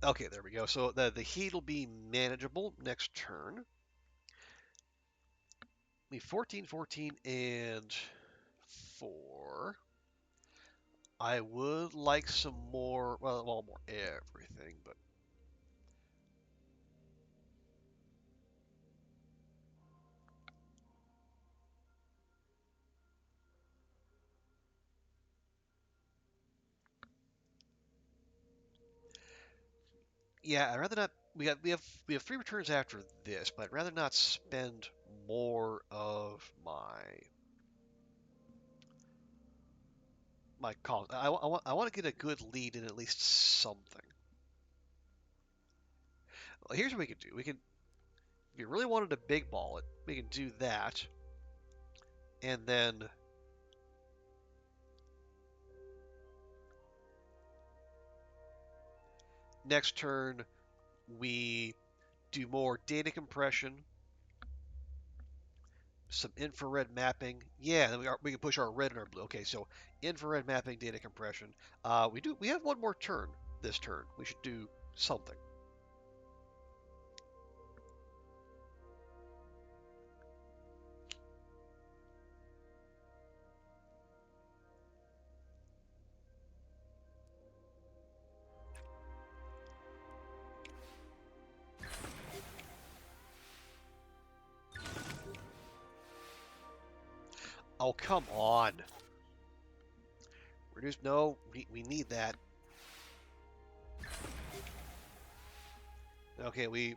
Okay, there we go. So the heat will be manageable next turn. We 14, 14, and 4. I would like some more, well, more everything, but yeah, I'd rather not. We have 3 returns after this, but I'd rather not spend more of my calls. I want to get a good lead in at least something. Well, here's what we could do. We could, if you really wanted to big ball it, we can do that, and then next turn we do more data compression, some infrared mapping. Yeah, then we can push our red and our blue. Okay, so infrared mapping, data compression. We have one more turn this turn. We should do something. Oh, come on. Reduce, no, we need that. Okay,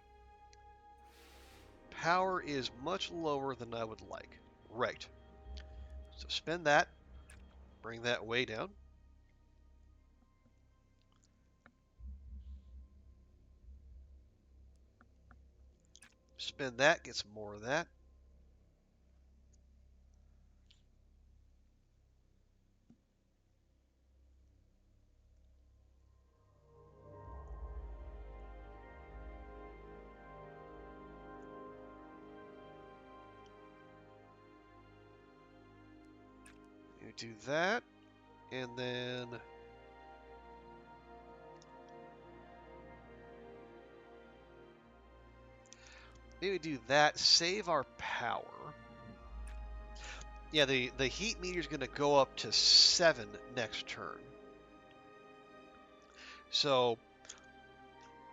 power is much lower than I would like. Right. So spend that, bring that way down. Spend that, get some more of that. You do that, and then maybe do that, save our power. Yeah, the heat meter is going to go up to 7 next turn. So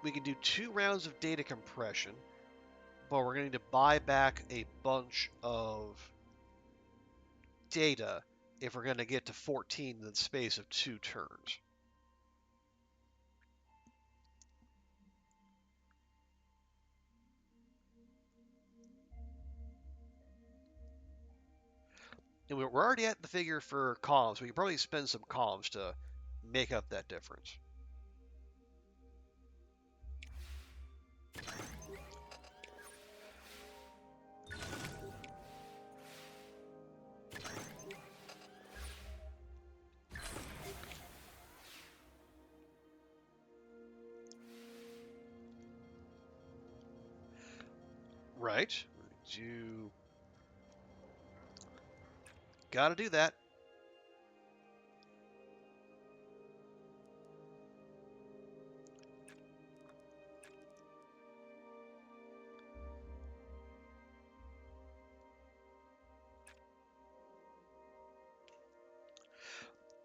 we can do 2 rounds of data compression, but we're going to need to buy back a bunch of data if we're going to get to 14 in the space of 2 turns. And we're already at the figure for comms. We can probably spend some comms to make up that difference. Right. You gotta do that.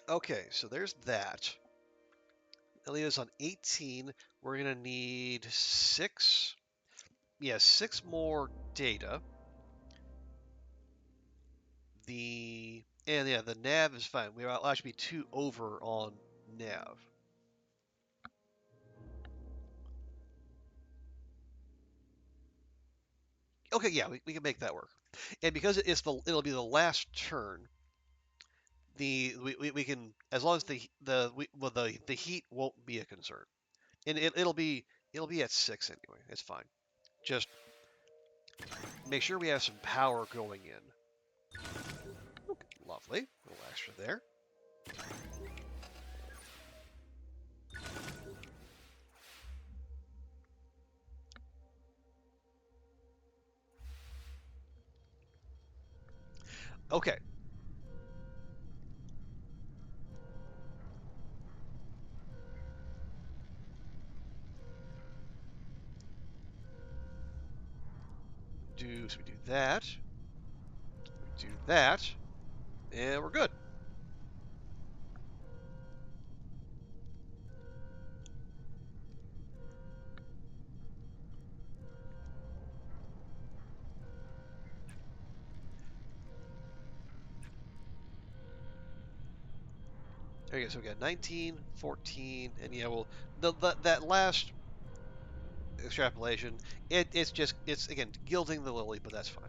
Okay, so there's that. Elia's on 18. We're gonna need 6. Yeah, 6 more data. The And yeah, the nav is fine. We'll actually be 2 over on nav. Okay, yeah, we can make that work. And because it'll be the last turn, we can, as long as the heat won't be a concern, and it'll be at 6 anyway. It's fine. Just make sure we have some power going in. Okay, lovely, a little extra there. Okay. So we do that. We do that. And we're good. Okay, so we got 19, 14, and yeah, well, that last extrapolation, it's again gilding the lily, but that's fine.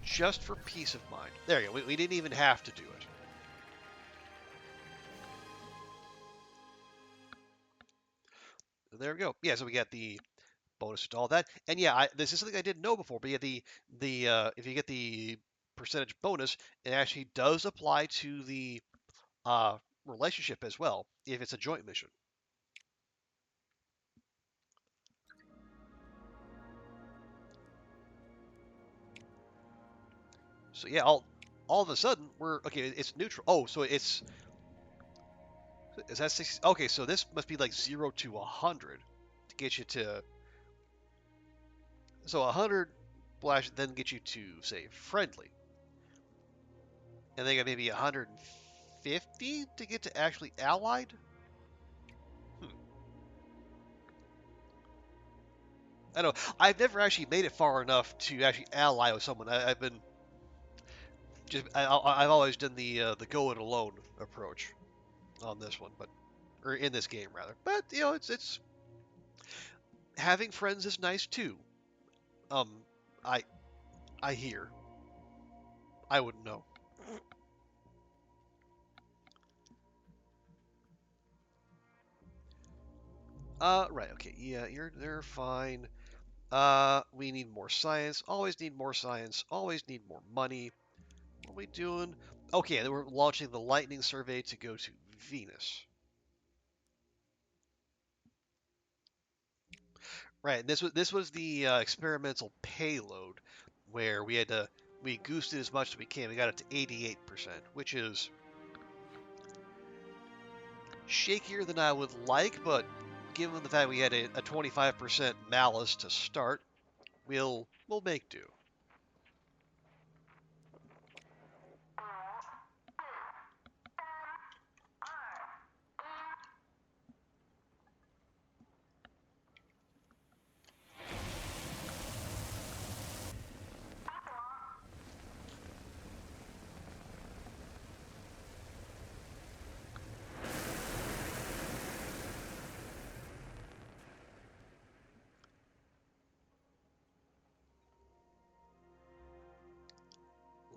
Just for peace of mind. There you go. We didn't even have to do it. There we go. Yeah, so we got the bonus to all that, and yeah, this is something I didn't know before. But yeah, the if you get the percentage bonus, it actually does apply to the relationship as well if it's a joint mission. So yeah, all of a sudden we're okay. It's neutral. Oh, so is that 60? Okay, so this must be like 0 to 100 to get you to. So 100 will actually then get you to say friendly, and then got maybe 150 to get to actually allied. Hmm. I don't know. I've never actually made it far enough to actually ally with someone. I've been I've always done the go it alone approach on this one, but or in this game rather. But you know, it's having friends is nice too. Um, I I hear. I wouldn't know. Right. Okay. Yeah, they're fine. We need more science. Always need more science. Always need more money. What are we doing? Okay, then we're launching the lightning survey to go to Venus. Right. This was the experimental payload where we goosed it as much as we can. We got it to 88%, which is shakier than I would like, but given the fact we had a 25% malice to start, we'll make do.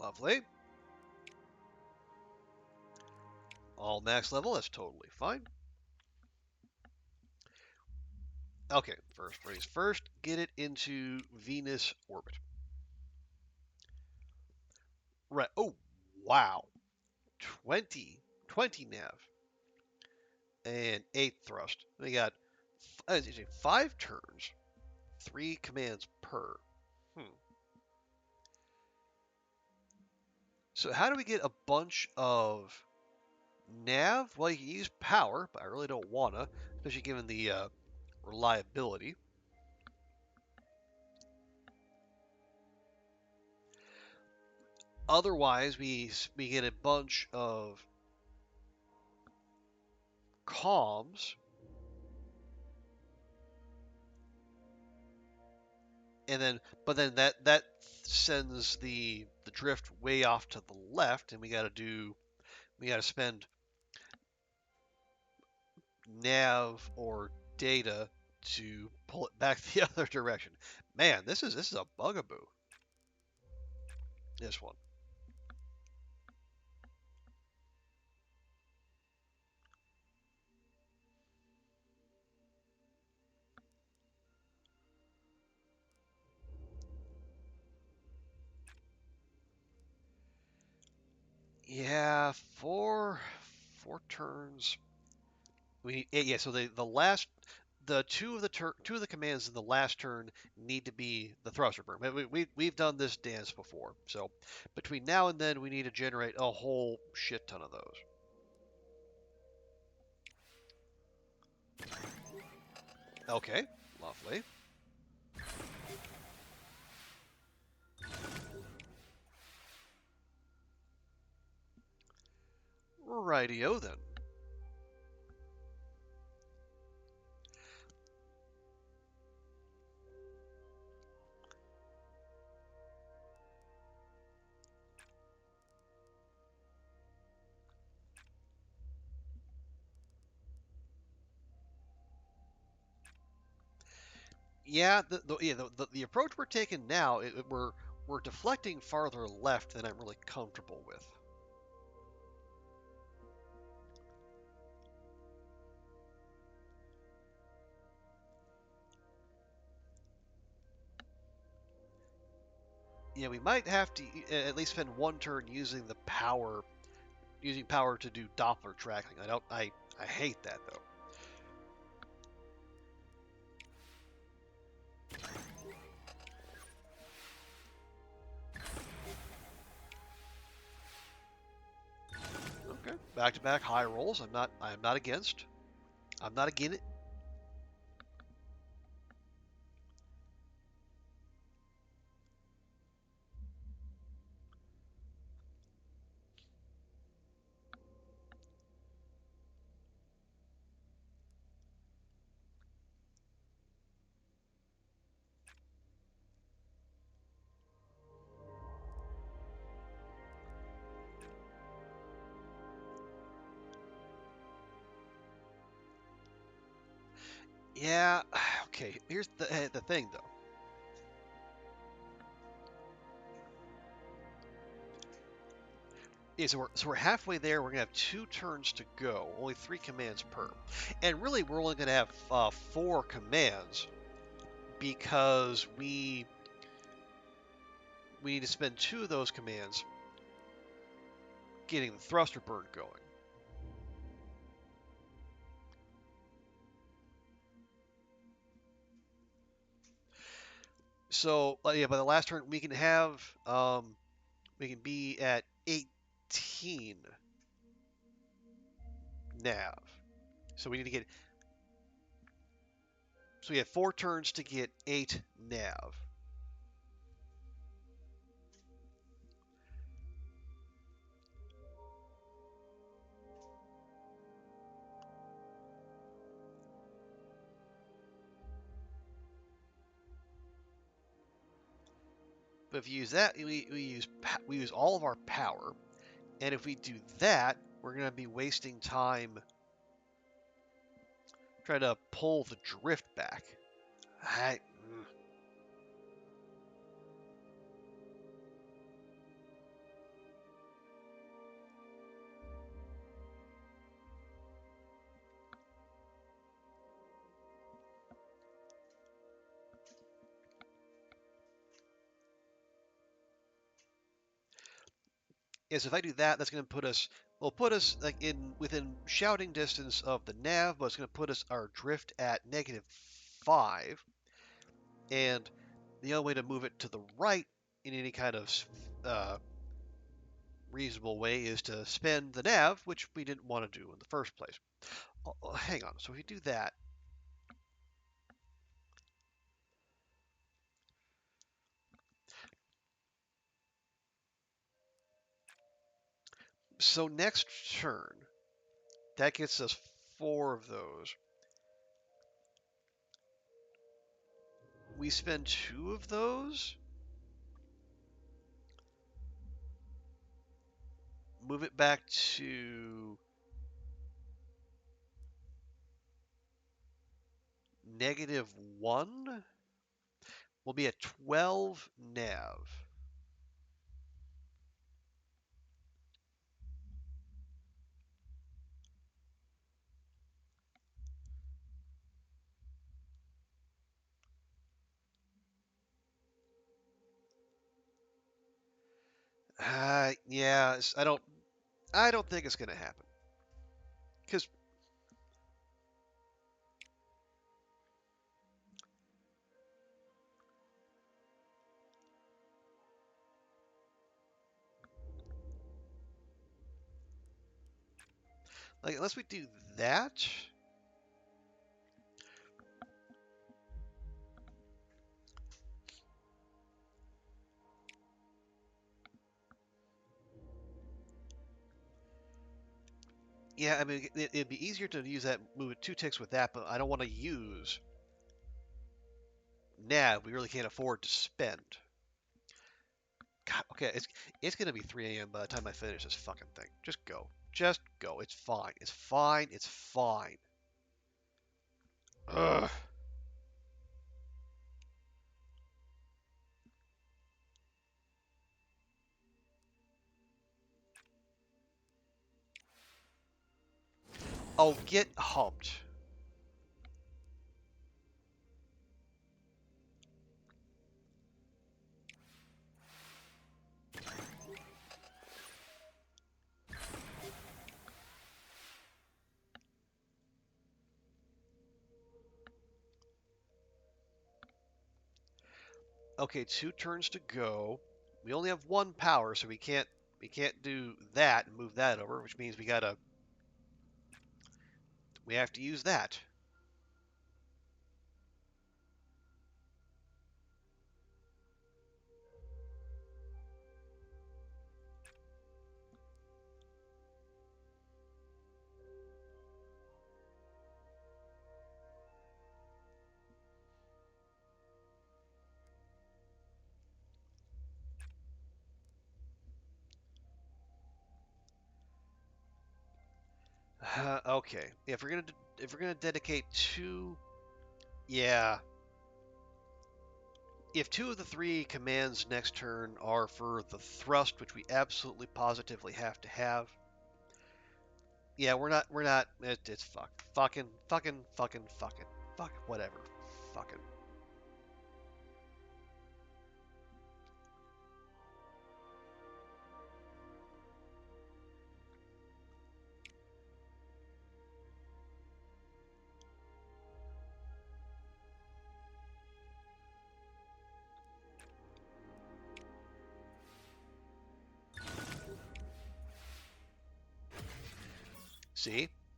Lovely. All max level, that's totally fine. Okay, first race first, get it into Venus orbit. Right. Oh, wow. 20 nav. And 8 thrust. We got 5 turns, 3 commands per. Hmm. So how do we get a bunch of nav? Well, you can use power, but I really don't wanna, especially given the reliability. Otherwise, we get a bunch of comms. and then but then that sends the drift way off to the left, and we got to spend nav or data to pull it back the other direction. Man, this is a bugaboo. This one. Yeah, four turns. Yeah. So the two of the commands in the last turn need to be the thruster burn. We've done this dance before, so between now and then we need to generate a whole shit ton of those. Okay, lovely. Rightio then. Yeah, the approach we're taking now, we're deflecting farther left than I'm really comfortable with. Yeah, we might have to at least spend one turn using power to do Doppler tracking. I hate that though. Okay, back to back high rolls. I'm not against. I'm not against it. Yeah. Okay. Here's the thing though. Yeah, so we're halfway there. We're gonna have 2 turns to go. Only 3 commands per, and really we're only gonna have 4 commands because we need to spend 2 of those commands getting the thruster burn going. So yeah, by the last turn we can be at 18 nav. So we need to get so we have 4 turns to get 8 nav. But if you use that, we use all of our power, and if we do that, we're gonna be wasting time trying to pull the drift back. I, yeah, so if I do that, that's gonna put us like within shouting distance of the nav, but it's gonna put us our drift at -5, and the only way to move it to the right in any kind of reasonable way is to spend the nav, which we didn't want to do in the first place. Oh, hang on. So if we do that, so next turn, that gets us 4 of those. we spend 2 of those. Move it back to -1. We'll be at 12 nav. Yeah, I don't think it's gonna happen. Because like unless we do that, yeah, I mean it'd be easier to use that move it 2 ticks with that, but I don't want to use nav. We really can't afford to spend. God, okay, it's gonna be 3 a.m. by the time I finish this fucking thing. Just go. Just go. It's fine. It's fine. It's fine. Ugh. Oh, get humped. Okay, 2 turns to go. We only have 1 power, so we can't do that and move that over, which means we have to use that. Okay, if we're gonna dedicate 2, yeah. If 2 of the 3 commands next turn are for the thrust, which we absolutely positively have to have, yeah, we're not. It's fucking, whatever, fucking.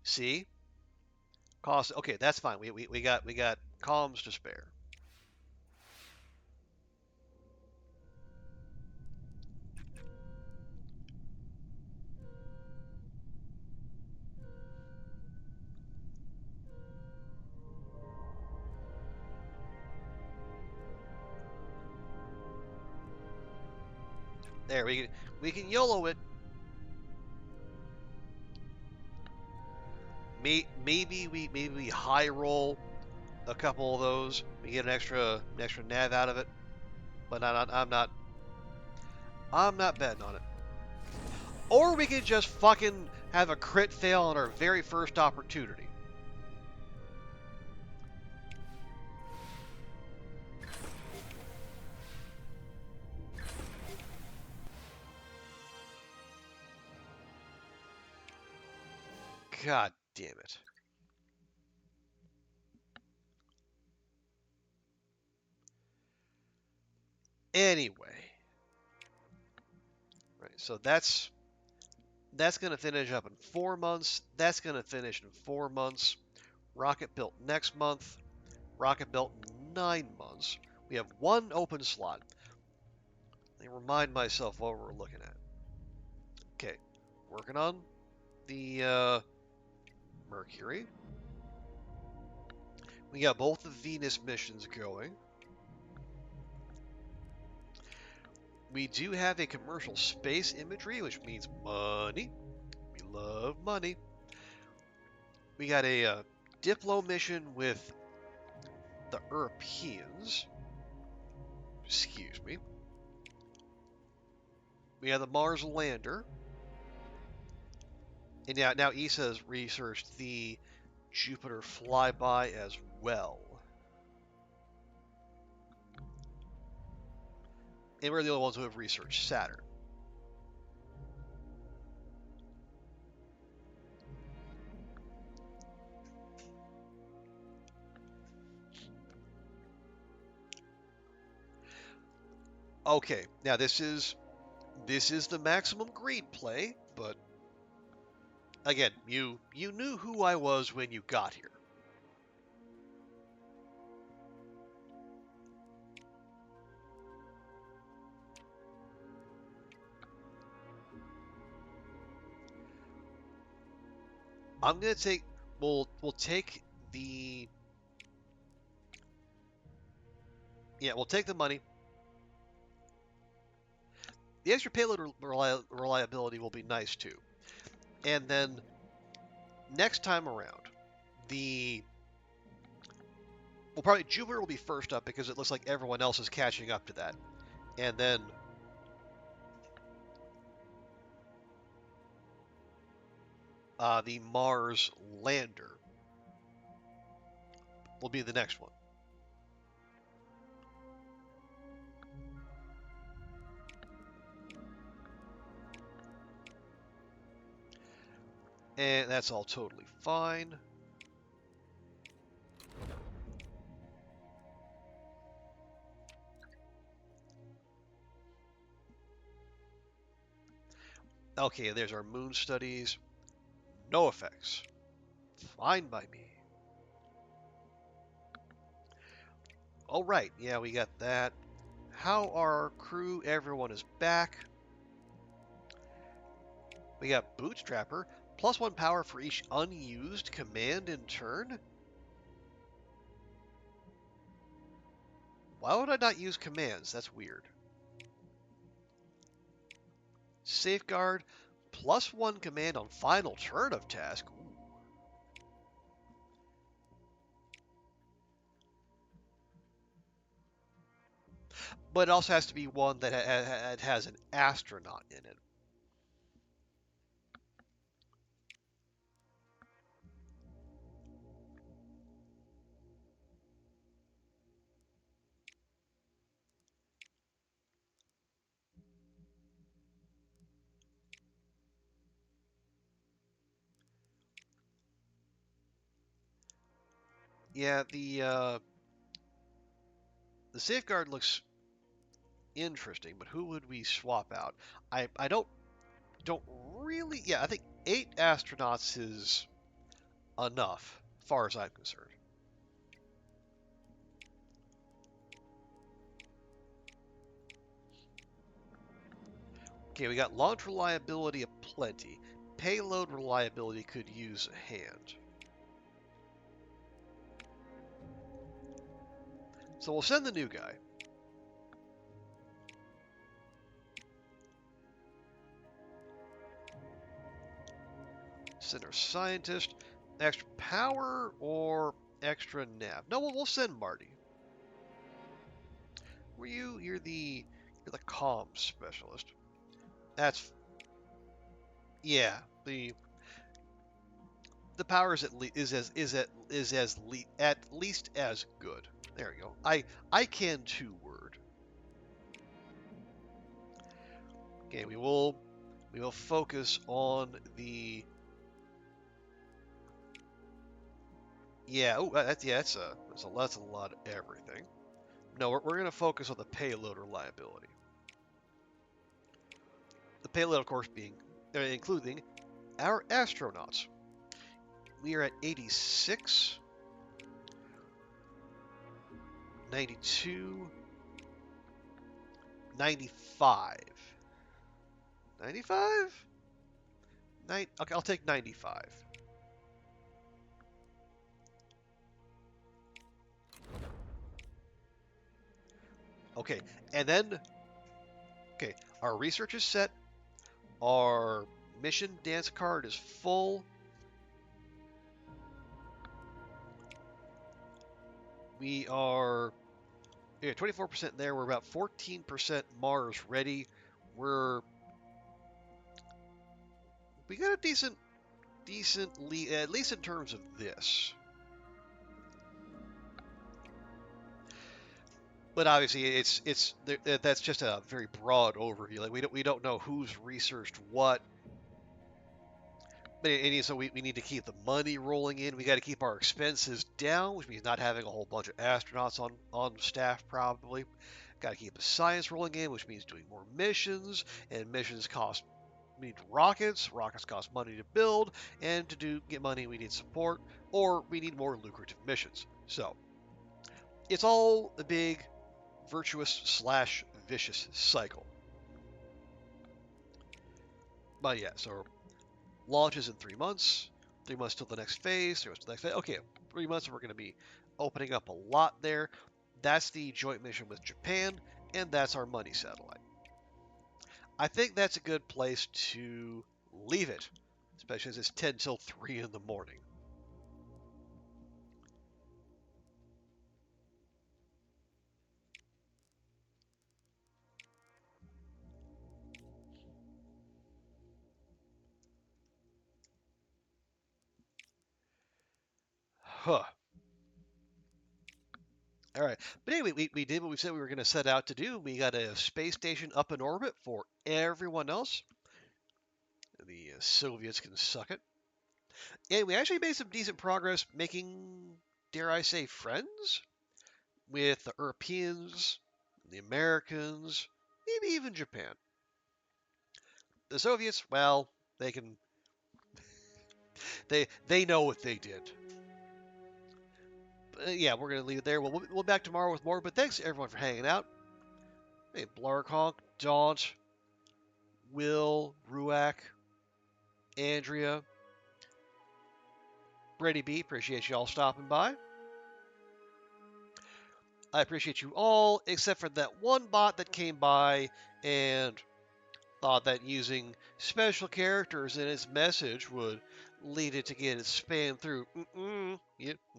See, cost. Okay, that's fine. We got columns to spare. There, we can YOLO it. Maybe we high roll a couple of those. We get an extra nav out of it. But I'm not betting on it. Or we could just fucking have a crit fail on our very first opportunity. God damn it. Anyway. Right, so that's going to finish up in 4 months. That's going to finish in 4 months. Rocket built next month. Rocket built in 9 months. We have 1 open slot. Let me remind myself what we're looking at. Okay, working on the Mercury. We got both the Venus missions going. We do have a commercial space imagery, which means money. We love money. We got a Diplo mission with the Europeans. Excuse me. We have the Mars lander. And now ESA has researched the Jupiter flyby as well. And we're the only ones who have researched Saturn. Okay, now this is the maximum greed play, but again, you knew who I was when you got here. I'm gonna take we'll take the we'll take the money. The extra payload reliability will be nice too. And then next time around, probably Jupiter will be first up because it looks like everyone else is catching up to that. And then the Mars lander will be the next one. And that's all totally fine. Okay, there's our moon studies. No effects. Fine by me. All right, yeah, we got that. How our crew? Everyone is back. We got Bootstrapper. +1 power for each unused command in turn. Why would I not use commands? That's weird. Safeguard. +1 command on final turn of task. Ooh. But it also has to be one that has an astronaut in it. Yeah, the safeguard looks interesting, but who would we swap out? I don't really. Yeah, I think 8 astronauts is enough, as far as I'm concerned. Okay, we got launch reliability aplenty. Payload reliability could use a hand. So we'll send the new guy. Send our scientist. Extra power or extra nav? No, we'll send Marty. You're the comms specialist. That's yeah. The power is at least as good. There we go. I can too word. Okay, we will focus on the that's a lot of everything. No, we're going to focus on the payload reliability. The payload, of course, being including our astronauts. We are at 86, 92, 95. 95? Okay, I'll take 95. Okay, and then Okay, our research is set. Our mission dance card is full. We are 24% there. We're about 14% Mars ready. We got a decent lead, at least in terms of this. But obviously, that's just a very broad overview. Like we don't know who's researched what. But so we need to keep the money rolling in. We got to keep our expenses down, which means not having a whole bunch of astronauts on staff probably. Got to keep the science rolling in, which means doing more missions, and missions cost. We need rockets. Rockets cost money to build, and to get money, we need support, or we need more lucrative missions. So it's all a big virtuous / vicious cycle. But yeah, so launches in 3 months. 3 months till the next phase. 3 months till the next phase. Okay, 3 months. We're going to be opening up a lot there. That's the joint mission with Japan, and that's our money satellite. I think that's a good place to leave it, especially as it's 10 till 3 in the morning. Huh. All right. But anyway, we did what we said we were going to set out to do. We got a space station up in orbit for everyone else. The Soviets can suck it. And we actually made some decent progress making, dare I say, friends with the Europeans, the Americans, maybe even Japan. The Soviets, well, they know what they did. Yeah, we're gonna leave it there. We'll be back tomorrow with more. But thanks everyone for hanging out. Hey, Blarkonk, Daunt, Will, Ruak, Andrea, Brady B. Appreciate you all stopping by. I appreciate you all, except for that one bot that came by and thought that using special characters in its message would lead it to get it spammed through.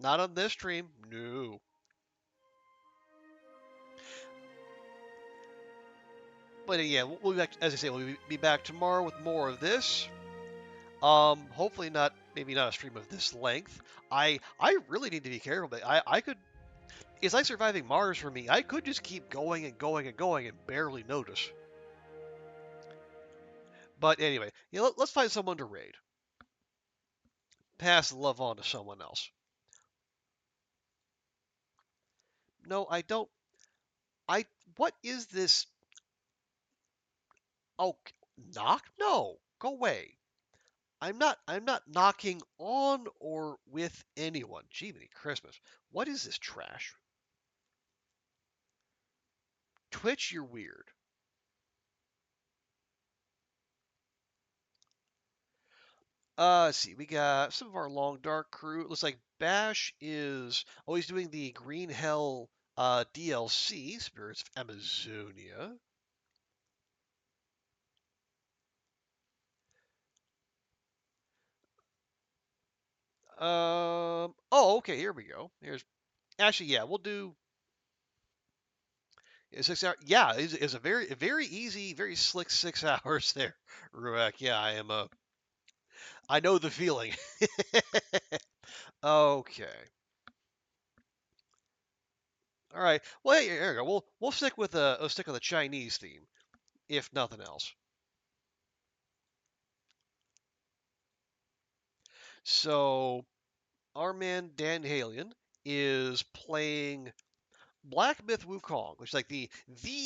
Not on this stream. No. But yeah, we'll be back, as I say, we'll be back tomorrow with more of this. Hopefully maybe not a stream of this length. I really need to be careful, but I could. It's like surviving Mars for me. I could just keep going and going and going and barely notice. But anyway, let's find someone to raid. Pass the love on to someone else. No, I don't. What is this? Oh, knock? No, go away. I'm not knocking on or with anyone. Jiminy Christmas. What is this trash? Twitch, you're weird. Let's see. We got some of our long dark crew. It looks like Bash is always doing the Green Hell DLC, Spirits of Amazonia. Oh, okay, here we go. Actually, yeah, we'll do 6 hours. Yeah, it's a very easy, very slick 6 hours there, Ruak. Yeah, I know the feeling. Okay. All right. Well, hey, here we go. We'll stick with the Chinese theme, if nothing else. So our man Dan Halion is playing Black Myth Wukong, which is like the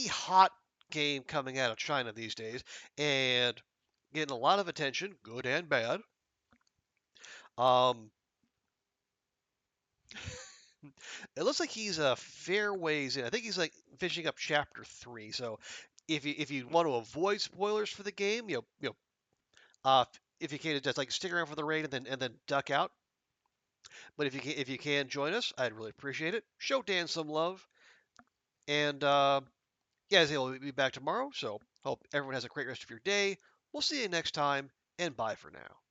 hot game coming out of China these days, and getting a lot of attention, good and bad. Um, it looks like he's a fair ways in. I think he's like finishing up chapter 3. So if you want to avoid spoilers for the game, if you can just like stick around for the raid and then duck out. But if you can join us, I'd really appreciate it. Show Dan some love, and yeah, we'll be back tomorrow. So Hope everyone has a great rest of your day. We'll see you next time, and bye for now.